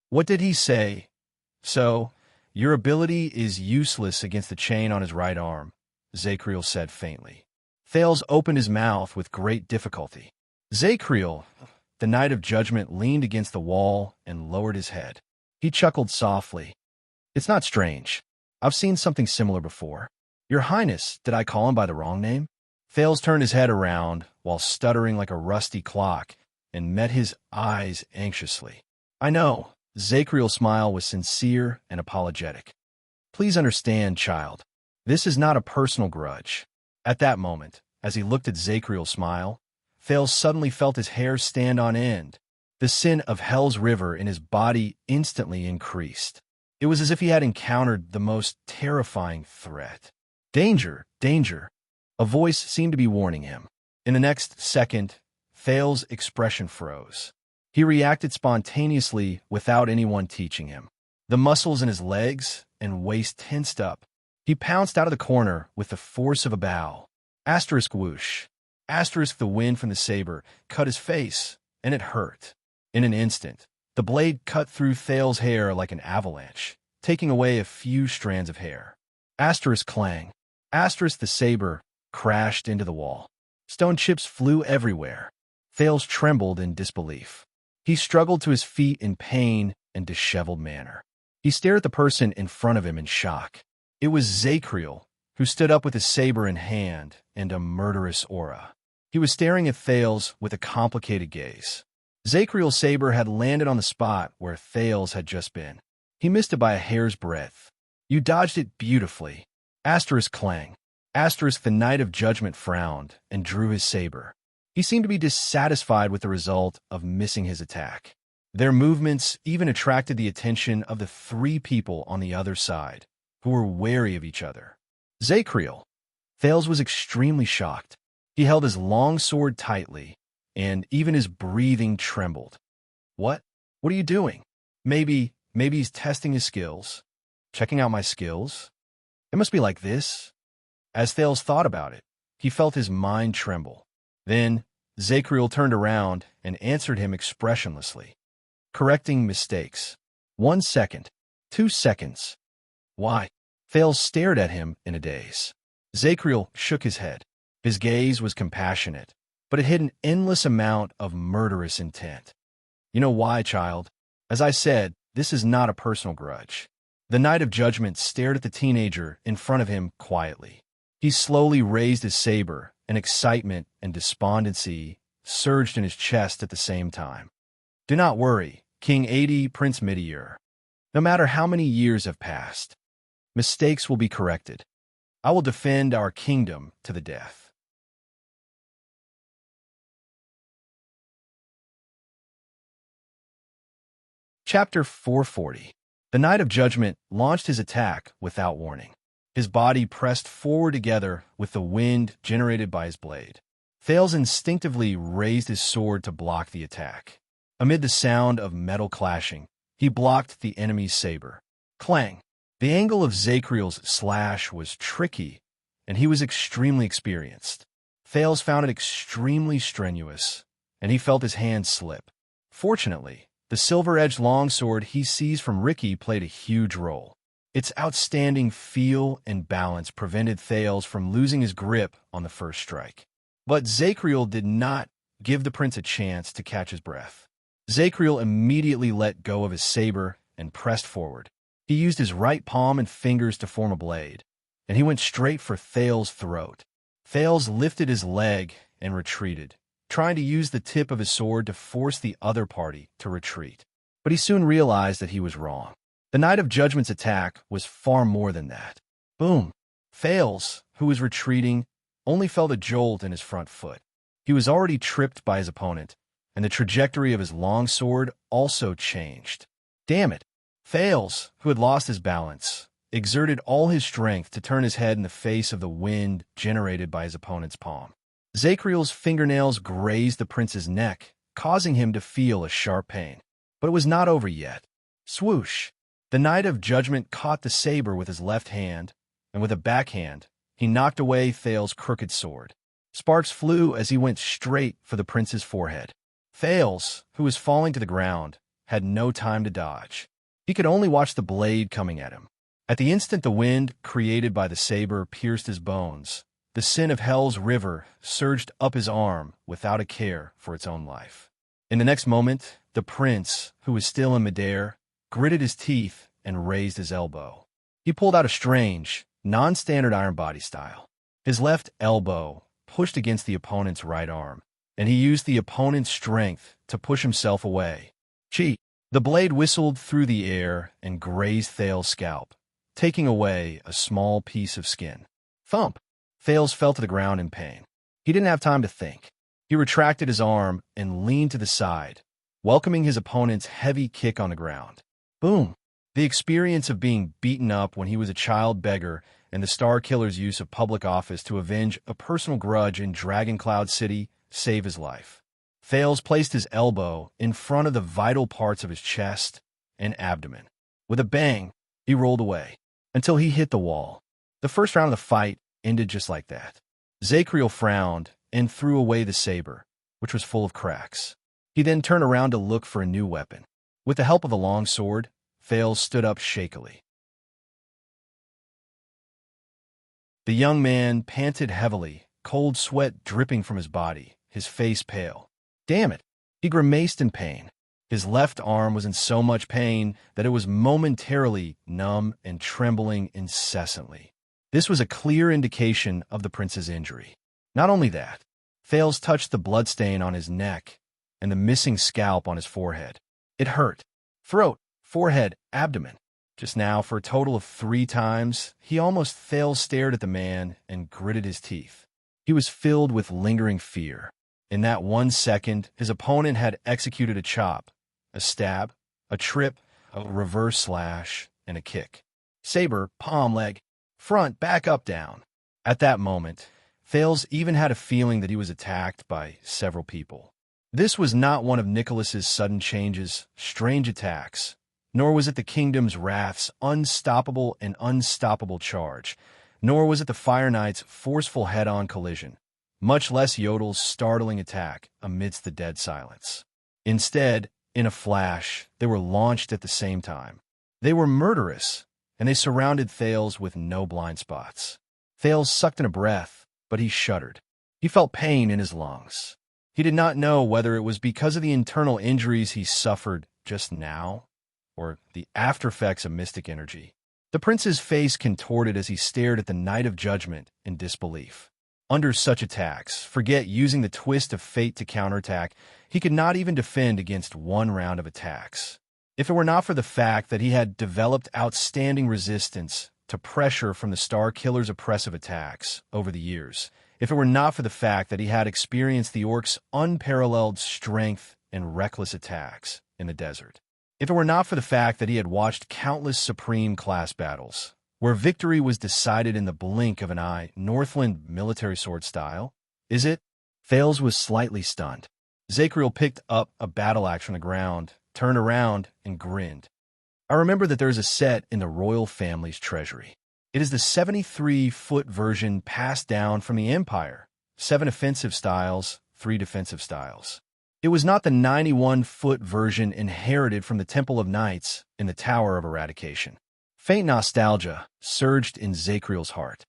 Speaker 1: What did he say? So, your ability is useless against the chain on his right arm, Zacriel said faintly. Thales opened his mouth with great difficulty. Zacriel, the Knight of Judgment leaned against the wall and lowered his head. He chuckled softly. It's not strange. I've seen something similar before. Your Highness, did I call him by the wrong name? Thales turned his head around while stuttering like a rusty clock and met his eyes anxiously. I know. Zacriel's smile was sincere and apologetic. Please understand, child. This is not a personal grudge. At that moment, as he looked at Zacriel's smile, Thales suddenly felt his hair stand on end. The sin of Hell's River in his body instantly increased. It was as if he had encountered the most terrifying threat. Danger, danger. A voice seemed to be warning him. In the next second, Thales' expression froze. He reacted spontaneously without anyone teaching him. The muscles in his legs and waist tensed up. He pounced out of the corner with the force of a bow. Asterisk whoosh. Asterisk the wind from the saber cut his face, and it hurt. In an instant, the blade cut through Thales' hair like an avalanche, taking away a few strands of hair. Asterisk clang. Asterisk the saber crashed into the wall. Stone chips flew everywhere. Thales trembled in disbelief. He struggled to his feet in pain and disheveled manner. He stared at the person in front of him in shock. It was Zacriel, who stood up with his saber in hand and a murderous aura. He was staring at Thales with a complicated gaze. Zacriel's saber had landed on the spot where Thales had just been. He missed it by a hair's breadth. You dodged it beautifully. Asterisk clang. Asterisk the Knight of Judgment frowned and drew his saber. He seemed to be dissatisfied with the result of missing his attack. Their movements even attracted the attention of the three people on the other side, who were wary of each other. Zacriel. Thales was extremely shocked. He held his long sword tightly, and even his breathing trembled. What? What are you doing? Maybe he's testing his skills. Checking out my skills? It must be like this. As Thales thought about it, he felt his mind tremble. Then, Zacriel turned around and answered him expressionlessly. Correcting mistakes. 1 second. 2 seconds. Why? Thales stared at him in a daze. Zacriel shook his head. His gaze was compassionate, but it hid an endless amount of murderous intent. You know why, child? As I said, this is not a personal grudge. The Knight of Judgment stared at the teenager in front of him quietly. He slowly raised his saber, and excitement and despondency surged in his chest at the same time. Do not worry, King Adi, Prince Midiur. No matter how many years have passed, mistakes will be corrected. I will defend our kingdom to the death. Chapter 440. The Knight of Judgment launched his attack without warning. His body pressed forward together with the wind generated by his blade. Thales instinctively raised his sword to block the attack. Amid the sound of metal clashing, he blocked the enemy's saber. Clang! The angle of Zacriel's slash was tricky, and he was extremely experienced. Thales found it extremely strenuous, and he felt his hand slip. Fortunately, the silver-edged longsword he seized from Ricky played a huge role. Its outstanding feel and balance prevented Thales from losing his grip on the first strike. But Zacriel did not give the prince a chance to catch his breath. Zacriel immediately let go of his saber and pressed forward. He used his right palm and fingers to form a blade, and he went straight for Thales' throat. Thales lifted his leg and retreated, trying to use the tip of his sword to force the other party to retreat. But he soon realized that he was wrong. The Knight of Judgment's attack was far more than that. Boom! Thales, who was retreating, only felt a jolt in his front foot. He was already tripped by his opponent, and the trajectory of his longsword also changed. Damn it! Thales, who had lost his balance, exerted all his strength to turn his head in the face of the wind generated by his opponent's palm. Zacriel's fingernails grazed the prince's neck, causing him to feel a sharp pain. But it was not over yet. Swoosh! The Knight of Judgment caught the saber with his left hand, and with a backhand, he knocked away Thales' crooked sword. Sparks flew as he went straight for the prince's forehead. Thales, who was falling to the ground, had no time to dodge. He could only watch the blade coming at him. At the instant the wind created by the saber pierced his bones, the sin of Hell's River surged up his arm without a care for its own life. In the next moment, the prince, who was still in midair, gritted his teeth and raised his elbow. He pulled out a strange, non-standard iron body style. His left elbow pushed against the opponent's right arm, and he used the opponent's strength to push himself away. Cheat! The blade whistled through the air and grazed Thales's scalp, taking away a small piece of skin. Thump! Thales fell to the ground in pain. He didn't have time to think. He retracted his arm and leaned to the side, welcoming his opponent's heavy kick on the ground. Boom! The experience of being beaten up when he was a child beggar and the Star Killer's use of public office to avenge a personal grudge in Dragon Cloud City saved his life. Thales placed his elbow in front of the vital parts of his chest and abdomen. With a bang, he rolled away until he hit the wall. The first round of the fight ended just like that. Zacriel frowned and threw away the saber, which was full of cracks. He then turned around to look for a new weapon. With the help of a long sword, Thales stood up shakily. The young man panted heavily, cold sweat dripping from his body, his face pale. Damn it! He grimaced in pain. His left arm was in so much pain that it was momentarily numb and trembling incessantly. This was a clear indication of the prince's injury. Not only that, Thales touched the bloodstain on his neck and the missing scalp on his forehead. It hurt. Throat, forehead, abdomen. Just now, for a total of 3 times, Thales stared at the man and gritted his teeth. He was filled with lingering fear. In that 1 second, his opponent had executed a chop, a stab, a trip, a reverse slash, and a kick. Saber, palm, leg, front, back, up, down. At that moment, Thales even had a feeling that he was attacked by several people. This was not one of Nicholas's sudden changes, strange attacks, nor was it the Kingdom's Wrath's unstoppable and unstoppable charge, nor was it the Fire Knight's forceful head-on collision, much less Yodel's startling attack amidst the dead silence. Instead, in a flash, they were launched at the same time. They were murderous, and they surrounded Thales with no blind spots. Thales sucked in a breath, but he shuddered. He felt pain in his lungs. He did not know whether it was because of the internal injuries he suffered just now, or the aftereffects of mystic energy. The prince's face contorted as he stared at the Knight of Judgment in disbelief. Under such attacks, forget using the twist of fate to counterattack, he could not even defend against 1 round of attacks. If it were not for the fact that he had developed outstanding resistance to pressure from the Star Killer's oppressive attacks over the years, if it were not for the fact that he had experienced the Orc's unparalleled strength and reckless attacks in the desert, if it were not for the fact that he had watched countless supreme class battles, where victory was decided in the blink of an eye, Northland military sword style, is it? Thales was slightly stunned. Zacriel picked up a battle axe from the ground, turned around, and grinned. I remember that there is a set in the royal family's treasury. It is the 73-foot version passed down from the Empire, 7 offensive styles, 3 defensive styles. It was not the 91-foot version inherited from the Temple of Knights in the Tower of Eradication. Faint nostalgia surged in Zacriel's heart.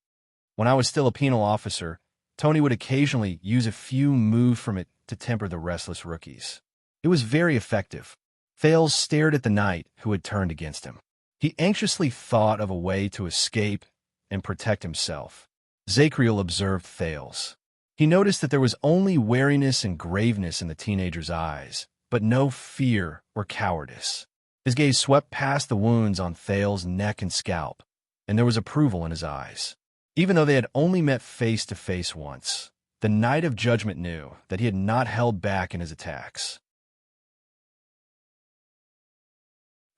Speaker 1: When I was still a penal officer, Tony would occasionally use a few moves from it to temper the restless rookies. It was very effective. Thales stared at the knight who had turned against him. He anxiously thought of a way to escape and protect himself. Zacriel observed Thales. He noticed that there was only wariness and graveness in the teenager's eyes, but no fear or cowardice. His gaze swept past the wounds on Thales' neck and scalp, and there was approval in his eyes. Even though they had only met face to face once, the Knight of Judgment knew that he had not held back in his attacks.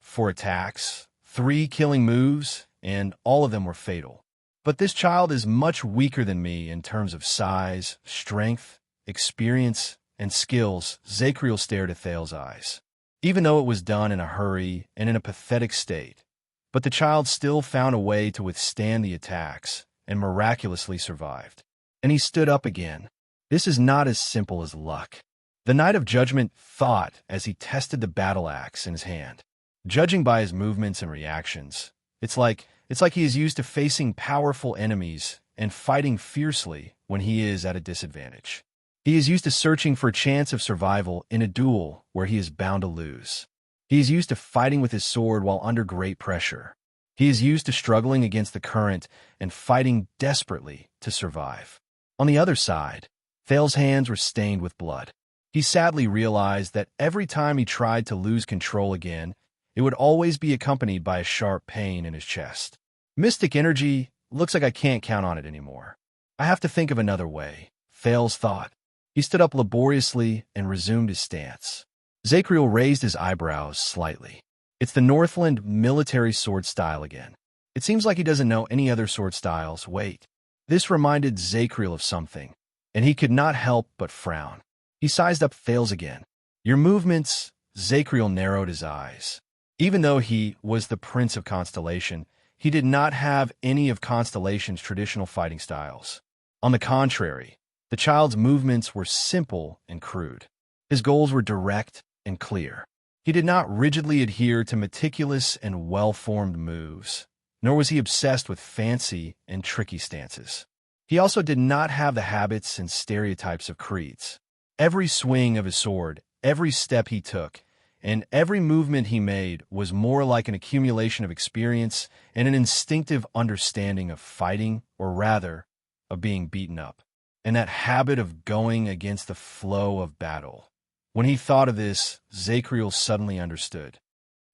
Speaker 1: 4 attacks, 3 killing moves, and all of them were fatal. But this child is much weaker than me in terms of size, strength, experience, and skills. Zacriel stared at Thales' eyes. Even though it was done in a hurry and in a pathetic state, but the child still found a way to withstand the attacks and miraculously survived. And he stood up again. This is not as simple as luck. The Knight of Judgment thought as he tested the battle axe in his hand. Judging by his movements and reactions, it's like he is used to facing powerful enemies and fighting fiercely when he is at a disadvantage. He is used to searching for a chance of survival in a duel where he is bound to lose. He is used to fighting with his sword while under great pressure. He is used to struggling against the current and fighting desperately to survive. On the other side, Thales's hands were stained with blood. He sadly realized that every time he tried to lose control again, it would always be accompanied by a sharp pain in his chest. Mystic energy, looks like I can't count on it anymore. I have to think of another way, Thales thought. He stood up laboriously and resumed his stance. Zacriel raised his eyebrows slightly. It's the Northland military sword style again. It seems like he doesn't know any other sword styles. Wait. This reminded Zacriel of something, and he could not help but frown. He sized up Thales again. Your movements, Zacriel narrowed his eyes. Even though he was the Prince of Constellation, he did not have any of Constellation's traditional fighting styles. On the contrary, the child's movements were simple and crude. His goals were direct and clear. He did not rigidly adhere to meticulous and well-formed moves, nor was he obsessed with fancy and tricky stances. He also did not have the habits and stereotypes of creeds. Every swing of his sword, every step he took, and every movement he made was more like an accumulation of experience and an instinctive understanding of fighting, or rather, of being beaten up, and that habit of going against the flow of battle. When he thought of this, Zacriel suddenly understood.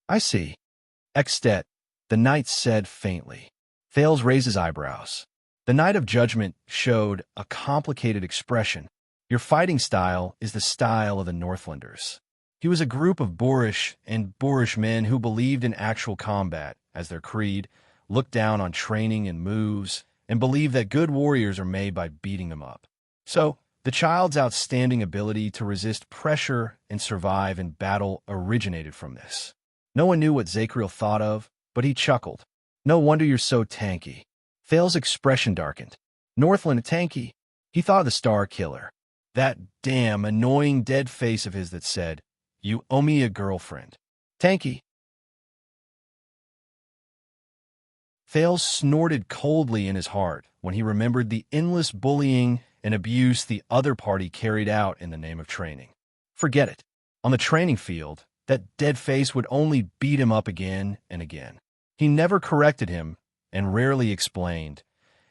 Speaker 1: I see. Extet, the knight said faintly. Thales raised his eyebrows. The Knight of Judgment showed a complicated expression. Your fighting style is the style of the Northlanders. He was a group of boorish men who believed in actual combat as their creed, looked down on training and moves, and believed that good warriors are made by beating them up. So, the child's outstanding ability to resist pressure and survive in battle originated from this. No one knew what Zacriel thought of, but he chuckled. No wonder you're so tanky. Thales' expression darkened. Northland tanky. He thought of the Star Killer. That damn annoying dead face of his that said, "You owe me a girlfriend." Tanky. Thales snorted coldly in his heart when he remembered the endless bullying and abuse the other party carried out in the name of training. Forget it. On the training field, that dead face would only beat him up again and again. He never corrected him and rarely explained.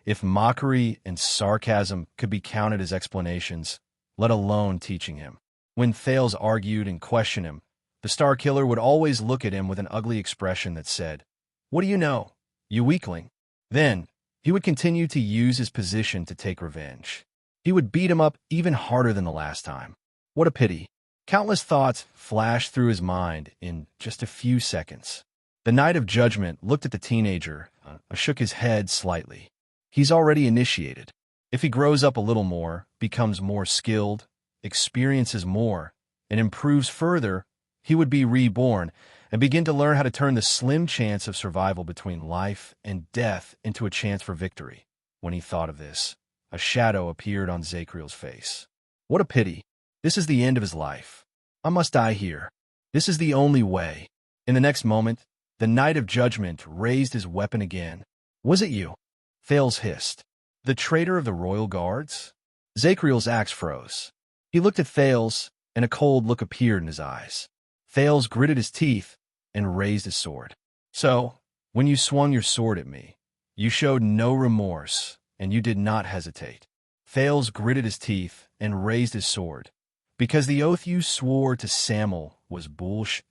Speaker 1: If mockery and sarcasm could be counted as explanations, let alone teaching him. When Thales argued and questioned him, the Star Killer would always look at him with an ugly expression that said, "What do you know, you weakling?" Then, he would continue to use his position to take revenge. He would beat him up even harder than the last time. What a pity. Countless thoughts flashed through his mind in just a few seconds. The Knight of Judgment looked at the teenager, shook his head slightly. He's already initiated. If he grows up a little more, becomes more skilled, experiences more, and improves further, he would be reborn and begin to learn how to turn the slim chance of survival between life and death into a chance for victory. When he thought of this, a shadow appeared on Zacriel's face. What a pity. This is the end of his life. I must die here. This is the only way. In the next moment, the Knight of Judgment raised his weapon again. Was it you? Thales hissed. The traitor of the Royal Guards? Zacriel's axe froze. He looked at Thales, and a cold look appeared in his eyes. Thales gritted his teeth and raised his sword. So, when you swung your sword at me, you showed no remorse, and you did not hesitate. Thales gritted his teeth and raised his sword. Because the oath you swore to Samuel was bullsh**.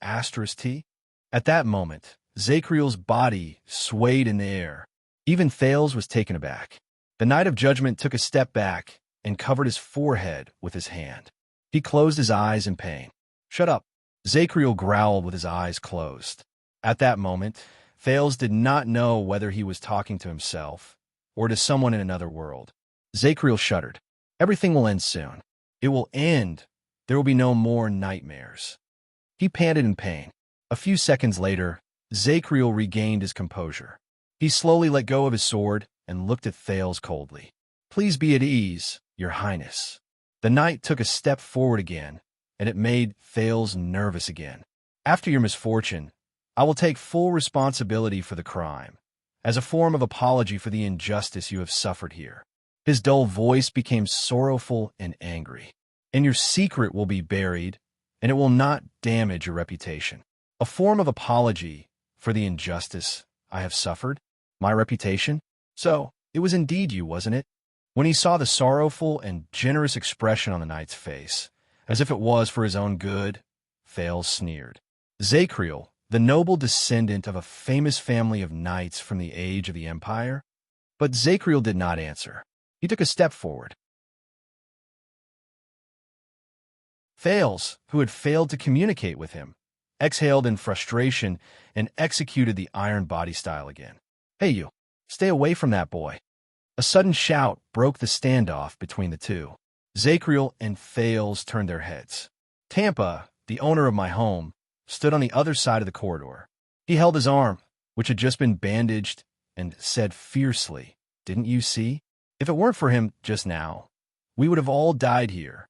Speaker 1: At that moment, Zacriel's body swayed in the air. Even Thales was taken aback. The Knight of Judgment took a step back and covered his forehead with his hand. He closed his eyes in pain. Shut up. Zacriel growled with his eyes closed. At that moment, Thales did not know whether he was talking to himself or to someone in another world. Zacriel shuddered. Everything will end soon. It will end. There will be no more nightmares. He panted in pain. A few seconds later, Zacriel regained his composure. He slowly let go of his sword and looked at Thales coldly. Please be at ease, Your Highness. The knight took a step forward again, and it made Thales nervous again. After your misfortune, I will take full responsibility for the crime, as a form of apology for the injustice you have suffered here. His dull voice became sorrowful and angry. and your secret will be buried, and it will not damage your reputation. A form of apology for the injustice I have suffered, my reputation. So, it was indeed you, wasn't it? When he saw the sorrowful and generous expression on the knight's face, as if it was for his own good, Thales sneered. Zacriel, the noble descendant of a famous family of knights from the age of the Empire? But Zacriel did not answer. He took a step forward. Thales, who had failed to communicate with him, exhaled in frustration and executed the iron body style again. Hey you, stay away from that boy. A sudden shout broke the standoff between the two. Zacriel and Thales turned their heads. Tampa, the owner of my home, stood on the other side of the corridor. He held his arm, which had just been bandaged, and said fiercely, "Didn't you see? If it weren't for him just now, we would have all died here."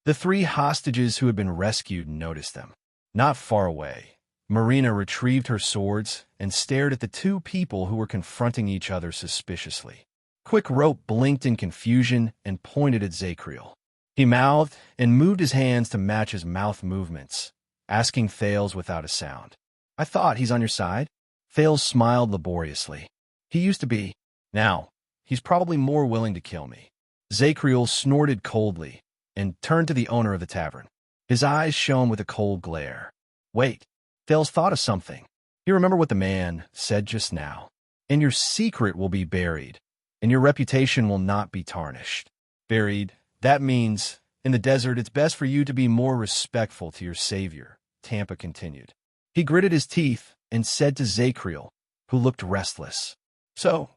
Speaker 1: The three hostages who had been rescued noticed them. Not far away, Marina retrieved her swords and stared at the two people who were confronting each other suspiciously. Quick Rope blinked in confusion and pointed at Zacriel. He mouthed and moved his hands to match his mouth movements, asking Thales without a sound, "I thought he's on your side?" Thales smiled laboriously. "He used to be. Now, he's probably more willing to kill me." Zacriel snorted coldly and turned to the owner of the tavern. His eyes shone with a cold glare. "Wait." Thales thought of something. He remembered what the man said just now. "And your secret will be buried, and your reputation will not be tarnished." Buried, that means, in the desert, it's best for you to be more respectful to your savior, Tampa continued. He gritted his teeth and said to Zacriel, who looked restless, "So,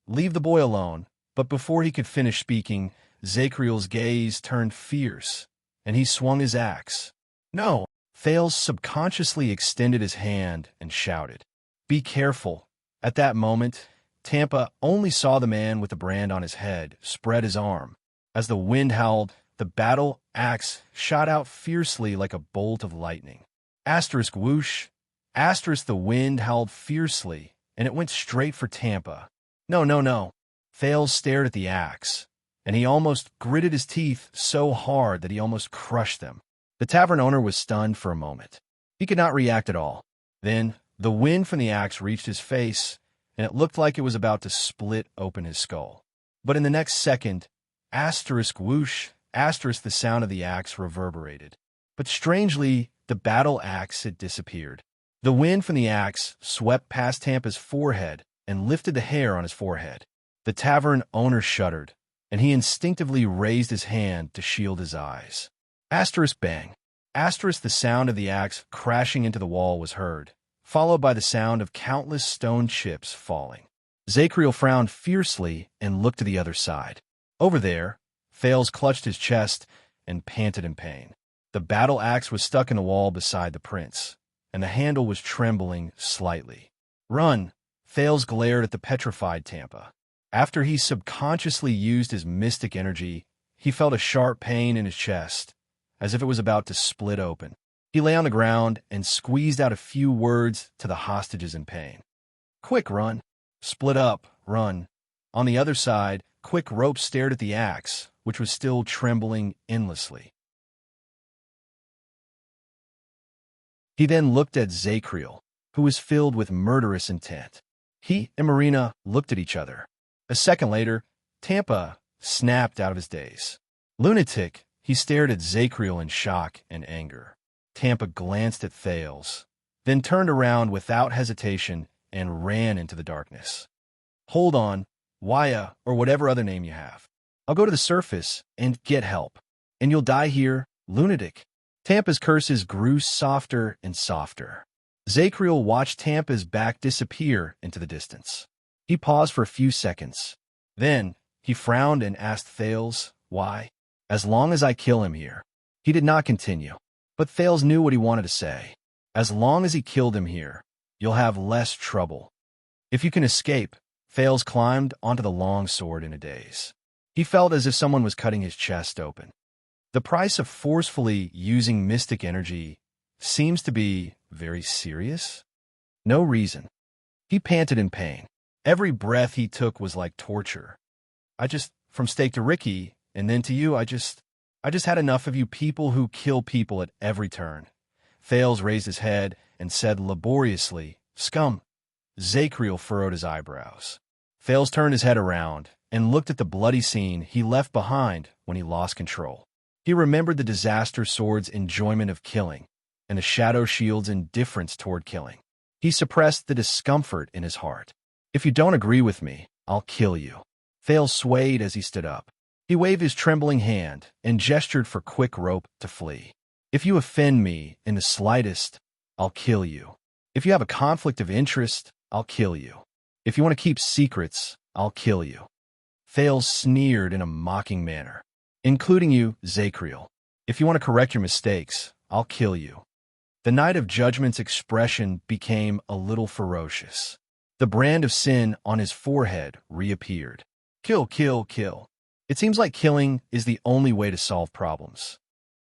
Speaker 1: leave the boy alone." But before he could finish speaking, Zacriel's gaze turned fierce, and he swung his axe. "No!" Thales subconsciously extended his hand and shouted, "Be careful." At that moment, Tampa only saw the man with the brand on his head spread his arm. As the wind howled, the battle axe shot out fiercely like a bolt of lightning. Asterisk whoosh. Asterisk the wind howled fiercely, and it went straight for Tampa. No, no, no. Thales stared at the axe, and he almost gritted his teeth so hard that he almost crushed them. The tavern owner was stunned for a moment. He could not react at all. Then, the wind from the axe reached his face, and it looked like it was about to split open his skull. But in the next second, asterisk whoosh, asterisk the sound of the axe reverberated. But strangely, the battle axe had disappeared. The wind from the axe swept past Tampa's forehead and lifted the hair on his forehead. The tavern owner shuddered, and he instinctively raised his hand to shield his eyes. Asterisk bang. Asterisk the sound of the axe crashing into the wall was heard, followed by the sound of countless stone chips falling. Zacriel frowned fiercely and looked to the other side. Over there, Thales clutched his chest and panted in pain. The battle axe was stuck in the wall beside the prince, and the handle was trembling slightly. "Run!" Thales glared at the petrified Tampa. After he subconsciously used his mystic energy, he felt a sharp pain in his chest, as if it was about to split open. He lay on the ground and squeezed out a few words to the hostages in pain. "Quick, run! Split up, run!" On the other side, Quick Rope stared at the axe, which was still trembling endlessly. He then looked at Zacriel, who was filled with murderous intent. He and Marina looked at each other. A second later, Tampa snapped out of his daze. "Lunatic!" He stared at Zacriel in shock and anger. Tampa glanced at Thales, then turned around without hesitation and ran into the darkness. "Hold on, Waya, or whatever other name you have. I'll go to the surface and get help. And you'll die here, lunatic." Tampa's curses grew softer and softer. Zacriel watched Tampa's back disappear into the distance. He paused for a few seconds. Then, he frowned and asked Thales, "Why?" "As long as I kill him here." He did not continue. But Thales knew what he wanted to say. "As long as he killed him here, you'll have less trouble. If you can escape." Thales climbed onto the long sword in a daze. He felt as if someone was cutting his chest open. The price of forcefully using mystic energy seems to be very serious. No reason. He panted in pain. Every breath he took was like torture. From Steak to Ricky, and then to you, I just had enough of you people who kill people at every turn. Thales raised his head and said laboriously, "Scum." Zacriel furrowed his eyebrows. Thales turned his head around and looked at the bloody scene he left behind when he lost control. He remembered the disaster sword's enjoyment of killing and the shadow shield's indifference toward killing. He suppressed the discomfort in his heart. "If you don't agree with me, I'll kill you." Thales swayed as he stood up. He waved his trembling hand and gestured for Quick Rope to flee. "If you offend me in the slightest, I'll kill you. If you have a conflict of interest, I'll kill you. If you want to keep secrets, I'll kill you." Thales sneered in a mocking manner. "Including you, Zacriel. If you want to correct your mistakes, I'll kill you." The Knight of Judgment's expression became a little ferocious. The brand of sin on his forehead reappeared. "Kill, kill, kill. It seems like killing is the only way to solve problems."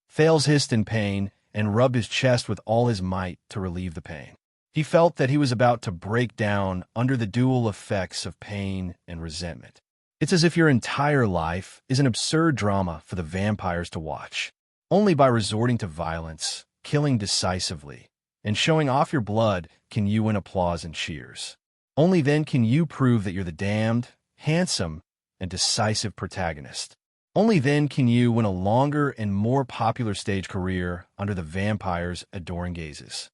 Speaker 1: Thales hissed in pain and rubbed his chest with all his might to relieve the pain. He felt that he was about to break down under the dual effects of pain and resentment. It's as if your entire life is an absurd drama for the vampires to watch. Only by resorting to violence, killing decisively, and showing off your blood can you win applause and cheers. Only then can you prove that you're the damned, handsome, and decisive protagonist. Only then can you win a longer and more popular stage career under the vampire's adoring gazes.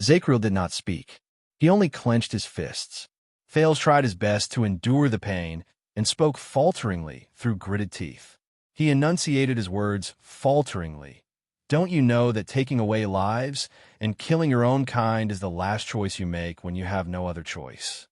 Speaker 1: Zacriel did not speak. He only clenched his fists. Thales tried his best to endure the pain and spoke falteringly through gritted teeth. He enunciated his words falteringly. "Don't you know that taking away lives and killing your own kind is the last choice you make when you have no other choice?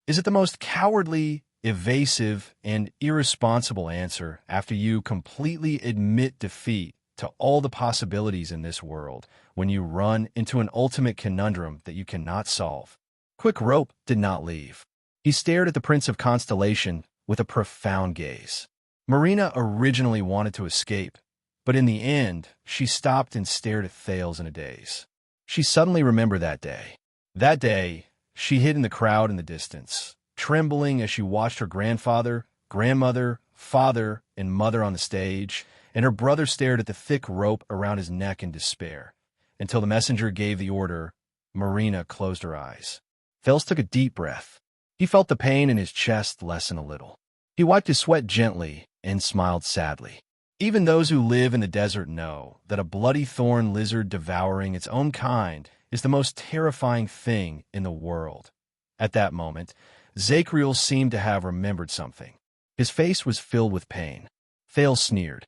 Speaker 1: Is it the most cowardly, evasive, and irresponsible answer after you completely admit defeat to all the possibilities in this world when you run into an ultimate conundrum that you cannot solve?" Quick Rope did not leave. He stared at the Prince of Constellation with a profound gaze. Marina originally wanted to escape, but in the end, she stopped and stared at Thales in a daze. She suddenly remembered that day. That day, she hid in the crowd in the distance, trembling as she watched her grandfather, grandmother, father, and mother on the stage, and her brother stared at the thick rope around his neck in despair. Until the messenger gave the order, Marina closed her eyes. Thales took a deep breath. He felt the pain in his chest lessen a little. He wiped his sweat gently and smiled sadly. Even those who live in the desert know that a bloody thorn lizard devouring its own kind is the most terrifying thing in the world. At that moment, Zacriel seemed to have remembered something. His face was filled with pain. Thales sneered.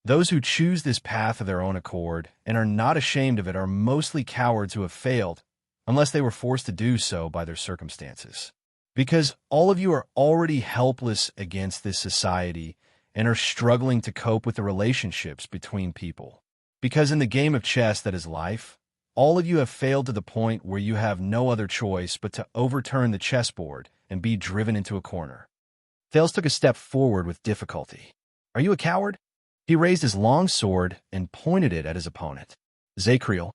Speaker 1: "Those who choose this path of their own accord and are not ashamed of it are mostly cowards who have failed, unless they were forced to do so by their circumstances. Because all of you are already helpless against this society and are struggling to cope with the relationships between people. Because in the game of chess that is life, all of you have failed to the point where you have no other choice but to overturn the chessboard and be driven into a corner." Thales took a step forward with difficulty. "Are you a coward?" He raised his long sword and pointed it at his opponent. "Zacriel."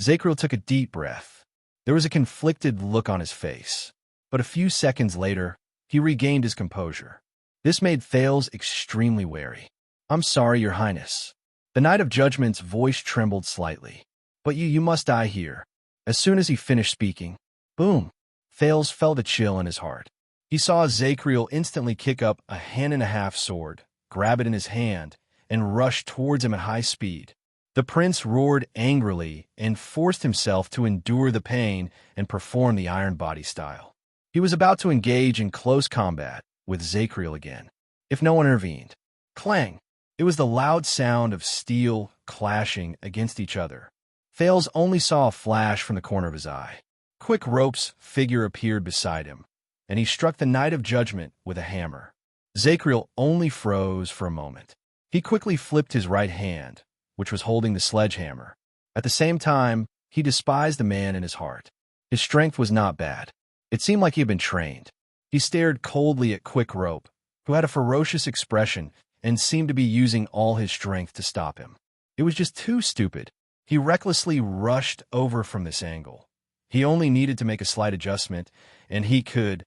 Speaker 1: Zacriel took a deep breath. There was a conflicted look on his face, but a few seconds later, he regained his composure. This made Thales extremely wary. "I'm sorry, Your Highness." The Knight of Judgment's voice trembled slightly. "But you must die here." As soon as he finished speaking, boom, Thales felt a chill in his heart. He saw Zacriel instantly kick up a hand-and-a-half sword, grab it in his hand, and rush towards him at high speed. The prince roared angrily and forced himself to endure the pain and perform the Iron Body style. He was about to engage in close combat with Zacriel again, if no one intervened. Clang! It was the loud sound of steel clashing against each other. Thales only saw a flash from the corner of his eye. Quick Rope's figure appeared beside him, and he struck the Knight of Judgment with a hammer. Zacriel only froze for a moment. He quickly flipped his right hand, which was holding the sledgehammer. At the same time, he despised the man in his heart. His strength was not bad. It seemed like he had been trained. He stared coldly at Quick Rope, who had a ferocious expression and seemed to be using all his strength to stop him. It was just too stupid. He recklessly rushed over from this angle. He only needed to make a slight adjustment, and he could,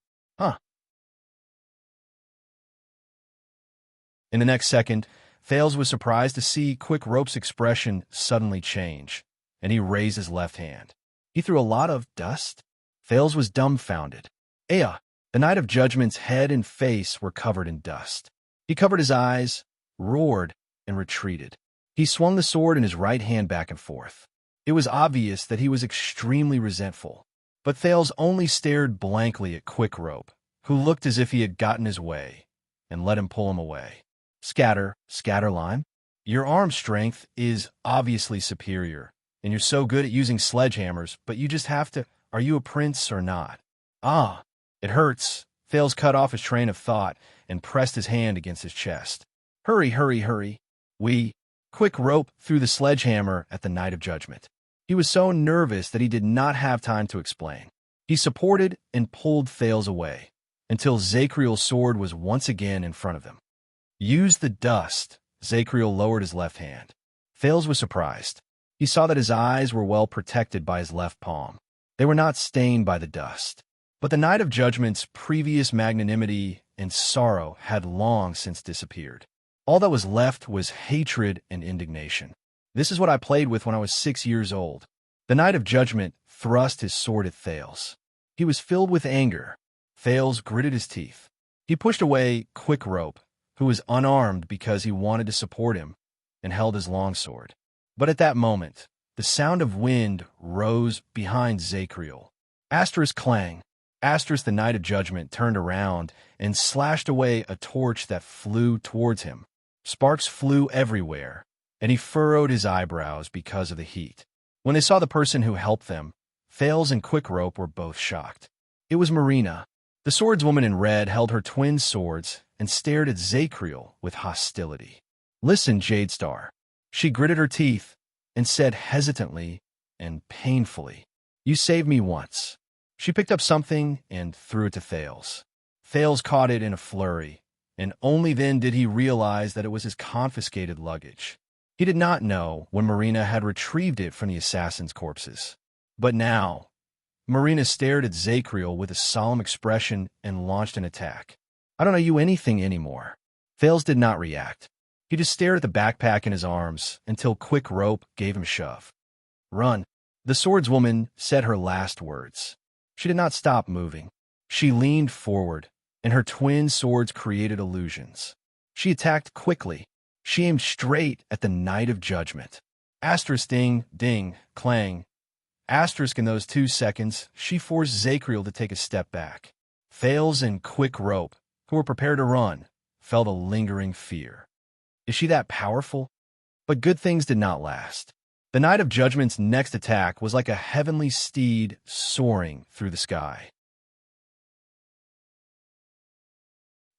Speaker 1: In the next second, Thales was surprised to see Quick Rope's expression suddenly change, and he raised his left hand. He threw a lot of dust. Thales was dumbfounded. Ea, the Knight of Judgment's head and face were covered in dust. He covered his eyes, roared, and retreated. He swung the sword in his right hand back and forth. It was obvious that he was extremely resentful, but Thales only stared blankly at Quick Rope, who looked as if he had gotten his way, and let him pull him away. Scatter, Scatterlime, your arm strength is obviously superior, and you're so good at using sledgehammers, but you just have to, are you a prince or not? Ah, it hurts. Thales cut off his train of thought and pressed his hand against his chest. Hurry, hurry, hurry. Quick Rope threw the sledgehammer at the Knight of Judgment. He was so nervous that he did not have time to explain. He supported and pulled Thales away, until Zacriel's sword was once again in front of them. Use the dust. Zacriel lowered his left hand. Thales was surprised. He saw that his eyes were well protected by his left palm. They were not stained by the dust. But the Knight of Judgment's previous magnanimity and sorrow had long since disappeared. All that was left was hatred and indignation. This is what I played with when I was 6 years old. The Knight of Judgment thrust his sword at Thales. He was filled with anger. Thales gritted his teeth. He pushed away Quick Rope, who was unarmed because he wanted to support him, and held his longsword. But at that moment, the sound of wind rose behind Zacriel. Asterisk clang. Asterisk the Knight of Judgment turned around and slashed away a torch that flew towards him. Sparks flew everywhere, and he furrowed his eyebrows because of the heat. When they saw the person who helped them, Thales and Quick Rope were both shocked. It was Marina. The swordswoman in red held her twin swords and stared at Zacriel with hostility. Listen, Jadestar. She gritted her teeth and said hesitantly and painfully, you saved me once. She picked up something and threw it to Thales. Thales caught it in a flurry, and only then did he realize that it was his confiscated luggage. He did not know when Marina had retrieved it from the assassins' corpses. But now, Marina stared at Zacriel with a solemn expression and launched an attack. I don't owe you anything anymore. Thales did not react. He just stared at the backpack in his arms until Quick Rope gave him a shove. Run. The swordswoman said her last words. She did not stop moving. She leaned forward, and her twin swords created illusions. She attacked quickly. She aimed straight at the Knight of Judgment. Asterisk ding, ding, clang. Asterisk in those 2 seconds, she forced Zacriel to take a step back. Thales and Quick Rope, who were prepared to run, felt a lingering fear. Is she that powerful? But good things did not last. The Knight of Judgment's next attack was like a heavenly steed soaring through the sky.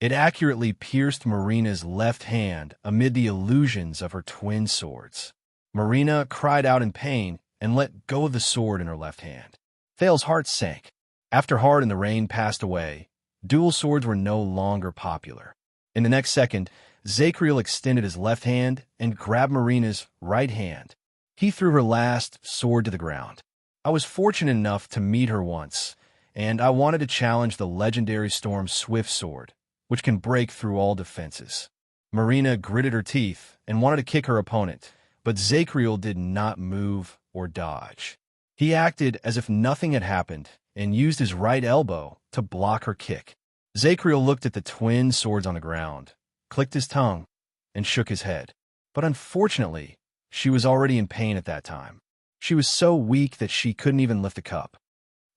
Speaker 1: It accurately pierced Marina's left hand amid the illusions of her twin swords. Marina cried out in pain and let go of the sword in her left hand. Thales' heart sank. After Hard and the Rain passed away, dual swords were no longer popular. In the next second, Zacriel extended his left hand and grabbed Marina's right hand. He threw her last sword to the ground. I was fortunate enough to meet her once, and I wanted to challenge the legendary Storm's swift sword, which can break through all defenses. Marina gritted her teeth and wanted to kick her opponent, but Zacriel did not move or dodge. He acted as if nothing had happened and used his right elbow to block her kick. Zacriel looked at the twin swords on the ground, clicked his tongue, and shook his head. But unfortunately, she was already in pain at that time. She was so weak that she couldn't even lift a cup.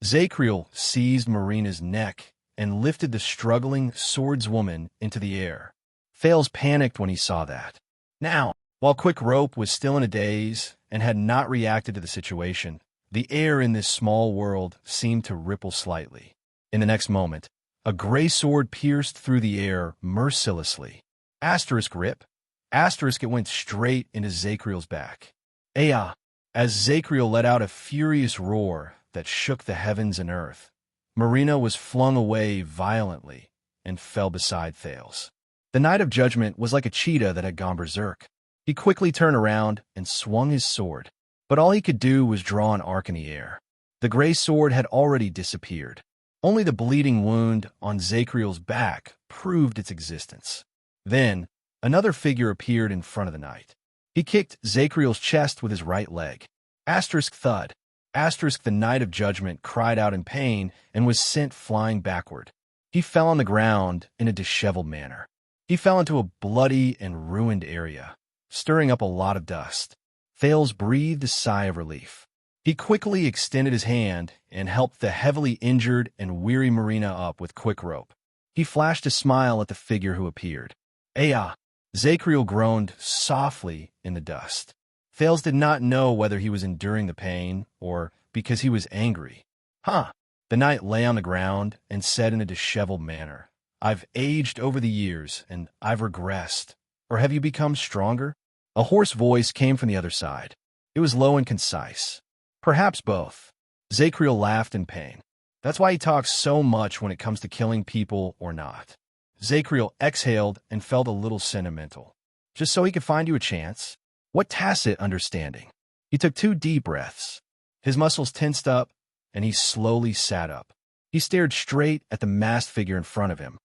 Speaker 1: Zacriel seized Marina's neck and lifted the struggling swordswoman into the air. Thales panicked when he saw that. Now, while Quick Rope was still in a daze and had not reacted to the situation, the air in this small world seemed to ripple slightly. In the next moment, a gray sword pierced through the air mercilessly. Asterisk rip. Asterisk it went straight into Zacriel's back. Ea! As Zacriel let out a furious roar that shook the heavens and earth, Marina was flung away violently and fell beside Thales. The Knight of Judgment was like a cheetah that had gone berserk. He quickly turned around and swung his sword, but all he could do was draw an arc in the air. The gray sword had already disappeared. Only the bleeding wound on Zacriel's back proved its existence. Then, Another figure appeared in front of the knight. He kicked Zakriel's chest with his right leg. Asterisk thud. Asterisk the Knight of Judgment cried out in pain and was sent flying backward. He fell on the ground in a disheveled manner. He fell into a bloody and ruined area, stirring up a lot of dust. Thales breathed a sigh of relief. He quickly extended his hand and helped the heavily injured and weary Marina up with quick rope. He flashed a smile at the figure who appeared. "Aya!" Zakriel groaned softly in the dust. Thales did not know whether he was enduring the pain or because he was angry. "Huh." The knight lay on the ground and said in a disheveled manner, "I've aged over the years, and I've regressed. Or have you become stronger?" A hoarse voice came from the other side. It was low and concise. "Perhaps both." Zakriel laughed in pain. "That's why he talks so much when it comes to killing people or not." Zakriel exhaled and felt a little sentimental. "Just so he could find you a chance?" What tacit understanding. He took 2 deep breaths. His muscles tensed up, and he slowly sat up. He stared straight at the masked figure in front of him.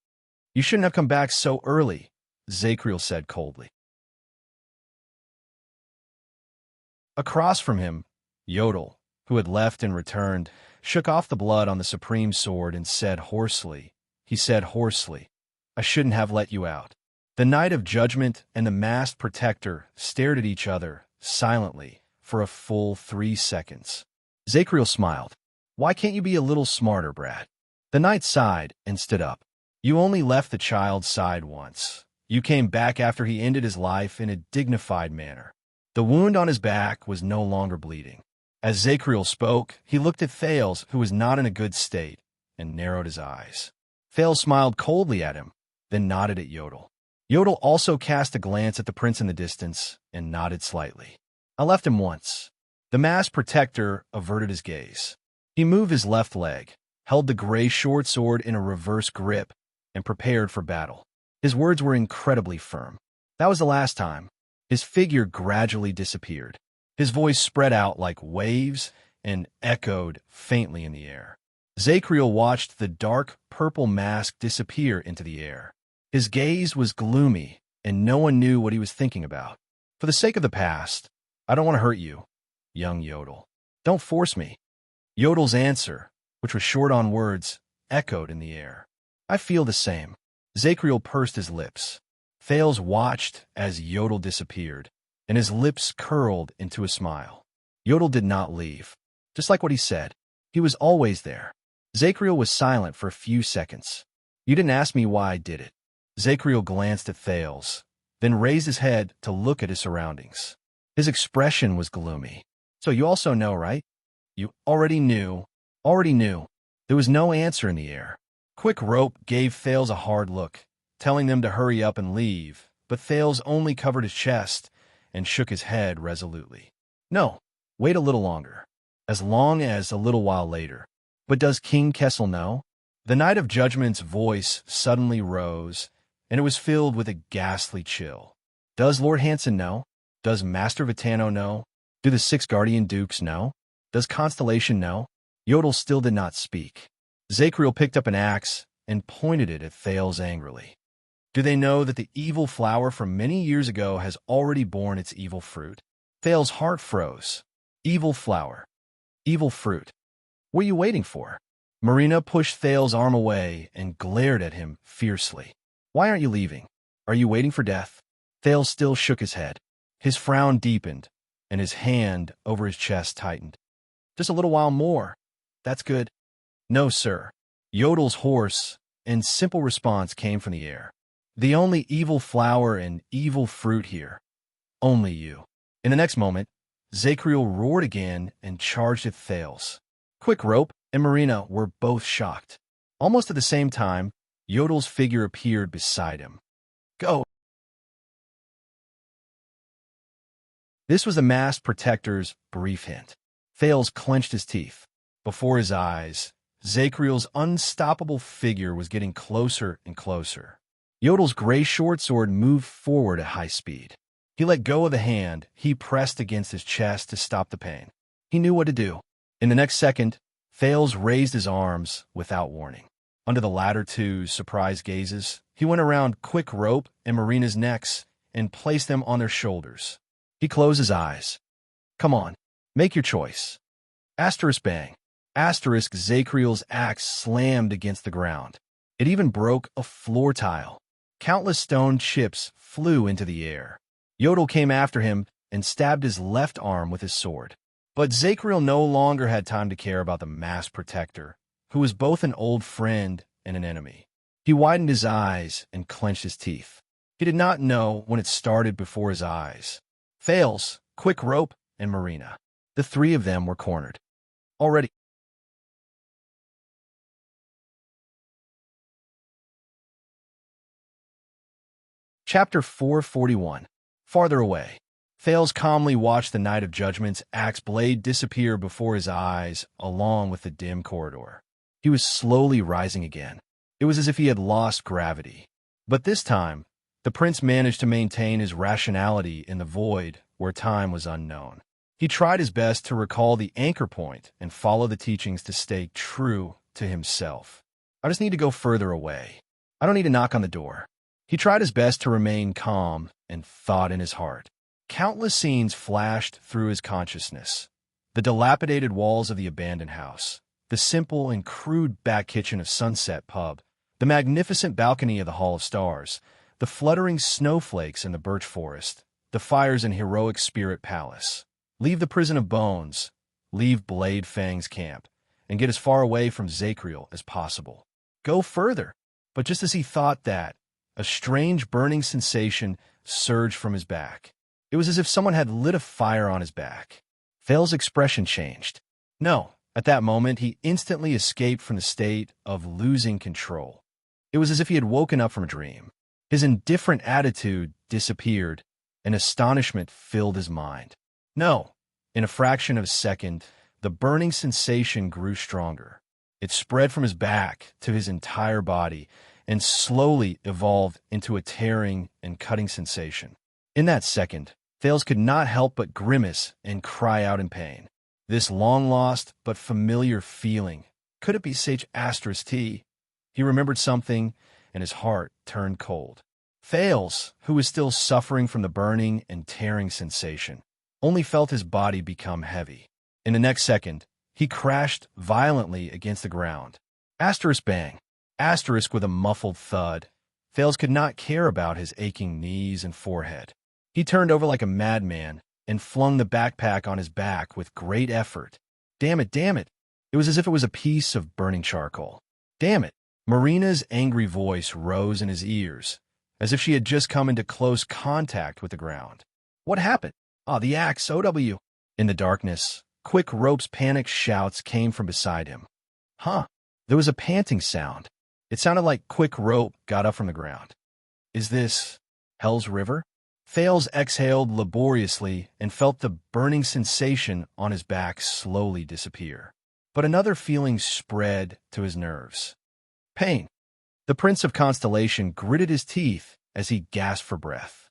Speaker 1: "You shouldn't have come back so early," Zakriel said coldly. Across from him, Yodel, who had left and returned, shook off the blood on the supreme sword and said hoarsely, "I shouldn't have let you out." The Knight of Judgment and the masked protector stared at each other, silently, for a full 3 seconds. Zakriel smiled. "Why can't you be a little smarter, Brad?" The knight sighed and stood up. "You only left the child's side once. You came back after he ended his life in a dignified manner." The wound on his back was no longer bleeding. As Zakriel spoke, he looked at Thales, who was not in a good state, and narrowed his eyes. Thales smiled coldly at him, then nodded at Yodel. Yodel also cast a glance at the prince in the distance and nodded slightly. "I left him once." The masked protector averted his gaze. He moved his left leg, held the gray short sword in a reverse grip, and prepared for battle. His words were incredibly firm. That was the last time. His figure gradually disappeared. His voice spread out like waves and echoed faintly in the air. Zakriel watched the dark purple mask disappear into the air. His gaze was gloomy, and no one knew what he was thinking about. "For the sake of the past, I don't want to hurt you, young Yodel. Don't force me." Yodel's answer, which was short on words, echoed in the air. "I feel the same." Zakriel pursed his lips. Thales watched as Yodel disappeared, and his lips curled into a smile. Yodel did not leave. Just like what he said, he was always there. Zakriel was silent for a few seconds. "You didn't ask me why I did it." Zakriel glanced at Thales, then raised his head to look at his surroundings. His expression was gloomy. "So you also know, right?" "You already knew." "Already knew." There was no answer in the air. Quick Rope gave Thales a hard look, telling them to hurry up and leave, but Thales only covered his chest and shook his head resolutely. "No, wait a little longer." "As long as a little while later." "But does King Kessel know?" The Knight of Judgment's voice suddenly rose, and it was filled with a ghastly chill. "Does Lord Hanson know? Does Master Vitano know? Do the 6 Guardian Dukes know? Does Constellation know?" Yodel still did not speak. Zakriel picked up an axe and pointed it at Thales angrily. "Do they know that the evil flower from many years ago has already borne its evil fruit?" Thales' heart froze. Evil flower. Evil fruit. What are you waiting for? Marina pushed Thales' arm away and glared at him fiercely. "Why aren't you leaving? Are you waiting for death?" Thales still shook his head. His frown deepened, and his hand over his chest tightened. "Just a little while more. That's good." "No, sir." Yodel's hoarse and simple response came from the air. "The only evil flower and evil fruit here. Only you." In the next moment, Zakriel roared again and charged at Thales. Quick Rope and Marina were both shocked. Almost at the same time, Yodel's figure appeared beside him. "Go!" This was the masked protector's brief hint. Thales clenched his teeth. Before his eyes, Zakriel's unstoppable figure was getting closer and closer. Yodel's gray short sword moved forward at high speed. He let go of the hand he pressed against his chest to stop the pain. He knew what to do. In the next second, Thales raised his arms without warning. Under the latter two's surprised gazes, he went around Quick Rope and Marina's necks and placed them on their shoulders. He closed his eyes. Come on, make your choice. Asterisk bang. Asterisk Zacriel's axe slammed against the ground. It even broke a floor tile. Countless stone chips flew into the air. Yodel came after him and stabbed his left arm with his sword. But Zacriel no longer had time to care about the masked protector, who was both an old friend and an enemy. He widened his eyes and clenched his teeth. He did not know when it started before his eyes. Thales, Quick Rope, and Marina. The three of them were cornered. Already. Chapter 441. Farther away. Thales calmly watched the Knight of Judgment's axe blade disappear before his eyes, along with the dim corridor. He was slowly rising again. It was as if he had lost gravity. But this time, the prince managed to maintain his rationality in the void where time was unknown. He tried his best to recall the anchor point and follow the teachings to stay true to himself. I just need to go further away. I don't need to knock on the door. He tried his best to remain calm and thought in his heart. Countless scenes flashed through his consciousness. The dilapidated walls of the abandoned house, the simple and crude back kitchen of Sunset Pub, the magnificent balcony of the Hall of Stars, the fluttering snowflakes in the birch forest, the fires in heroic Spirit Palace. Leave the prison of bones, leave Blade Fang's camp, and get as far away from Zacriel as possible. Go further. But just as he thought that, a strange burning sensation surged from his back. It was as if someone had lit a fire on his back. Thales' expression changed. No, at that moment, he instantly escaped from the state of losing control. It was as if he had woken up from a dream. His indifferent attitude disappeared, and astonishment filled his mind. No, in a fraction of a second, the burning sensation grew stronger. It spread from his back to his entire body, and slowly evolved into a tearing and cutting sensation. In that second, Thales could not help but grimace and cry out in pain. This long-lost but familiar feeling, could it be Sage Asterisk T? He remembered something, and his heart turned cold. Thales, who was still suffering from the burning and tearing sensation, only felt his body become heavy. In the next second, he crashed violently against the ground. Asterisk bang. Asterisk with a muffled thud. Thales could not care about his aching knees and forehead. He turned over like a madman and flung the backpack on his back with great effort. Damn it, damn it. It was as if it was a piece of burning charcoal. Damn it. Marina's angry voice rose in his ears, as if she had just come into close contact with the ground. What happened? Ah, the axe, OW. In the darkness, Quick Rope's panicked shouts came from beside him. Huh. There was a panting sound. It sounded like Quick Rope got up from the ground. Is this Hell's River? Thales exhaled laboriously and felt the burning sensation on his back slowly disappear. But another feeling spread to his nerves. Pain. The Prince of Constellation gritted his teeth as he gasped for breath.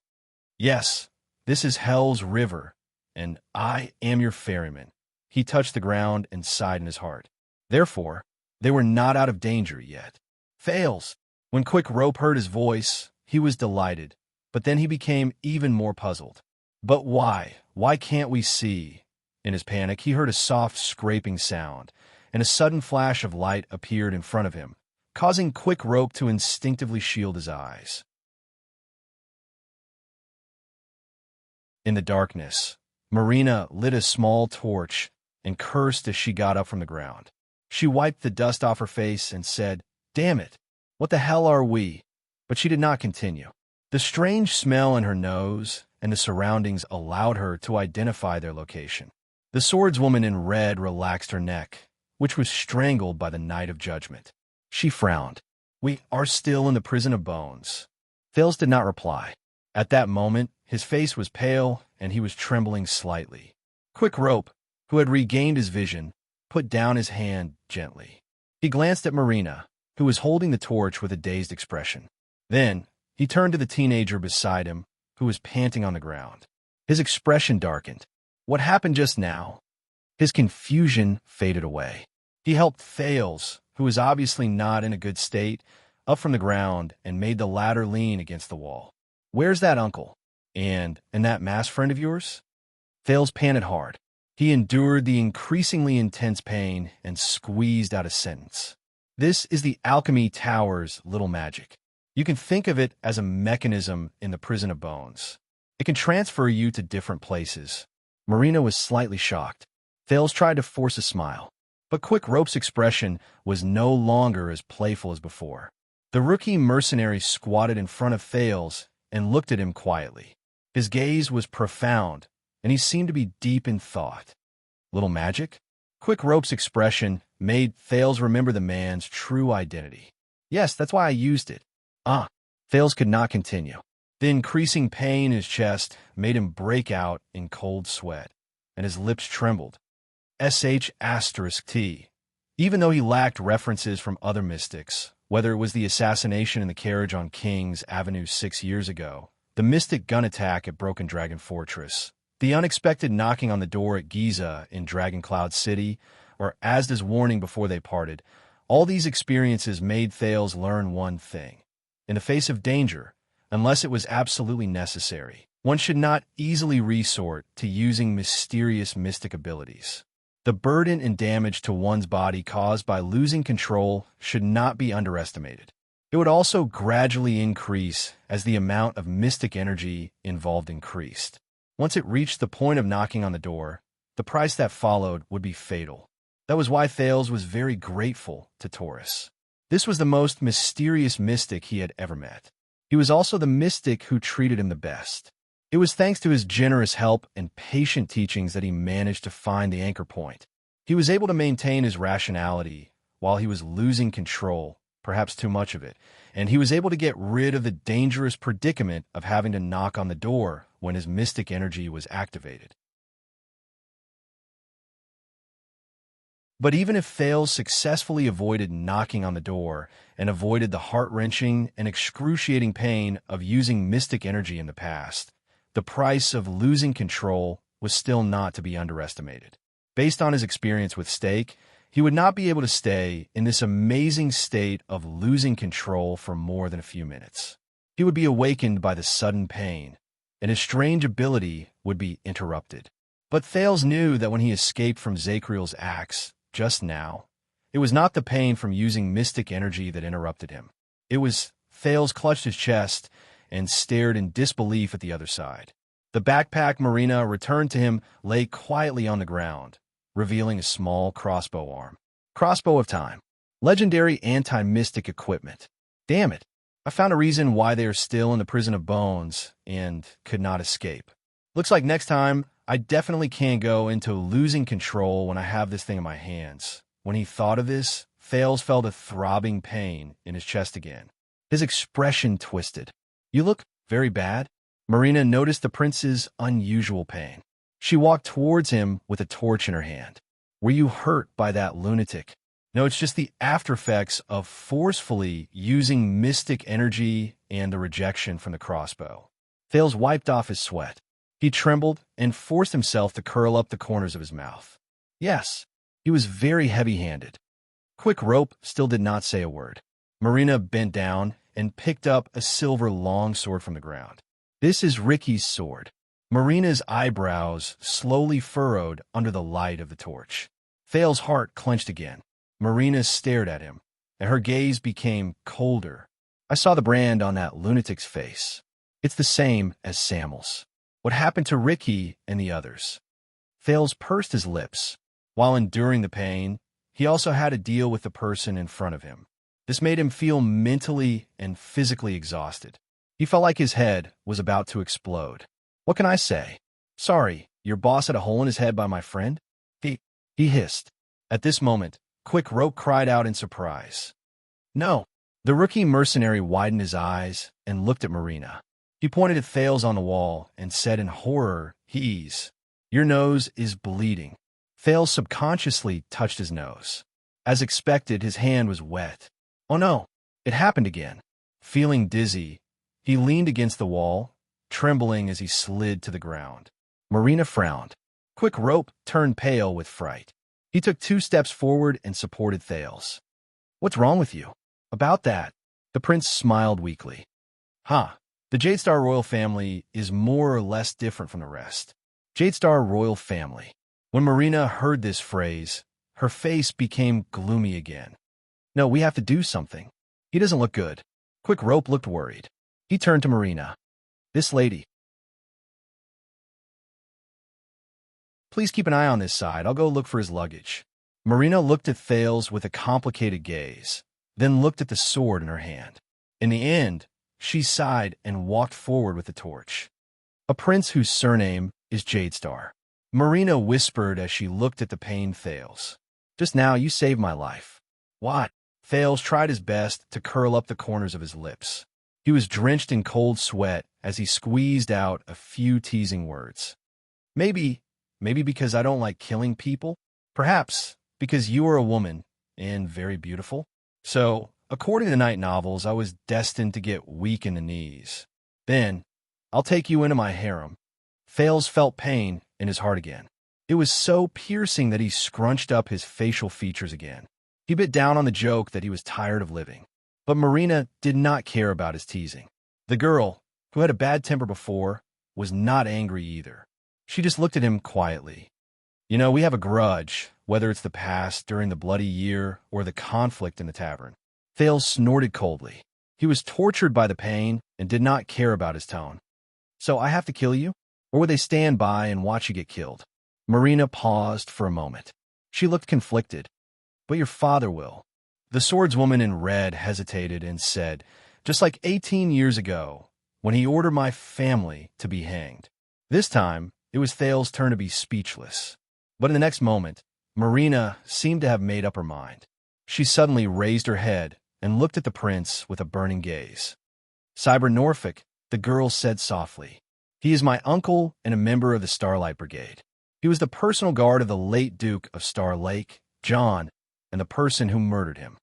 Speaker 1: Yes, this is Hell's River, and I am your ferryman. He touched the ground and sighed in his heart. Therefore, they were not out of danger yet. Thales. When Quick Rope heard his voice, he was delighted, but then he became even more puzzled. But why? Why can't we see? In his panic, he heard a soft scraping sound, and a sudden flash of light appeared in front of him, causing Quick Rope to instinctively shield his eyes. In the darkness, Marina lit a small torch and cursed as she got up from the ground. She wiped the dust off her face and said, Damn it, what the hell are we? But she did not continue. The strange smell in her nose and the surroundings allowed her to identify their location. The swordswoman in red relaxed her neck, which was strangled by the Knight of Judgment. She frowned. We are still in the prison of bones. Thales did not reply. At that moment, his face was pale and he was trembling slightly. Quick Rope, who had regained his vision, put down his hand gently. He glanced at Marina, who was holding the torch with a dazed expression. Then, he turned to the teenager beside him, who was panting on the ground. His expression darkened. What happened just now? His confusion faded away. He helped Thales, who was obviously not in a good state, up from the ground and made the latter lean against the wall. Where's that uncle? And that masked friend of yours? Thales panted hard. He endured the increasingly intense pain and squeezed out a sentence. This is the Alchemy Tower's little magic. You can think of it as a mechanism in the prison of bones. It can transfer you to different places. Marina was slightly shocked. Thales tried to force a smile, but Quick Rope's expression was no longer as playful as before. The rookie mercenary squatted in front of Thales and looked at him quietly. His gaze was profound, and he seemed to be deep in thought. Little magic? Quick Rope's expression made Thales remember the man's true identity. Yes, that's why I used it. Thales could not continue. The increasing pain in his chest made him break out in cold sweat, and his lips trembled. *T. Even though he lacked references from other mystics, whether it was the assassination in the carriage on King's Avenue 6 years ago, the mystic gun attack at Broken Dragon Fortress, the unexpected knocking on the door at Giza in Dragon Cloud City, or Asda's warning before they parted, all these experiences made Thales learn one thing. In the face of danger, unless it was absolutely necessary, one should not easily resort to using mysterious mystic abilities. The burden and damage to one's body caused by losing control should not be underestimated. It would also gradually increase as the amount of mystic energy involved increased. Once it reached the point of knocking on the door, the price that followed would be fatal. That was why Thales was very grateful to Taurus. This was the most mysterious mystic he had ever met. He was also the mystic who treated him the best. It was thanks to his generous help and patient teachings that he managed to find the anchor point. He was able to maintain his rationality while he was losing control, perhaps too much of it, and he was able to get rid of the dangerous predicament of having to knock on the door when his mystic energy was activated. But even if Thales successfully avoided knocking on the door and avoided the heart-wrenching and excruciating pain of using mystic energy in the past, the price of losing control was still not to be underestimated. Based on his experience with Stake, he would not be able to stay in this amazing state of losing control for more than a few minutes. He would be awakened by the sudden pain, and his strange ability would be interrupted. But Thales knew that when he escaped from Zakriel's axe just now, it was not the pain from using mystic energy that interrupted him. It was Thales clutched his chest and stared in disbelief at the other side. The backpack Marina returned to him lay quietly on the ground, revealing a small crossbow arm. Crossbow of Time. Legendary anti-mystic equipment. Damn it. I found a reason why they are still in the prison of bones and could not escape. Looks like next time, I definitely can't go into losing control when I have this thing in my hands. When he thought of this, Thales felt a throbbing pain in his chest again. His expression twisted. You look very bad. Marina noticed the prince's unusual pain. She walked towards him with a torch in her hand. Were you hurt by that lunatic? No, it's just the aftereffects of forcefully using mystic energy and the rejection from the crossbow. Thales wiped off his sweat. He trembled and forced himself to curl up the corners of his mouth. Yes, he was very heavy-handed. Quick Rope still did not say a word. Marina bent down and picked up a silver longsword from the ground. This is Ricky's sword. Marina's eyebrows slowly furrowed under the light of the torch. Thales' heart clenched again. Marina stared at him, and her gaze became colder. I saw the brand on that lunatic's face. It's the same as Samuel's. What happened to Ricky and the others? Thales pursed his lips. While enduring the pain, he also had to deal with the person in front of him. This made him feel mentally and physically exhausted. He felt like his head was about to explode. What can I say? Sorry, your boss had a hole in his head by my friend? He hissed. At this moment, Quick Rope cried out in surprise. No. The rookie mercenary widened his eyes and looked at Marina. He pointed at Thales on the wall and said in horror, Your nose is bleeding. Thales subconsciously touched his nose. As expected, his hand was wet. Oh no, it happened again. Feeling dizzy, he leaned against the wall, trembling as he slid to the ground. Marina frowned. Quick Rope turned pale with fright. He took 2 steps forward and supported Thales. What's wrong with you? About that, the prince smiled weakly. The The Jadestar royal family is more or less different from the rest. Jadestar royal family. When Marina heard this phrase, her face became gloomy again. No, we have to do something. He doesn't look good. Quick Rope looked worried. He turned to Marina. This lady. Please keep an eye on this side. I'll go look for his luggage. Marina looked at Thales with a complicated gaze, then looked at the sword in her hand. In the end, she sighed and walked forward with the torch. A prince whose surname is Jadestar. Marina whispered as she looked at the pained Thales. Just now you saved my life. What? Thales tried his best to curl up the corners of his lips. He was drenched in cold sweat as he squeezed out a few teasing words. Maybe because I don't like killing people. Perhaps because you are a woman and very beautiful. So, according to night novels, I was destined to get weak in the knees. Then, I'll take you into my harem. Thales felt pain in his heart again. It was so piercing that he scrunched up his facial features again. He bit down on the joke that he was tired of living. But Marina did not care about his teasing. The girl, who had a bad temper before, was not angry either. She just looked at him quietly. You know, we have a grudge, whether it's the past during the bloody year or the conflict in the tavern. Thales snorted coldly. He was tortured by the pain and did not care about his tone. So I have to kill you? Or would they stand by and watch you get killed? Marina paused for a moment. She looked conflicted. But your father will. The swordswoman in red hesitated and said, just like 18 years ago, when he ordered my family to be hanged. This time, it was Thales' turn to be speechless. But in the next moment, Marina seemed to have made up her mind. She suddenly raised her head and looked at the prince with a burning gaze. Cyber Norfolk, the girl said softly. He is my uncle and a member of the Starlight Brigade. He was the personal guard of the late Duke of Star Lake, John, and the person who murdered him.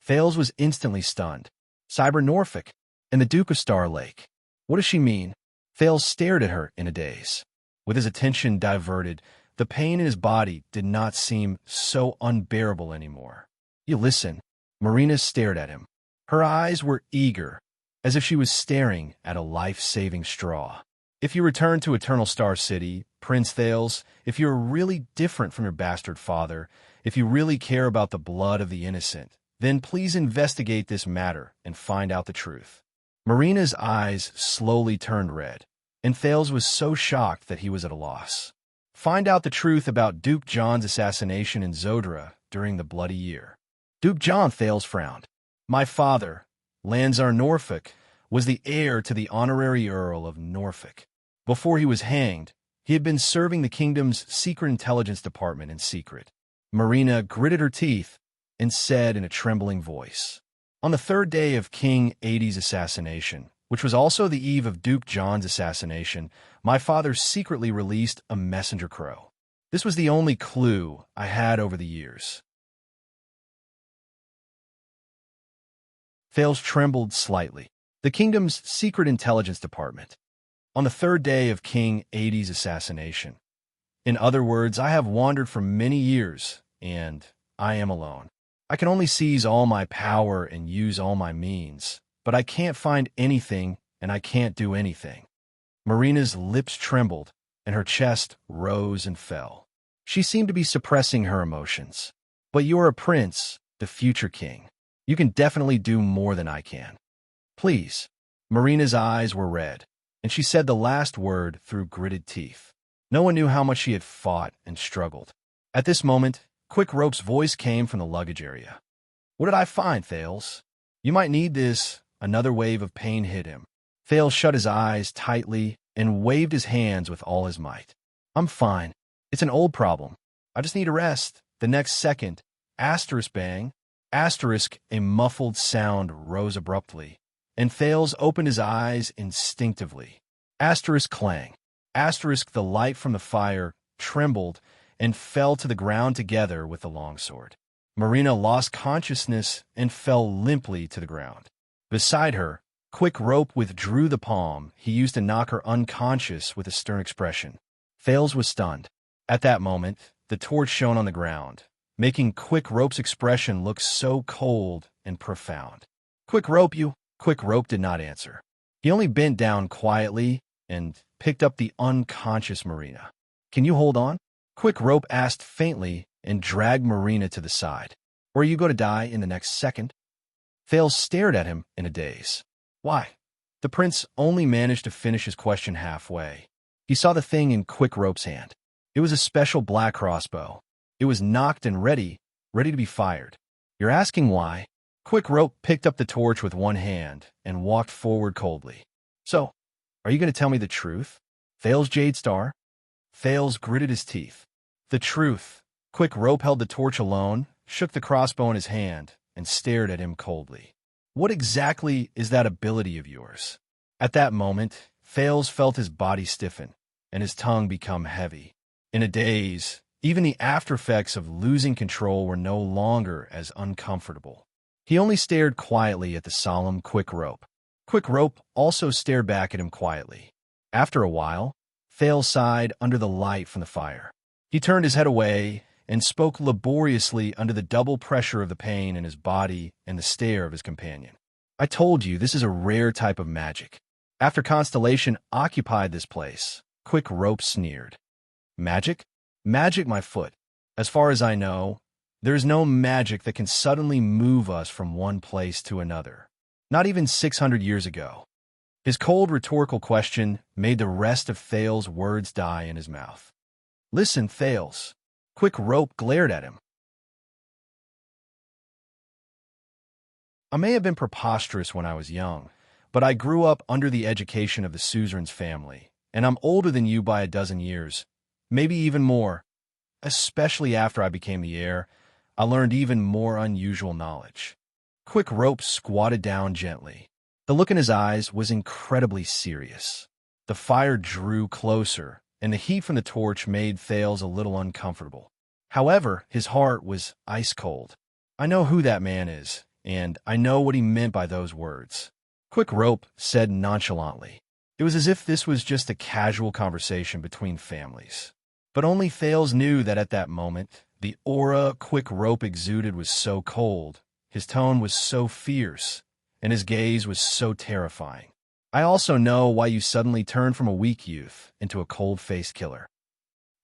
Speaker 1: Thales was instantly stunned. Cyber Norfolk and the Duke of Star Lake. What does she mean? Thales stared at her in a daze. With his attention diverted, the pain in his body did not seem so unbearable anymore. You listen. Marina stared at him. Her eyes were eager, as if she was staring at a life-saving straw. If you return to Eternal Star City, Prince Thales, if you're really different from your bastard father, if you really care about the blood of the innocent, then please investigate this matter and find out the truth. Marina's eyes slowly turned red, and Thales was so shocked that he was at a loss. Find out the truth about Duke John's assassination in Zodra during the bloody year. Duke John, Thales frowned. My father, Lanzar Norfolk, was the heir to the honorary Earl of Norfolk. Before he was hanged, he had been serving the kingdom's secret intelligence department in secret. Marina gritted her teeth and said in a trembling voice, on the third day of King Aides' assassination, which was also the eve of Duke John's assassination, my father secretly released a messenger crow. This was the only clue I had over the years. Thales trembled slightly. The kingdom's secret intelligence department. On the third day of King Aides' assassination. In other words, I have wandered for many years, and I am alone. I can only seize all my power and use all my means, but I can't find anything, and I can't do anything. Marina's lips trembled, and her chest rose and fell. She seemed to be suppressing her emotions. But you're a prince, the future king. You can definitely do more than I can. Please. Marina's eyes were red, and she said the last word through gritted teeth. No one knew how much she had fought and struggled. At this moment, Quick Rope's voice came from the luggage area. What did I find, Thales? You might need this. Another wave of pain hit him. Thales shut his eyes tightly and waved his hands with all his might. I'm fine. It's an old problem. I just need a rest. The next second, asterisk bang, asterisk, a muffled sound rose abruptly, and Thales opened his eyes instinctively. Asterisk clang. Asterisk, the light from the fire trembled and fell to the ground together with the longsword. Marina lost consciousness and fell limply to the ground. Beside her, Quick Rope withdrew the palm he used to knock her unconscious with a stern expression. Thales was stunned. At that moment, the torch shone on the ground, making Quick Rope's expression look so cold and profound. Quick Rope, you? Quick Rope did not answer. He only bent down quietly and picked up the unconscious Marina. "Can you hold on?" Quick Rope asked faintly and dragged Marina to the side. "Or are you going to die in the next second?" Thales stared at him in a daze. "Why?" The prince only managed to finish his question halfway. He saw the thing in Quick Rope's hand. It was a special black crossbow. It was nocked and ready to be fired. "You're asking why?" Quick Rope picked up the torch with one hand and walked forward coldly. "So, are you going to tell me the truth?" Thales Jade Star? Thales gritted his teeth. "The truth." Quick Rope held the torch alone, shook the crossbow in his hand, and stared at him coldly. "What exactly is that ability of yours?" At that moment, Thales felt his body stiffen and his tongue become heavy. In a daze, even the aftereffects of losing control were no longer as uncomfortable. He only stared quietly at the solemn Quick Rope. Quick Rope also stared back at him quietly. After a while, Thales sighed under the light from the fire. He turned his head away and spoke laboriously under the double pressure of the pain in his body and the stare of his companion. "I told you this is a rare type of magic. After Constellation occupied this place," Quick Rope sneered. "Magic? Magic, my foot. As far as I know, there is no magic that can suddenly move us from one place to another. Not even 600 years ago." His cold rhetorical question made the rest of Thales' words die in his mouth. "Listen, Thales." Quick Rope glared at him. "I may have been preposterous when I was young, but I grew up under the education of the suzerain's family, and I'm older than you by a dozen years, maybe even more. Especially after I became the heir, I learned even more unusual knowledge." Quick Rope squatted down gently. The look in his eyes was incredibly serious. The fire drew closer, and the heat from the torch made Thales a little uncomfortable. However, his heart was ice cold. "I know who that man is, and I know what he meant by those words," Quick Rope said nonchalantly. It was as if this was just a casual conversation between families. But only Thales knew that at that moment, the aura Quick Rope exuded was so cold, his tone was so fierce, and his gaze was so terrifying. "I also know why you suddenly turned from a weak youth into a cold-faced killer.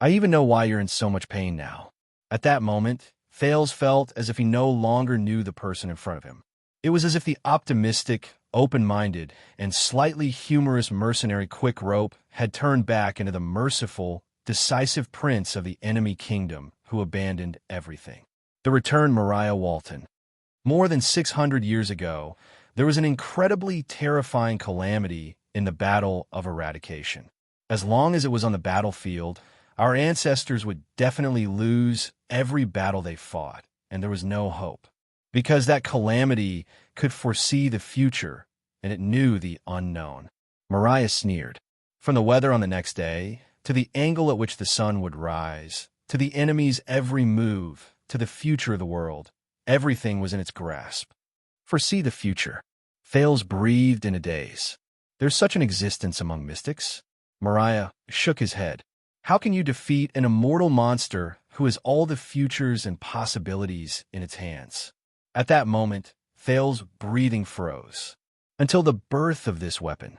Speaker 1: I even know why you're in so much pain now." At that moment, Thales felt as if he no longer knew the person in front of him. It was as if the optimistic, open-minded, and slightly humorous mercenary Quick Rope had turned back into the merciful, decisive prince of the enemy kingdom who abandoned everything. The returned Mariah Walton. More than 600 years ago, there was an incredibly terrifying calamity in the Battle of Eradication. As long as it was on the battlefield, our ancestors would definitely lose every battle they fought, and there was no hope. Because that calamity could foresee the future, and it knew the unknown. Mariah sneered. From the weather on the next day, to the angle at which the sun would rise, to the enemy's every move, to the future of the world, everything was in its grasp. Foresee the future. Thales breathed in a daze. There's such an existence among mystics. Mariah shook his head. How can you defeat an immortal monster who has all the futures and possibilities in its hands? At that moment, Thales' breathing froze. Until the birth of this weapon.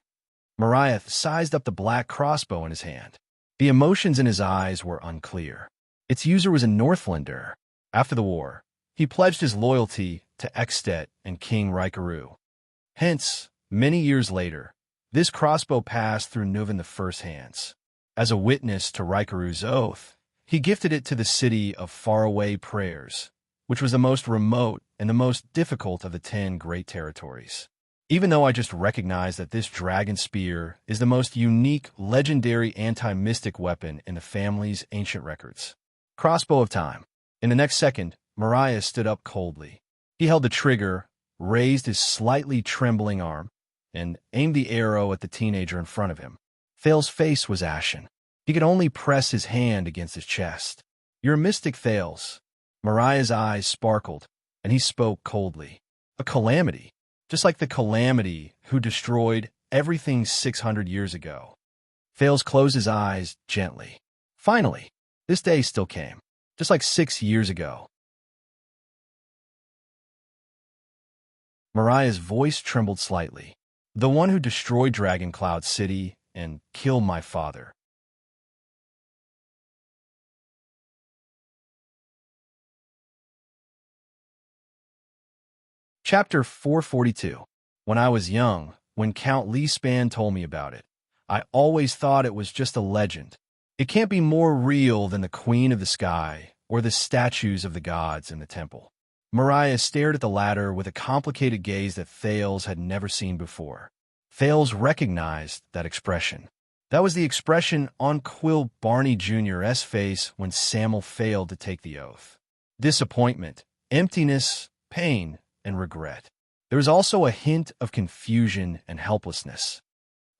Speaker 1: Mariah sized up the black crossbow in his hand. The emotions in his eyes were unclear. Its user was a Northlander. After the war, he pledged his loyalty to Extet and King Rikaru. Hence, many years later, this crossbow passed through Nuvan I's hands. As a witness to Rikaru's oath, he gifted it to the city of faraway prayers, which was the most remote and the most difficult of the 10 great territories. Even though I just recognized that this dragon spear is the most unique, legendary anti-mystic weapon in the family's ancient records. Crossbow of time. In the next second, Mariah stood up coldly. He held the trigger, raised his slightly trembling arm, and aimed the arrow at the teenager in front of him. Thales' face was ashen. He could only press his hand against his chest. "You're a mystic, Thales." Mariah's eyes sparkled, and he spoke coldly. "A calamity. Just like the calamity who destroyed everything 600 years ago." Thales closed his eyes gently. Finally, this day still came, just like 6 years ago. Mariah's voice trembled slightly. The one who destroyed Dragon Cloud City and killed my father. Chapter 442. When I was young, when Count Lee Span told me about it, I always thought it was just a legend. It can't be more real than the Queen of the Sky or the statues of the gods in the temple. Mariah stared at the latter with a complicated gaze that Thales had never seen before. Thales recognized that expression. That was the expression on Quill Barney Jr.'s face when Samuel failed to take the oath. Disappointment, emptiness, pain, and regret. There was also a hint of confusion and helplessness.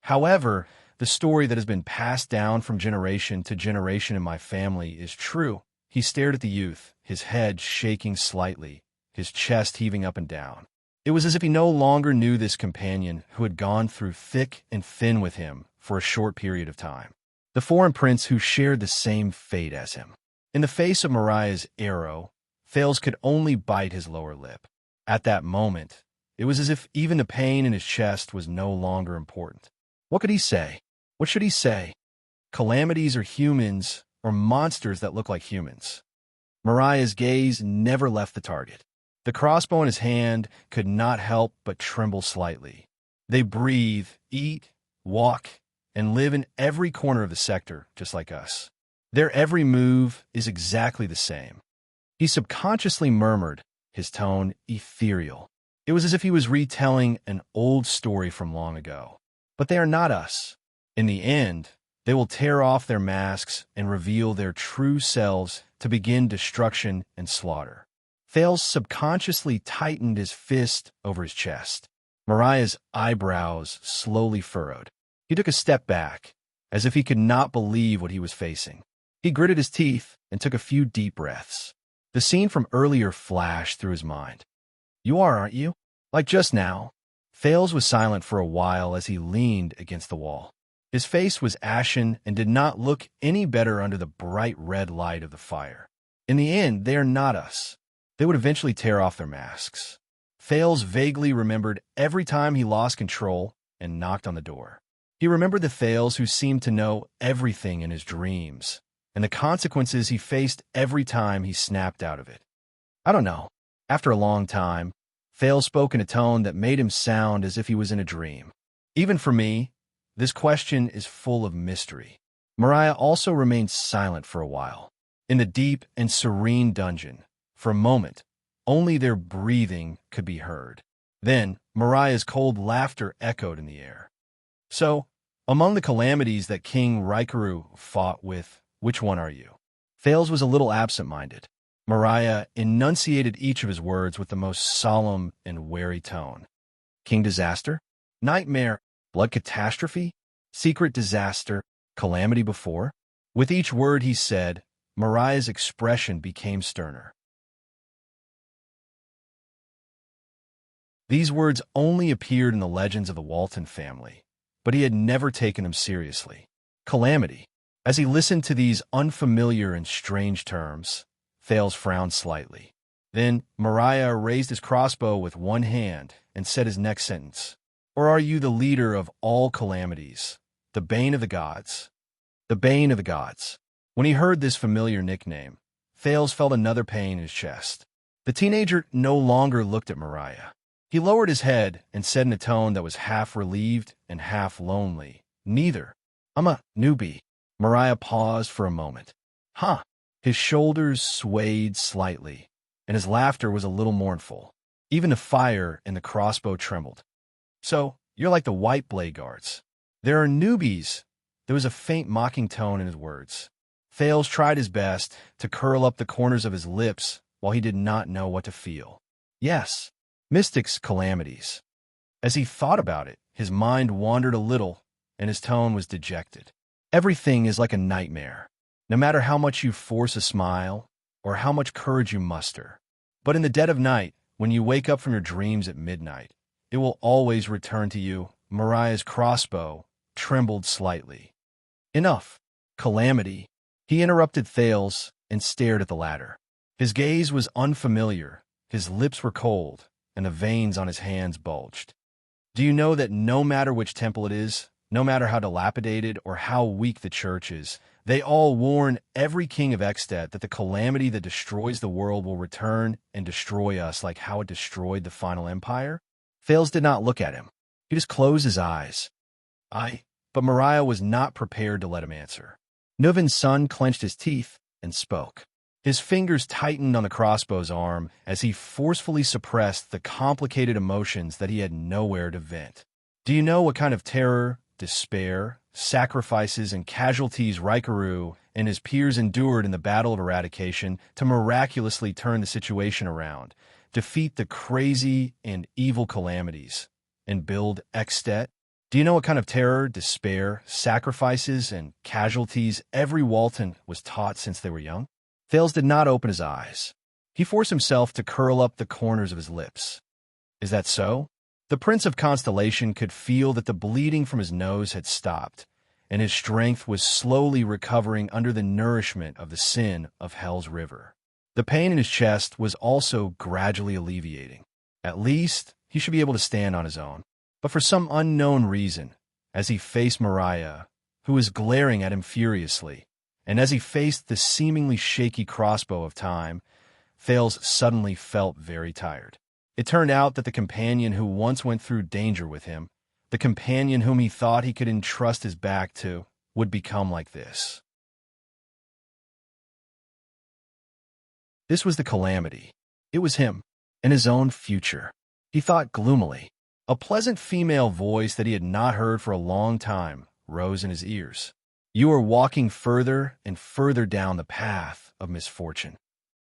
Speaker 1: However, the story that has been passed down from generation to generation in my family is true. He stared at the youth, his head shaking slightly, his chest heaving up and down. It was as if he no longer knew this companion who had gone through thick and thin with him for a short period of time. The foreign prince who shared the same fate as him. In the face of Mariah's arrow, Thales could only bite his lower lip. At that moment, it was as if even the pain in his chest was no longer important. What could he say? What should he say? Calamities are humans or monsters that look like humans. Mariah's gaze never left the target. The crossbow in his hand could not help but tremble slightly. They breathe, eat, walk, and live in every corner of the sector, just like us. Their every move is exactly the same. He subconsciously murmured, his tone ethereal. It was as if he was retelling an old story from long ago. But they are not us. In the end, they will tear off their masks and reveal their true selves to begin destruction and slaughter. Thales subconsciously tightened his fist over his chest. Mariah's eyebrows slowly furrowed. He took a step back, as if he could not believe what he was facing. He gritted his teeth and took a few deep breaths. The scene from earlier flashed through his mind. You are, aren't you? Like just now. Thales was silent for a while as he leaned against the wall. His face was ashen and did not look any better under the bright red light of the fire. In the end, they are not us. They would eventually tear off their masks. Thales vaguely remembered every time he lost control and knocked on the door. He remembered the Thales who seemed to know everything in his dreams, and the consequences he faced every time he snapped out of it. I don't know. After a long time, Thales spoke in a tone that made him sound as if he was in a dream. Even for me, this question is full of mystery. Mariah also remained silent for a while. In the deep and serene dungeon, for a moment, only their breathing could be heard. Then, Mariah's cold laughter echoed in the air. So, among the calamities that King Raikaru fought with, which one are you? Thales was a little absent-minded. Mariah enunciated each of his words with the most solemn and wary tone. King Disaster? Nightmare? Blood Catastrophe? Secret Disaster? Calamity before? With each word he said, Mariah's expression became sterner. These words only appeared in the legends of the Walton family, but he had never taken them seriously. Calamity. As he listened to these unfamiliar and strange terms, Thales frowned slightly. Then Mariah raised his crossbow with one hand and said his next sentence. Or are you the leader of all calamities, the bane of the gods? The bane of the gods. When he heard this familiar nickname, Thales felt another pain in his chest. The teenager no longer looked at Mariah. He lowered his head and said in a tone that was half relieved and half lonely, Neither. I'm a newbie. Mariah paused for a moment. Huh. His shoulders swayed slightly, and his laughter was a little mournful. Even the fire in the crossbow trembled. So, you're like the white blade guards. There are newbies. There was a faint mocking tone in his words. Thales tried his best to curl up the corners of his lips while he did not know what to feel. Yes, mystics' calamities. As he thought about it, his mind wandered a little, and his tone was dejected. Everything is like a nightmare, no matter how much you force a smile or how much courage you muster. But in the dead of night, when you wake up from your dreams at midnight, it will always return to you. Mariah's crossbow trembled slightly. Enough. Calamity. He interrupted Thales and stared at the latter. His gaze was unfamiliar, his lips were cold, and the veins on his hands bulged. Do you know that no matter which temple it is, no matter how dilapidated or how weak the church is, they all warn every king of Extet that the calamity that destroys the world will return and destroy us like how it destroyed the final empire? Thales did not look at him. He just closed his eyes. But Moriah was not prepared to let him answer. Nuvin's son clenched his teeth and spoke. His fingers tightened on the crossbow's arm as he forcefully suppressed the complicated emotions that he had nowhere to vent. Do you know what kind of terror, despair, sacrifices, and casualties Raikaru and his peers endured in the Battle of Eradication to miraculously turn the situation around, defeat the crazy and evil calamities, and build Extet? Do you know what kind of terror, despair, sacrifices, and casualties every Walton was taught since they were young? Thales did not open his eyes. He forced himself to curl up the corners of his lips. Is that so? The Prince of Constellation could feel that the bleeding from his nose had stopped, and his strength was slowly recovering under the nourishment of the sin of Hell's River. The pain in his chest was also gradually alleviating. At least, he should be able to stand on his own. But for some unknown reason, as he faced Moriah, who was glaring at him furiously, and as he faced the seemingly shaky crossbow of time, Thales suddenly felt very tired. It turned out that the companion who once went through danger with him, the companion whom he thought he could entrust his back to, would become like this. This was the calamity. It was him, and his own future. He thought gloomily. A pleasant female voice that he had not heard for a long time rose in his ears. You are walking further and further down the path of misfortune.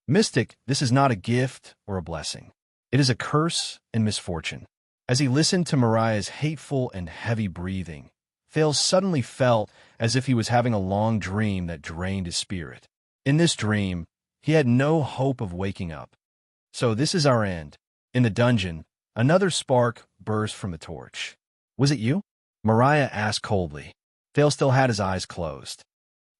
Speaker 1: Mystic, this is not a gift or a blessing. It is a curse and misfortune. As he listened to Moriah's hateful and heavy breathing, Thales suddenly felt as if he was having a long dream that drained his spirit. In this dream, he had no hope of waking up. So this is our end. In the dungeon, another spark burst from the torch. Was it you? Moriah asked coldly. Thales still had his eyes closed.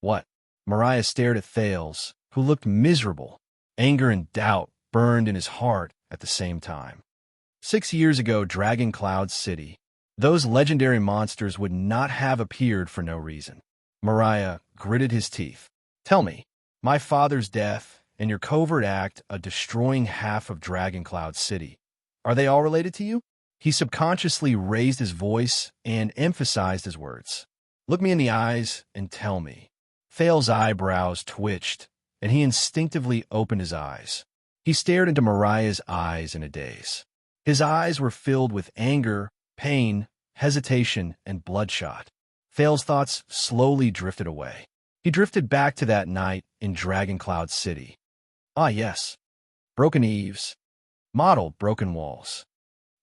Speaker 1: What? Moriah stared at Thales, who looked miserable. Anger and doubt burned in his heart at the same time. 6 years ago, Dragon Cloud City. Those legendary monsters would not have appeared for no reason. Moriah gritted his teeth. Tell me, my father's death and your covert act of destroying half of Dragon Cloud City, are they all related to you? He subconsciously raised his voice and emphasized his words. Look me in the eyes and tell me. Thales' eyebrows twitched, and he instinctively opened his eyes. He stared into Moriah's eyes in a daze. His eyes were filled with anger, pain, hesitation, and bloodshot. Thales' thoughts slowly drifted away. He drifted back to that night in Dragon Cloud City. Ah, yes. Broken eaves. Mottled broken walls.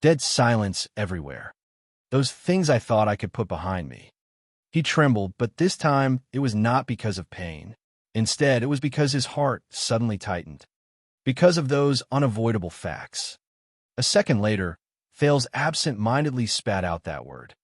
Speaker 1: Dead silence everywhere. Those things I thought I could put behind me. He trembled, but this time it was not because of pain. Instead, it was because his heart suddenly tightened. Because of those unavoidable facts. A second later, Thales absent-mindedly spat out that word.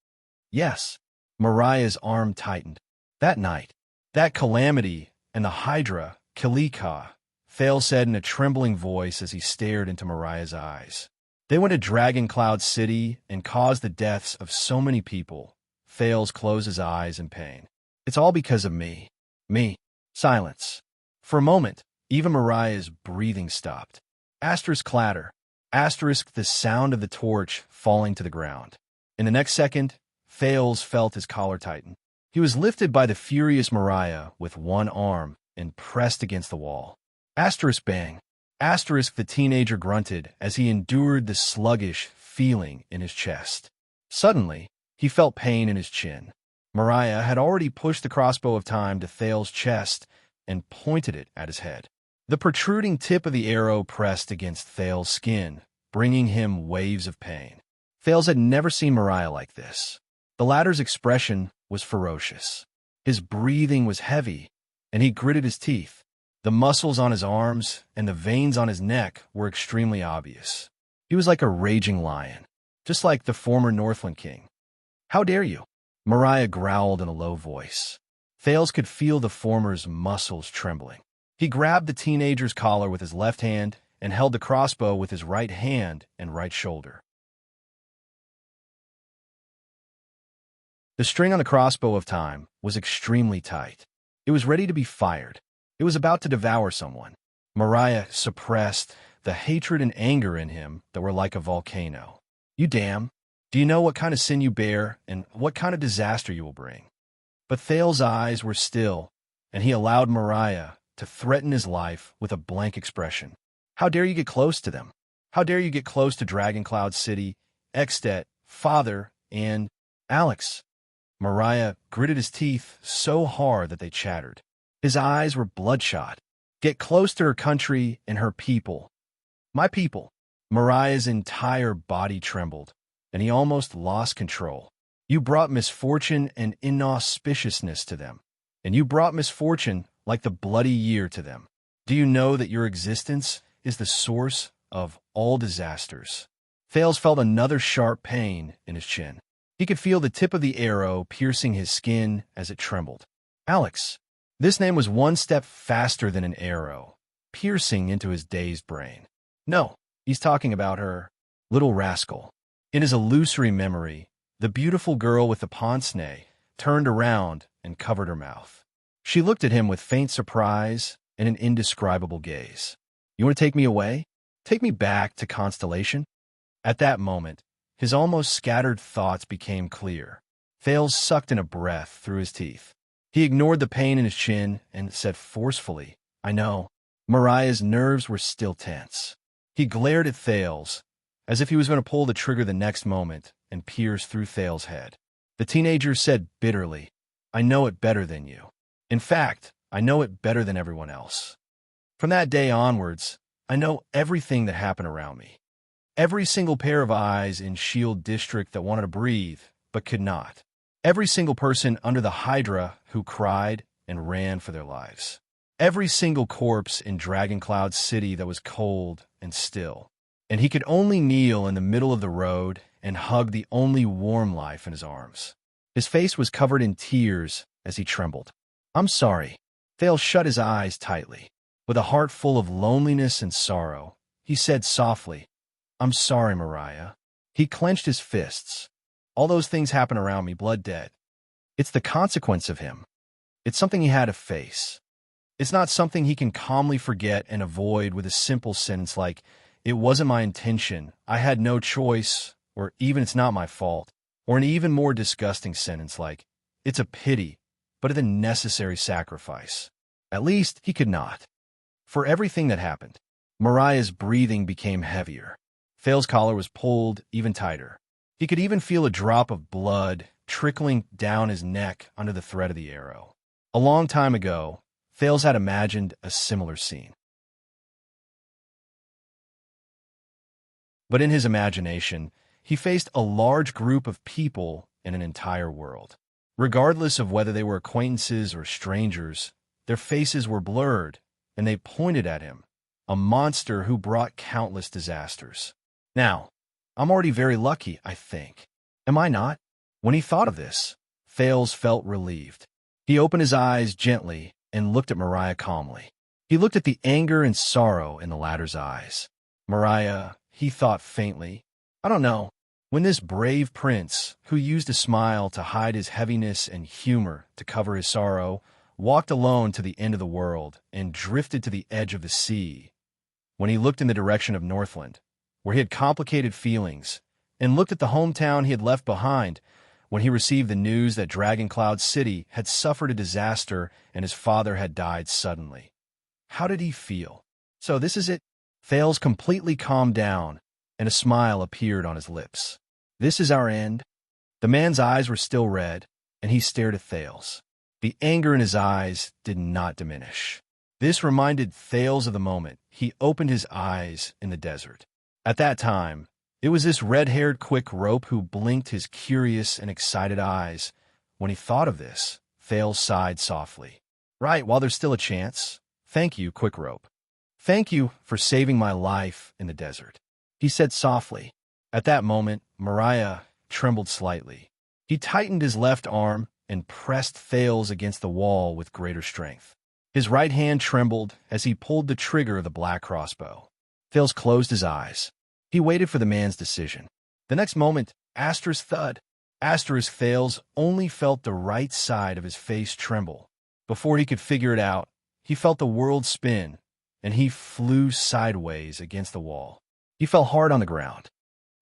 Speaker 1: Yes, Moriah's arm tightened. That night, that calamity, and the Hydra, Kilika, Thales said in a trembling voice as he stared into Moriah's eyes. They went to Dragon Cloud City and caused the deaths of so many people. Thales closed his eyes in pain. It's all because of me. Me. Silence. For a moment, even Moriah's breathing stopped. Asterisk clatter. Asterisk the sound of the torch falling to the ground. In the next second, Thales felt his collar tighten. He was lifted by the furious Moriah with one arm and pressed against the wall. Asterisk bang. Asterisk the teenager grunted as he endured the sluggish feeling in his chest. Suddenly, he felt pain in his chin. Moriah had already pushed the crossbow of time to Thales' chest and pointed it at his head. The protruding tip of the arrow pressed against Thales' skin, bringing him waves of pain. Thales had never seen Moriah like this. The latter's expression was ferocious. His breathing was heavy, and he gritted his teeth. The muscles on his arms and the veins on his neck were extremely obvious. He was like a raging lion, just like the former Northland king. How dare you? Moriah growled in a low voice. Thales could feel the former's muscles trembling. He grabbed the teenager's collar with his left hand and held the crossbow with his right hand and right shoulder. The string on the crossbow of time was extremely tight. It was ready to be fired. It was about to devour someone. Mariah suppressed the hatred and anger in him that were like a volcano. You damn! Do you know what kind of sin you bear and what kind of disaster you will bring? But Thales's eyes were still, and he allowed Mariah to threaten his life with a blank expression. How dare you get close to them? How dare you get close to Dragoncloud City, Extet, Father, and Alex? Mariah gritted his teeth so hard that they chattered. His eyes were bloodshot. Get close to her country and her people. My people. Mariah's entire body trembled, and he almost lost control. You brought misfortune and inauspiciousness to them, and you brought misfortune like the bloody year to them. Do you know that your existence is the source of all disasters? Thales felt another sharp pain in his chin. He could feel the tip of the arrow piercing his skin as it trembled. Alex. This name was one step faster than an arrow, piercing into his dazed brain. No, he's talking about her. Little rascal. In his illusory memory, the beautiful girl with the pince-nez turned around and covered her mouth. She looked at him with faint surprise and an indescribable gaze. You want to take me away? Take me back to Constellation? At that moment, his almost scattered thoughts became clear. Thales sucked in a breath through his teeth. He ignored the pain in his chin and said forcefully, I know. Mariah's nerves were still tense. He glared at Thales, as if he was going to pull the trigger the next moment and pierce through Thales' head. The teenager said bitterly, I know it better than you. In fact, I know it better than everyone else. From that day onwards, I know everything that happened around me. Every single pair of eyes in Shield District that wanted to breathe, but could not. Every single person under the Hydra who cried and ran for their lives. Every single corpse in Dragoncloud City that was cold and still. And he could only kneel in the middle of the road and hug the only warm life in his arms. His face was covered in tears as he trembled. I'm sorry. Thales shut his eyes tightly. With a heart full of loneliness and sorrow, he said softly, I'm sorry, Mariah. He clenched his fists. All those things happen around me, blood dead. It's the consequence of him. It's something he had to face. It's not something he can calmly forget and avoid with a simple sentence like, it wasn't my intention, I had no choice, or even it's not my fault, or an even more disgusting sentence like, it's a pity, but a necessary sacrifice. At least he could not. For everything that happened, Mariah's breathing became heavier. Thales' collar was pulled even tighter. He could even feel a drop of blood trickling down his neck under the thread of the arrow. A long time ago, Thales had imagined a similar scene. But in his imagination, he faced a large group of people in an entire world. Regardless of whether they were acquaintances or strangers, their faces were blurred, and they pointed at him, a monster who brought countless disasters. Now, I'm already very lucky, I think. Am I not? When he thought of this, Thales felt relieved. He opened his eyes gently and looked at Mariah calmly. He looked at the anger and sorrow in the latter's eyes. Mariah, he thought faintly, I don't know. When this brave prince, who used a smile to hide his heaviness and humor to cover his sorrow, walked alone to the end of the world and drifted to the edge of the sea, when he looked in the direction of Northland, where he had complicated feelings, and looked at the hometown he had left behind, when he received the news that Dragoncloud City had suffered a disaster and his father had died suddenly. How did he feel? So this is it? Thales completely calmed down, and a smile appeared on his lips. This is our end? The man's eyes were still red, and he stared at Thales. The anger in his eyes did not diminish. This reminded Thales of the moment he opened his eyes in the desert. At that time, it was this red-haired Quick Rope who blinked his curious and excited eyes. When he thought of this, Thales sighed softly. Right, while there's still a chance. Thank you, Quick Rope. Thank you for saving my life in the desert, he said softly. At that moment, Mariah trembled slightly. He tightened his left arm and pressed Thales against the wall with greater strength. His right hand trembled as he pulled the trigger of the black crossbow. Thales closed his eyes. He waited for the man's decision. The next moment, Astra's thud. Asterisk Thales only felt the right side of his face tremble. Before he could figure it out, he felt the world spin, and he flew sideways against the wall. He fell hard on the ground.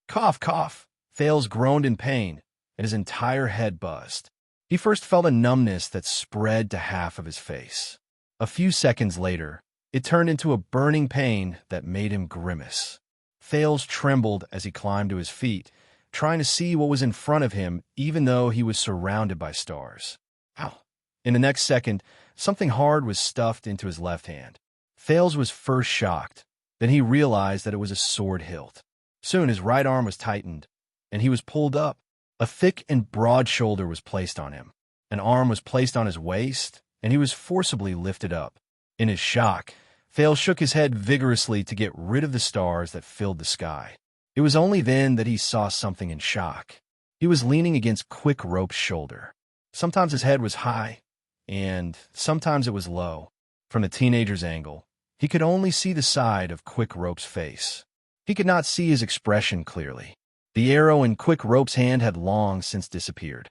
Speaker 1: Cough, cough. Thales groaned in pain, and his entire head buzzed. He first felt a numbness that spread to half of his face. A few seconds later, it turned into a burning pain that made him grimace. Thales trembled as he climbed to his feet, trying to see what was in front of him even though he was surrounded by stars. Ow! In the next second, something hard was stuffed into his left hand. Thales was first shocked, then he realized that it was a sword hilt. Soon his right arm was tightened, and he was pulled up. A thick and broad shoulder was placed on him. An arm was placed on his waist, and he was forcibly lifted up. In his shock, Thales shook his head vigorously to get rid of the stars that filled the sky. It was only then that he saw something in shock. He was leaning against Quick Rope's shoulder. Sometimes his head was high, and sometimes it was low. From the teenager's angle, he could only see the side of Quick Rope's face. He could not see his expression clearly. The arrow in Quick Rope's hand had long since disappeared.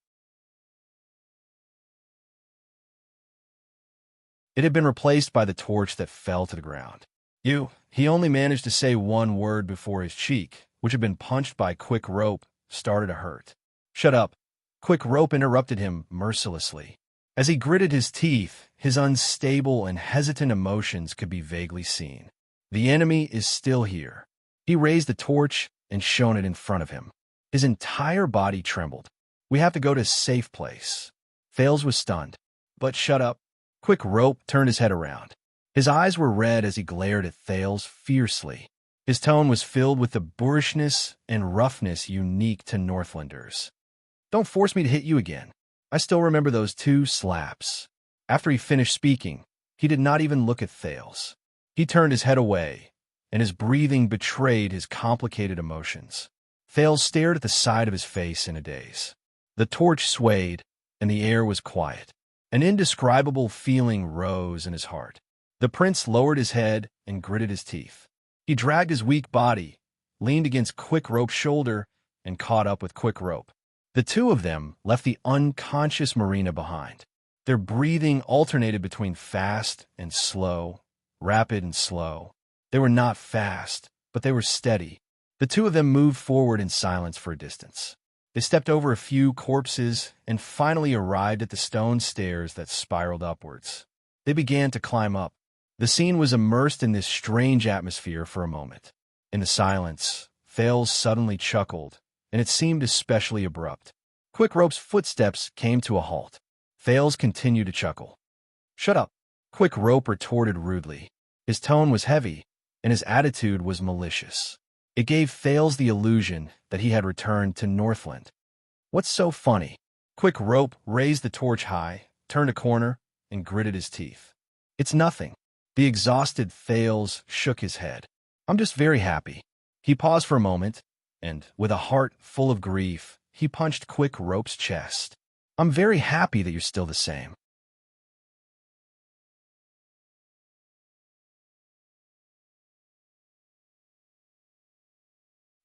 Speaker 1: It had been replaced by the torch that fell to the ground. He only managed to say one word before his cheek, which had been punched by Quick Rope, started to hurt. Shut up. Quick Rope interrupted him mercilessly. As he gritted his teeth, his unstable and hesitant emotions could be vaguely seen. The enemy is still here. He raised the torch and shone it in front of him. His entire body trembled. We have to go to a safe place. Thales was stunned. But shut up. Quick Rope turned his head around. His eyes were red as he glared at Thales fiercely. His tone was filled with the boorishness and roughness unique to Northlanders. Don't force me to hit you again. I still remember those 2 slaps. After he finished speaking, he did not even look at Thales. He turned his head away, and his breathing betrayed his complicated emotions. Thales stared at the side of his face in a daze. The torch swayed, and the air was quiet. An indescribable feeling rose in his heart. The prince lowered his head and gritted his teeth. He dragged his weak body, leaned against Quick Rope's shoulder, and caught up with Quick Rope. The two of them left the unconscious Marina behind. Their breathing alternated between fast and slow, rapid and slow. They were not fast, but they were steady. The two of them moved forward in silence for a distance. They stepped over a few corpses and finally arrived at the stone stairs that spiraled upwards. They began to climb up. The scene was immersed in this strange atmosphere for a moment. In the silence, Thales suddenly chuckled, and it seemed especially abrupt. Quick Rope's footsteps came to a halt. Thales continued to chuckle. Shut up, Quick Rope retorted rudely. His tone was heavy, and his attitude was malicious. It gave Thales the illusion that he had returned to Northland. What's so funny? Quick Rope raised the torch high, turned a corner, and gritted his teeth. It's nothing. The exhausted Thales shook his head. I'm just very happy. He paused for a moment, and, with a heart full of grief, he punched Quick Rope's chest. I'm very happy that you're still the same.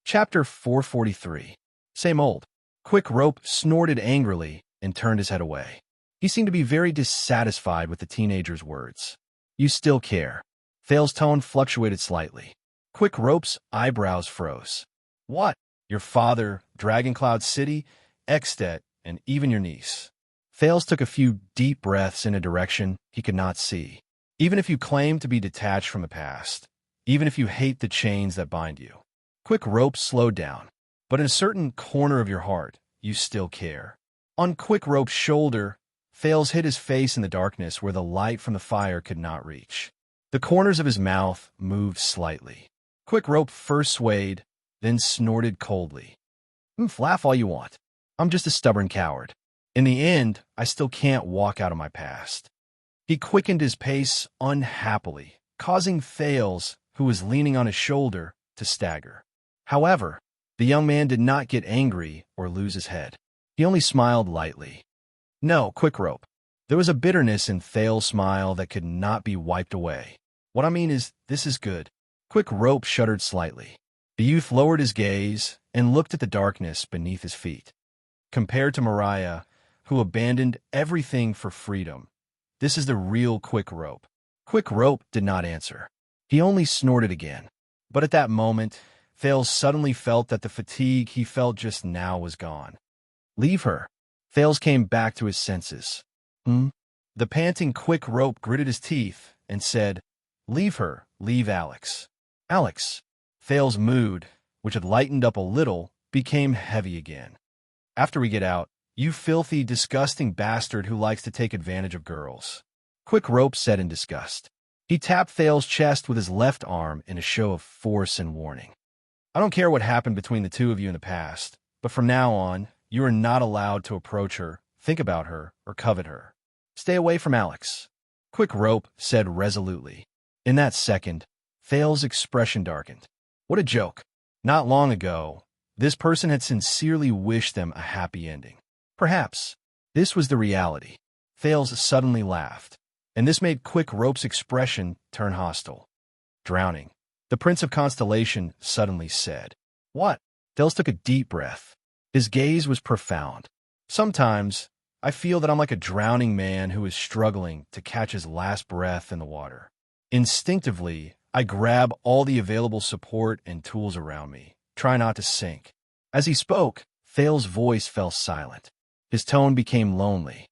Speaker 1: Chapter 443. Same old. Quick Rope snorted angrily and turned his head away. He seemed to be very dissatisfied with the teenager's words. You still care. Thales' tone fluctuated slightly. Quick Rope's eyebrows froze. What? Your father, Dragoncloud City, Extet, and even your niece. Thales took a few deep breaths in a direction he could not see. Even if you claim to be detached from the past, even if you hate the chains that bind you, Quick Rope slowed down, but in a certain corner of your heart, you still care. On Quick Rope's shoulder, Thales hid his face in the darkness where the light from the fire could not reach. The corners of his mouth moved slightly. Quick Rope first swayed, then snorted coldly. Laugh all you want. I'm just a stubborn coward. In the end, I still can't walk out of my past. He quickened his pace unhappily, causing Thales, who was leaning on his shoulder, to stagger. However, the young man did not get angry or lose his head. He only smiled lightly. No, Quick Rope. There was a bitterness in Thales' smile that could not be wiped away. What I mean is, this is good. Quick Rope shuddered slightly. The youth lowered his gaze and looked at the darkness beneath his feet. Compared to Mariah, who abandoned everything for freedom, this is the real Quick Rope. Quick Rope did not answer. He only snorted again. But at that moment, Thales suddenly felt that the fatigue he felt just now was gone. Leave her. Thales came back to his senses. The panting Quick Rope gritted his teeth and said, Leave her, leave Alex. Alex. Thales' mood, which had lightened up a little, became heavy again. After we get out, you filthy, disgusting bastard who likes to take advantage of girls. Quick Rope said in disgust. He tapped Thales' chest with his left arm in a show of force and warning. I don't care what happened between the two of you in the past, but from now on, you are not allowed to approach her, think about her, or covet her. Stay away from Alex. Quick Rope said resolutely. In that second, Thales' expression darkened. What a joke. Not long ago, this person had sincerely wished them a happy ending. Perhaps this was the reality. Thales suddenly laughed, and this made Quick Rope's expression turn hostile. Drowning. The Prince of Constellation suddenly said. What? Thales took a deep breath. His gaze was profound. Sometimes, I feel that I'm like a drowning man who is struggling to catch his last breath in the water. Instinctively, I grab all the available support and tools around me, try not to sink. As he spoke, Thales' voice fell silent. His tone became lonely.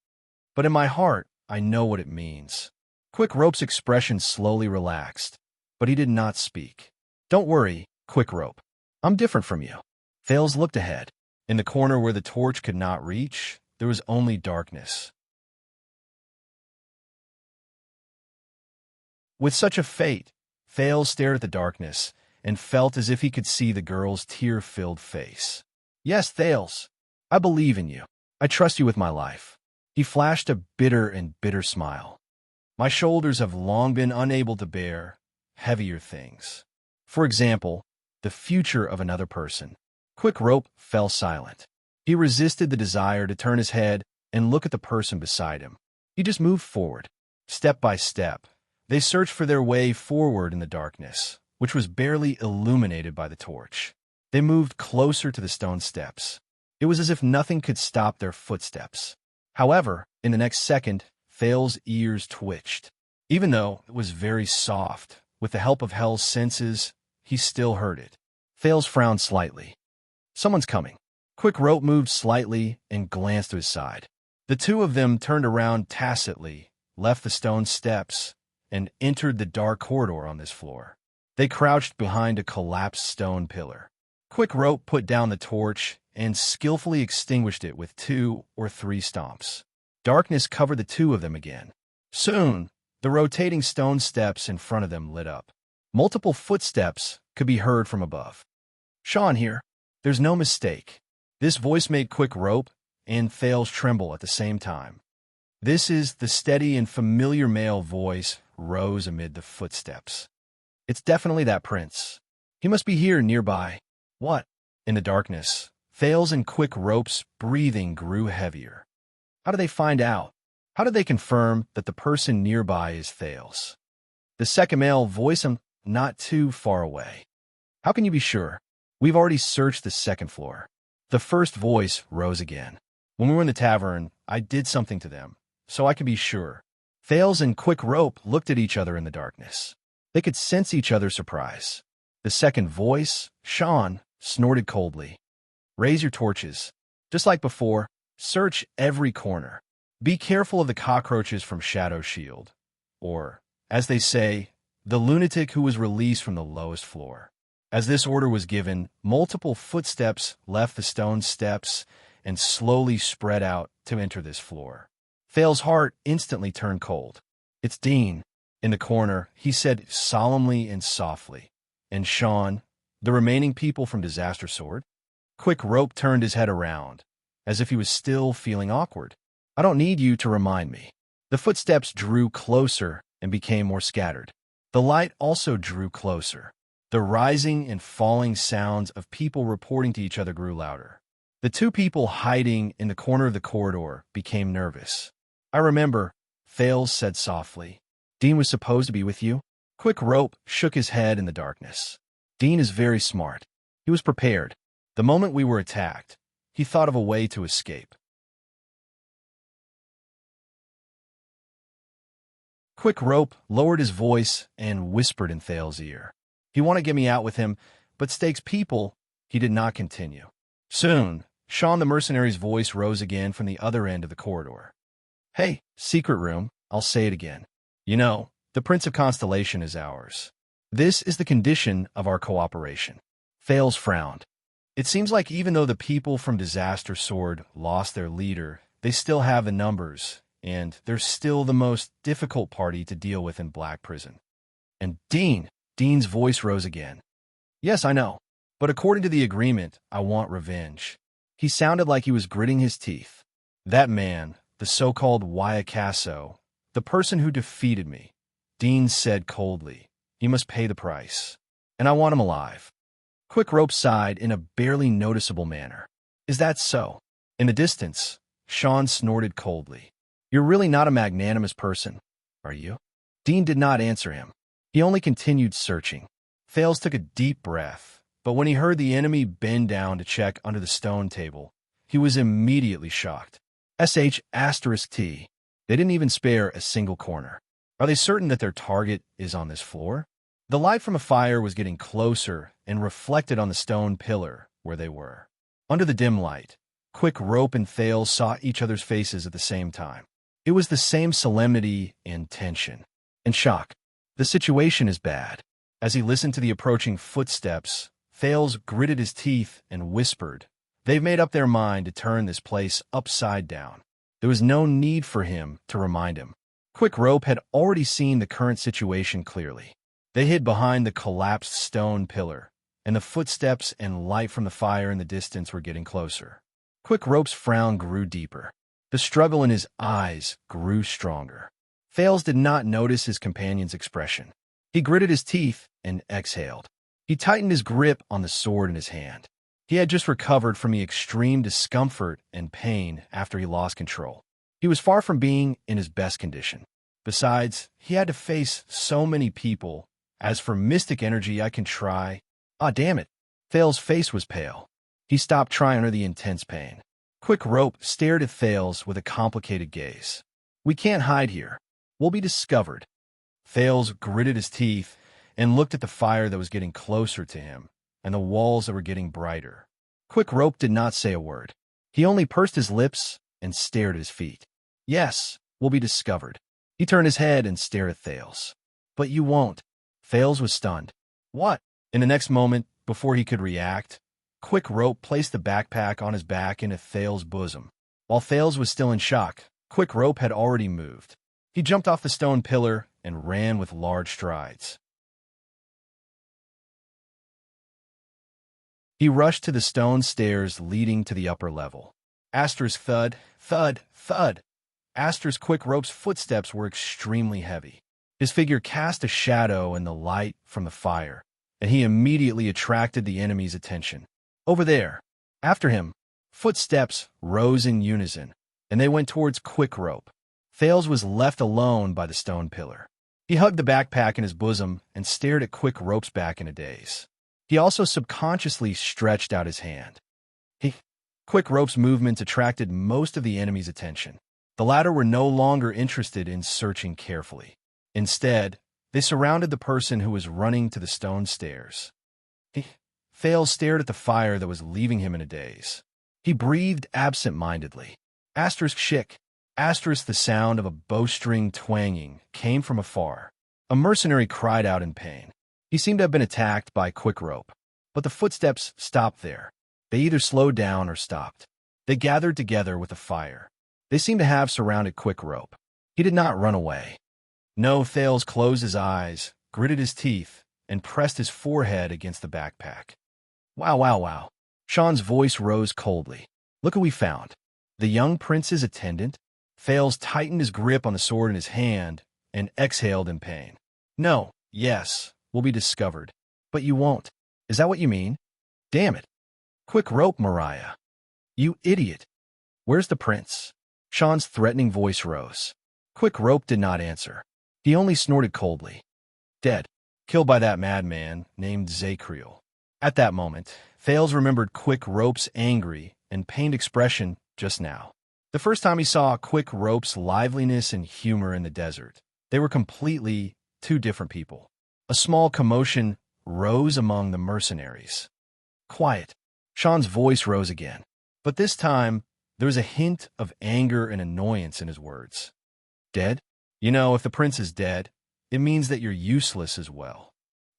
Speaker 1: But in my heart, I know what it means. Quick Rope's expression slowly relaxed, but he did not speak. Don't worry, Quick Rope. I'm different from you. Thales looked ahead. In the corner where the torch could not reach, there was only darkness. With such a fate, Thales stared at the darkness and felt as if he could see the girl's tear-filled face. Yes, Thales, I believe in you. I trust you with my life. He flashed a bitter smile. My shoulders have long been unable to bear heavier things. For example, the future of another person. Quick Rope fell silent. He resisted the desire to turn his head and look at the person beside him. He just moved forward. Step by step, they searched for their way forward in the darkness, which was barely illuminated by the torch. They moved closer to the stone steps. It was as if nothing could stop their footsteps. However, in the next second, Thales' ears twitched. Even though it was very soft, with the help of Hell's senses, he still heard it. Thales frowned slightly. Someone's coming. Quick Rope moved slightly and glanced to his side. The two of them turned around tacitly, left the stone steps, and entered the dark corridor on this floor. They crouched behind a collapsed stone pillar. Quick Rope put down the torch and skillfully extinguished it with 2 or 3 stomps. Darkness covered the two of them again. Soon, the rotating stone steps in front of them lit up. Multiple footsteps could be heard from above. Sean here. There's no mistake. This voice made Quick Rope and Thales tremble at the same time. This is the steady and familiar male voice rose amid the footsteps. It's definitely that prince. He must be here nearby. What? In the darkness, Thales and Quick Rope's breathing grew heavier. How did they find out? How did they confirm that the person nearby is Thales? The second male voice, I'm not too far away. How can you be sure? We've already searched the second floor. The first voice rose again. When we were in the tavern, I did something to them, so I can be sure. Thales and Quick Rope looked at each other in the darkness. They could sense each other's surprise. The second voice, Sean, snorted coldly. Raise your torches. Just like before, search every corner. Be careful of the cockroaches from Shadow Shield, or, as they say, the lunatic who was released from the lowest floor. As this order was given, multiple footsteps left the stone steps and slowly spread out to enter this floor. Thales' heart instantly turned cold. It's Dean. In the corner, he said solemnly and softly. And Sean, the remaining people from Disaster Sword? Quick Rope turned his head around, as if he was still feeling awkward. I don't need you to remind me. The footsteps drew closer and became more scattered. The light also drew closer. The rising and falling sounds of people reporting to each other grew louder. The two people hiding in the corner of the corridor became nervous. I remember, Thales said softly. Dean was supposed to be with you? Quick Rope shook his head in the darkness. Dean is very smart. He was prepared. The moment we were attacked, he thought of a way to escape. Quick Rope lowered his voice and whispered in Thales' ear. He wanted to get me out with him, but stakes people, he did not continue. Soon, Sean the mercenary's voice rose again from the other end of the corridor. Hey, secret room, I'll say it again. You know, the Prince of Constellation is ours. This is the condition of our cooperation. Thales frowned. It seems like even though the people from Disaster Sword lost their leader, they still have the numbers, and they're still the most difficult party to deal with in Black Prison. And Dean's voice rose again. Yes, I know, but according to the agreement, I want revenge. He sounded like he was gritting his teeth. That man, the so-called Wyacasso, the person who defeated me, Dean said coldly, he must pay the price. And I want him alive. Quick Rope sighed in a barely noticeable manner. Is that so? In the distance, Sean snorted coldly. You're really not a magnanimous person, are you? Dean did not answer him. He only continued searching. Thales took a deep breath, but when he heard the enemy bend down to check under the stone table, he was immediately shocked. T. They didn't even spare a single corner. Are they certain that their target is on this floor? The light from a fire was getting closer and reflected on the stone pillar where they were. Under the dim light, Quick Rope and Thales saw each other's faces at the same time. It was the same solemnity and tension. And shock. The situation is bad. As he listened to the approaching footsteps, Thales gritted his teeth and whispered, they've made up their mind to turn this place upside down. There was no need for him to remind him. Quick Rope had already seen the current situation clearly. They hid behind the collapsed stone pillar, and the footsteps and light from the fire in the distance were getting closer. Quick Rope's frown grew deeper. The struggle in his eyes grew stronger. Thales did not notice his companion's expression. He gritted his teeth and exhaled. He tightened his grip on the sword in his hand. He had just recovered from the extreme discomfort and pain after he lost control. He was far from being in his best condition. Besides, he had to face so many people. As for mystic energy, I can try. Ah, damn it. Thales' face was pale. He stopped trying under the intense pain. Quick Rope stared at Thales with a complicated gaze. We can't hide here. We'll be discovered. Thales gritted his teeth and looked at the fire that was getting closer to him and the walls that were getting brighter. Quick Rope did not say a word. He only pursed his lips and stared at his feet. Yes, we'll be discovered. He turned his head and stared at Thales. But you won't. Thales was stunned. What? In the next moment, before he could react, Quick Rope placed the backpack on his back into Thales' bosom. While Thales was still in shock, Quick Rope had already moved. He jumped off the stone pillar and ran with large strides. He rushed to the stone stairs leading to the upper level. Aster's thud, thud, thud. Aster's Quick Rope's footsteps were extremely heavy. His figure cast a shadow in the light from the fire, and he immediately attracted the enemy's attention. Over there, after him, footsteps rose in unison, and they went towards Quick Rope. Thales was left alone by the stone pillar. He hugged the backpack in his bosom and stared at Quick Rope's back in a daze. He also subconsciously stretched out his hand. Quick Rope's movements attracted most of the enemy's attention. The latter were no longer interested in searching carefully. Instead, they surrounded the person who was running to the stone stairs. Thales stared at the fire that was leaving him in a daze. He breathed absent-mindedly. The sound of a bowstring twanging came from afar. A mercenary cried out in pain. He seemed to have been attacked by Quick Rope, but the footsteps stopped there. They either slowed down or stopped. They gathered together with the fire. They seemed to have surrounded Quick Rope. He did not run away. No, Thales closed his eyes, gritted his teeth, and pressed his forehead against the backpack. Wow. Sean's voice rose coldly. Look who we found. The young prince's attendant? Thales tightened his grip on the sword in his hand and exhaled in pain. No, yes, we'll be discovered. But you won't. Is that what you mean? Damn it. Quick Rope, Mariah. You idiot. Where's the prince? Sean's threatening voice rose. Quick Rope did not answer. He only snorted coldly. Dead. Killed by that madman named Zacriel. At that moment, Thales remembered Quick Rope's angry and pained expression just now. The first time he saw Quick Rope's liveliness and humor in the desert, they were completely two different people. A small commotion rose among the mercenaries. Quiet. Sean's voice rose again, but this time there was a hint of anger and annoyance in his words. Dead? You know, if the prince is dead, it means that you're useless as well.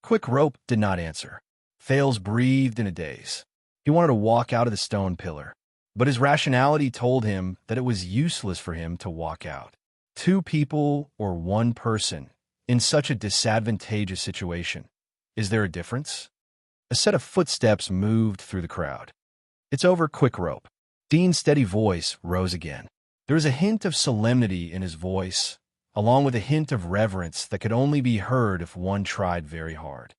Speaker 1: Quick Rope did not answer. Thales breathed in a daze. He wanted to walk out of the stone pillar, but his rationality told him that it was useless for him to walk out. Two people or one person in such a disadvantageous situation. Is there a difference? A set of footsteps moved through the crowd. It's over, Quick Rope. Dean's steady voice rose again. There was a hint of solemnity in his voice, along with a hint of reverence that could only be heard if one tried very hard.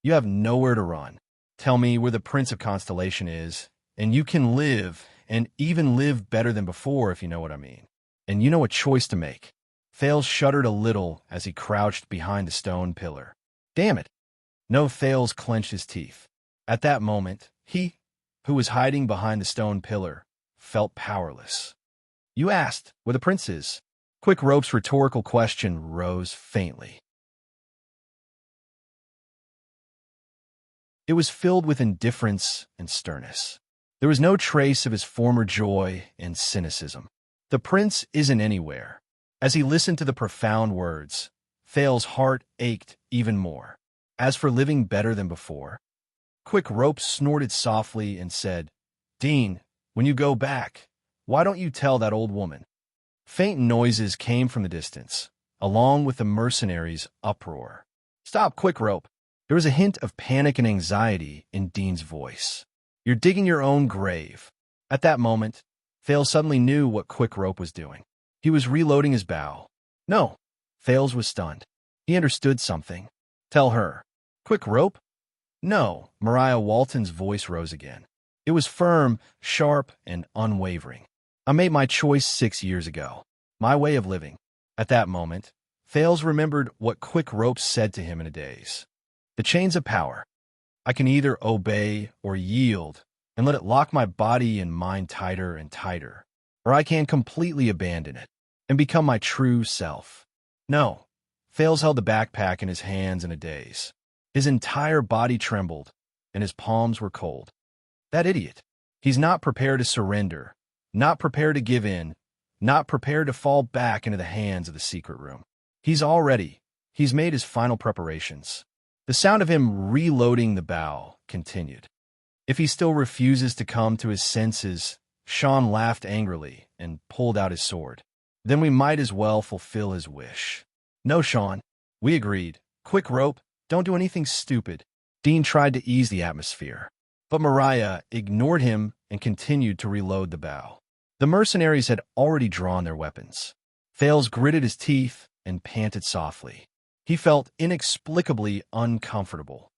Speaker 1: You have nowhere to run. Tell me where the Prince of Constellation is, and you can live, and even live better than before, if you know what I mean. And you know a choice to make. Thales shuddered a little as he crouched behind the stone pillar. Damn it! No, Thales clenched his teeth. At that moment, he, who was hiding behind the stone pillar, felt powerless. You asked where the prince is. Quick Rope's rhetorical question rose faintly. It was filled with indifference and sternness. There was no trace of his former joy and cynicism. The prince isn't anywhere. As he listened to the profound words, Thales' heart ached even more. As for living better than before, Quick Rope snorted softly and said, Dean, when you go back, why don't you tell that old woman? Faint noises came from the distance, along with the mercenaries' uproar. Stop, Quick Rope. There was a hint of panic and anxiety in Dean's voice. You're digging your own grave. At that moment, Thales suddenly knew what Quick Rope was doing. He was reloading his bow. No, Thales was stunned. He understood something. Tell her. Quick Rope? No, Mariah Walton's voice rose again. It was firm, sharp, and unwavering. I made my choice 6 years ago. My way of living. At that moment, Thales remembered what Quick Rope said to him in a daze. The chains of power. I can either obey or yield and let it lock my body and mind tighter and tighter, or I can completely abandon it and become my true self. No. Thales held the backpack in his hands in a daze. His entire body trembled, and his palms were cold. That idiot. He's not prepared to surrender, not prepared to give in, not prepared to fall back into the hands of the secret room. He's made his final preparations. The sound of him reloading the bow continued. If he still refuses to come to his senses, Sean laughed angrily and pulled out his sword. Then we might as well fulfill his wish. No, Sean. We agreed. Quick Rope, don't do anything stupid. Dean tried to ease the atmosphere, but Mariah ignored him and continued to reload the bow. The mercenaries had already drawn their weapons. Thales gritted his teeth and panted softly. He felt inexplicably uncomfortable.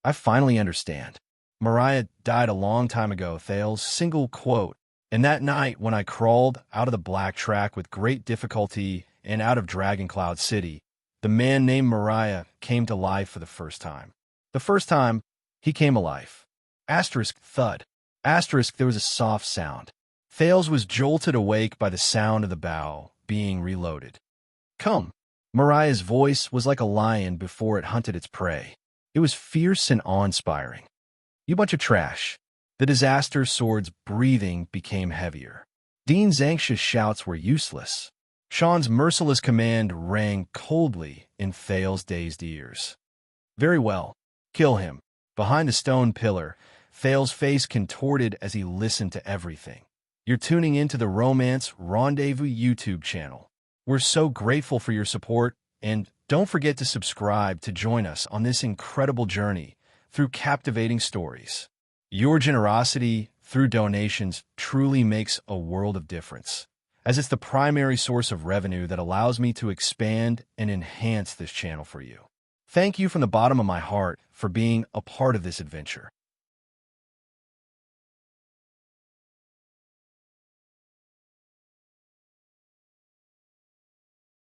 Speaker 1: I finally understand. Mariah died a long time ago, Thales' single quote. And that night when I crawled out of the black track with great difficulty and out of Dragoncloud City, the man named Mariah came to life for the first time. The first time, he came alive. Asterisk thud. Asterisk there was a soft sound. Thales was jolted awake by the sound of the bow being reloaded. Come. Mariah's voice was like a lion before it hunted its prey. It was fierce and awe-inspiring. You bunch of trash. The disaster sword's breathing became heavier. Dean's anxious shouts were useless. Sean's merciless command rang coldly in Thales' dazed ears. Very well. Kill him. Behind the stone pillar, Thales' face contorted as he listened to everything. You're tuning into the Romance Rendezvous YouTube channel. We're so grateful for your support, and don't forget to subscribe to join us on this incredible journey through captivating stories. Your generosity through donations truly makes a world of difference, as it's the primary source of revenue that allows me to expand and enhance this channel for you. Thank you from the bottom of my heart for being a part of this adventure.